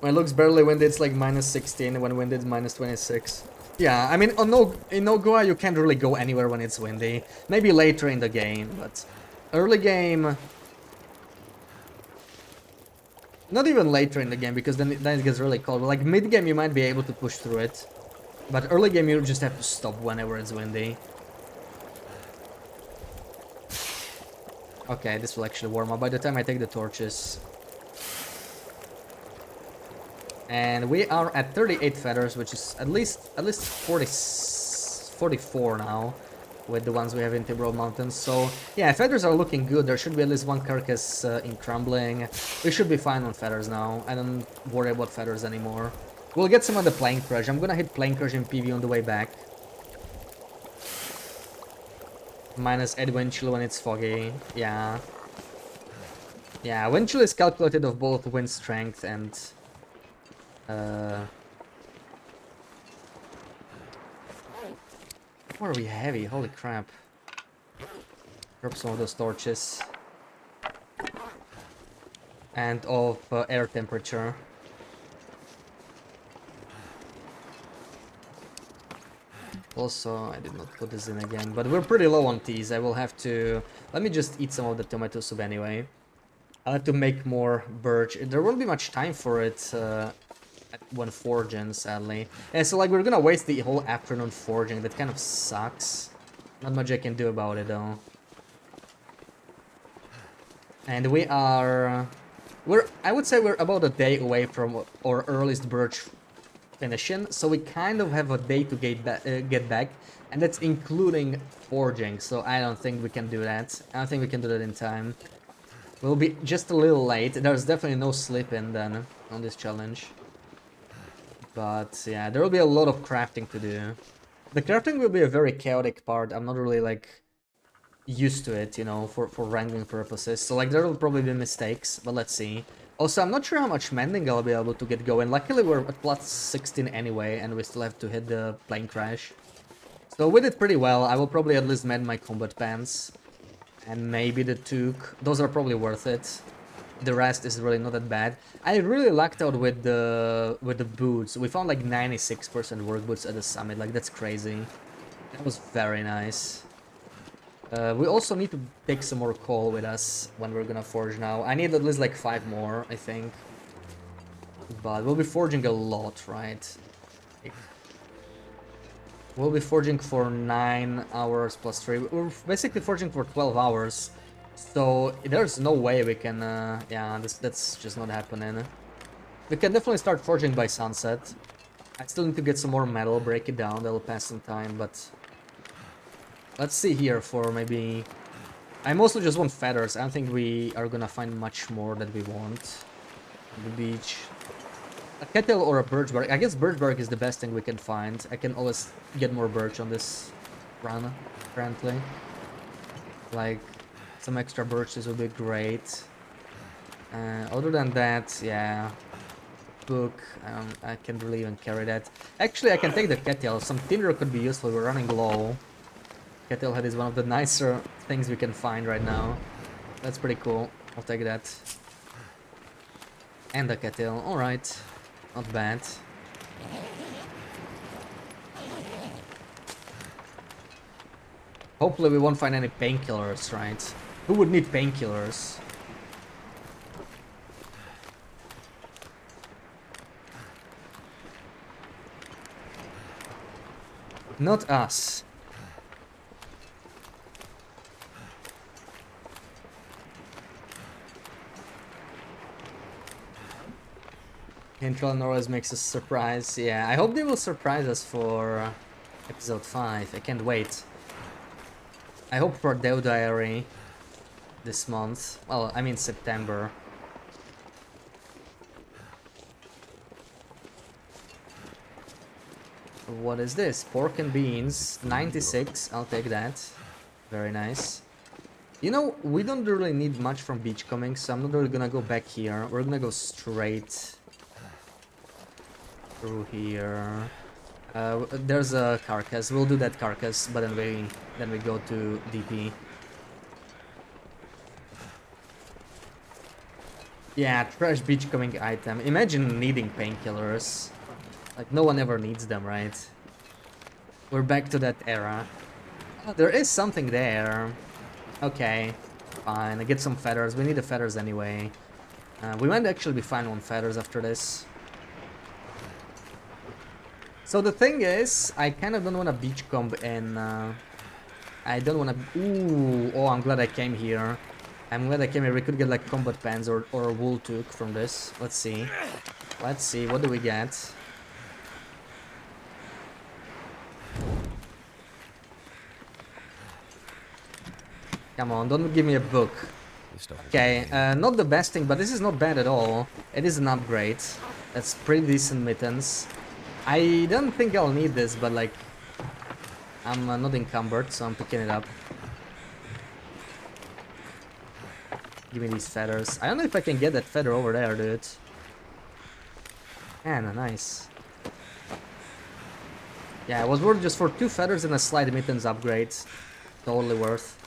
When it looks barely windy, it's like -16. When windy, it's -26. Yeah, I mean, in Nogoa, you can't really go anywhere when it's windy. Maybe later in the game, but early game... Not even later in the game, because then it gets really cold. But like mid-game, you might be able to push through it. But early game, you just have to stop whenever it's windy. Okay, this will actually warm up by the time I take the torches. And we are at 38 feathers, which is at least 44 now, with the ones we have in Timberwolf Mountains. So yeah, feathers are looking good. There should be at least one carcass in crumbling. We should be fine on feathers now. I don't worry about feathers anymore. We'll get some of the plane crush. I'm gonna hit plane crush in PV on the way back. -8 wind chill when it's foggy. Yeah. Yeah, wind chill is calculated of both wind strength and... Why are we heavy? Holy crap. Drop some of those torches. And of air temperature. Also, I did not put this in again, but we're pretty low on teas. I will have to... Let me just eat some of the tomato soup anyway. I'll have to make more birch. There won't be much time for it when forging, sadly. Yeah, so like we're gonna waste the whole afternoon forging. That kind of sucks. Not much I can do about it though. And we are... I would say we're about a day away from our earliest birch finishing, so we kind of have a day to get back, and that's including forging, so I don't think we can do that. I don't think we can do that in time. We'll be just a little late. There's definitely no sleep-in then on this challenge. But yeah, there will be a lot of crafting to do. The crafting will be a very chaotic part. I'm not really like used to it, you know, for wrangling purposes. So like there will probably be mistakes, but let's see. Also, I'm not sure how much mending I'll be able to get going. Luckily, we're at plus 16 anyway, and we still have to hit the plane crash. So we did pretty well. I will probably at least mend my combat pants. And maybe the toque. Those are probably worth it. The rest is really not that bad. I really lucked out with the boots. We found like 96% work boots at the summit. Like, that's crazy. That was very nice. We also need to take some more coal with us when we're gonna forge now. I need at least like 5 more, I think. But we'll be forging a lot, right? We'll be forging for 9 hours plus 3. We're basically forging for 12 hours. So there's no way we can... yeah, that's just not happening. We can definitely start forging by sunset. I still need to get some more metal, break it down. That'll pass some time, but... Let's see here for maybe... I mostly just want feathers. I don't think we are gonna find much more that we want on the beach. A kettle or a birch bark. I guess birch bark is the best thing we can find. I can always get more birch on this run, apparently. Like, some extra birches would be great. Other than that, yeah. Book, I can't really even carry that. Actually, I can take the kettle. Some tinder could be useful. We're running low. Kettle head is one of the nicer things we can find right now. That's pretty cool. I'll take that. And the kettle. Alright. Not bad. Hopefully we won't find any painkillers, right? Who would need painkillers? Not us. Intro always makes us surprise. Yeah, I hope they will surprise us for episode 5. I can't wait. I hope for Dev Diary this month. Well, I mean September. What is this? Pork and beans. 96. I'll take that. Very nice. You know, we don't really need much from Beachcombing, so I'm not really gonna go back here. We're gonna go straight through here. There's a carcass. We'll do that carcass, but then we go to DP. Yeah, trash beachcombing item. Imagine needing painkillers. Like, no one ever needs them, right? We're back to that era. Oh, there is something there. Okay, fine. I get some feathers. We need the feathers anyway. We might actually be fine on feathers after this. So the thing is, I kind of don't want to beachcomb and I don't want to... Ooh, oh, I'm glad I came here. I'm glad I came here. We could get like combat pants or wool toque from this. Let's see. Let's see, what do we get? Come on, don't give me a book. Okay, not the best thing, but this is not bad at all. It is an upgrade. That's pretty decent mittens. I don't think I'll need this, but like... I'm not encumbered, so I'm picking it up. Give me these feathers. I don't know if I can get that feather over there, dude. Man, nice. Yeah, it was worth just for 2 feathers and a slight mittens upgrade. Totally worth.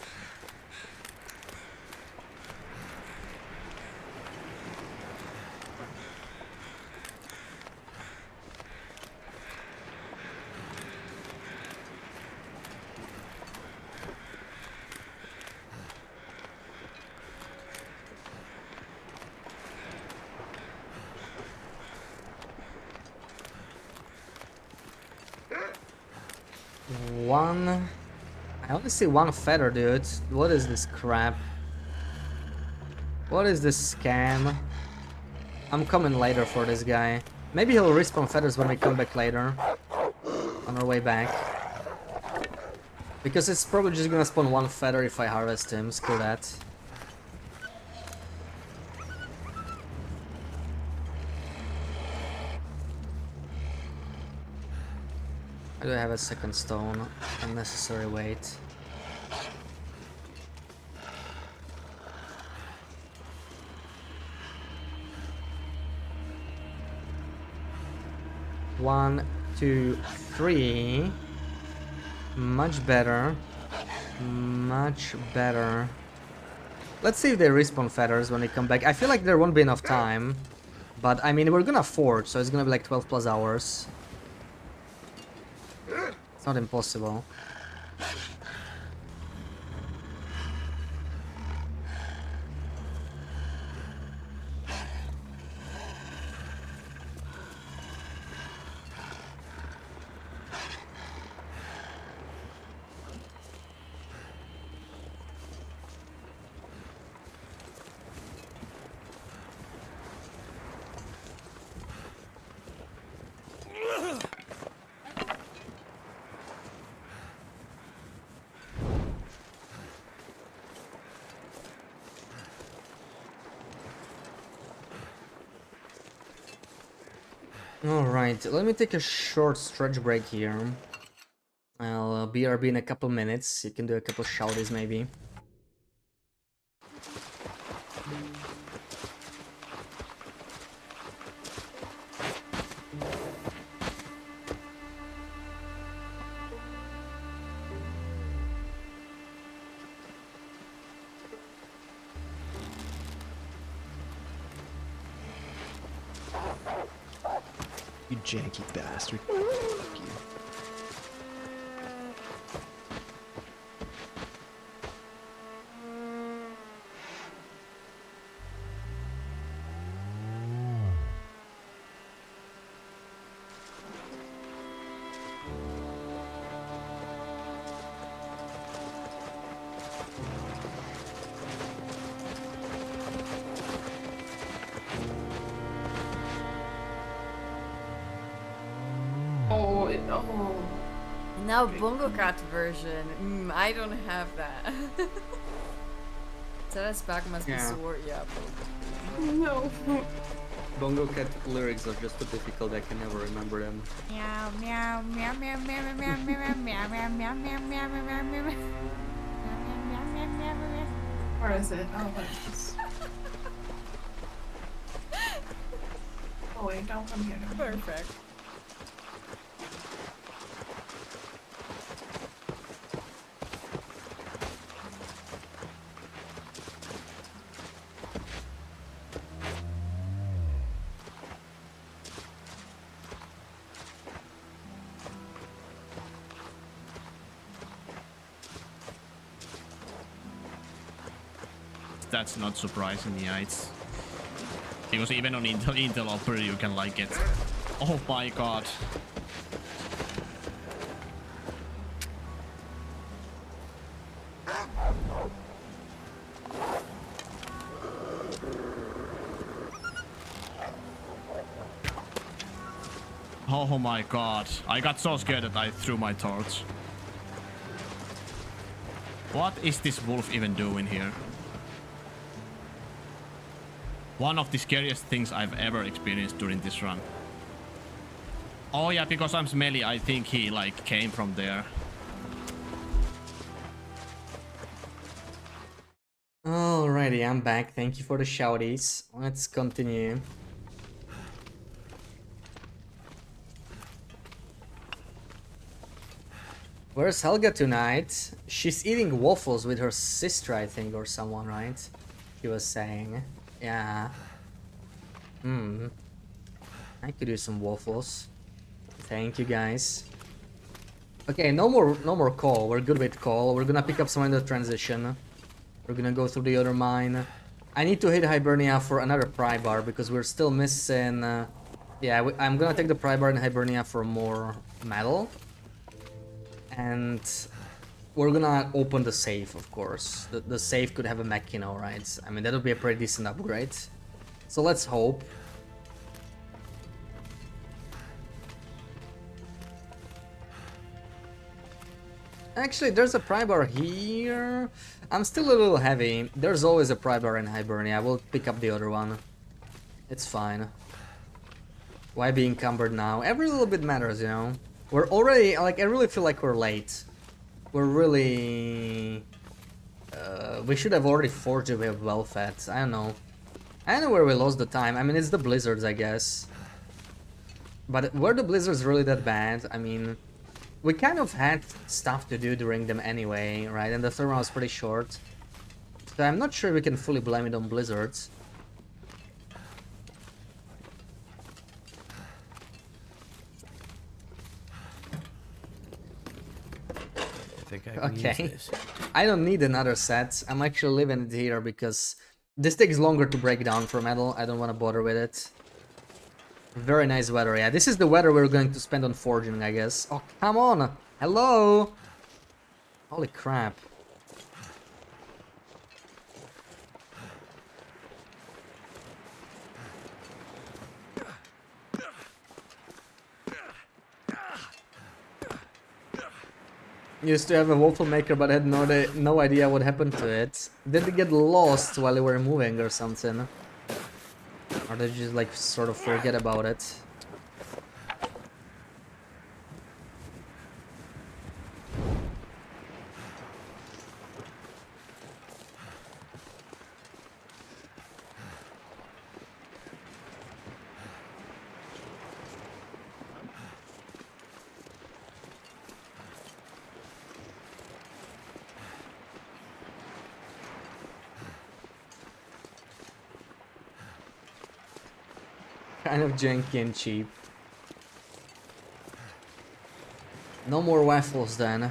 I only see 1 feather, dude. What is this crap? What is this scam? I'm coming later for this guy. Maybe he'll respawn feathers when we come back later. On our way back. Because it's probably just gonna spawn 1 feather if I harvest him. Screw that. I do have a second stone. Unnecessary weight. One, 2, 3. Much better. Much better. Let's see if they respawn feathers when they come back. I feel like there won't be enough time. But I mean, we're gonna forge, so it's gonna be like 12 plus hours. It's not impossible. Alright, let me take a short stretch break here. I'll BRB in a couple minutes. You can do a couple shouties maybe. You janky bastard. Fuck you. Oh. Now Bongo Cat version. I don't have that. Tellus back must Yeah. be sore. Yeah. No. Bongo Cat lyrics are just too difficult, I can never remember them. Meow meow meow meow meow meow meow meow meow meow meow meow meow meow meow. Where is it? Oh, there it is. Oh wait, don't come here. Don't come here. Perfect. That's not surprising, yeah, it's... Because even on Intel Opera you can like get... Oh my god. Oh my god. I got so scared that I threw my torch. What is this wolf even doing here? One of the scariest things I've ever experienced during this run. Oh yeah, because I'm smelly, I think he like came from there. Alrighty, I'm back. Thank you for the shouties. Let's continue. Where's Helga tonight? She's eating waffles with her sister, I think, or someone, right? She was saying. Yeah. I could do some waffles. Thank you, guys. Okay, no more call. We're good with call. We're gonna pick up some in the transition. We're gonna go through the other mine. I need to hit Hibernia for another pry bar because we're still missing. Yeah, I'm gonna take the pry bar in Hibernia for more metal. And we're gonna open the safe, of course. The safe could have a Mechino, right? I mean, that would be a pretty decent upgrade. So let's hope. Actually, there's a pry bar here. I'm still a little heavy. There's always a pry bar in Hibernia. I will pick up the other one. It's fine. Why be encumbered now? Every little bit matters, you know? We're already, like, I really feel like we're late. We're really... we should have already forged it with well fed. I don't know. I don't know where we lost the time. I mean, it's the blizzards, I guess. But were the blizzards really that bad? I mean, we kind of had stuff to do during them anyway, right? And the third one was pretty short. So I'm not sure we can fully blame it on blizzards. I think I can use Okay. this. I don't need another set. I'm actually leaving it here because this takes longer to break down for metal. I don't want to bother with it. Very nice weather. Yeah, this is the weather we're going to spend on forging, I guess. Oh, come on. Hello. Holy crap. Used to have a waffle maker, but had no idea what happened to it. Did it get lost while they were moving or something? Or did you just like sort of forget about it? Kind of janky and cheap. No more waffles then.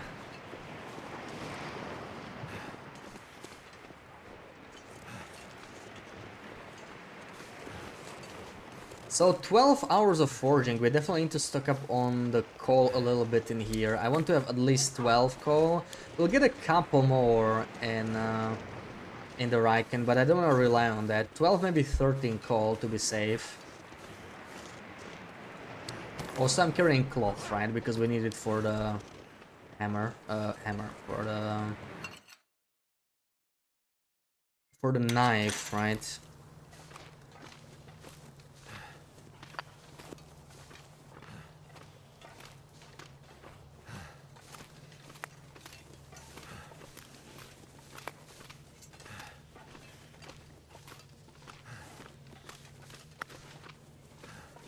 So 12 hours of foraging. We definitely need to stock up on the coal a little bit in here. I want to have at least 12 coal. We'll get a couple more in the Riken, but I don't want to rely on that. 12, maybe 13 coal to be safe. Also, I'm carrying cloth, right? Because we need it for the hammer. For the knife, right?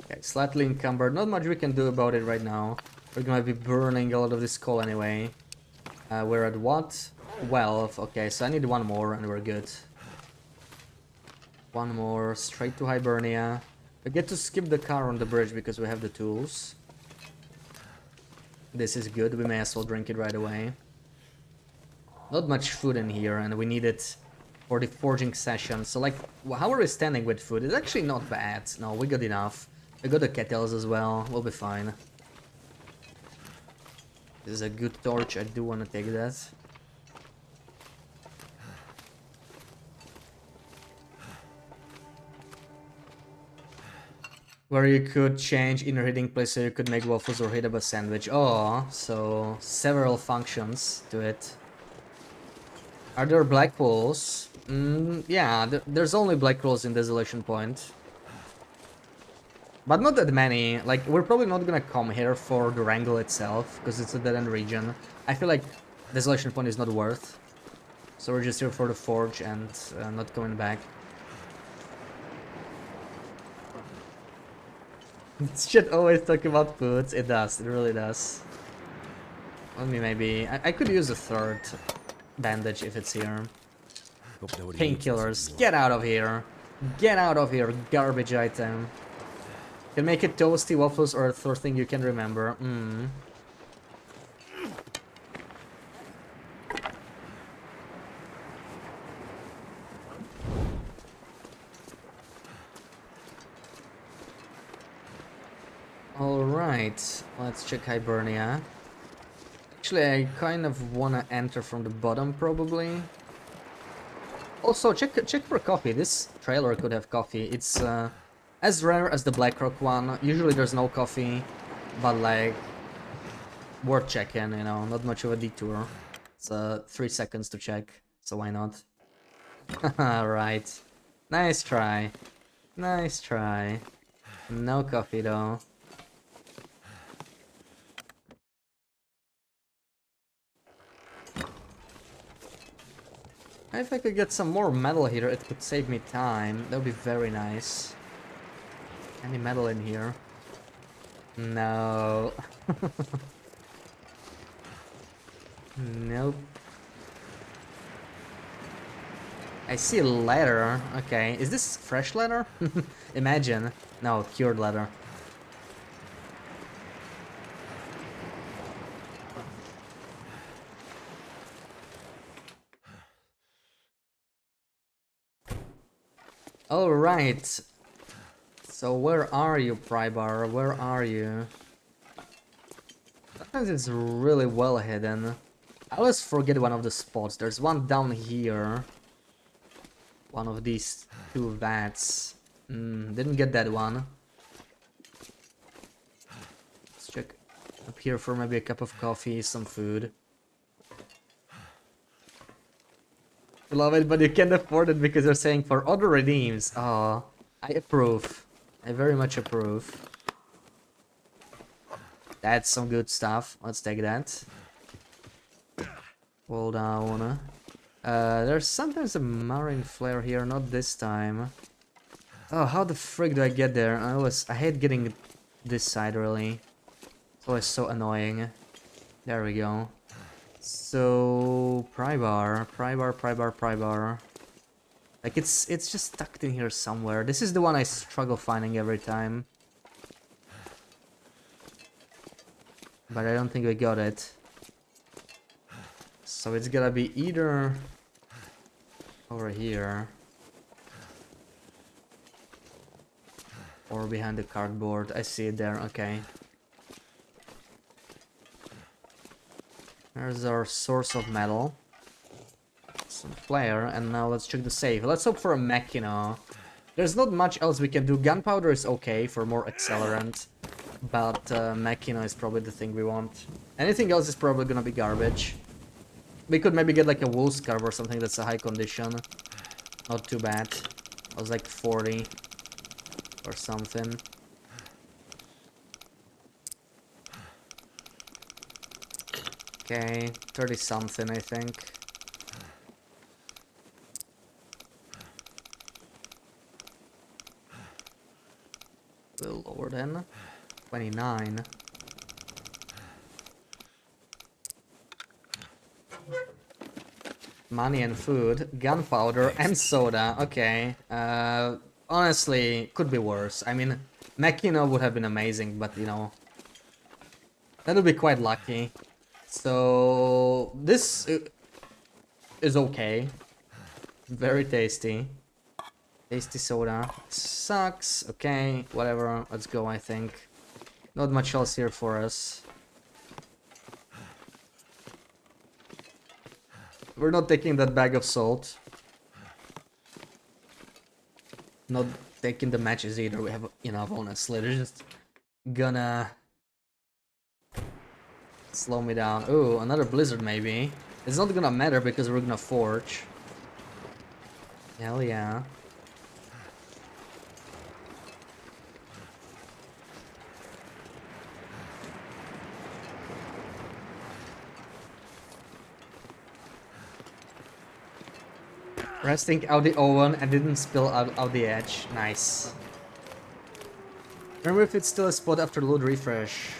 Okay, slightly encumbered. Not much we can do about it right now. We're gonna be burning a lot of this coal anyway. We're at what? 12. Okay, so I need one more and we're good. One more, straight to Hibernia. We get to skip the car on the bridge because we have the tools. This is good, we may as well drink it right away. Not much food in here and we need it for the forging session. So like, how are we standing with food? It's actually not bad. No, we got enough. We got the kettles as well, we'll be fine. This is a good torch, I do want to take that. Where you could change inner heating place so you could make waffles or heat up a sandwich. Oh, so several functions to it. Are there black holes? Yeah, there's only black holes in Desolation Point. But not that many. Like, we're probably not gonna come here for the wrangle itself, because it's a dead-end region. I feel like Desolation Point is not worth. So we're just here for the forge and not coming back. This shit always talk about foods. It does, it really does. Let me maybe... I could use a third bandage if it's here. Painkillers, get out of here. Get out of here, garbage item. Can make it toasty waffles or a third thing you can remember. Alright, let's check Hibernia. Actually, I kind of want to enter from the bottom, probably. Also, check for coffee. This trailer could have coffee. It's as rare as the Blackrock one. Usually there's no coffee, but like, worth checking, you know, not much of a detour. It's 3 seconds to check, so why not? Alright. Nice try. Nice try. No coffee though. If I could get some more metal here, it could save me time. That would be very nice. Any metal in here? No. Nope. I see leather. Okay, is this fresh leather? Imagine. No, cured leather. Alright. So where are you, Prybar? Where are you? Sometimes it's really well hidden. I always forget one of the spots. There's one down here. One of these two vats. Didn't get that one. Let's check up here for maybe a cup of coffee, some food. I love it, but you can't afford it because they're saying for other redeems. Oh, I approve. I very much approve. That's some good stuff. Let's take that. Hold on. There's sometimes a marine flare here, not this time. Oh, how the frick do I get there? I hate getting this side, really. It's always so annoying. There we go. So, pry bar. Like it's just tucked in here somewhere. This is the one I struggle finding every time. But I don't think we got it. So it's gotta be either over here or behind the cardboard. I see it there, okay. There's our source of metal. Some flare, and now let's check the safe. Let's hope for a mech, you know. There's not much else we can do. Gunpowder is okay for more accelerant, but mech, you know, is probably the thing we want. Anything else is probably gonna be garbage. We could maybe get like a wool scarf or something that's a high condition. Not too bad. It was like 40 or something. Okay, 30 something I think. A little lower then. 29. Money and food, gunpowder and soda. Okay. Honestly, could be worse. I mean, Mechino would have been amazing, but you know, that would be quite lucky. So this is okay. Very tasty. Tasty soda. Sucks. Okay, whatever. Let's go, I think. Not much else here for us. We're not taking that bag of salt. Not taking the matches either. We have enough, honestly. They're just gonna slow me down. Ooh, another blizzard maybe. It's not gonna matter because we're gonna forge. Hell yeah. Resting out the oven and didn't spill out the edge. Nice. Remember if it's still a spot after load refresh.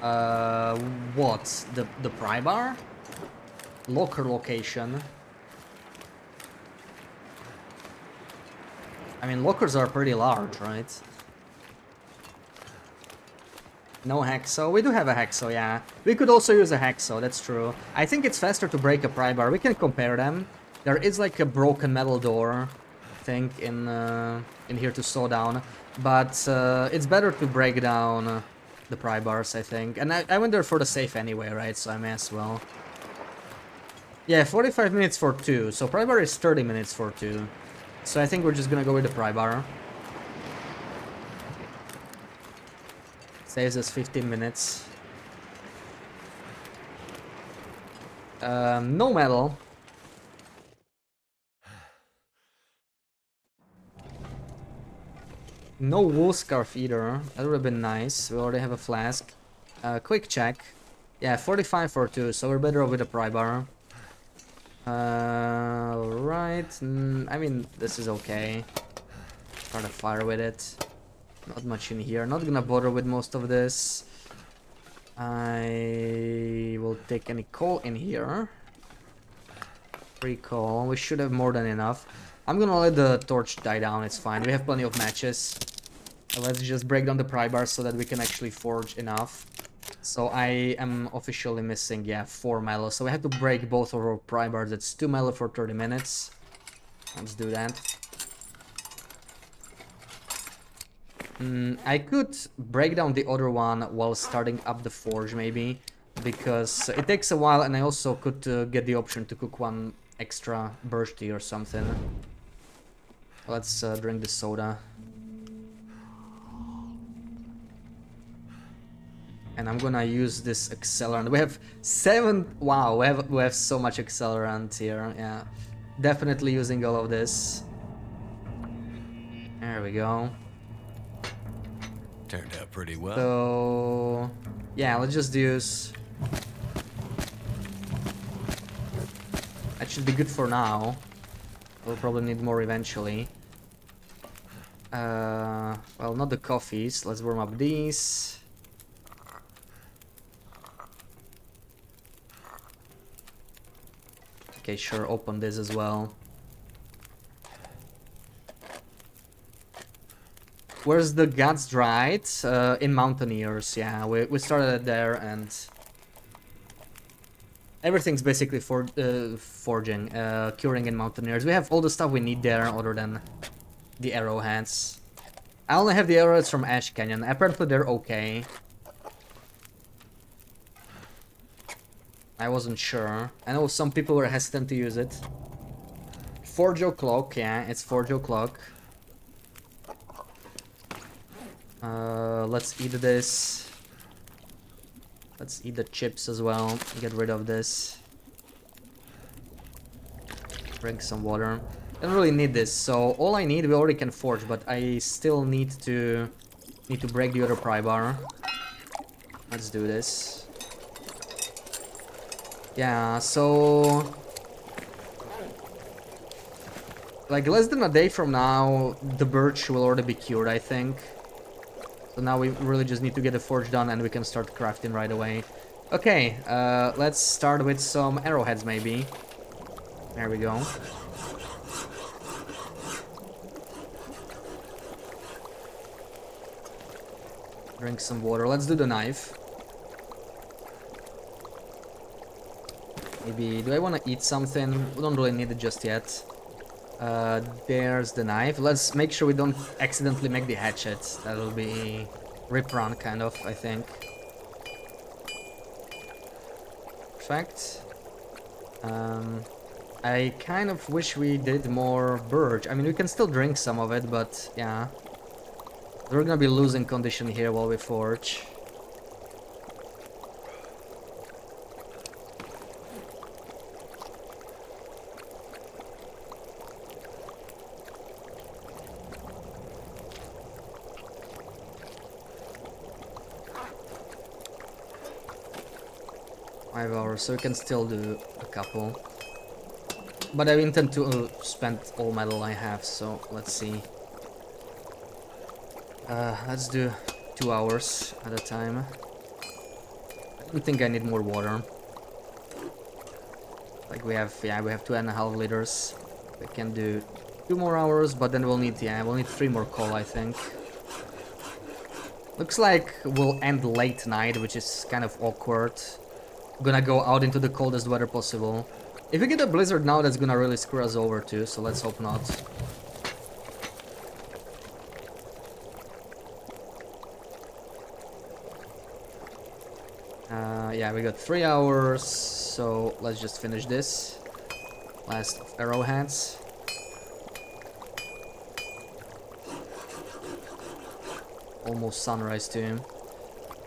What? The pry bar? Locker location. I mean, lockers are pretty large, right? No hacksaw. We do have a hacksaw, yeah. We could also use a hacksaw, that's true. I think it's faster to break a pry bar. We can compare them. There is like a broken metal door, I think, in here to saw down. But it's better to break down the pry bars, I think. And I went there for the safe anyway, right? So I may as well. Yeah, 45 minutes for 2. So pry bar is 30 minutes for 2. So I think we're just gonna go with the pry bar. Saves us 15 minutes. No metal. No wool scarf either. That would have been nice. We already have a flask. Quick check. Yeah, 45 for 2, so we're better off with a pry bar. Right. I mean, this is okay. Start a fire with it. Not much in here. Not gonna bother with most of this. I will take any coal in here. Free coal. We should have more than enough. I'm gonna let the torch die down, it's fine. We have plenty of matches. Let's just break down the pry bar so that we can actually forge enough. So I am officially missing, yeah, 4 mallow. So we have to break both of our pry bars. That's 2 mallow for 30 minutes. Let's do that. I could break down the other one while starting up the forge, maybe. Because it takes a while, and I also could get the option to cook one extra birch tea or something. Let's drink the soda. And I'm gonna use this accelerant. We have 7... Wow, we have so much accelerant here. Yeah, definitely using all of this. There we go. Turned out pretty well. So... yeah, let's just use... That should be good for now. We'll probably need more eventually. Well, not the coffees. Let's warm up these. Okay, sure, open this as well. Where's the guts dried? In Mountaineers, yeah. We started there and everything's basically forging, curing in Mountaineers. We have all the stuff we need there other than the arrowheads. I only have the arrowheads from Ash Canyon. Apparently they're okay. I wasn't sure. I know some people were hesitant to use it. Forge o'clock, yeah, it's 4 o'clock. Let's eat this. Let's eat the chips as well. Get rid of this. Drink some water. I don't really need this, so all I need we already can forge, but I still need to break the other pry bar. Let's do this. Yeah, so like less than a day from now, the birch will already be cured, I think. So now we really just need to get the forge done and we can start crafting right away. Okay, let's start with some arrowheads maybe. There we go. Drink some water. Let's do the knife. Maybe, do I want to eat something? We don't really need it just yet. There's the knife. Let's make sure we don't accidentally make the hatchet. That will be rip run kind of, I think. Perfect. I kind of wish we did more birch. I mean, we can still drink some of it, but yeah. We're gonna be losing condition here while we forge. $5, so we can still do a couple. But I intend to spend all metal I have, so let's see. Let's do 2 hours at a time. I don't think I need more water. Like we have, yeah, we have 2.5 liters. We can do 2 more hours, but then we'll need, yeah, we'll need 3 more coal, I think. Looks like we'll end late night, which is kind of awkward. Gonna go out into the coldest weather possible. If we get a blizzard now, that's gonna really screw us over too, so let's hope not. Yeah, we got 3 hours, so let's just finish this. Last of arrowheads. Almost sunrise too.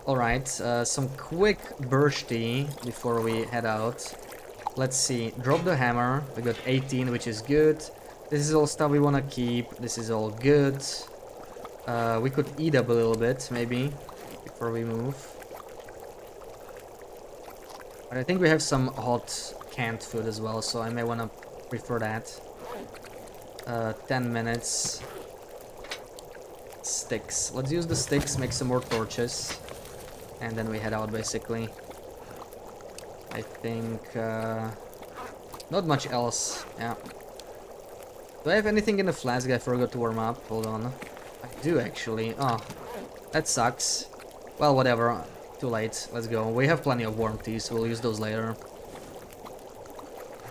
Alright, some quick birch tea before we head out. Let's see, drop the hammer. We got 18, which is good. This is all stuff we want to keep. This is all good. We could eat up a little bit, maybe, before we move. But I think we have some hot canned food as well, so I may want to prefer that. 10 minutes. Sticks. Let's use the sticks, make some more torches. And then we head out, basically. I think, not much else, yeah. Do I have anything in the flask I forgot to warm up? Hold on. I do, actually. Oh, that sucks. Well, whatever. Too late. Let's go. We have plenty of warm tea, so we'll use those later.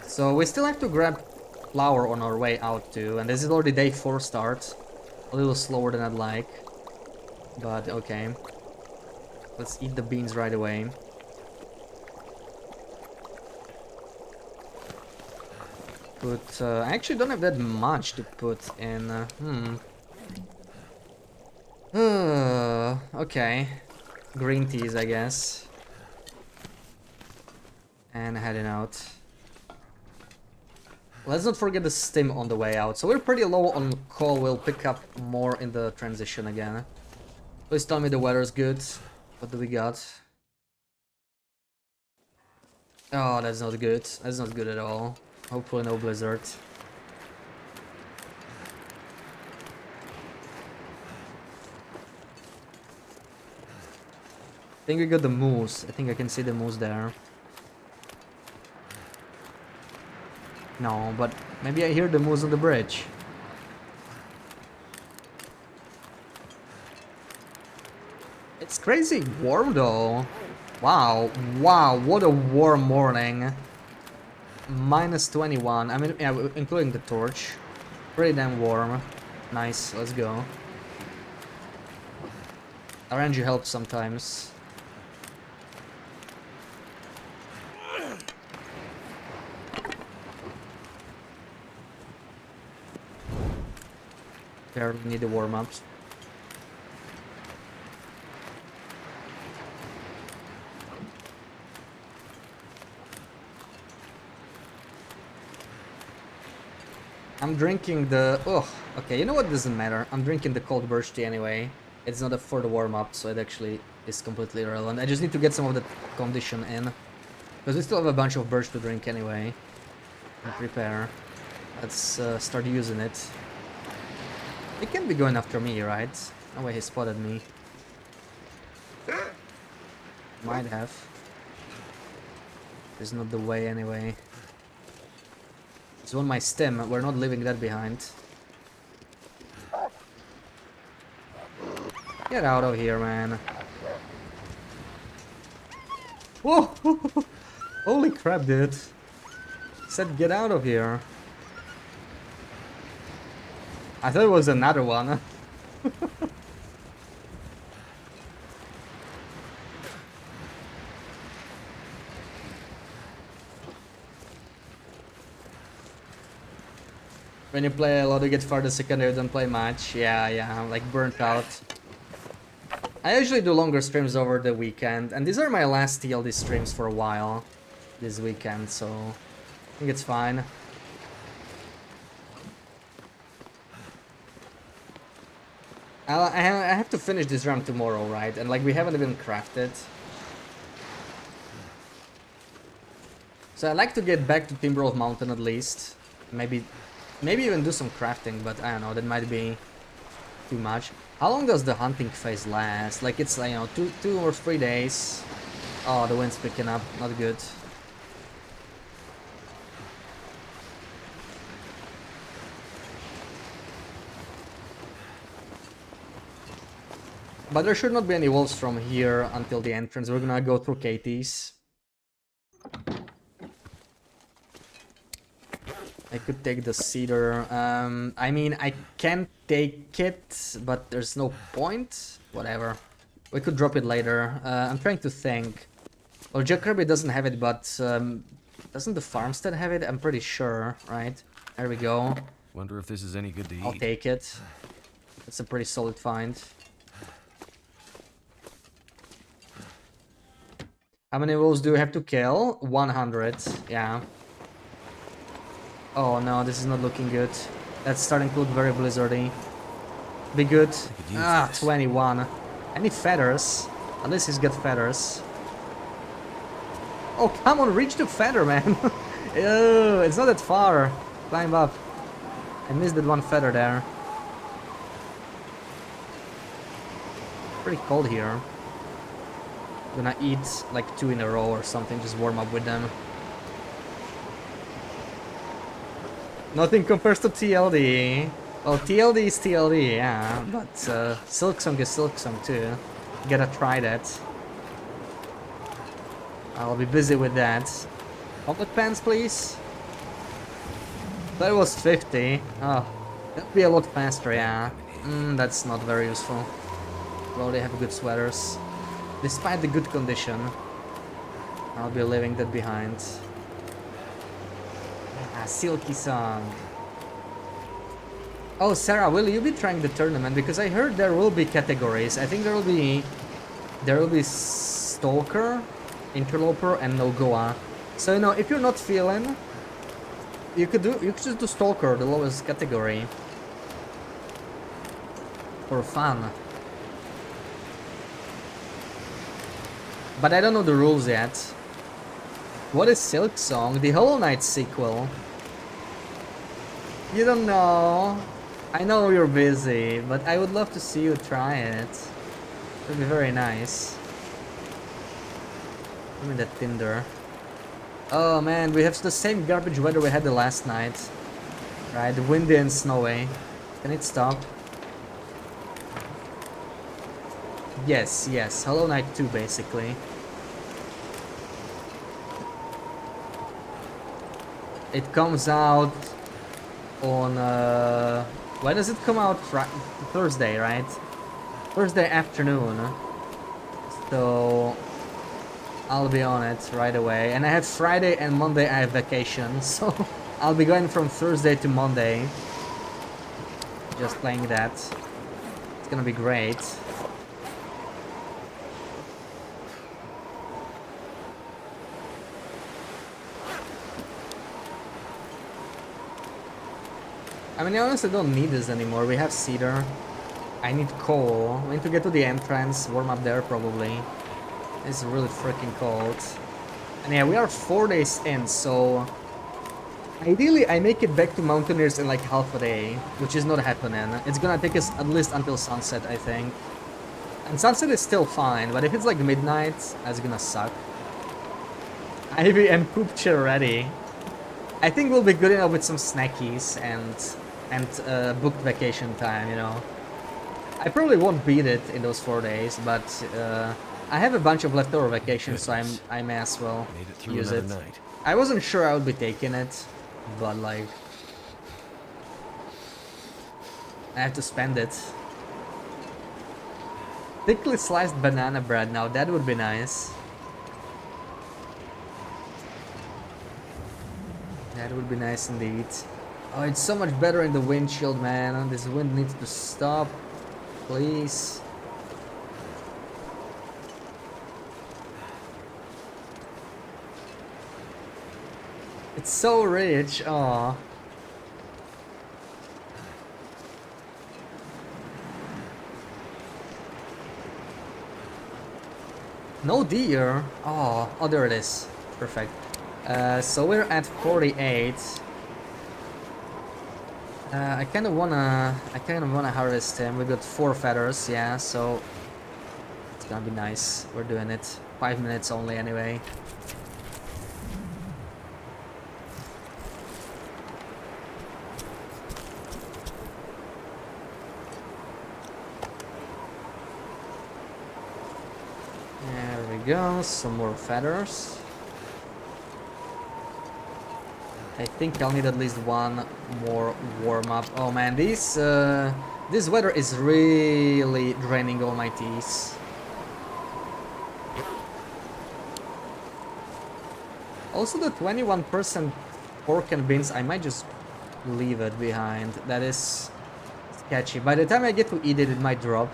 So we still have to grab flour on our way out too, and this is already day 4 start. A little slower than I'd like, but okay. Let's eat the beans right away. But I actually don't have that much to put in. Okay. Green teas, I guess. And heading out. Let's not forget the stim on the way out. So we're pretty low on coal. We'll pick up more in the transition again. Please tell me the weather's good. What do we got? Oh, that's not good. That's not good at all. Hopefully no blizzard. I think we got the moose. I think I can see the moose there. No, but maybe I hear the moose on the bridge. It's crazy warm though. Wow, wow, what a warm morning. Minus 21. I mean, yeah, including the torch. Pretty damn warm. Nice, let's go. RNG helps sometimes. Barely need the warm-ups. I'm drinking the... Oh, okay, you know what, doesn't matter. I'm drinking the cold birch tea anyway. It's not for the warm-up, so it actually is completely irrelevant. I just need to get some of the condition in. Because we still have a bunch of birch to drink anyway. And prepare. Let's start using it. He can't be going after me, right? No way he spotted me. Might have. It's not the way anyway. It's on my stem, we're not leaving that behind. Get out of here, man. Whoa! Holy crap, dude. Said get out of here. I thought it was another one. When you play a lot, you get farther secondary, don't play much. Yeah, I'm like burnt out. I usually do longer streams over the weekend, and these are my last TLD streams for a while this weekend, so I think it's fine. I have to finish this run tomorrow, right? And like we haven't even crafted. So I like to get back to Timberwolf Mountain at least. Maybe even do some crafting, but I don't know, that might be too much. How long does the hunting phase last? Like it's, you know, two or 3 days. Oh, the wind's picking up, not good. But there should not be any wolves from here until the entrance. We're gonna go through KT's. I could take the cedar. I mean, I can take it, but there's no point. Whatever. We could drop it later. I'm trying to think. Well, Jack Kirby doesn't have it, but doesn't the farmstead have it? I'm pretty sure, right? There we go. Wonder if this is any good to eat. I'll take it. It's a pretty solid find. How many wolves do we have to kill? 100. Yeah. Oh no, this is not looking good. That's starting to look very blizzardy. Be good. Ah, 21. I need feathers. At least he's got feathers. Oh, come on, reach the feather, man. Ew, it's not that far. Climb up. I missed that one feather there. Pretty cold here. Gonna eat like 2 in a row or something, just warm up with them. Nothing compares to TLD. Well, TLD is TLD, yeah, but Silksong is Silksong too. Gotta try that. I'll be busy with that. Omelet pants, please. That was 50. Oh, that'd be a lot faster, yeah. That's not very useful. Well, they have good sweaters. Despite the good condition, I'll be leaving that behind. Ah, Silky song. Oh, Sarah, will you be trying the tournament? Because I heard there will be categories. I think there will be Stalker, Interloper, and Nogoa. So you know, if you're not feeling, you could just do Stalker, the lowest category, for fun. But I don't know the rules yet. What is Silksong? The Hollow Knight sequel. You don't know. I know you're busy, but I would love to see you try it. It would be very nice. Give me that tinder. Oh man, we have the same garbage weather we had the last night. Right, windy and snowy. Can it stop? Yes, yes, Hollow Knight 2 basically. It comes out on when does it come out? Thursday, right? Thursday afternoon. So I'll be on it right away. And I have Friday and Monday I have vacation, so I'll be going from Thursday to Monday. Just playing that. It's gonna be great. I mean, I honestly don't need this anymore. We have cedar. I need coal. I need to get to the entrance, warm up there probably. It's really freaking cold. And yeah, we are 4 days in, so ideally I make it back to Mountaineers in like half a day, which is not happening. It's gonna take us at least until sunset, I think. And sunset is still fine, but if it's like midnight, that's gonna suck. Ivy and poop chair ready. I think we'll be good enough with some snackies and booked vacation time, you know. I probably won't beat it in those 4 days, but I have a bunch of leftover vacations, so I may as well Made it through use another it. night. I wasn't sure I would be taking it, but like I have to spend it. Thickly sliced banana bread now, that would be nice. That would be nice indeed. Oh, it's so much better in the windshield, man. This wind needs to stop. Please. It's so rich. Aw. No deer. Oh, oh, there it is. Perfect. So we're at 48. I kind of wanna harvest him. We got 4 feathers, yeah. So it's gonna be nice. We're doing it. 5 minutes only, anyway. There we go. Some more feathers. I think I'll need at least one more warm-up. Oh man, this weather is really draining all my teeth. Also the 21% pork and beans, I might just leave it behind. That is sketchy. By the time I get to eat it, it might drop,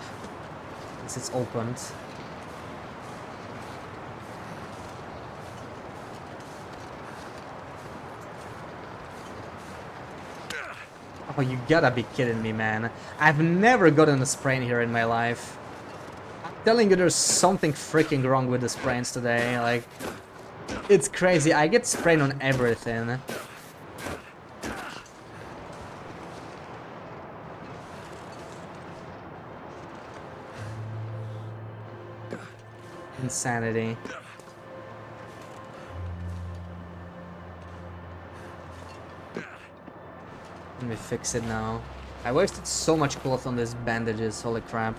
since it's opened. Oh, you gotta be kidding me, man. I've never gotten a sprain here in my life. I'm telling you, there's something freaking wrong with the sprains today. Like, it's crazy. I get sprained on everything. Insanity. Let me fix it now. I wasted so much cloth on these bandages, holy crap.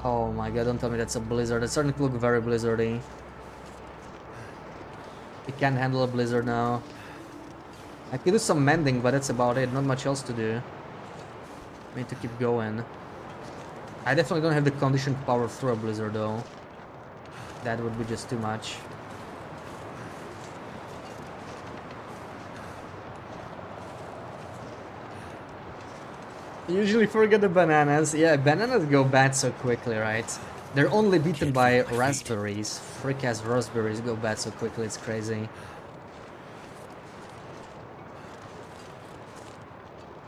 Oh my god, don't tell me that's a blizzard. It's starting to look very blizzardy. We can't handle a blizzard now. I could do some mending, but that's about it. Not much else to do. I need to keep going. I definitely don't have the condition to power through a blizzard though. That would be just too much. Usually forget the bananas. Yeah, bananas go bad so quickly, right? They're only beaten by raspberries. Freak ass raspberries go bad so quickly, it's crazy.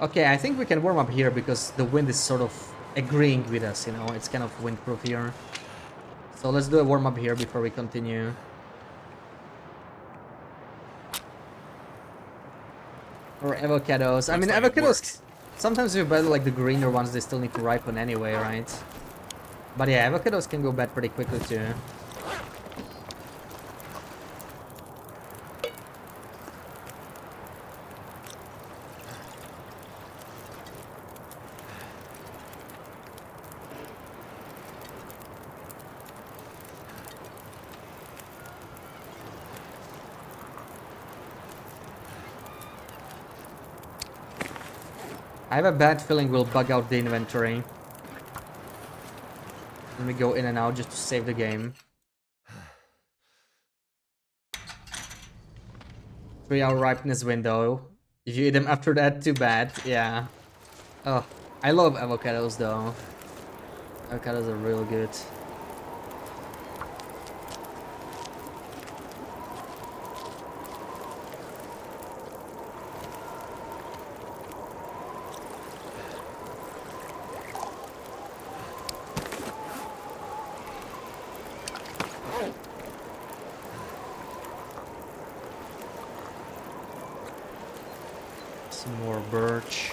Okay, I think we can warm up here because the wind is sort of agreeing with us, you know? It's kind of windproof here. So let's do a warm-up here before we continue. Or avocados. I mean, avocados, sometimes if you buy like the greener ones, they still need to ripen anyway, right? But yeah, avocados can go bad pretty quickly too. have a bad feeling we'll bug out the inventory. Let me go in and out just to save the game. 3-hour ripeness window. If you eat them after that, too bad. Yeah. Oh, I love avocados though. Avocados are real good. Some more birch.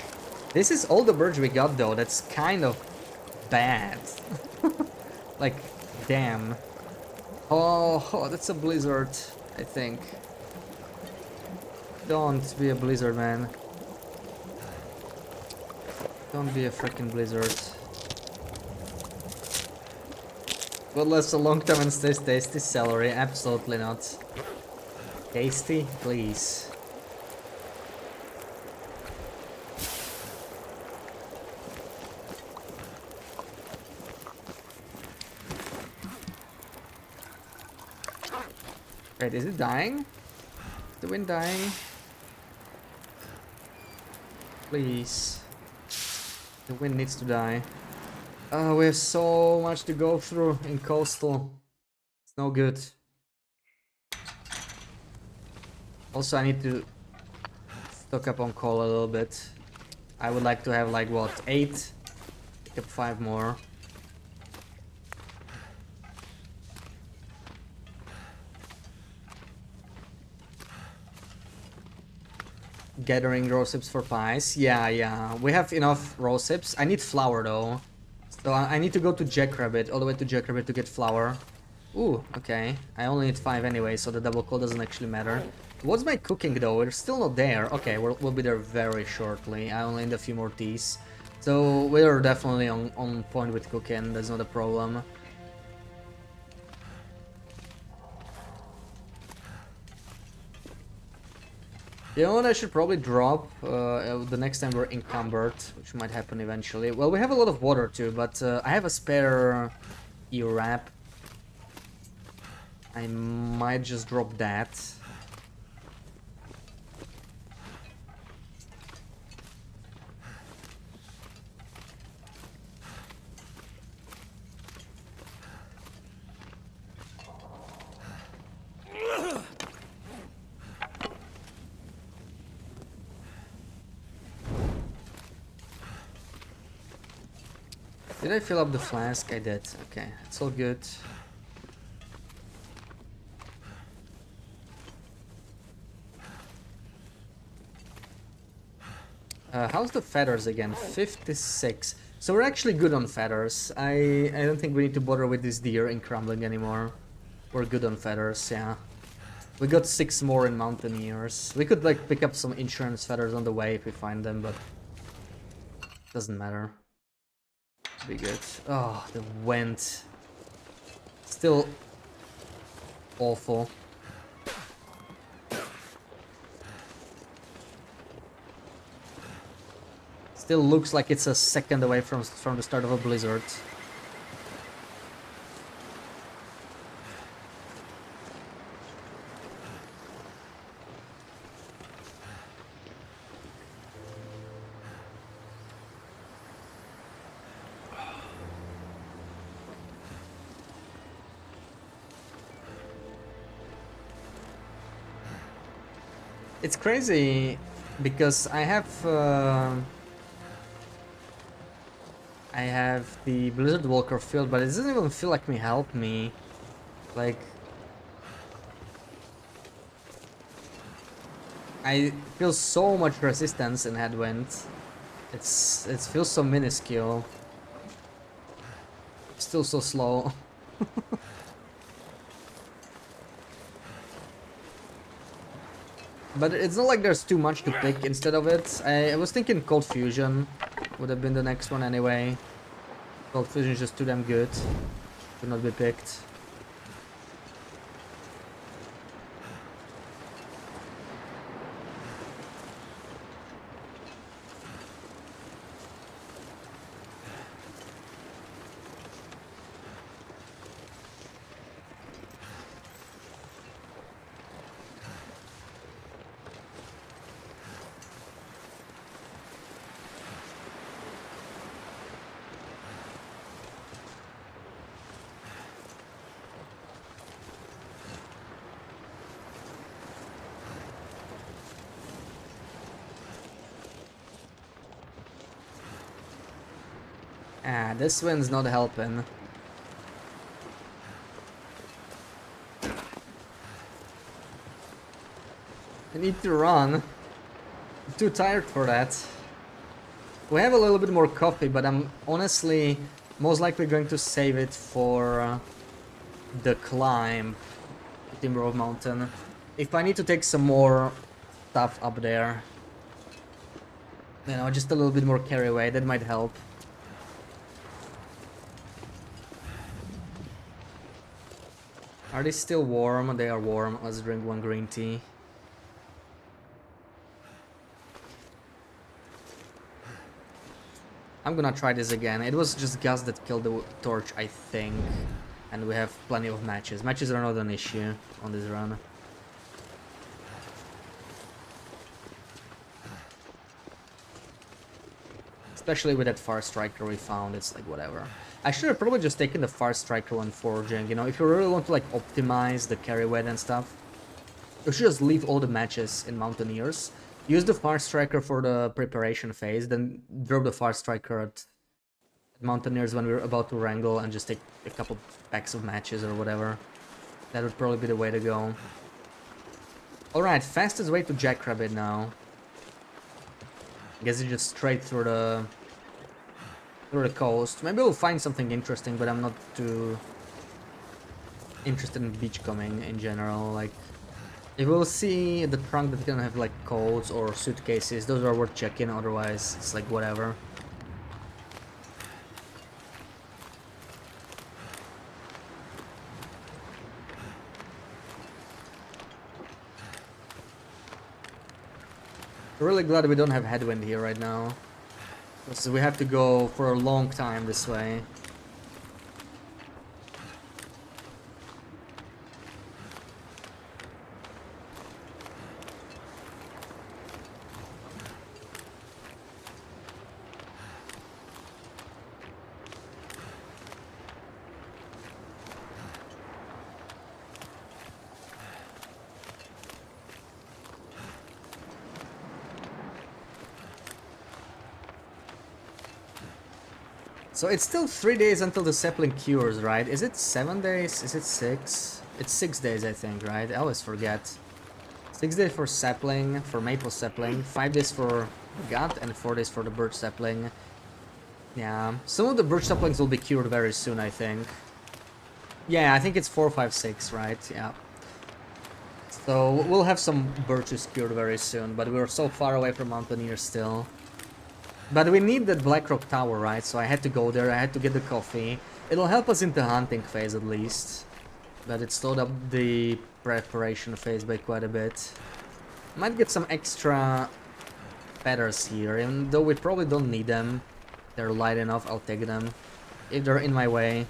This is all the birch we got though. That's kind of bad. Like, damn. Oh, that's a blizzard, I think. Don't be a blizzard, man. Don't be a freaking blizzard. What lasts a long time and stays tasty? Celery? Absolutely not. Tasty? Please. Wait, is it dying? Is the wind dying? Please. The wind needs to die. Oh, we have so much to go through in coastal. It's no good. Also, I need to stock up on coal a little bit. I would like to have like, what, 8? Pick up 5 more. Gathering rosips for pies. Yeah. We have enough rosips. I need flour though. So I need to go to Jackrabbit, all the way to Jackrabbit to get flour. Ooh, okay. I only need 5 anyway, so the double coal doesn't actually matter. What's my cooking though? We're still not there. Okay, we'll be there very shortly. I only need a few more teas. So we're definitely on point with cooking. That's not a problem. You know what I should probably drop the next time we're encumbered, which might happen eventually. Well, we have a lot of water too, but I have a spare E-wrap. I might just drop that. Did I fill up the flask? I did. Okay, it's all good. How's the feathers again? 56. So we're actually good on feathers. I don't think we need to bother with this deer in crumbling anymore. We're good on feathers, yeah. We got 6 more in Mountaineers. We could like pick up some insurance feathers on the way if we find them, but doesn't matter. Be good. Oh, the wind. Still awful. Still looks like it's a second away from the start of a blizzard. It's crazy because I have the Blizzard Walker field, but it doesn't even feel like me help me. Like, I feel so much resistance in Headwind. It feels so minuscule. Still so slow. But it's not like there's too much to pick instead of it. I was thinking Cold Fusion would have been the next one anyway. Cold Fusion is just too damn good to not be picked. Ah, this wind's not helping. I need to run. I'm too tired for that. We have a little bit more coffee, but I'm honestly most likely going to save it for the climb to Timber Mountain. If I need to take some more stuff up there, you know, just a little bit more carry away, that might help. Are they still warm? They are warm. Let's drink one green tea. I'm gonna try this again. It was just Gus that killed the torch, I think. And we have plenty of matches. Matches are not an issue on this run. Especially with that Far Striker we found, it's like whatever. I should have probably just taken the Far Striker when forging, you know, if you really want to like optimize the carry weight and stuff. You should just leave all the matches in Mountaineers. Use the Far Striker for the preparation phase, then drop the Far Striker at Mountaineers when we're about to wrangle and just take a couple packs of matches or whatever. That would probably be the way to go. Alright, fastest way to Jackrabbit now. I guess it's just straight through the coast. Maybe we'll find something interesting, but I'm not too interested in beachcombing in general. Like, if we'll see the trunk that's gonna have like coats or suitcases, those are worth checking, otherwise it's like whatever. Really glad we don't have headwind here right now, because we have to go for a long time this way. So it's still 3 days until the sapling cures, right? Is it 7 days? Is it 6? It's 6 days, I think, right? I always forget. 6 days for sapling, for maple sapling, 5 days for gut, and 4 days for the birch sapling. Yeah, some of the birch saplings will be cured very soon, I think. Yeah, I think it's 4, 5, 6, right? Yeah. So we'll have some birches cured very soon, but we're so far away from Mountaineer still. But we need that Blackrock Tower, right? So I had to go there, I had to get the coffee. It'll help us in the hunting phase at least. But it slowed up the preparation phase by quite a bit. Might get some extra feathers here, even though we probably don't need them. They're light enough, I'll take them. If they're in my way.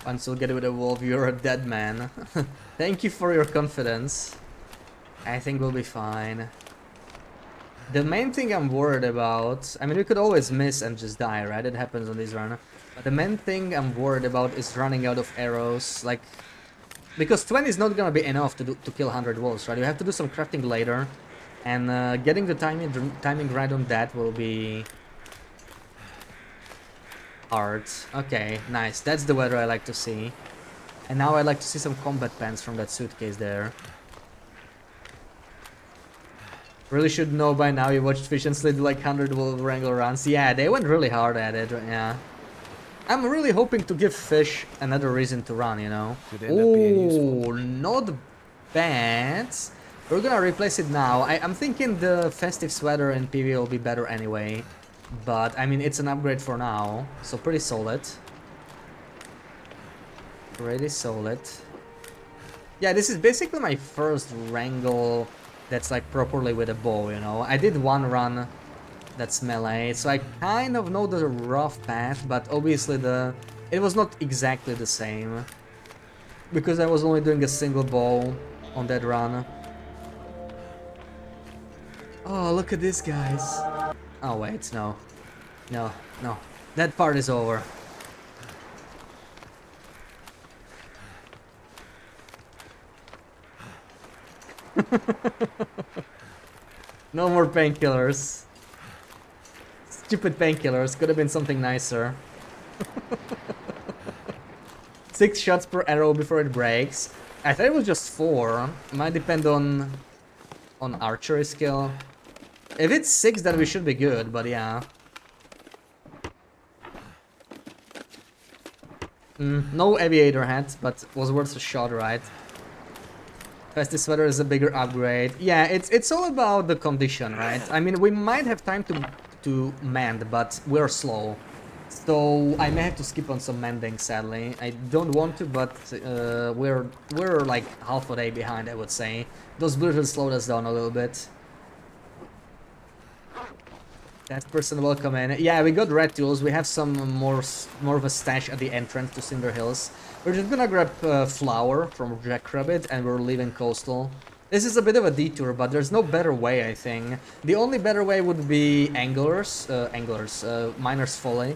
Once you'll get with a wolf, you're a dead man. Thank you for your confidence. I think we'll be fine. The main thing I'm worried about... I mean, we could always miss and just die, right? It happens on this run. But the main thing I'm worried about is running out of arrows. Like, because 20 is not gonna be enough to kill 100 wolves, right? You have to do some crafting later. And getting the timing right on that will be... hard. Okay, nice. That's the weather I like to see. And now I'd like to see some combat pants from that suitcase there. Really should know by now you watched Fish and Slid like 100 wolf wrangler runs. Yeah, they went really hard at it, yeah. I'm really hoping to give Fish another reason to run, you know. Oh, not bad. We're gonna replace it now. I'm thinking the festive sweater in PvE will be better anyway. But, I mean, it's an upgrade for now, so pretty solid. Pretty solid. Yeah, this is basically my first wrangle that's, like, properly with a bow, you know? I did one run that's melee, so I kind of know the rough path, but obviously it was not exactly the same. Because I was only doing a single bow on that run. Oh, look at this, guys. Oh wait, no. No. That part is over. No more painkillers. Stupid painkillers, could have been something nicer. 6 shots per arrow before it breaks. I thought it was just 4. Might depend on archery skill. If it's 6, then we should be good, but yeah. No aviator hat, but was worth a shot, right? Fastest sweater is a bigger upgrade. Yeah, it's all about the condition, right? I mean, we might have time to mend, but we're slow. So I may have to skip on some mending, sadly. I don't want to, but we're like half a day behind, I would say. Those blizzards slowed us down a little bit. That person, welcome in. Yeah, we got red tools. We have some more of a stash at the entrance to Cinder Hills. We're just gonna grab flour from Jackrabbit and we're leaving Coastal. This is a bit of a detour, but there's no better way, I think. The only better way would be Miner's Folly.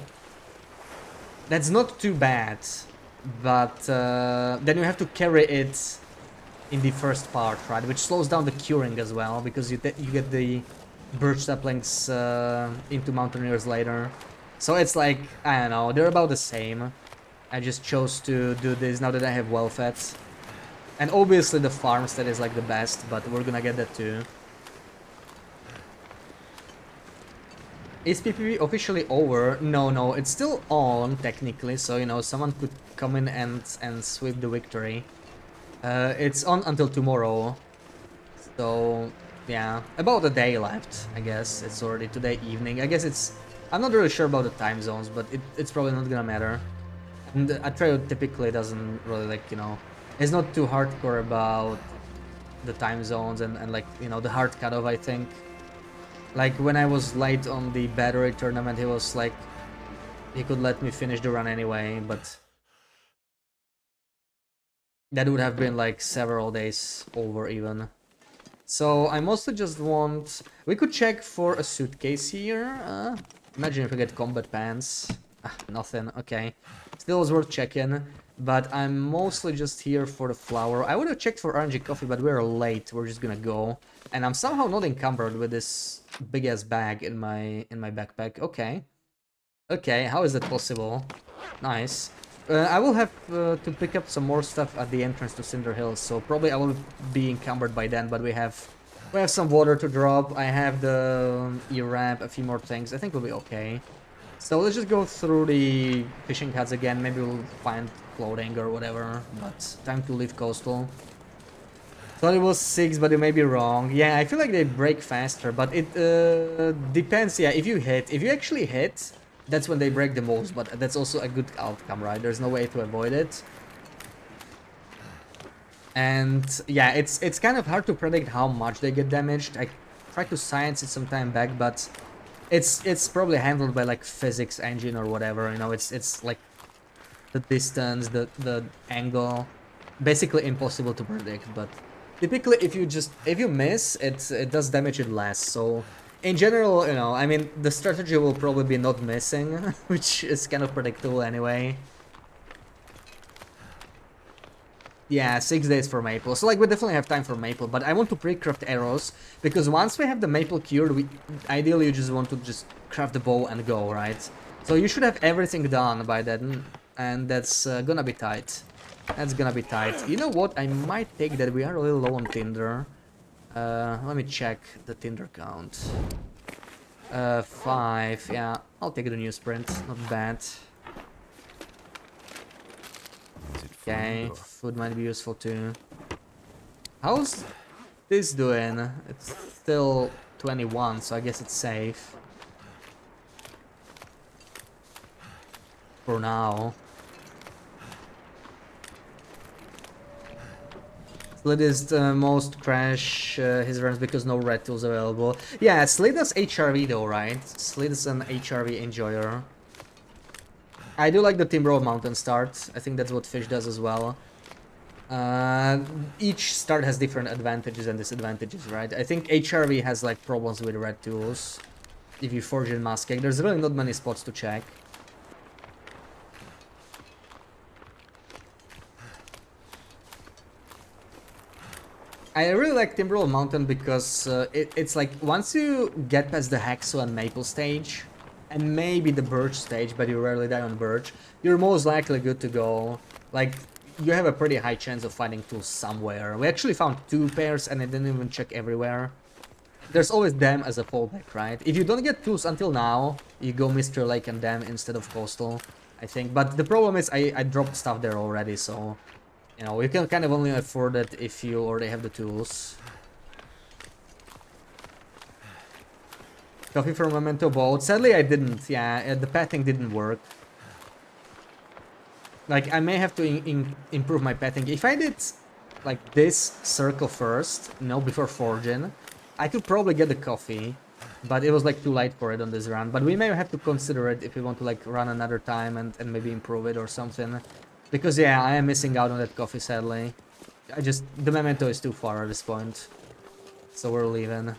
That's not too bad, but then you have to carry it in the first part, right? Which slows down the curing as well, because you get the birch saplings into Mountaineers later. So it's like, I don't know, they're about the same. I just chose to do this now that I have well-feds. And obviously the farmstead is like the best, but we're gonna get that too. Is PPV officially over? No, it's still on, technically, so, you know, someone could come in and sweep the victory. It's on until tomorrow. So, yeah, about a day left, I guess. It's already today evening. I guess it's... I'm not really sure about the time zones, but it's probably not gonna matter. And Atreyu typically doesn't really, like, you know... It's not too hardcore about the time zones and like, you know, the hard cutoff, I think. Like, when I was late on the battery tournament, he was like... He could let me finish the run anyway, but... That would have been like several days over even. So I mostly just want... We could check for a suitcase here. Imagine if we get combat pants. Nothing, okay. Still was worth checking. But I'm mostly just here for the flour. I would have checked for RNG coffee, but we're late. We're just gonna go. And I'm somehow not encumbered with this big-ass bag in my backpack. Okay. Okay, how is that possible? Nice. I will have to pick up some more stuff at the entrance to Cinder Hills, so probably I will be encumbered by then, but we have some water to drop. I have the E-ramp, a few more things. I think we'll be okay. So let's just go through the fishing huts again. Maybe we'll find clothing or whatever, but time to leave Coastal. Thought it was 6, but you may be wrong. Yeah, I feel like they break faster, but it depends. Yeah, if you actually hit, that's when they break the most, but that's also a good outcome, right? There's no way to avoid it. And yeah, it's kind of hard to predict how much they get damaged. I tried to science it some time back, but it's probably handled by like physics engine or whatever, you know. It's like the distance, the angle, basically impossible to predict. But typically if you miss, it does damage it less. So in general, you know, I mean, the strategy will probably be not missing, which is kind of predictable anyway. Yeah, 6 days for maple. So like we definitely have time for maple, but I want to pre-craft arrows, because once we have the maple cured, ideally you just want to just craft the bow and go, right? So you should have everything done by then, and that's gonna be tight. That's gonna be tight. You know what? I might take that. We are a little low on tinder. Let me check the tinder count. 5. Yeah, I'll take the newsprint. Not bad. Okay, food might be useful too. How's this doing? It's still 21, so I guess it's safe. For now. Slid is the most crash his runs because no red tools available. Yeah, Slid does HRV though, right? Slid is an HRV enjoyer. I do like the Timber of Mountain start. I think that's what Fish does as well. Each start has different advantages and disadvantages, right? I think HRV has like problems with red tools. If you forge in masking, there's really not many spots to check. I really like Timberwolf Mountain because it's like once you get past the Hacksaw and Maple stage, and maybe the Birch stage, but you rarely die on Birch, you're most likely good to go. Like, you have a pretty high chance of finding tools somewhere. We actually found 2 pairs and I didn't even check everywhere. There's always them as a fallback, right? If you don't get tools until now, you go Mr. Lake and them instead of Coastal, I think. But the problem is I dropped stuff there already, so... You know, you can kind of only afford it if you already have the tools. Coffee from Memento Boat. Sadly, I didn't. Yeah, the pathing didn't work. Like, I may have to improve my pathing. If I did, like, this circle first, you know, before forging, I could probably get the coffee. But it was, like, too late for it on this run. But we may have to consider it if we want to, like, run another time and maybe improve it or something. Because, yeah, I am missing out on that coffee, sadly. The Memento is too far at this point. So we're leaving.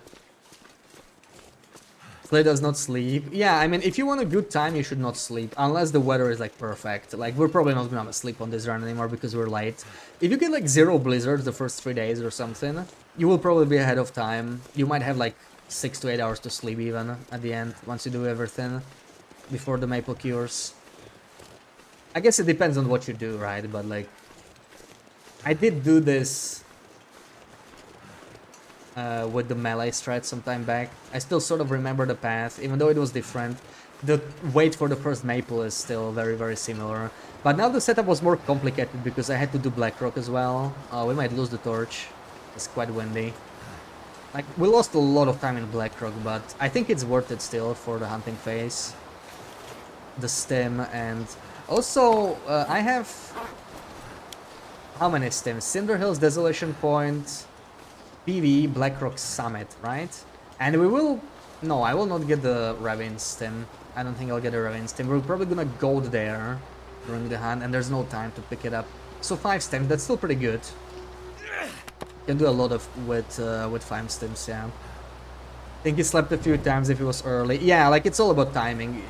Slay does not sleep. Yeah, I mean, if you want a good time, you should not sleep. Unless the weather is, like, perfect. Like, we're probably not gonna sleep on this run anymore because we're late. If you get, like, 0 blizzards the first 3 days or something, you will probably be ahead of time. You might have, like, 6 to 8 hours to sleep even at the end, once you do everything. Before the maple cures. I guess it depends on what you do, right? But, like... I did do this... with the melee strat some time back. I still sort of remember the path, even though it was different. The wait for the first maple is still very, very similar. But now the setup was more complicated because I had to do Blackrock as well. We might lose the torch. It's quite windy. Like, we lost a lot of time in Blackrock, but I think it's worth it still for the hunting phase. The stim and... Also, I have... How many stims? Cinder Hills, Desolation Point... PV, Blackrock Summit, right? And we will... No, I will not get the Ravine Stim. I don't think I'll get a Ravine Stim. We're probably gonna go there during the hunt, and there's no time to pick it up. So 5 stims, that's still pretty good. Can do a lot of with 5 stims, yeah. I think he slept a few times if it was early. Yeah, like, it's all about timing.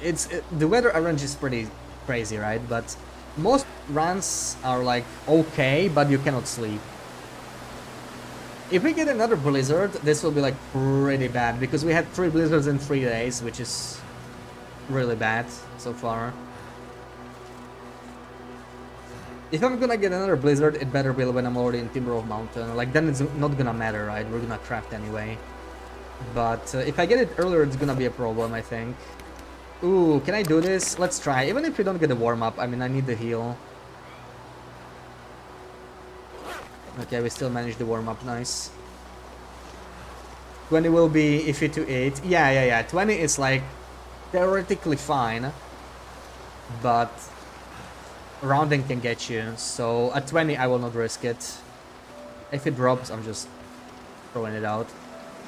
The weather arrange is pretty crazy, right? But most runs are, like, okay, but you cannot sleep. If we get another blizzard, this will be, like, pretty bad, because we had 3 blizzards in 3 days, which is really bad so far. If I'm gonna get another blizzard, it better be when I'm already in Timberwolf Mountain. Like, then it's not gonna matter, right? We're gonna craft anyway. But if I get it earlier, it's gonna be a problem, I think. Ooh, can I do this? Let's try. Even if we don't get a warm-up, I mean, I need the heal. Okay, we still managed the warm-up, nice. 20 will be iffy to 8. Yeah. 20 is, like, theoretically fine. But rounding can get you, so at 20 I will not risk it. If it drops, I'm just throwing it out.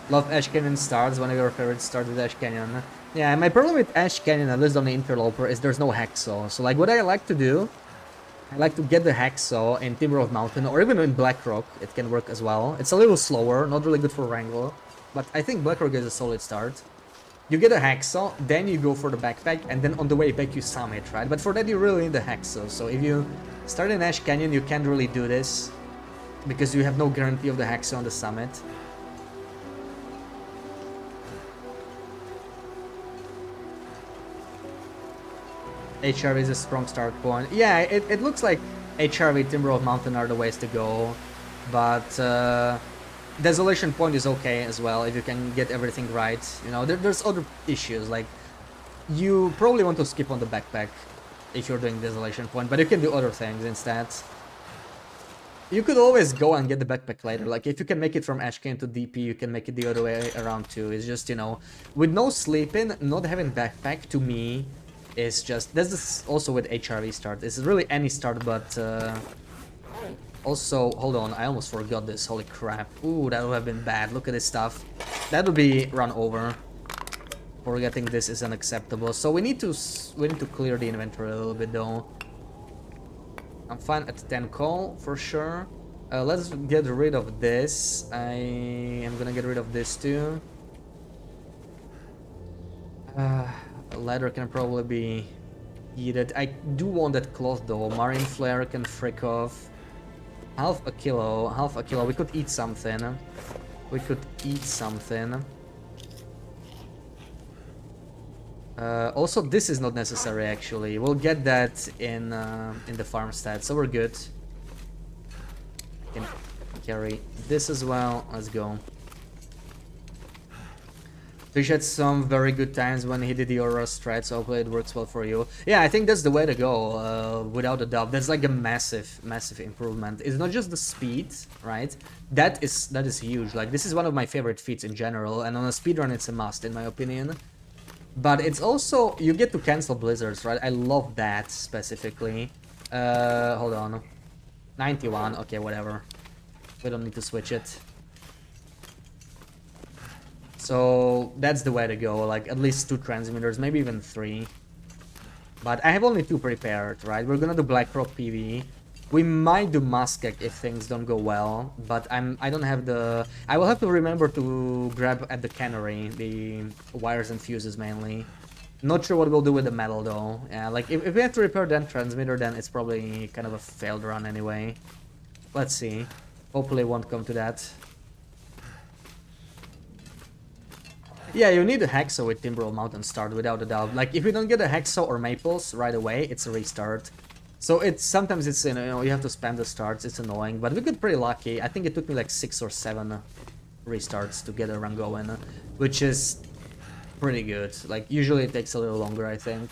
Love Ash Canyon starts, one of your favorites start with Ash Canyon. Yeah, my problem with Ash Canyon, at least on the Interloper, is there's no hacksaw. So, like, what I like to do, I like to get the hacksaw in Timberwolf Mountain, or even in Blackrock, it can work as well. It's a little slower, not really good for Wrangler, but I think Blackrock is a solid start. You get a hacksaw, then you go for the backpack, and then on the way back you summit, right? But for that you really need the hacksaw, so if you start in Ash Canyon, you can't really do this, because you have no guarantee of the hacksaw on the summit. HRV is a strong start point. Yeah, it looks like HRV, Timberwolf Mountain are the ways to go, but Desolation Point is okay as well if you can get everything right. You know, there's other issues, like you probably want to skip on the backpack if you're doing Desolation Point, but you can do other things instead. You could always go and get the backpack later. Like, if you can make it from Ash Canyon to DP, you can make it the other way around too. It's just, you know, with no sleeping, not having backpack, to me, is just... That's also with HRV start. It's really any start, but... Also, hold on, I almost forgot this. Holy crap. Ooh, that would have been bad. Look at this stuff. That would be run over. Forgetting this is unacceptable. So we need to clear the inventory a little bit, though. I'm fine at 10 call, for sure. Let's get rid of this. I am gonna get rid of this, too. Leather can probably be heated. I do want that cloth, though. Marine Flare can frick off. Half a kilo, half a kilo. We could eat something. We could eat something. Also, this is not necessary actually. We'll get that in the farmstead, so we're good. I can carry this as well. Let's go. Fish had some very good times when he did the Aura strat, so hopefully it works well for you. Yeah, I think that's the way to go, without a doubt. That's like a massive, massive improvement. It's not just the speed, right? That is huge. Like, this is one of my favorite feats in general, and on a speedrun it's a must, in my opinion. But it's also, you get to cancel blizzards, right? I love that specifically. Hold on. 91, okay, whatever. We don't need to switch it. So that's the way to go, like at least 2 transmitters, maybe even 3. But I have only 2 prepared, right? We're gonna do Blackrock PV. We might do Muskeg if things don't go well, but I don't have the... I will have to remember to grab at the cannery, the wires and fuses mainly. Not sure what we'll do with the metal though. Yeah, like if we have to repair that transmitter, then it's probably kind of a failed run anyway. Let's see. Hopefully it won't come to that. Yeah, you need a Hexo with Timberwolf Mountain start, without a doubt. Like, if you don't get a Hexo or Maples right away, it's a restart. So it's sometimes it's, you know, you have to spam the starts, it's annoying. But we got pretty lucky. I think it took me like 6 or 7 restarts to get a run going, which is pretty good. Like, usually it takes a little longer, I think.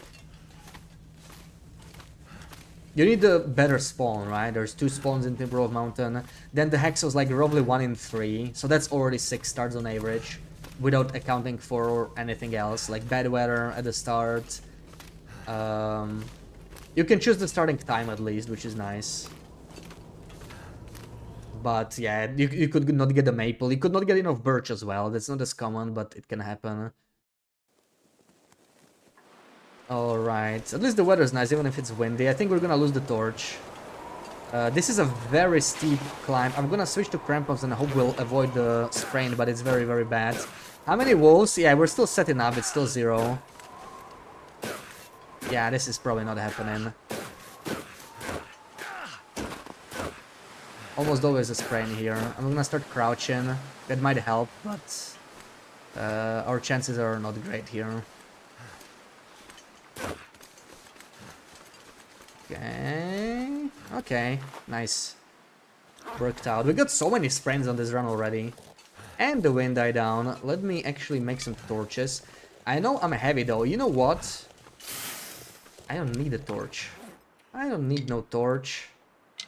You need a better spawn, right? There's 2 spawns in Timberwolf Mountain. Then the Hexo's like roughly 1 in 3. So that's already 6 starts on average, without accounting for anything else, like bad weather at the start. You can choose the starting time at least, which is nice. But yeah, you could not get a maple. You could not get enough birch as well. That's not as common, but it can happen. Alright, at least the weather's nice, even if it's windy. I think we're gonna lose the torch. This is a very steep climb. I'm gonna switch to crampons and I hope we'll avoid the sprain, but it's very, very bad. How many wolves? Yeah, we're still setting up. It's still 0. Yeah, this is probably not happening. Almost always a sprain here. I'm gonna start crouching. That might help, but our chances are not great here. Okay. Okay, nice. Worked out. We got so many sprains on this run already. And the wind died down. Let me actually make some torches. I know I'm heavy though. You know what? I don't need a torch. I don't need no torch.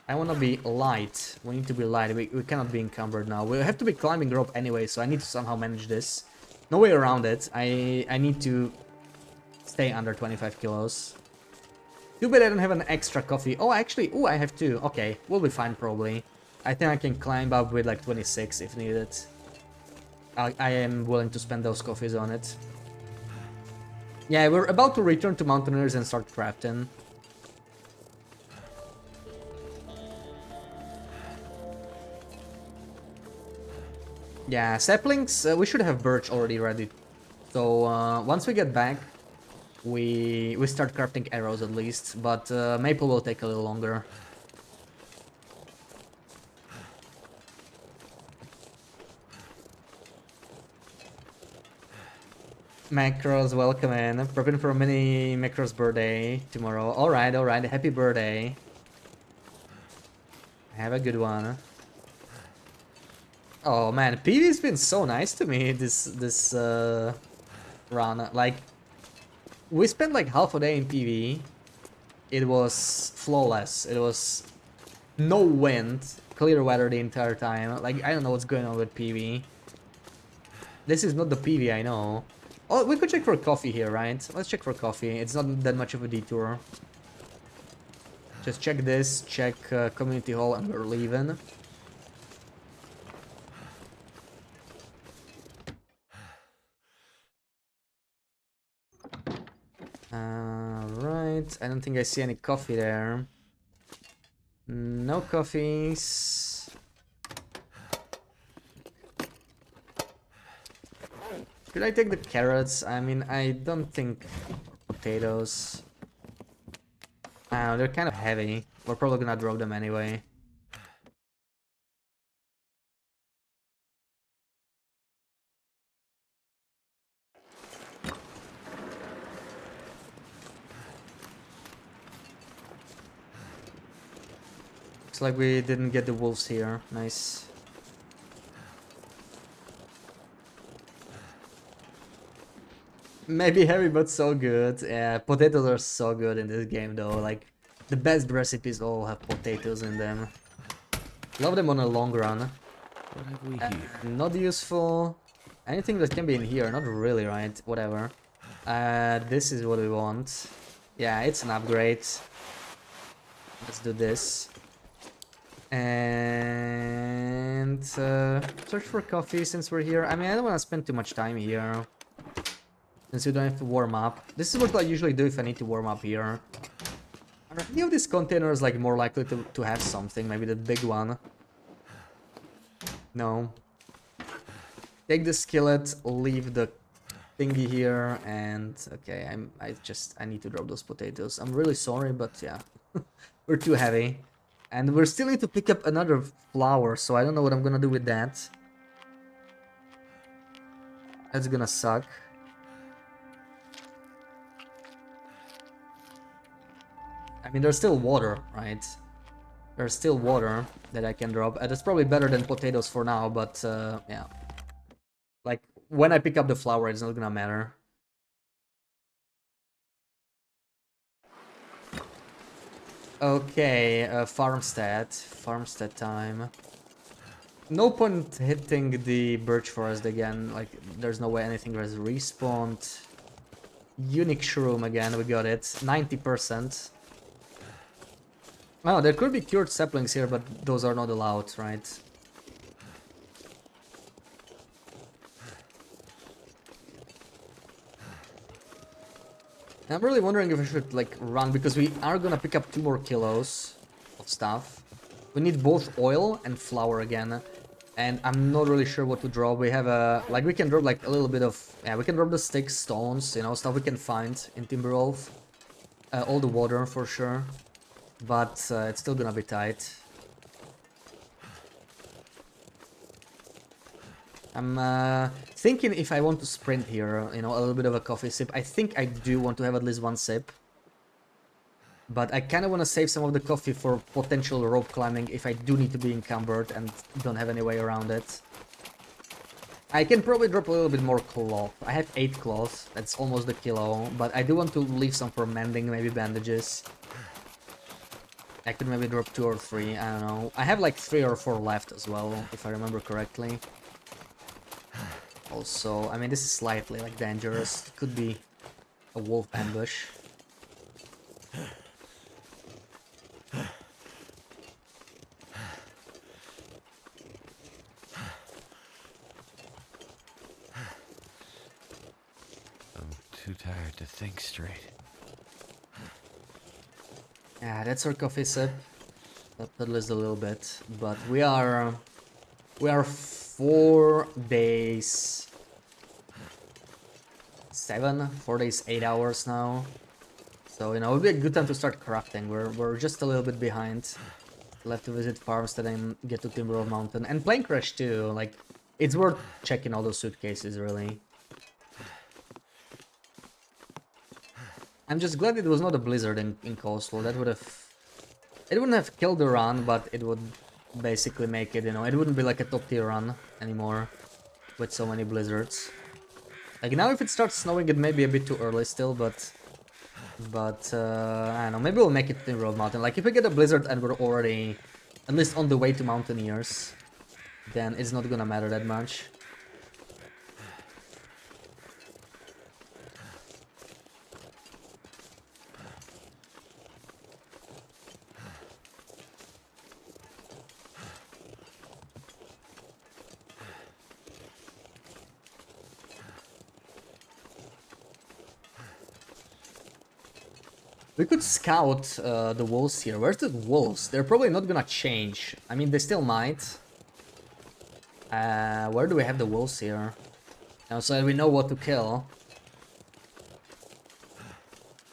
I want to be light. We need to be light. We cannot be encumbered now. We have to be climbing rope anyway, so I need to somehow manage this. No way around it. I need to stay under 25 kilos. Too bad I don't have an extra coffee. Oh, actually, I have 2. Okay, we'll be fine probably. I think I can climb up with like 26 if needed. I am willing to spend those coffees on it. Yeah, we're about to return to Mountaineers and start crafting. Yeah, saplings, we should have birch already ready. So once we get back, we start crafting arrows at least, but maple will take a little longer. Macros, welcome in. Prepping for a mini Macros birthday tomorrow. Alright, alright. Happy birthday. Have a good one. Oh man, Pv's been so nice to me this run. Like, we spent like half a day in PV. It was flawless. It was no wind, clear weather the entire time. Like, I don't know what's going on with PV. This is not the PV I know. Oh, we could check for coffee here, right? Let's check for coffee. It's not that much of a detour. Just check this, check community hall, and we're leaving. Right, I don't think I see any coffee there. No coffees. Could I take the carrots? I mean, I don't think potatoes. They're kind of heavy. We're probably gonna drop them anyway. Looks like we didn't get the wolves here. Nice. Maybe heavy, but so good. Yeah, potatoes are so good in this game, though. Like, the best recipes all have potatoes in them. Love them on a long run. What have we here? Not useful. Anything that can be in here, not really, right? Whatever. This is what we want. Yeah, it's an upgrade. Let's do this. And search for coffee since we're here. I mean, I don't want to spend too much time here. Since you don't have to warm up. This is what I usually do if I need to warm up here. Are any of these containers like more likely to have something? Maybe the big one. No. Take the skillet, leave the thingy here, and okay, I need to drop those potatoes. I'm really sorry, but yeah. We're too heavy. And we still need to pick up another flower, so I don't know what I'm gonna do with that. That's gonna suck. I mean, there's still water, right? There's still water that I can drop. That's probably better than potatoes for now, but yeah. Like, when I pick up the flower, it's not gonna matter. Okay, farmstead. Farmstead time. No point hitting the birch forest again. Like, there's no way anything has respawned. Unique shroom again, we got it. 90%. Oh, there could be cured saplings here, but those are not allowed, right? I'm really wondering if I should, like, run, because we are gonna pick up 2 more kilos of stuff. We need both oil and flour again, and I'm not really sure what to drop. We have a... like, we can drop, like, a little bit of... yeah, we can drop the sticks, stones, you know, stuff we can find in Timberwolf. All the water, for sure. But it's still gonna be tight. I'm thinking if I want to sprint here, you know, a little bit of a coffee sip. I think I do want to have at least 1 sip. But I kind of want to save some of the coffee for potential rope climbing if I do need to be encumbered and don't have any way around it. I can probably drop a little bit more cloth. I have 8 cloth, that's almost a kilo. But I do want to leave some for mending, maybe bandages. I could maybe drop 2 or 3, I don't know. I have like 3 or 4 left as well, if I remember correctly. Also, I mean, this is slightly like dangerous. It could be a wolf ambush. I'm too tired to think straight. Yeah, that's our coffee sip. That is a little bit, but we are 4 days 4 days 8 hours now. So, you know, it would be a good time to start crafting. We're just a little bit behind. Left to visit Farmstead and get to Timberwolf Mountain and Plane Crash too. Like, it's worth checking all those suitcases, really. I'm just glad it was not a blizzard in Coastal. That would have... it wouldn't have killed the run, but it would basically make it, you know, it wouldn't be like a top tier run anymore with so many blizzards. Like, now if it starts snowing, it may be a bit too early still, but I don't know, maybe we'll make it to Timberwolf Mountain. Like, if we get a blizzard and we're already at least on the way to Mountaineers, then it's not gonna matter that much. We could scout the wolves here. Where's the wolves? They're probably not gonna change. I mean, they still might. Where do we have the wolves here? Now, so that we know what to kill.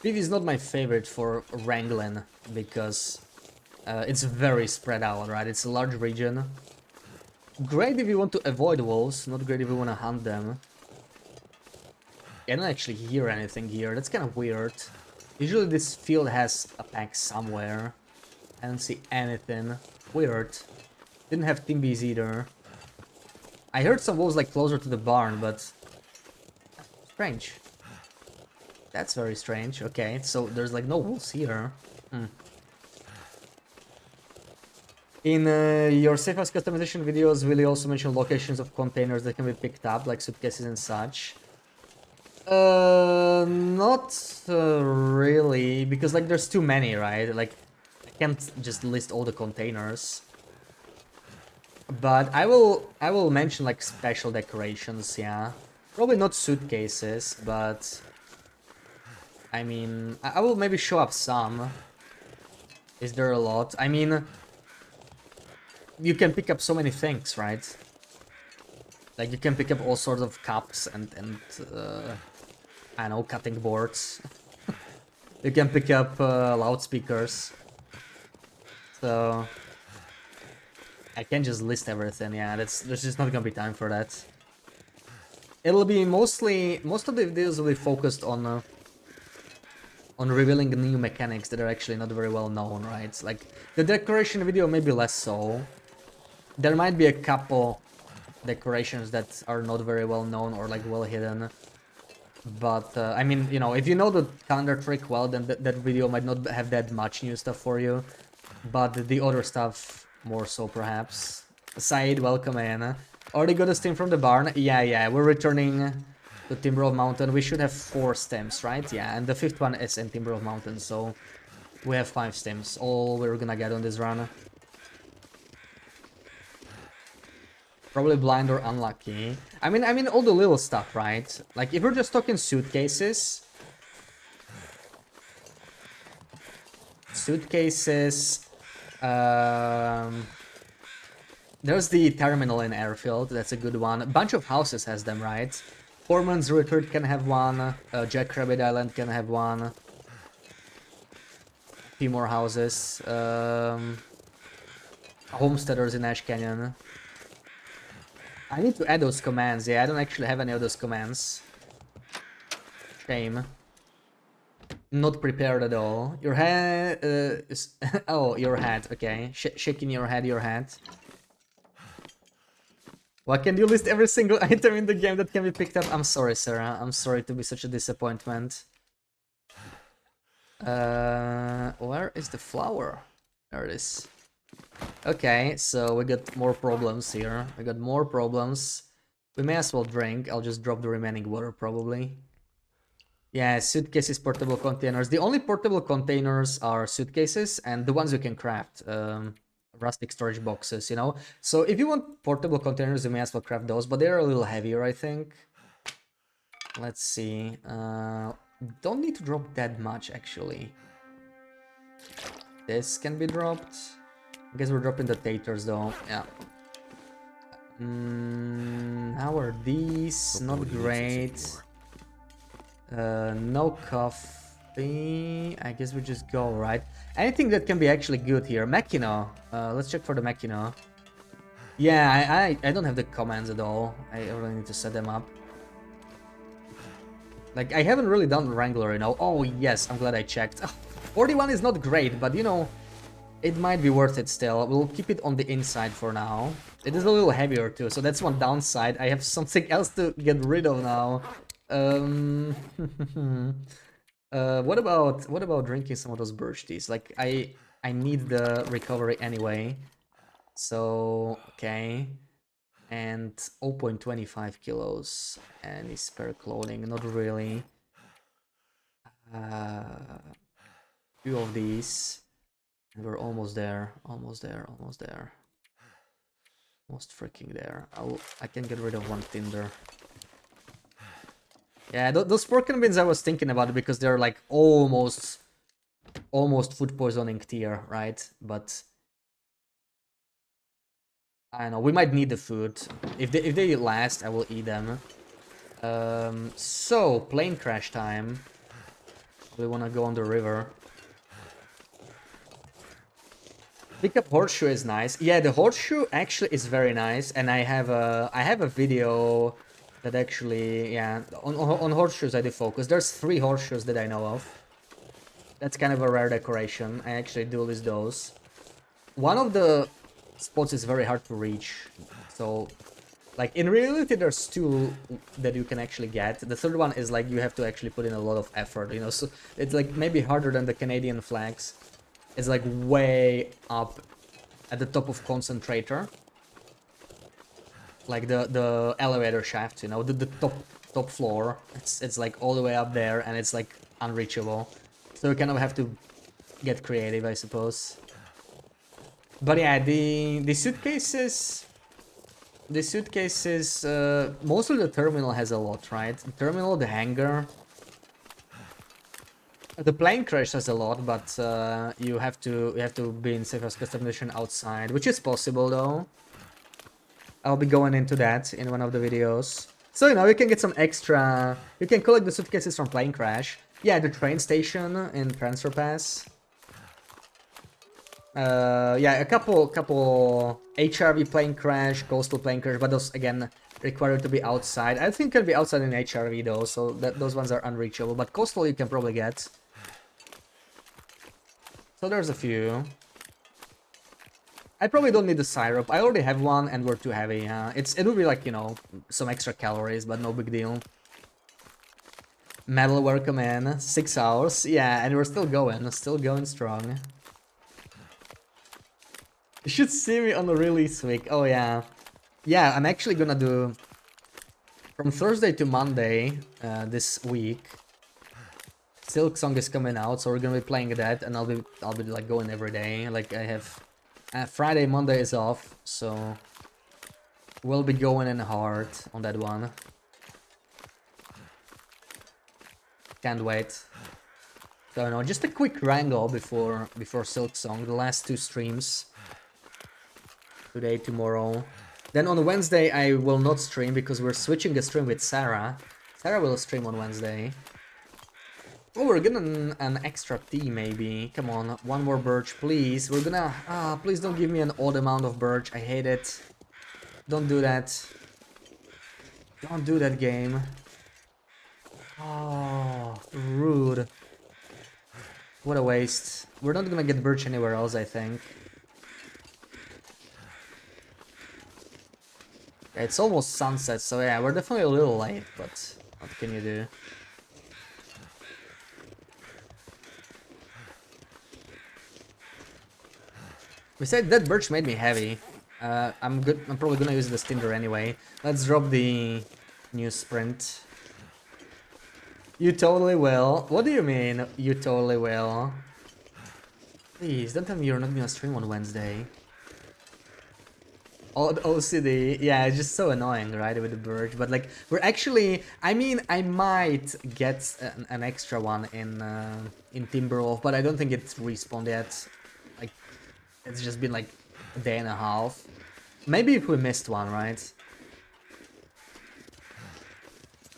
Pv is not my favorite for wrangling because it's very spread out, right? It's a large region. Great if you want to avoid wolves, not great if you want to hunt them. I don't actually hear anything here. That's kind of weird. Usually this field has a pack somewhere. I don't see anything. Weird. Didn't have team bees either. I heard some wolves like closer to the barn, but strange. That's very strange. Okay, so there's like no wolves here. In your safe house customization videos, will you also mention locations of containers that can be picked up, like suitcases and such? Not really, because like there's too many, right? Like I can't just list all the containers. But I will mention like special decorations, yeah. Probably not suitcases, but I mean I will maybe show up some. Is there a lot? I mean, you can pick up so many things, right? Like you can pick up all sorts of cups and I don't know, cutting boards. You can pick up loudspeakers. So I can't just list everything. Yeah, there's just not gonna be time for that. It'll be most of the videos will be focused on revealing new mechanics that are actually not very well known, right? Like the decoration video maybe less so. There might be a couple decorations that are not very well known or like well hidden. But I mean, you know, if you know the calendar trick well, then that video might not have that much new stuff for you. But the other stuff more so, perhaps. Said, welcome in. Already got a stem from the barn? Yeah, we're returning to Timber of Mountain. We should have 4 stems, right? Yeah, and the 5th one is in Timber of Mountain, so we have 5 stems. All we're gonna get on this run. Probably blind or unlucky. I mean all the little stuff, right? Like if we're just talking suitcases. There's the terminal in Airfield, that's a good one. A bunch of houses has them, right? Foreman's Retreat can have one. Jackrabbit Island can have one. A few more houses. Homesteaders in Ash Canyon. I need to add those commands. Yeah, I don't actually have any of those commands. Shame. Not prepared at all. Your head is... oh, your hat. Okay. Shaking your head. Why can't you list every single item in the game that can be picked up? I'm sorry, Sarah. I'm sorry to be such a disappointment. Where is the flower? There it is. Okay, so we got more problems here. We got more problems. We may as well drink. I'll just drop the remaining water, probably. Yeah, suitcases, portable containers. The only portable containers are suitcases and the ones you can craft. Rustic storage boxes, you know? So if you want portable containers, you may as well craft those, but they're a little heavier, I think. Let's see. Don't need to drop that much, actually. This can be dropped. I guess we're dropping the taters, though. Yeah. How are these? Not great. No coffee. I guess we just go, right? Anything that can be actually good here. Machina. Let's check for the Machina. Yeah, I don't have the commands at all. I really need to set them up. Like, I haven't really done Wrangler, you know. Oh, yes, I'm glad I checked. 41 is not great, but, you know, it might be worth it still. We'll keep it on the inside for now. It is a little heavier, too, so that's one downside. I have something else to get rid of now. What about drinking some of those birch teas? Like, I need the recovery anyway. So, okay. And 0.25 kilos. Any spare clothing? Not really. Few of these. And we're almost there. Almost freaking there. I can get rid of one tinder. Yeah, those pork bins I was thinking about it because they're like almost food poisoning tier, right? But I don't know, we might need the food. If they last, I will eat them. So plane crash time. We wanna go on the river. Pick up horseshoe is nice. Yeah, the horseshoe actually is very nice, and I have a video that actually, yeah, on horseshoes I do focus. There's 3 horseshoes that I know of. That's kind of a rare decoration. I actually do list those. One of the spots is very hard to reach. So, like, in reality, there's two that you can actually get. The third one is, like, you have to actually put in a lot of effort, you know, so it's, like, maybe harder than the Canadian flags. It's, like, way up at the top of Concentrator. Like, the elevator shaft, you know, the top floor. It's, like, all the way up there, and it's, like, unreachable. So you kind of have to get creative, I suppose. But yeah, the suitcases... The suitcases, mostly the terminal has a lot, right? The terminal, the hangar. The plane crash has a lot, but you have to be in safe as custom mission outside, which is possible though. I'll be going into that in one of the videos. So, you know, you can get some extra... You can collect the suitcases from plane crash. Yeah, the train station in Transfer Pass. Yeah, a couple HRV plane crash, coastal plane crash, but those again require to be outside. I think can be outside in HRV though, so those ones are unreachable. But coastal you can probably get. So there's a few. I probably don't need the syrup. I already have one, and we're too heavy. It would be like, you know, some extra calories, but no big deal. Metal welcome in 6 hours. Yeah, and we're still going strong. You should see me on the release week. Oh yeah. Yeah, I'm actually gonna do from Thursday to Monday this week. Silk Song is coming out, so we're gonna be playing that, and I'll be like going every day. Like I have Friday, Monday is off, so we'll be going in hard on that one. Can't wait. So you know, just a quick wrangle before Silk Song, the last 2 streams. Today, tomorrow. Then on Wednesday I will not stream because we're switching the stream with Sarah. Sarah will stream on Wednesday. Oh, we're getting an extra tea maybe. Come on, one more birch, please. We're gonna... please don't give me an odd amount of birch. I hate it. Don't do that. Don't do that, game. Oh, rude. What a waste. We're not gonna get birch anywhere else, I think. It's almost sunset, so yeah, we're definitely a little late, but what can you do? Besides, that birch made me heavy. I'm probably gonna use the Stinder anyway. Let's drop the new sprint. You totally will. What do you mean, you totally will? Please, don't tell me you're not gonna stream on Wednesday. Odd OCD, yeah, it's just so annoying, right, with the birch. But like, we're actually, I mean, I might get an extra one in Timberwolf, but I don't think it's respawned yet. Like, it's just been like a day and a half. Maybe if we missed one, right?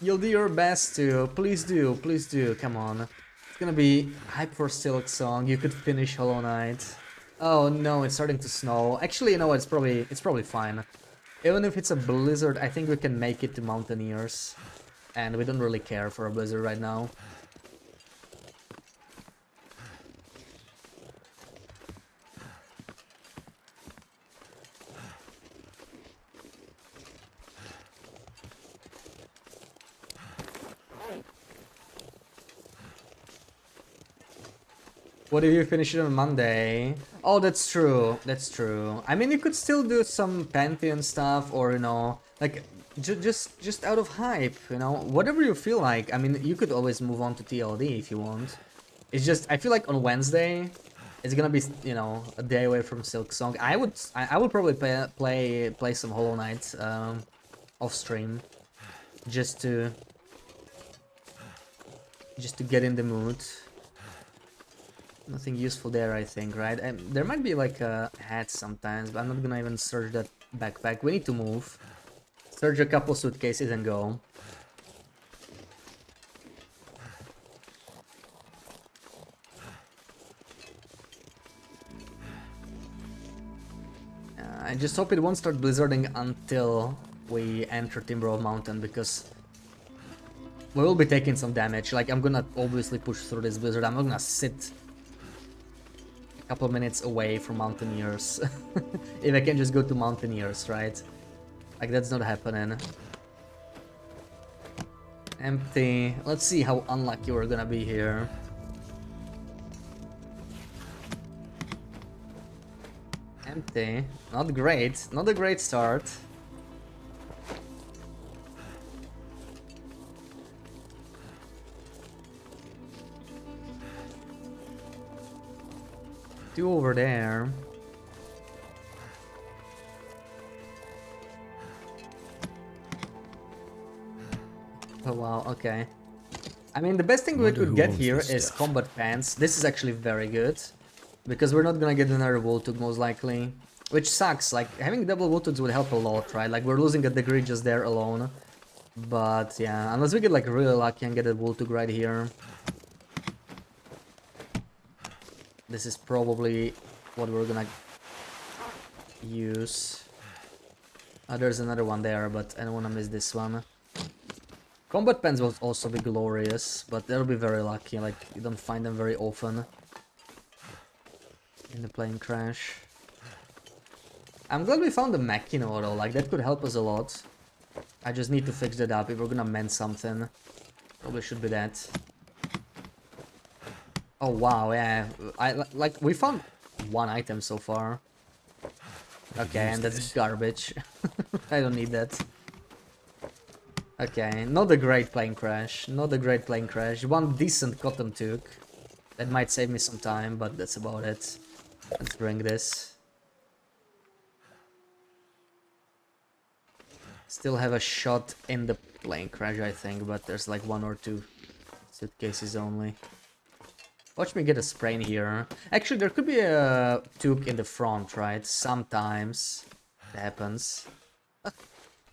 You'll do your best to, please do, come on. It's gonna be hype for Silk Song. You could finish Hollow Knight. Oh no, it's starting to snow. Actually, you know what, it's probably fine. Even if it's a blizzard, I think we can make it to Mountaineers. And we don't really care for a blizzard right now. What if you finish it on Monday? Oh, that's true. That's true. I mean, you could still do some Pantheon stuff, or you know, like just out of hype. You know, whatever you feel like. I mean, you could always move on to TLD if you want. It's just I feel like on Wednesday, it's gonna be, you know, a day away from Silk Song. I would probably play some Hollow Knight off stream, just to get in the mood. Nothing useful there, I think, right? There might be like a hat sometimes, but I'm not gonna even search that backpack. We need to move. Search a couple suitcases and go. I just hope it won't start blizzarding until we enter Timberwolf Mountain, because we will be taking some damage. Like, I'm gonna obviously push through this blizzard. I'm not gonna sit couple minutes away from Mountaineers. If I can just go to Mountaineers, right? Like, that's not happening. Empty. Let's see how unlucky we're gonna be here. Empty. Not great. Not a great start. Two over there. Oh wow, okay. I mean, the best thing we Wonder could who get owns here this is stuff. combat pants. This is actually very good. Because we're not gonna get another Voltug most likely. Which sucks, like having double Voltugs would help a lot, right? Like we're losing a degree just there alone. But yeah, unless we get like really lucky and get a Voltug right here. This is probably what we're gonna use. There's another one there, but I don't wanna miss this one. Combat pens will also be glorious, but they'll be very lucky, like you don't find them very often in the plane crash. I'm glad we found the Machina auto, like that could help us a lot. I just need to fix that up if we're gonna mend something. Probably should be that. Oh wow, yeah, like we found one item so far. Okay, and that's garbage. I don't need that. Okay, not a great plane crash. Not a great plane crash. One decent cotton took. That might save me some time, but that's about it. Let's bring this. Still have a shot in the plane crash, I think, but there's like one or two suitcases only. Watch me get a sprain here. Actually, there could be a toque in the front, right? Sometimes it happens.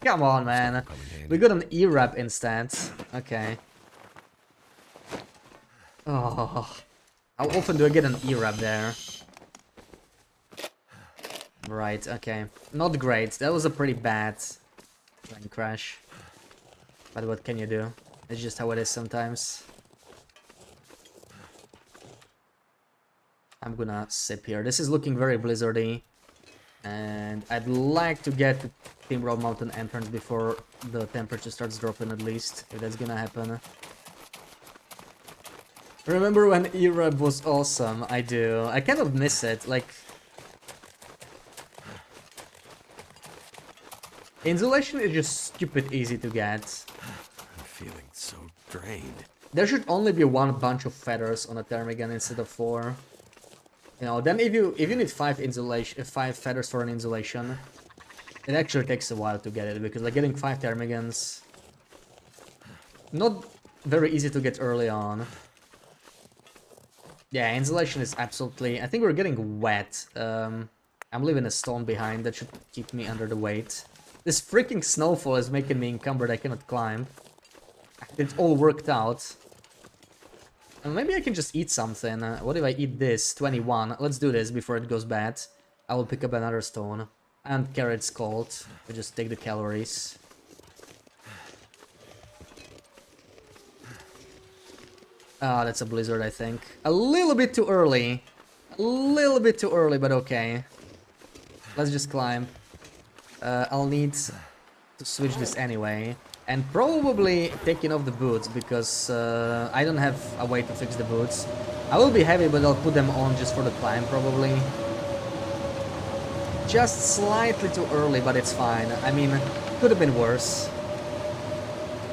Come on, man. We got an E-Wrap instead. Okay. Oh. How often do I get an E-Wrap there? Right, okay. Not great. That was a pretty bad plane crash. But what can you do? It's just how it is sometimes. I'm gonna sip here. This is looking very blizzardy. And I'd like to get to Timber Mountain entrance before the temperature starts dropping at least, if that's gonna happen. Remember when E-Rab was awesome? I do. I cannot miss it, like... Insulation is just stupid easy to get. I'm feeling so drained. There should only be one bunch of feathers on a Termigan instead of 4. You know, then if you need 5 feathers for an insulation, it actually takes a while to get it, because like getting 5 Termigans, not very easy to get early on. Yeah, insulation is absolutely... I think we're getting wet. I'm leaving a stone behind that should keep me under the weight. This freaking snowfall is making me encumbered. I cannot climb. It's all worked out. And maybe I can just eat something. What if I eat this? 21. Let's do this before it goes bad. I will pick up another stone. And carrot's cold. We just take the calories. Ah, that's a blizzard, I think. A little bit too early. A little bit too early, but okay. Let's just climb. I'll need to switch this anyway. And probably taking off the boots, because I don't have a way to fix the boots. I will be heavy, but I'll put them on just for the climb, probably. Just slightly too early, but it's fine. I mean, could have been worse.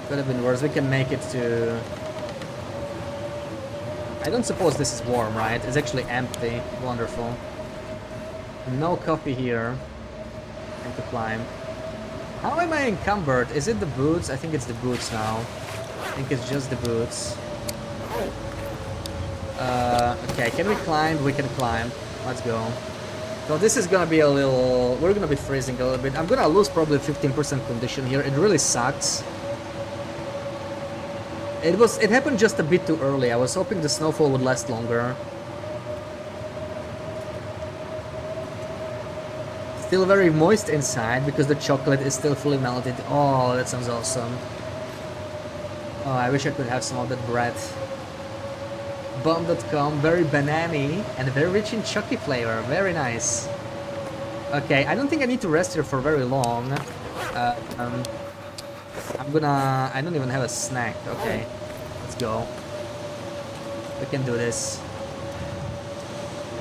Could have been worse. We can make it to... I don't suppose this is warm, right? It's actually empty. Wonderful. No coffee here. And to climb. How am I encumbered? Is it the boots? I think it's the boots now. I think it's just the boots. Okay, can we climb? We can climb. Let's go. So this is gonna be a little... We're gonna be freezing a little bit. I'm gonna lose probably 15% condition here. It really sucks. It happened just a bit too early. I was hoping the snowfall would last longer. Still very moist inside because the chocolate is still fully melted. Oh, that sounds awesome. Oh, I wish I could have some of that bread. bomb.com, very banana and very rich in chucky flavor. Very nice. Okay, I don't think I need to rest here for very long. I don't even have a snack. Okay, let's go. We can do this.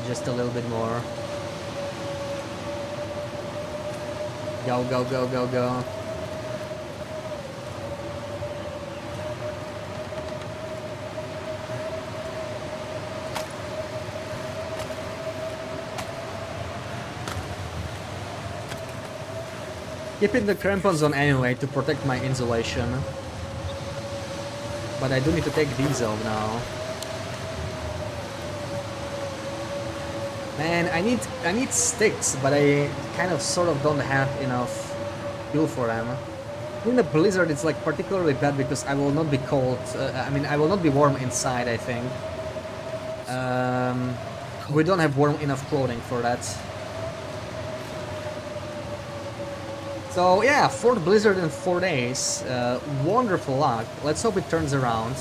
Just a little bit more. Go, go, go, go, go. Keeping the crampons on anyway to protect my insulation. But I do need to take these off now. Man, I need sticks, but I kind of sort of don't have enough fuel for them. In the blizzard, it's like particularly bad because I will not be cold. I mean, I will not be warm inside, I think. We don't have warm enough clothing for that. So yeah, 4th blizzard in 4 days. Wonderful luck. Let's hope it turns around.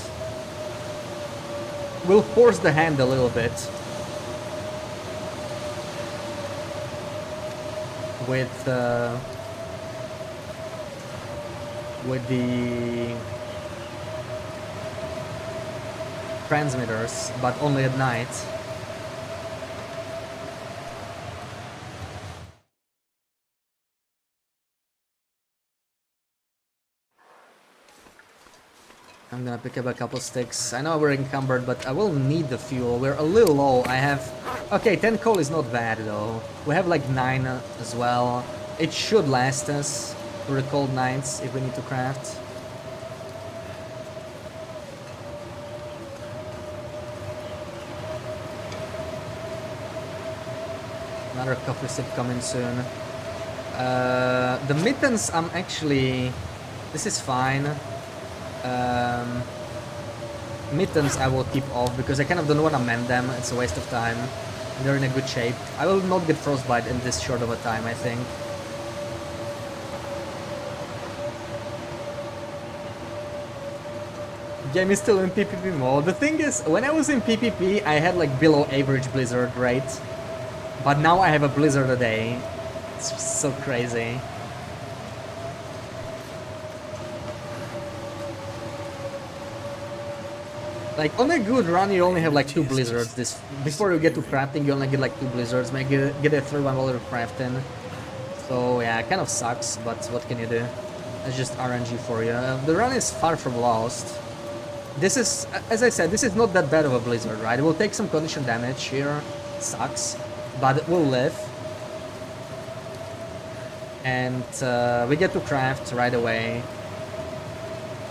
We'll force the hand a little bit. With the transmitters, but only at night. I'm gonna pick up a couple sticks. I know we're encumbered, but I will need the fuel. We're a little low. I have... Okay, 10 coal is not bad, though. We have like 9 as well. It should last us through the cold nights if we need to craft. Another coffee sip coming soon. The mittens, I'm actually... This is fine. Mittens I will keep off because I kind of don't want to mend them. It's a waste of time. They're in a good shape. I will not get frostbite in this short of a time, I think. Game is still in PvP mode. The thing is, when I was in PvP, I had like below average blizzard rate. But now I have a blizzard a day. It's just so crazy. Like, on a good run, you only have like 2 blizzards. Before you get to crafting, you only get like 2 blizzards. Maybe get a 3-1 while you're crafting. So, yeah, it kind of sucks, but what can you do? It's just RNG for you. The run is far from lost. This is, as I said, this is not that bad of a blizzard, right? It will take some condition damage here. Sucks. But it will live. And we get to craft right away.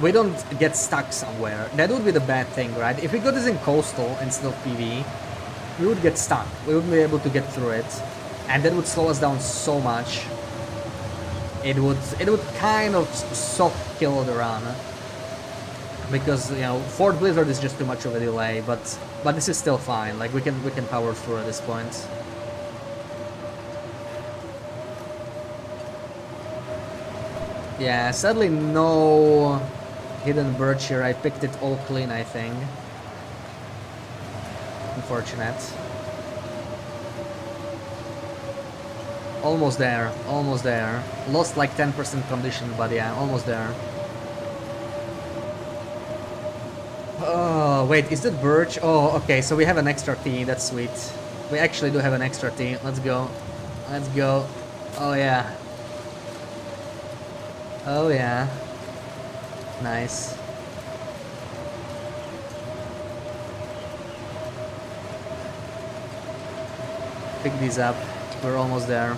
We don't get stuck somewhere. That would be the bad thing, right? If we got this in coastal instead of PV, we would get stuck. We wouldn't be able to get through it. And that would slow us down so much. It would kind of soft kill the run. Because, you know, 4th blizzard is just too much of a delay, but this is still fine. Like, we can power through at this point. Yeah, sadly no hidden birch here. I picked it all clean, I think. Unfortunate. Almost there, almost there. Lost like 10% condition, but yeah, almost there. Oh, wait, is that birch? Oh, okay, so we have an extra tea, that's sweet. We actually do have an extra tea. Let's go. Let's go. Oh, yeah. Oh, yeah. Nice. Pick these up. We're almost there.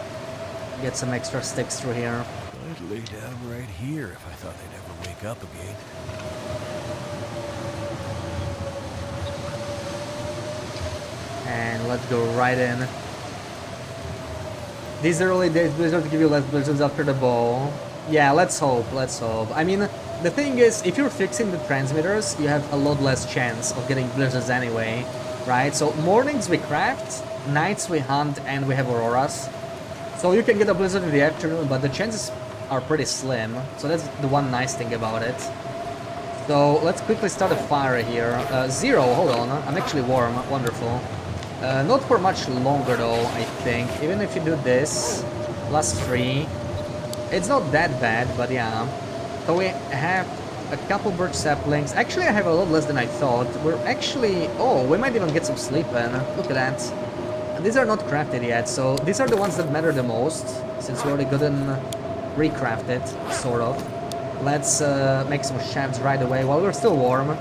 Get some extra sticks through here. I'd lay down right here if I thought I'd ever wake up again. And let's go right in. These early days blizzards give you less blizzards after the bow. Yeah, let's hope, let's hope. I mean, the thing is, if you're fixing the transmitters, you have a lot less chance of getting blizzards anyway, right? So mornings we craft, nights we hunt, and we have auroras. So you can get a blizzard in the afternoon, but the chances are pretty slim. So that's the one nice thing about it. So let's quickly start a fire here. Zero, hold on, I'm actually warm, wonderful. Not for much longer though, I think. Even if you do this, +3, it's not that bad, but yeah. So we have a couple birch saplings. Actually, I have a lot less than I thought. We're actually... Oh, we might even get some sleep in. Look at that. And these are not crafted yet, so these are the ones that matter the most, since we already got them recrafted, sort of. Let's make some shafts right away while we're still warm.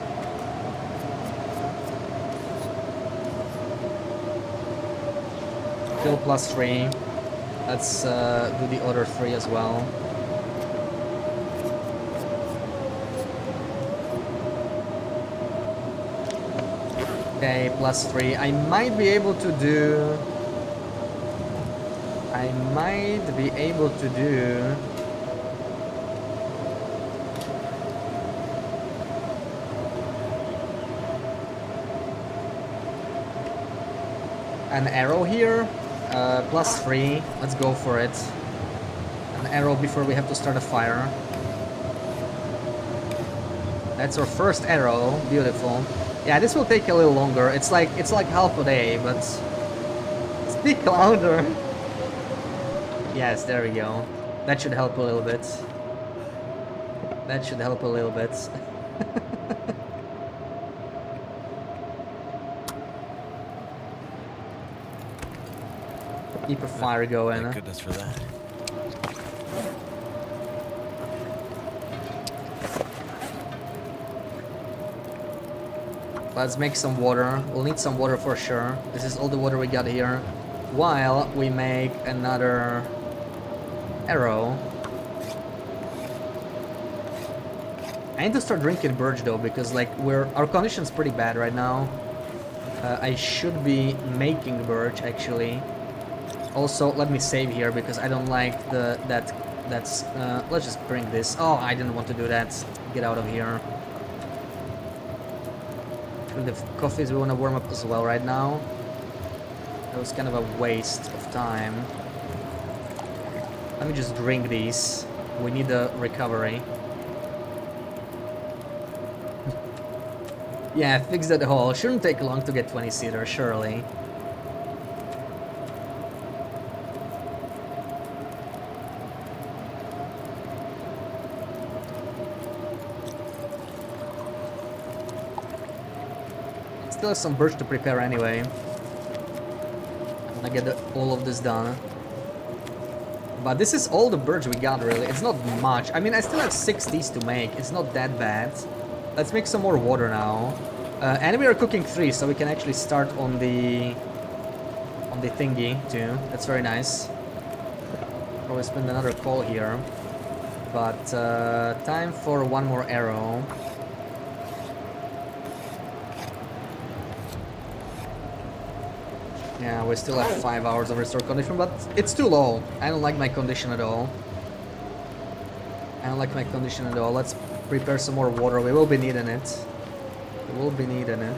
Still +3. Let's do the other 3 as well. Okay, +3. I might be able to do... an arrow here. +3. Let's go for it. An arrow before we have to start a fire. That's our first arrow. Beautiful. Yeah, this will take a little longer. It's like half a day, but speak louder. Yes, there we go. That should help a little bit. That should help a little bit. Keep a fire going. Thank goodness for that. Let's make some water. We'll need some water for sure. This is all the water we got here. While we make another arrow. I need to start drinking birch though, because like our condition's pretty bad right now. I should be making birch actually. Also, let me save here because I don't like that's let's just drink this. Oh, I didn't want to do that. Get out of here. The coffees we want to warm up as well right now. That was kind of a waste of time. Let me just drink these. We need a recovery. Yeah, fix that hole. Shouldn't take long to get 20-seater, surely. Still have some birch to prepare anyway. I'm gonna get all of this done. But this is all the birch we got, really. It's not much. I mean, I still have 60s to make. It's not that bad. Let's make some more water now. And we are cooking 3, so we can actually start on the thingy too. That's very nice. Probably spend another coal here. But time for one more arrow. Yeah, we still have 5 hours of restore condition, but it's too low. I don't like my condition at all. I don't like my condition at all. Let's prepare some more water. We will be needing it. We will be needing it.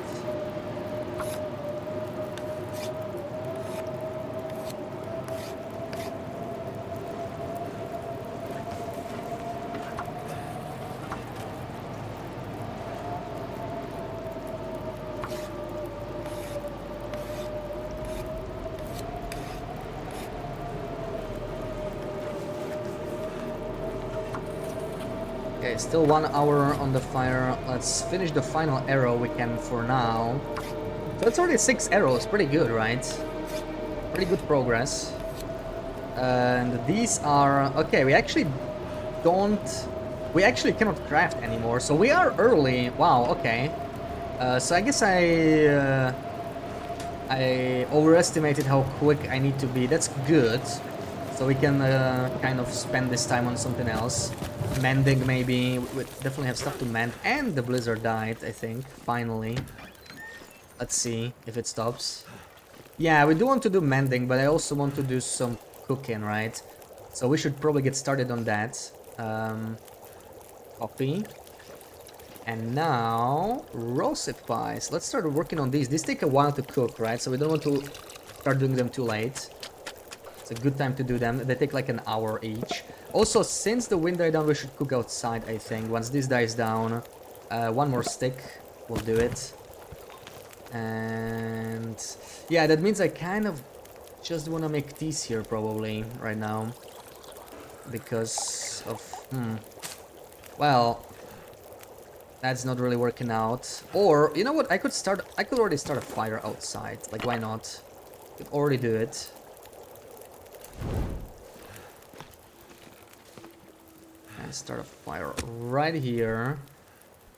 Okay, still 1 hour on the fire. Let's finish the final arrow we can for now. So it's already 6 arrows, pretty good, right? Pretty good progress. And these are... Okay, we actually cannot craft anymore, so we are early. Wow, okay. So I guess I overestimated how quick I need to be. That's good. So we can kind of spend this time on something else. Mending, maybe. We definitely have stuff to mend. And the blizzard died, I think, finally. Let's see if it stops. Yeah, we do want to do mending, but I also want to do some cooking, right? So we should probably get started on that. Copy. And now, roasted pies. Let's start working on these. These take a while to cook, right? So we don't want to start doing them too late. It's a good time to do them. They take like an hour each. Also, since the wind died down, we should cook outside, I think. Once this dies down, One more stick will do it. And yeah, that means I kind of just want to make these here probably right now. Because of... Well, that's not really working out. Or, you know what, I could already start a fire outside. Like, why not? Could already do it. And start a fire right here.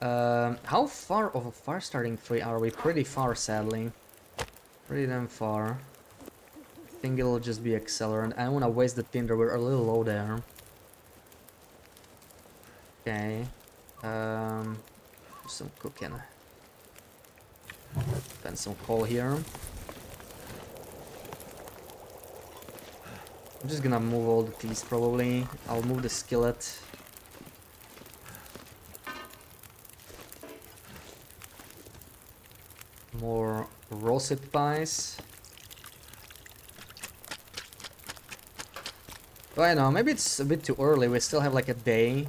How far of a fire starting tree are we? Pretty far, sadly. Pretty damn far. I think it'll just be accelerant. I don't want to waste the tinder, we're a little low there. Okay. Do some cooking. Spend some coal here. I'm just gonna move all the teas probably. I'll move the skillet. More roasted pies. Well, I know, maybe it's a bit too early. We still have like a day.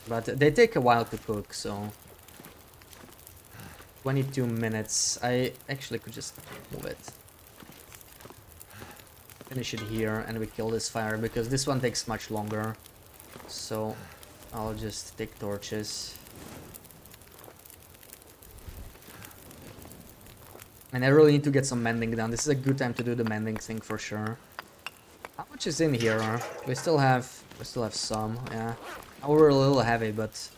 But they take a while to cook, so... 22 minutes. I actually could just move it. Finish it here and we kill this fire, because this one takes much longer. So I'll just take torches. And I really need to get some mending done. This is a good time to do the mending thing for sure. How much is in here? We still have some, yeah. Oh, we're a little heavy, but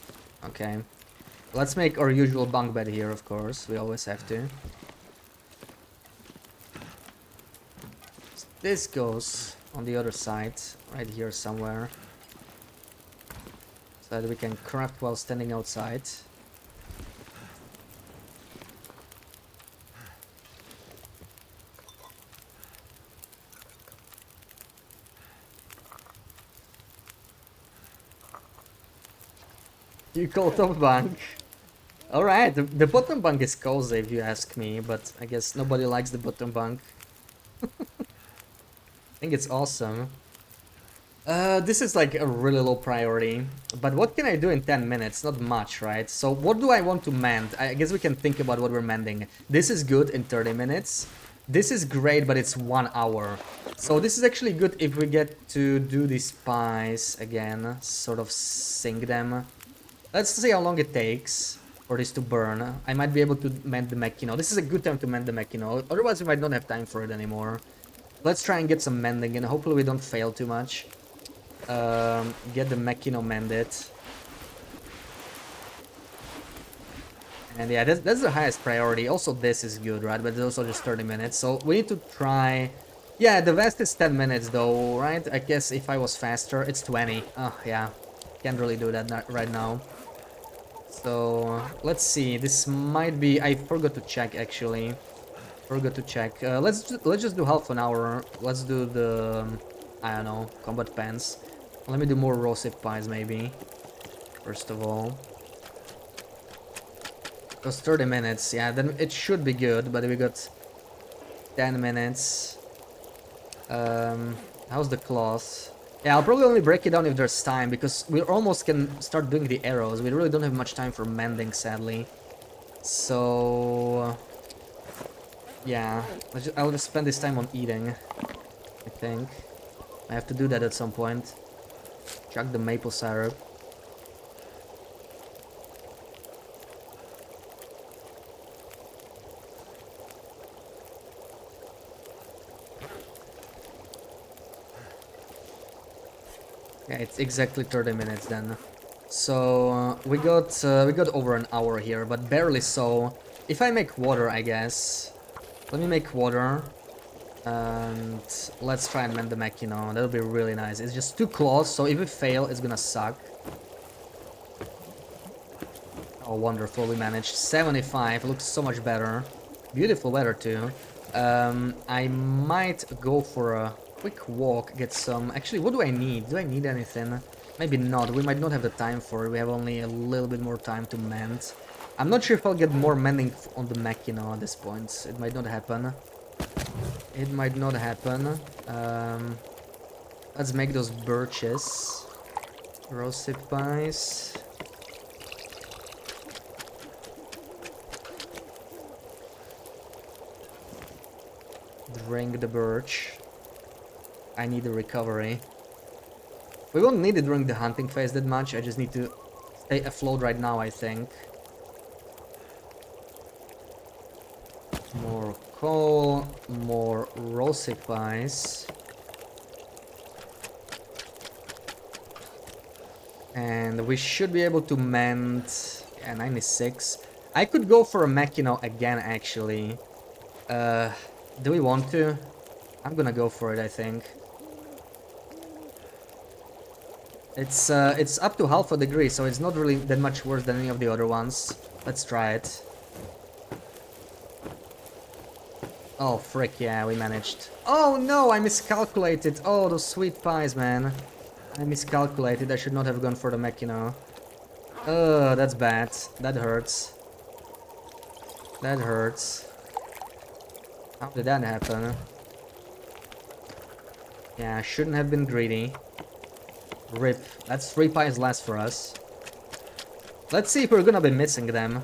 okay. Let's make our usual bunk bed here, of course. We always have to. This goes on the other side, right here somewhere. So that we can craft while standing outside. You call top bunk? Alright, the bottom bunk is cozy if you ask me, but I guess nobody likes the bottom bunk. I think it's awesome. This is like a really low priority, but what can I do in 10 minutes? Not much, right? So what do I want to mend? I guess we can think about what we're mending. This is good in 30 minutes. This is great, but it's 1 hour. So this is actually good if we get to do these pies again, sort of sink them. Let's see how long it takes for this to burn. I might be able to mend the mechino. This is a good time to mend the mechino. Otherwise, we might not have time for it anymore. Let's try and get some mending and hopefully we don't fail too much. Get the mechino mended. And yeah, that's the highest priority. Also, this is good, right? But it's also just 30 minutes. So we need to try... Yeah, the vest is 10 minutes though, right? I guess if I was faster, it's 20. Oh, yeah. Can't really do that right now. So let's see. This might be. I forgot to check actually. Forgot to check. Let's just do half an hour. Let's do the I don't know, combat pants. Let me do more roasted pies maybe. First of all. Because 30 minutes. Yeah, then it should be good. But we got 10 minutes. How's the cloth? Yeah, I'll probably only break it down if there's time, because we almost can start doing the arrows. We really don't have much time for mending, sadly. So... yeah, I'll just spend this time on eating, I think. I have to do that at some point. Chug the maple syrup. Yeah, it's exactly 30 minutes then. So we got over an hour here, but barely so. If I make water, I guess. Let me make water. And let's try and mend the mechino. That'll be really nice. It's just too close, so if we fail, it's gonna suck. Oh, wonderful, we managed. 75, looks so much better. Beautiful weather too. I might go for a quick walk, get some... Actually, what do I need? Do I need anything? Maybe not. We might not have the time for it. We have only a little bit more time to mend. I'm not sure if I'll get more mending on the mechino at this point. It might not happen. It might not happen. Let's make those birches. Roasted pies. Drink the birch. I need a recovery. We won't need it during the hunting phase that much. I just need to stay afloat right now, I think. More coal, more rosy pies. And we should be able to mend... Yeah, 96. I could go for a Machino again, actually. Do we want to? I'm gonna go for it, I think. It's up to half a degree, so it's not really that much worse than any of the other ones. Let's try it. Oh, frick, yeah, we managed. Oh, no, I miscalculated. Oh, those sweet pies, man. I miscalculated. I should not have gone for the Machino. That's bad. That hurts. That hurts. How did that happen? Yeah, I shouldn't have been greedy. RIP. That's 3 pies less for us. Let's see if we're gonna be missing them.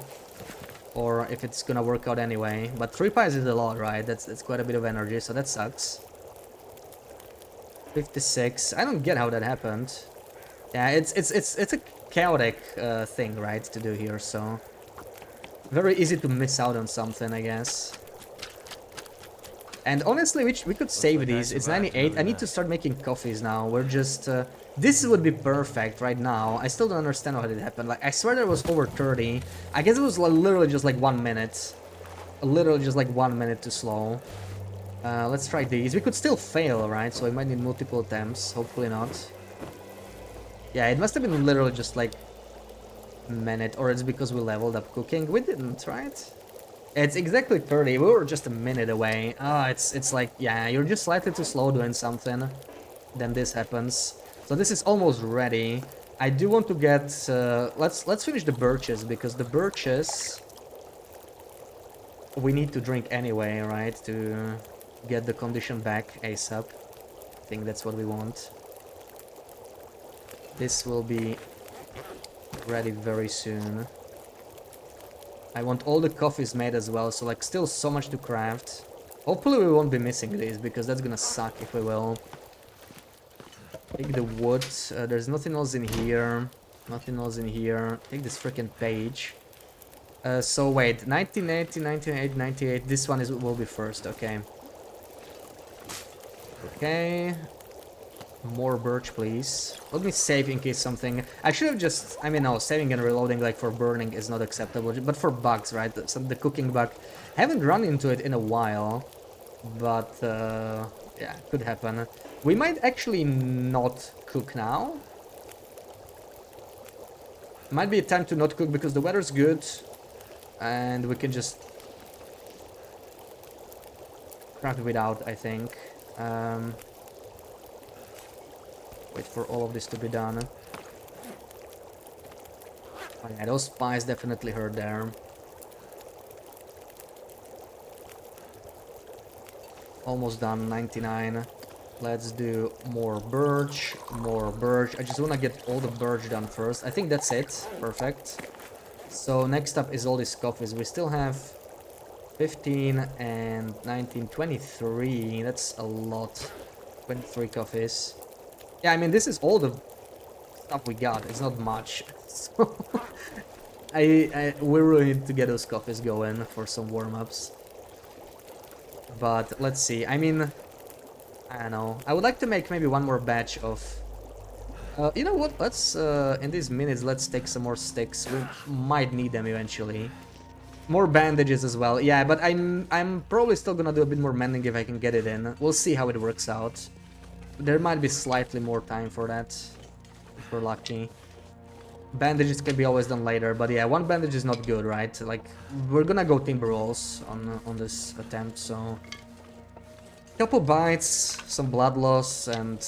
Or if it's gonna work out anyway. But 3 pies is a lot, right? That's quite a bit of energy, so that sucks. 56. I don't get how that happened. Yeah, it's a chaotic thing, right, to do here, so... Very easy to miss out on something, I guess. And honestly, we could save these. It's 98. I need to start making coffees now. We're just... this would be perfect right now. I still don't understand how it happened. Like, I swear there was over 30. I guess it was literally just like 1 minute. Literally just like 1 minute too slow. Let's try these. We could still fail, right? So we might need multiple attempts. Hopefully not. Yeah, it must have been literally just like a minute. Or it's because we leveled up cooking. We didn't, right? It's exactly 30. We were just a minute away. It's like, yeah, you're just slightly too slow doing something. Then this happens. So this is almost ready. I do want to get... let's finish the birches, because the birches... We need to drink anyway, right? To get the condition back ASAP. I think that's what we want. This will be ready very soon. I want all the coffees made as well, so like still so much to craft. Hopefully we won't be missing these, because that's gonna suck if we will. Take the wood. There's nothing else in here. Nothing else in here. Take this freaking page. So wait, 1980, 1980, 98. This one will be first. Okay. Okay. More birch, please. Let me save in case something... I should have just... I mean, no, saving and reloading like for burning is not acceptable. But for bugs, right? The cooking bug. Haven't run into it in a while. But, yeah, could happen. We might actually not cook now. Might be a time to not cook because the weather's good. And we can just... craft without, I think. Wait for all of this to be done. Oh yeah, those spies definitely hurt there. Almost done, 99. Let's do more birch, more birch. I just want to get all the birch done first. I think that's it. Perfect. So next up is all these coffees. We still have 15 and 19, 23. That's a lot. 23 coffees. Yeah, I mean, this is all the stuff we got. It's not much. So we really need to get those coffees going for some warm-ups. But let's see. I mean, I don't know. I would like to make maybe one more batch of... you know what? Let's, in these minutes, let's take some more sticks. We might need them eventually. More bandages as well. Yeah, but I'm probably still gonna do a bit more mending if I can get it in. We'll see how it works out. There might be slightly more time for that, if we're lucky. Bandages can be always done later, but yeah, one bandage is not good, right? Like, we're gonna go timber rolls on this attempt, so... Couple bites, some blood loss, and...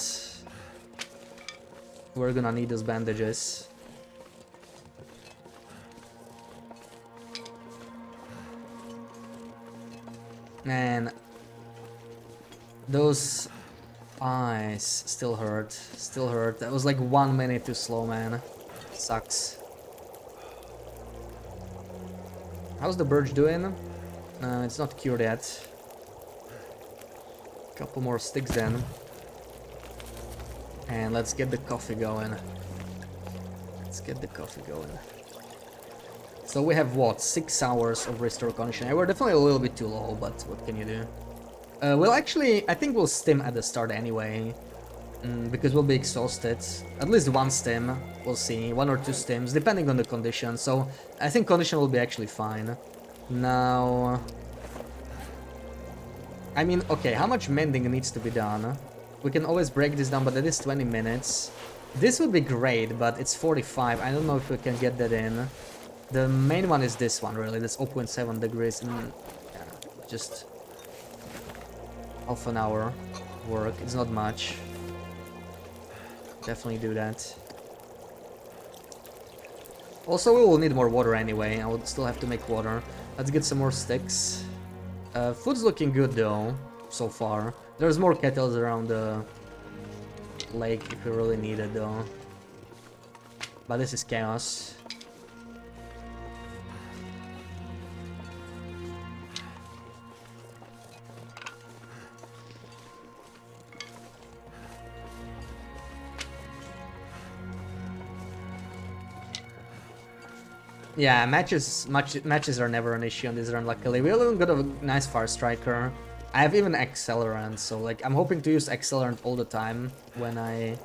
we're gonna need those bandages. And... those... eyes still hurt. Still hurt. That was like 1 minute too slow, man. Sucks. How's the birch doing? It's not cured yet. Couple more sticks then. And let's get the coffee going. Let's get the coffee going. So we have what? 6 hours of restore condition. We're definitely a little bit too low, but what can you do? Well, actually, I think we'll stim at the start anyway. Because we'll be exhausted. At least one stim. We'll see. 1 or 2 stims, depending on the condition. So I think condition will be actually fine. Now... I mean, okay, how much mending needs to be done? We can always break this down, but that is 20 minutes. This would be great, but it's 45. I don't know if we can get that in. The main one is this one, really. That's 0.7 degrees. And yeah, just half an hour work. It's not much. Definitely do that. Also, we will need more water anyway. I would still have to make water. Let's get some more sticks. Food's looking good though, so far. There's more kettles around the lake if we really need it though. But this is chaos. Yeah, matches are never an issue on this run, luckily. We even got a nice fire striker. I have even accelerant, so like I'm hoping to use accelerant all the time when I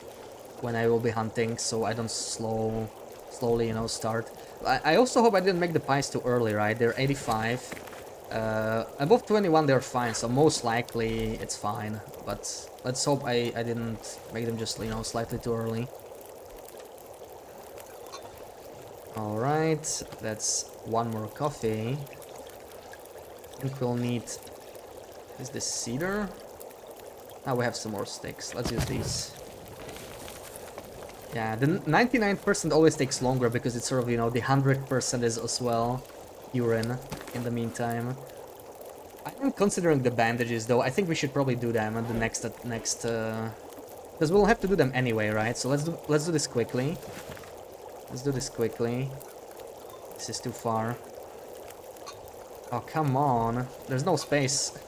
will be hunting, so I don't slowly, you know, start. I also hope I didn't make the pies too early, right? They're 85. Above 21 they're fine, so most likely it's fine. But let's hope I didn't make them just, you know, slightly too early. Alright, that's one more coffee. I think we'll need... Is this cedar? Now we have some more sticks. Let's use these. Yeah, the 99% always takes longer because it's sort of, you know, the 100% is as well urine in the meantime. I am considering the bandages though. I think we should probably do them at the next because we'll have to do them anyway, right? So let's do this quickly. Let's do this quickly. This is too far. Oh, come on. There's no space.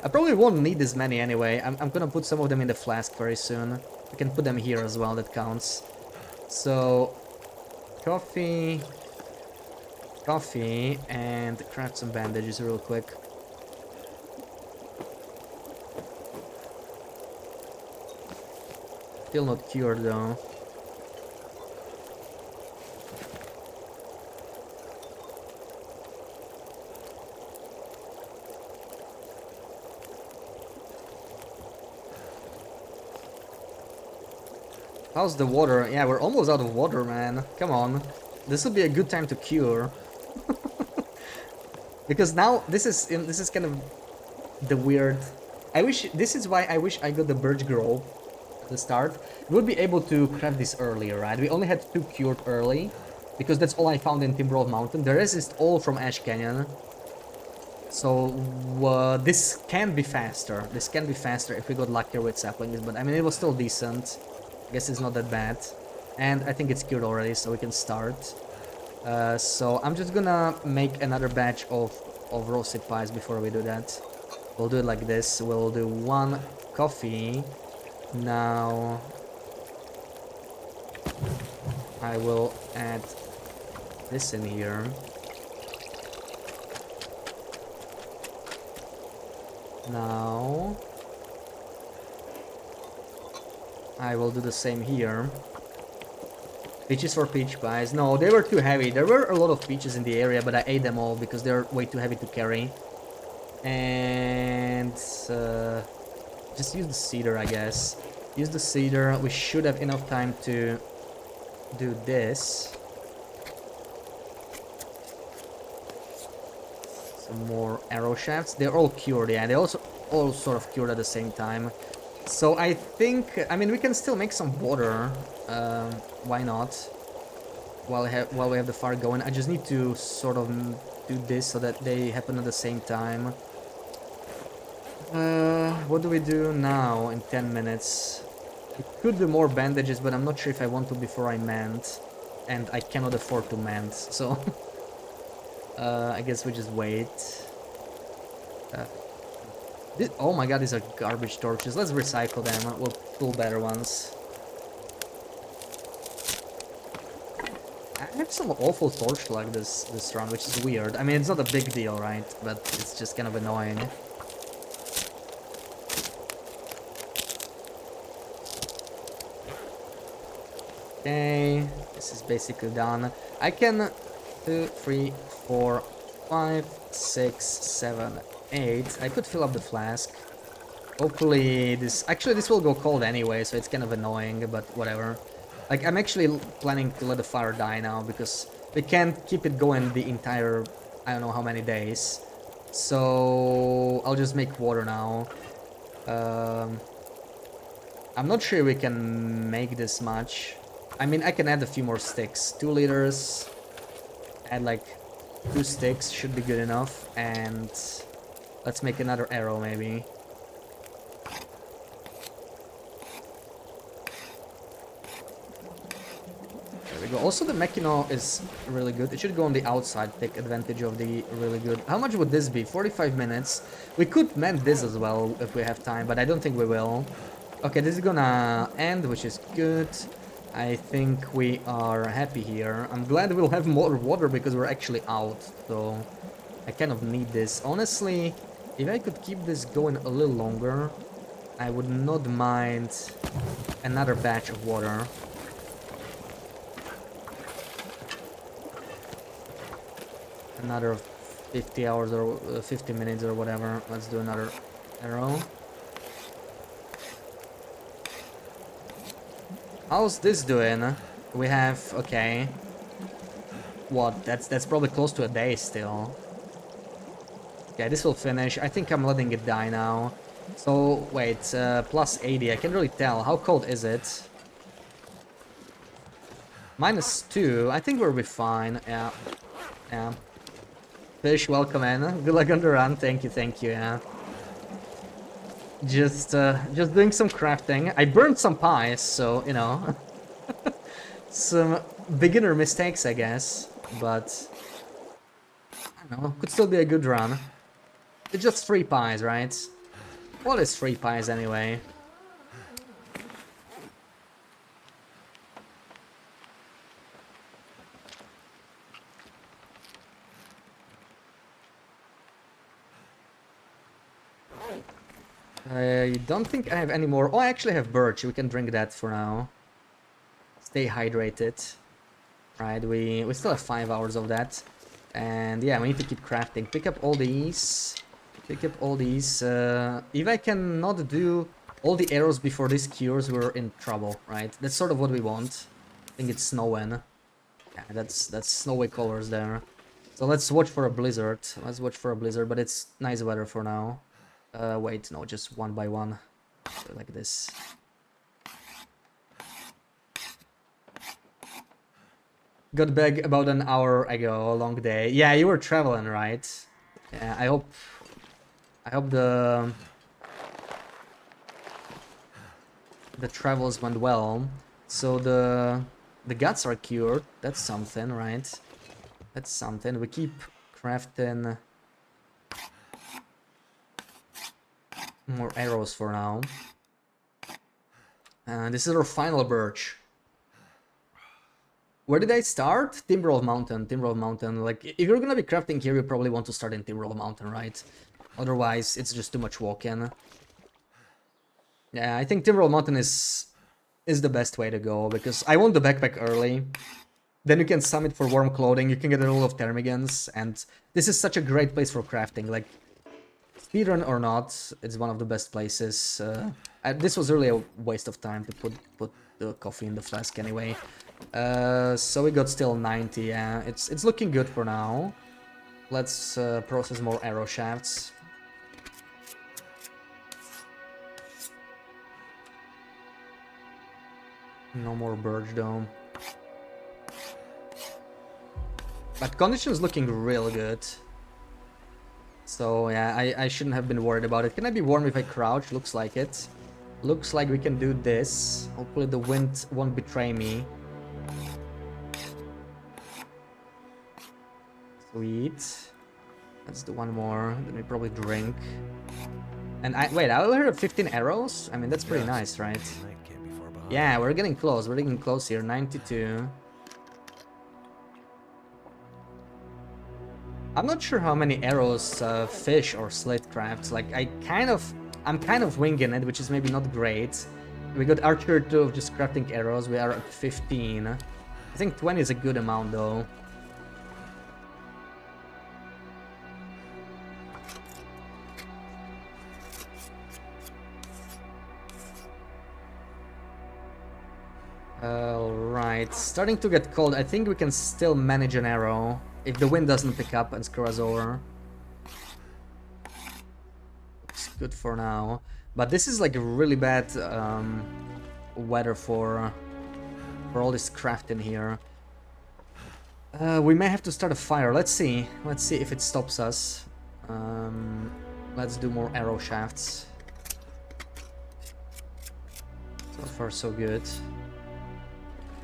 I probably won't need this many anyway. I'm gonna put some of them in the flask very soon. We can put them here as well, that counts. So, coffee, and craft some bandages real quick. Still not cured though. How's the water? Yeah, we're almost out of water, man. Come on. This would be a good time to cure. Because now this is kind of the weird... This is why I wish I got the birch grove at the start. We'll be able to craft this earlier, right? We only had 2 cured early, because that's all I found in Timberwolf Mountain. The rest is all from Ash Canyon. So this can be faster. This can be faster if we got luckier with saplings, but I mean it was still decent. I guess it's not that bad. And I think it's cured already, so we can start. So I'm just gonna make another batch of roasted pies before we do that. We'll do it like this. We'll do 1 coffee. Now I will add this in here. Now I will do the same here. Peaches for peach pies. No, they were too heavy. There were a lot of peaches in the area, but I ate them all because they're way too heavy to carry. And just use the cedar, I guess. Use the cedar. We should have enough time to do this. Some more arrow shafts. They're all cured, yeah. They also all sort of cured at the same time. So I think, I mean, we can still make some water. Why not? While we have the fire going, I just need to sort of do this so that they happen at the same time. What do we do now in 10 minutes? We could do more bandages, but I'm not sure if I want to before I mend. And I cannot afford to mend, so... I guess we just wait. Oh my god, these are garbage torches. Let's recycle them. We'll pull better ones. I have some awful torch like this run, which is weird. I mean, it's not a big deal, right? But it's just kind of annoying. Okay, this is basically done. I can 2, 3, 4, 5, 6, 7, 8. I could fill up the flask. Hopefully this... Actually, this will go cold anyway, so it's kind of annoying, but whatever. Like, I'm actually planning to let the fire die now, because we can't keep it going the entire... I don't know how many days. So... I'll just make water now. I'm not sure we can make this much. I mean, I can add a few more sticks. 2 liters. Add like 2 sticks should be good enough. And let's make another arrow maybe. There we go. Also, the Mechino is really good. It should go on the outside, take advantage of the really good... How much would this be? 45 minutes. We could mend this as well if we have time, but I don't think we will. Okay, this is gonna end, which is good. I think we are happy here. I'm glad we'll have more water because we're actually out, so I kind of need this. Honestly, if I could keep this going a little longer, I would not mind another batch of water. Another 50 hours or 50 minutes or whatever. Let's do another arrow. How's this doing? We have... okay. What? That's probably close to a day still. Okay, this will finish. I think I'm letting it die now. So, wait, plus 80. I can't really tell. How cold is it? -2. I think we'll be fine. Yeah. Yeah. Fish, welcome in. Good luck on the run. Thank you, yeah. Just doing some crafting. I burned some pies, so, you know. Some beginner mistakes, I guess. But, I don't know, could still be a good run. It's just 3 pies, right? What is 3 pies anyway? I don't think I have any more. Oh, I actually have birch. We can drink that for now. Stay hydrated. Right, we still have 5 hours of that. And yeah, we need to keep crafting. Pick up all these. Pick up all these. If I cannot do all the arrows before this cures, we're in trouble, right? That's sort of what we want. I think it's snowing. Yeah, that's snowy colors there. So let's watch for a blizzard. Let's watch for a blizzard, but it's nice weather for now. Wait, no, just one by one. Like this. Got back about an hour ago, a long day. Yeah, you were traveling, right? Yeah, I hope the travels went well. So the guts are cured. That's something, right? That's something. We keep crafting more arrows for now. This is our final birch. Where did I start? Timberwolf Mountain, Timberwolf Mountain. Like, if you're gonna be crafting here, you probably want to start in Timberwolf Mountain, right? Otherwise, it's just too much walking. Yeah, I think Timberwolf Mountain is the best way to go, because I want the backpack early. Then you can summit for warm clothing, you can get a lot of ptarmigans, and this is such a great place for crafting. Like, speedrun or not, it's one of the best places. This was really a waste of time to put the coffee in the flask anyway. So we got still 90, yeah, it's looking good for now. Let's process more arrow shafts. No more birch though. But conditions looking real good. So yeah, I shouldn't have been worried about it. Can I be warm if I crouch? Looks like it. Looks like we can do this. Hopefully the wind won't betray me. Sweet. Let's do one more, then we probably drink. And wait, I heard 15 arrows? I mean, that's pretty nice, right? Night can't be far behind. Yeah, we're getting close. We're getting close here. 92. I'm not sure how many arrows fish or slate crafts. Like, I'm kind of winging it, which is maybe not great. We got Archer 2 of just crafting arrows. We are at 15. I think 20 is a good amount, though. Alright, starting to get cold. I think we can still manage an arrow if the wind doesn't pick up and screw us over. Looks good for now. But this is like really bad weather for all this crafting here. We may have to start a fire. Let's see. Let's see if it stops us. Let's do more arrow shafts. So far, so good.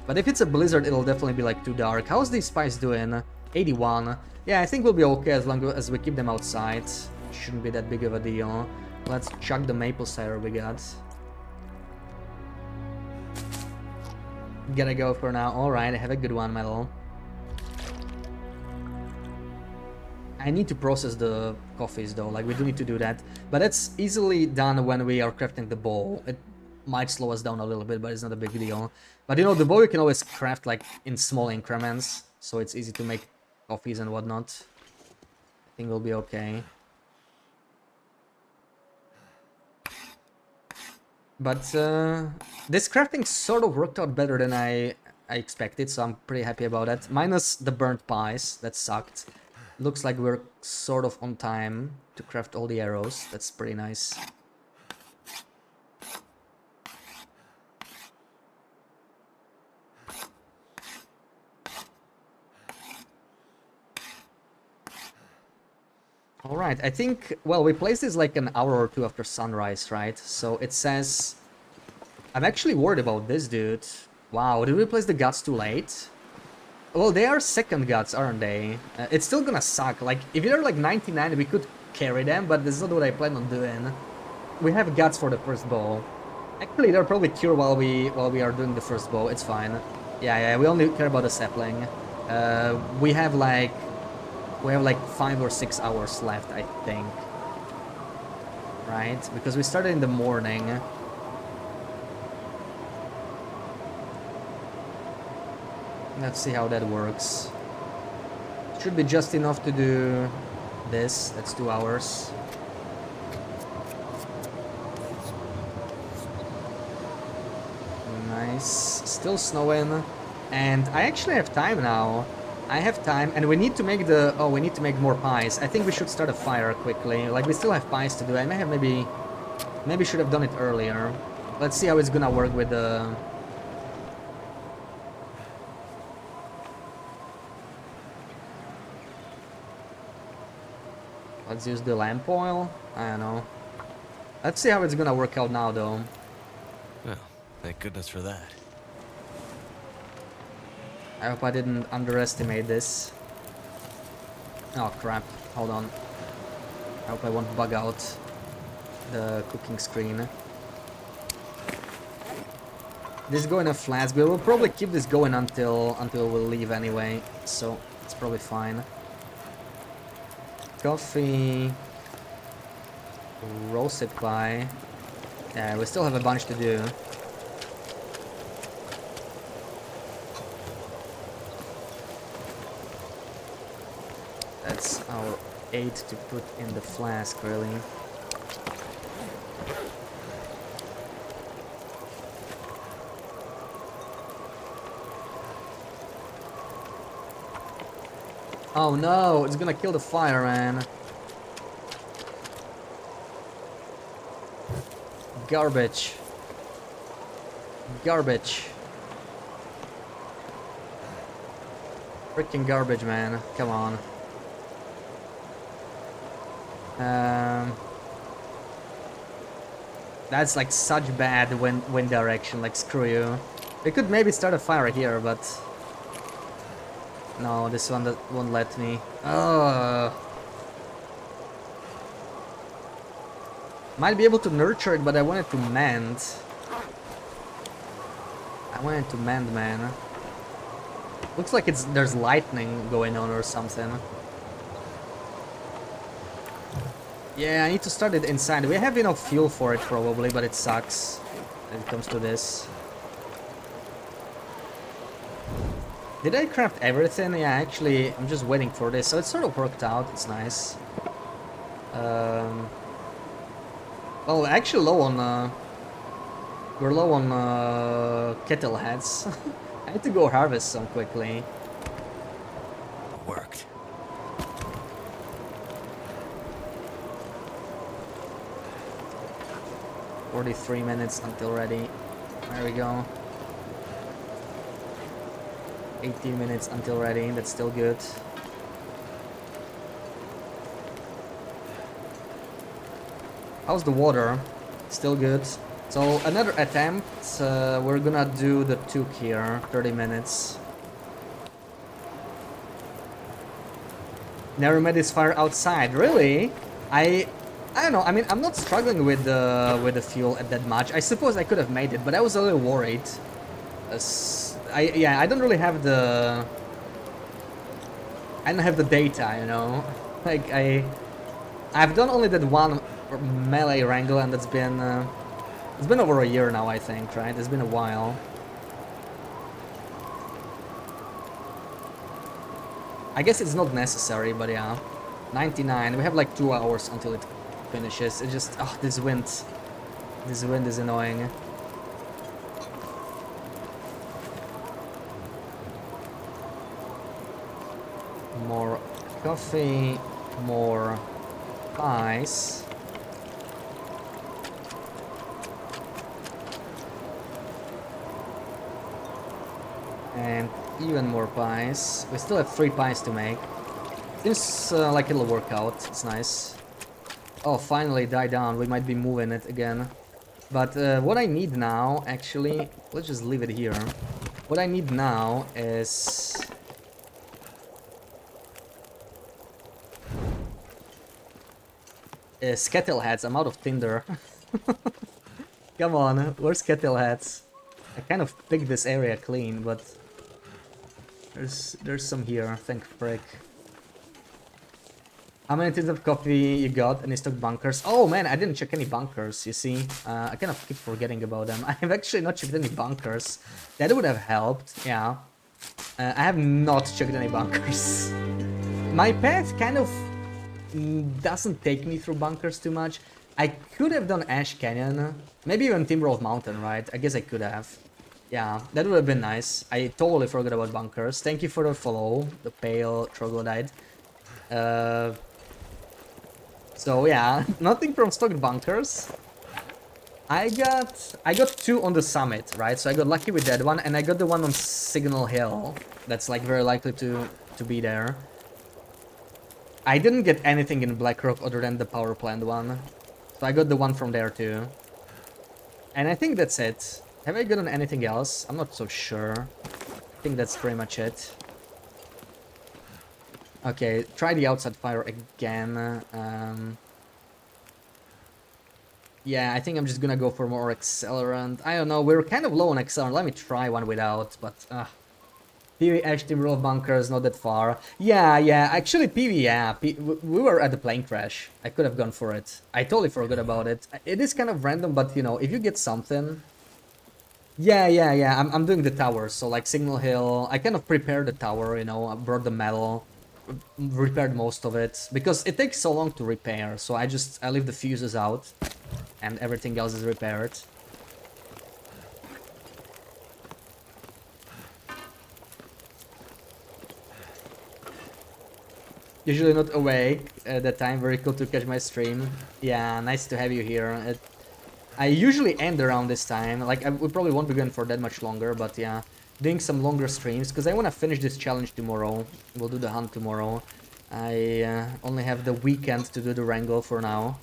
But if it's a blizzard, it'll definitely be like too dark. How's the spice doing? 81. Yeah, I think we'll be okay as long as we keep them outside. Shouldn't be that big of a deal. Let's chuck the maple cider we got. Gotta go for now. Alright, have a good one, Metal. I need to process the coffees though, like we do need to do that. But that's easily done when we are crafting the bowl. It might slow us down a little bit, but it's not a big deal. But you know, the bow you can always craft like in small increments, so it's easy to make coffees and whatnot. I think we'll be okay. But this crafting sort of worked out better than I expected, so I'm pretty happy about that. Minus the burnt pies, that sucked. Looks like we're sort of on time to craft all the arrows. That's pretty nice. Alright, I think, well, we placed this like an hour or two after sunrise, right? So it says... I'm actually worried about this, dude. Wow, did we place the guts too late? Well, they are second guts, aren't they? It's still gonna suck. Like, if they're like 99, we could carry them, but this is not what I plan on doing. We have guts for the first bow. Actually, they're probably cured while we are doing the first bow. It's fine. Yeah, we only care about the sapling. We have like 5 or 6 hours left, I think. Right? Because we started in the morning. Let's see how that works. Should be just enough to do this. That's 2 hours. Nice. Still snowing. And I actually have time now. I have time, and we need to make the... Oh, we need to make more pies. I think we should start a fire quickly. Like, we still have pies to do. I may have maybe should have done it earlier. Let's see how it's gonna work with the... Let's use the lamp oil. I don't know. Let's see how it's gonna work out now, though. Well, thank goodness for that. I hope I didn't underestimate this. Oh crap, hold on. I hope I won't bug out the cooking screen. This go in a flask. We will probably keep this going until we'll leave anyway, so it's probably fine. Coffee. Roasted pie. Yeah, we still have a bunch to do. That's our 8 to put in the flask, really. Oh no, it's gonna kill the fire, man. Garbage. Garbage. Freaking garbage, man. Come on. That's like such bad wind direction, like screw you. We could maybe start a fire here, but no, this one that won't let me. Oh. Might be able to nurture it, but I wanted to mend. I wanted to mend, man. Looks like there's lightning going on or something. Yeah, I need to start it inside. We have enough fuel for it probably, but it sucks when it comes to this. Did I craft everything? Yeah, actually, I'm just waiting for this. So it sort of worked out. It's nice. Well, actually low on... we're low on kettle heads. I need to go harvest some quickly. Worked. "43 minutes until ready." There we go. 18 minutes until ready. That's still good. How's the water? Still good. So another attempt. We're gonna do the Tuk here. 30 minutes. Never met this fire outside. Really? I don't know. I mean, I'm not struggling with the fuel at that much. I suppose I could have made it, but I was a little worried. I don't really have the... I don't have the data, you know. Like I've done only that one melee wrangle, and that's been it's been over a year now, I think, right? It's been a while. I guess it's not necessary, but yeah. 99. We have like 2 hours until it finishes. It just... oh, this wind. This wind is annoying. More coffee, more pies. And even more pies. We still have 3 pies to make. Seems like it'll work out. It's nice. Oh, finally die down. We might be moving it again. But what I need now, actually... let's just leave it here. What I need now is... kettle heads. I'm out of tinder. Come on, where's kettle heads? I kind of picked this area clean, but there's some here. Thank frick. How many tins of coffee you got? Any stock bunkers? Oh man, I didn't check any bunkers. You see, I kind of keep forgetting about them. I have actually not checked any bunkers. That would have helped. Yeah, I have not checked any bunkers. My path kind of doesn't take me through bunkers too much. I could have done Ash Canyon, maybe even Timberwolf Mountain, right? I guess I could have. Yeah, that would have been nice. I totally forgot about bunkers. Thank you for the follow, the pale troglodyte. So yeah, nothing from stock bunkers. I got 2 on the summit, right? So I got lucky with that one, and I got the one on Signal Hill. That's like very likely to be there. I didn't get anything in Blackrock other than the power plant one. So I got the one from there too. And I think that's it. Have I gotten anything else? I'm not so sure. I think that's pretty much it. Okay, try the outside fire again. Yeah, I think I'm just gonna go for more accelerant. I don't know, we're kind of low on accelerant. Let me try one without, but... PV Ash Timberwolf bunkers, not that far. Yeah, actually PV, yeah. We were at the plane crash. I could have gone for it. I totally forgot about it. It is kind of random, but you know, if you get something... Yeah, I'm doing the towers, so like Signal Hill. I kind of prepared the tower, you know, I brought the metal, repaired most of it, because it takes so long to repair, so I leave the fuses out, and everything else is repaired. Usually not awake at that time. Very cool to catch my stream. Yeah, nice to have you here. I usually end around this time. Like, we probably won't be going for that much longer, but yeah. Doing some longer streams, because I want to finish this challenge tomorrow. We'll do the hunt tomorrow. I only have the weekend to do the wrangle for now.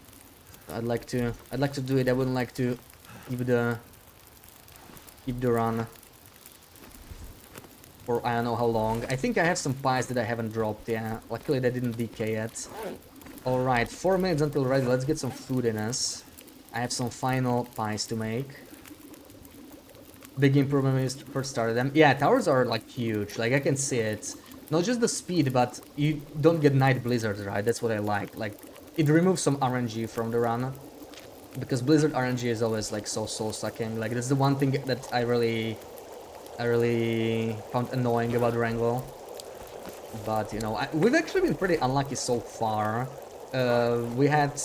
I'd like to do it. I wouldn't like to keep the run for I don't know how long. I think I have some pies that I haven't dropped, yeah. Luckily they didn't decay yet. Alright, 4 minutes until ready. Let's get some food in us. I have some final pies to make. Big improvement when you first started them. Yeah, towers are like huge. Like I can see it. Not just the speed, but you don't get night blizzards, right? That's what I like. Like it removes some RNG from the run. Because blizzard RNG is always like so soul sucking. Like that's the one thing that I really found annoying about Wrangler. But you know, we've actually been pretty unlucky so far. We had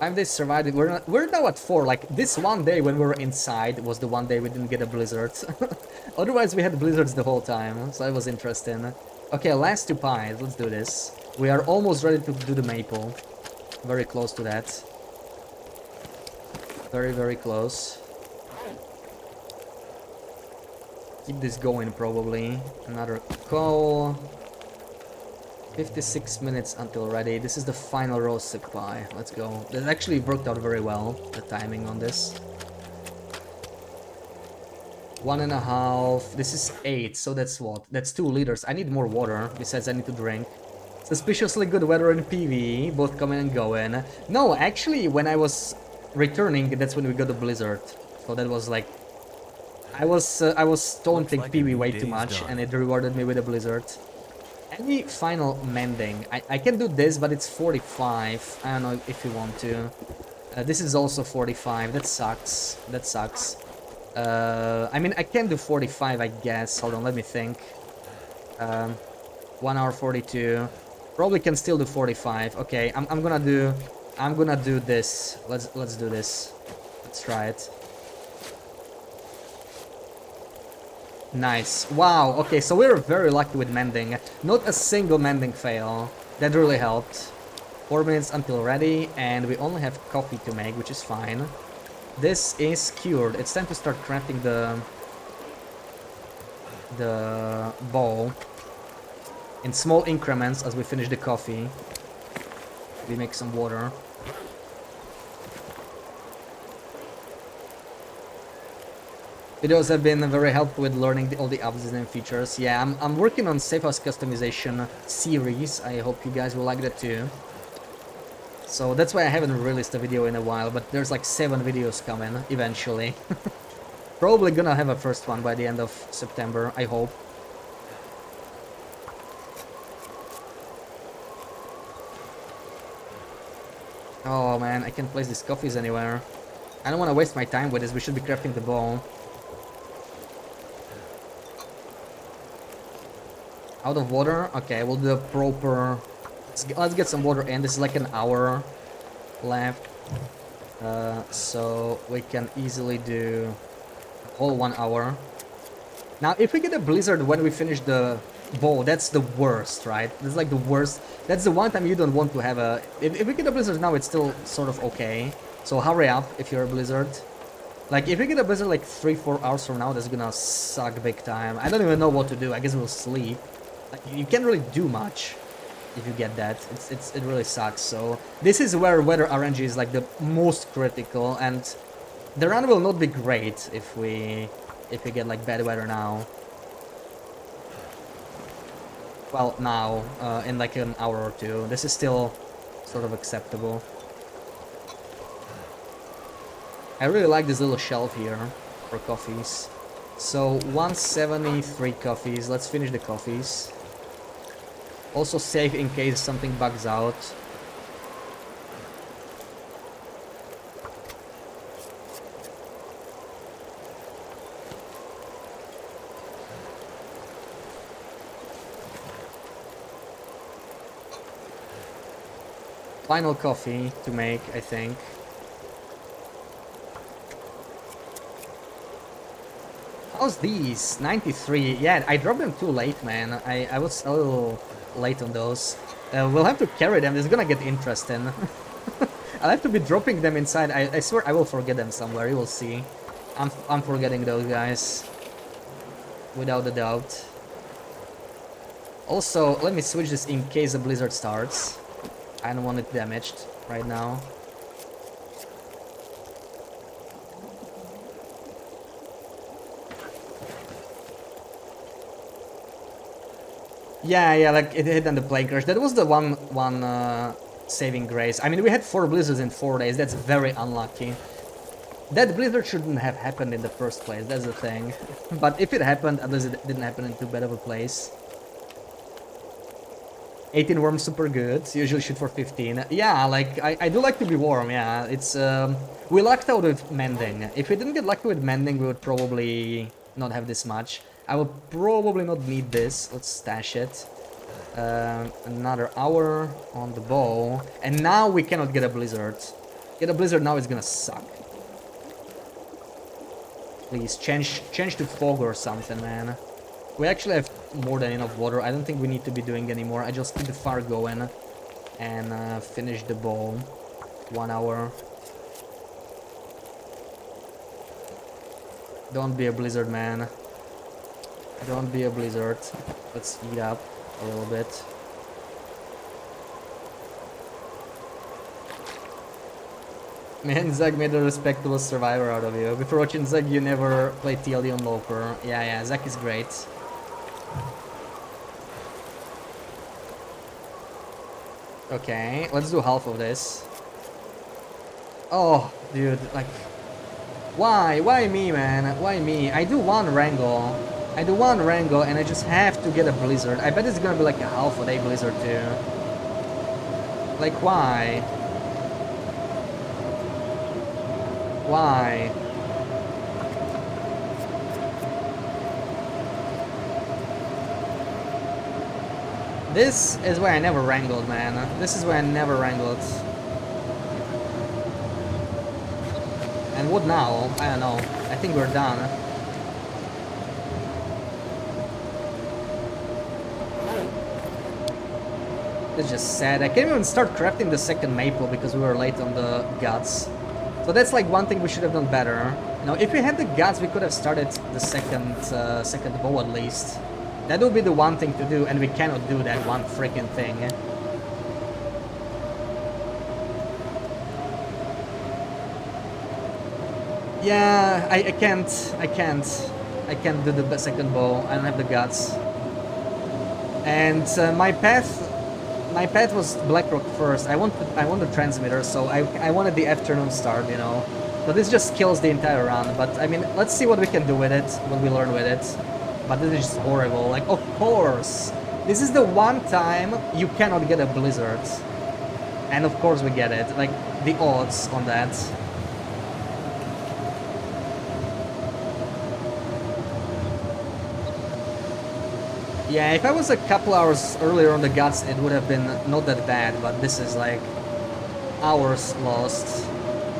5 days survived. We're now at 4. Like this one day when we were inside was the one day we didn't get a blizzard. Otherwise we had blizzards the whole time, so that was interesting. Okay, last 2 pies. Let's do this. We are almost ready to do the maple. Very close to that. Very, very close. Keep this going probably. Another call. 56 minutes until ready. This is the final roasted pie. Let's go. That actually worked out very well, the timing on this. 1.5. This is 8, so that's what? That's 2 liters. I need more water, besides I need to drink. Suspiciously good weather in PvE, both coming and going. No, actually, when I was returning, that's when we got the blizzard. So that was like... I was taunting PvE way too much, and it rewarded me with a blizzard. Any final mending? I can do this, but it's 45. I don't know if you want to. This is also 45. That sucks. That sucks. I mean, I can do 45, I guess. Hold on, let me think. 1 hour 42. Probably can still do 45. Okay, I'm gonna do this. Let's do this. Let's try it. Nice. Wow, okay, so we're very lucky with mending. Not a single mending fail. That really helped. 4 minutes until ready, and we only have coffee to make, which is fine. This is cured. It's time to start crafting the bowl in small increments as we finish the coffee. We make some water. Videos have been very helpful with learning all the options and features. Yeah, I'm working on Safe House customization series. I hope you guys will like that too. So that's why I haven't released a video in a while, but there's like 7 videos coming eventually. Probably gonna have a first one by the end of September, I hope. Oh man, I can't place these coffees anywhere. I don't want to waste my time with this. We should be crafting the bowl. Out of water? Okay, we'll do the proper... Let's get some water in. This is like an hour left. So we can easily do a whole 1 hour. Now, if we get a blizzard when we finish the bowl, that's the worst, right? That's like the worst. That's the one time you don't want to have a... If we get a blizzard now, it's still sort of okay. So hurry up if you're a blizzard. Like, if we get a blizzard like 3-4 hours from now, that's gonna suck big time. I don't even know what to do. I guess we'll sleep. Like, you can't really do much if you get that. It really sucks. So this is where weather RNG is like the most critical, and the run will not be great if we get like bad weather now. Well, now in like an hour or two. This is still sort of acceptable. I really like this little shelf here for coffees. So 173 coffees. Let's finish the coffees. Also save in case something bugs out. Final coffee to make, I think. How's these? 93. Yeah, I dropped them too late, man. I was a little late on those. We'll have to carry them. It's gonna get interesting. I'll have to be dropping them inside. I swear I will forget them somewhere. You will see. I'm forgetting those guys. Without a doubt. Also, let me switch this in case a blizzard starts. I don't want it damaged right now. Yeah, like it hit on the plane crash. That was the one saving grace. I mean, we had 4 blizzards in 4 days. That's very unlucky. That blizzard shouldn't have happened in the first place. That's the thing. But if it happened, at least it didn't happen in too bad of a place. 18 warm, super good. Usually shoot for 15. Yeah, like, I do like to be warm, yeah. It's, we lucked out with mending. If we didn't get lucky with mending, we would probably not have this much. I will probably not need this. Let's stash it. Another hour on the bow. And now we cannot get a blizzard. Get a blizzard now is gonna suck. Please, change to fog or something, man. We actually have more than enough water. I don't think we need to be doing anymore. I just keep the fire going and finish the bow. 1 hour. Don't be a blizzard, man. Don't be a blizzard. Let's heat up a little bit. Man, Zach made a respectable survivor out of you. Before watching Zach, you never played TLD on Loper. Yeah, Zach is great. Okay, let's do half of this. Oh, dude, like... Why? Why me, man? Why me? I do one wrangle. And I just have to get a blizzard. I bet it's gonna be like a half a day blizzard too. Like, why? Why? This is where I never wrangled, man. This is where I never wrangled. And what now? I don't know. I think we're done. It's just sad. I can't even start crafting the second maple because we were late on the guts. So that's like one thing we should have done better. You know, if we had the guts, we could have started the second bow at least. That would be the one thing to do, and we cannot do that one freaking thing. Yeah, I can't do the second bow. I don't have the guts. And my path was Blackrock first. I want the transmitter, so I wanted the afternoon start, you know. So this just kills the entire run. But I mean, let's see what we can do with it, what we learn with it. But this is just horrible. Like, of course, this is the one time you cannot get a blizzard, and of course we get it. Like, the odds on that. Yeah, if I was a couple hours earlier on the guts, it would have been not that bad, but this is like hours lost.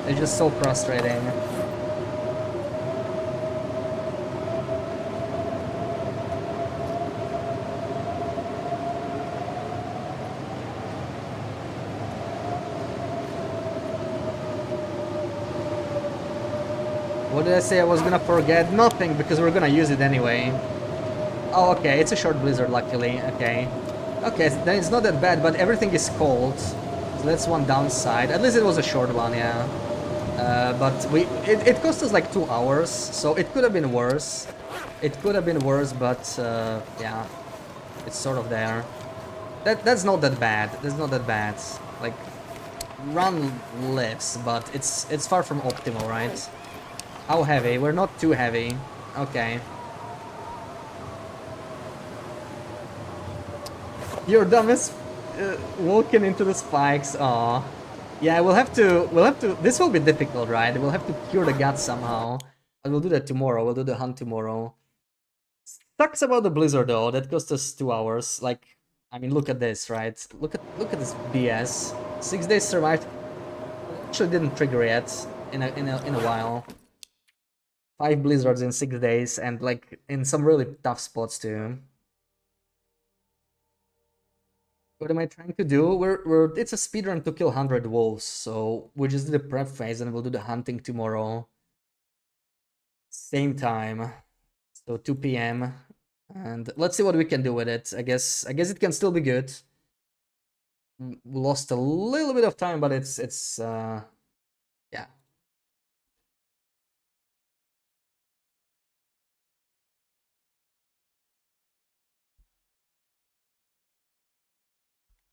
It's just so frustrating. What did I say I was gonna forget? Nothing, because we're gonna use it anyway. Oh, okay, it's a short blizzard, luckily. Okay. Okay, then it's not that bad, but everything is cold. So that's one downside. At least it was a short one, yeah. But it cost us like 2 hours, so it could have been worse. It could have been worse, but yeah, it's sort of there. That's not that bad. That's not that bad. Like, run lives, but it's far from optimal, right? How heavy? We're not too heavy. Okay. You're dumb as walking into the spikes. Aw. Yeah, we'll have to. This will be difficult, right? We'll have to cure the guts somehow. But we'll do that tomorrow. We'll do the hunt tomorrow. Sucks about the blizzard though. That cost us 2 hours. Like, I mean, look at this, right? Look at this BS. 6 days survived. Actually, didn't trigger yet in a while. 5 blizzards in 6 days, and like in some really tough spots too. What am I trying to do? It's a speedrun to kill 100 wolves, so we just do the prep phase and we'll do the hunting tomorrow. Same time. So 2 PM. And let's see what we can do with it. I guess it can still be good. We lost a little bit of time, but it's yeah.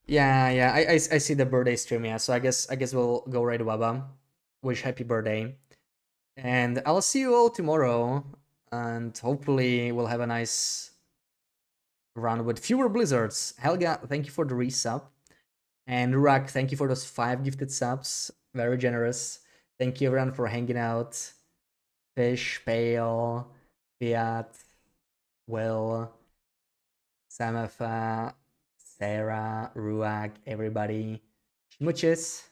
Yeah, I see the birthday stream, yeah. So I guess we'll go right to Waba. Wish happy birthday. And I'll see you all tomorrow. And hopefully we'll have a nice run with fewer blizzards. Helga, thank you for the resub. And Rurak, thank you for those 5 gifted subs. Very generous. Thank you everyone for hanging out. Fish, Pale, Fiat, Will, Samafa, Sarah, Ruak, everybody. Schmutches.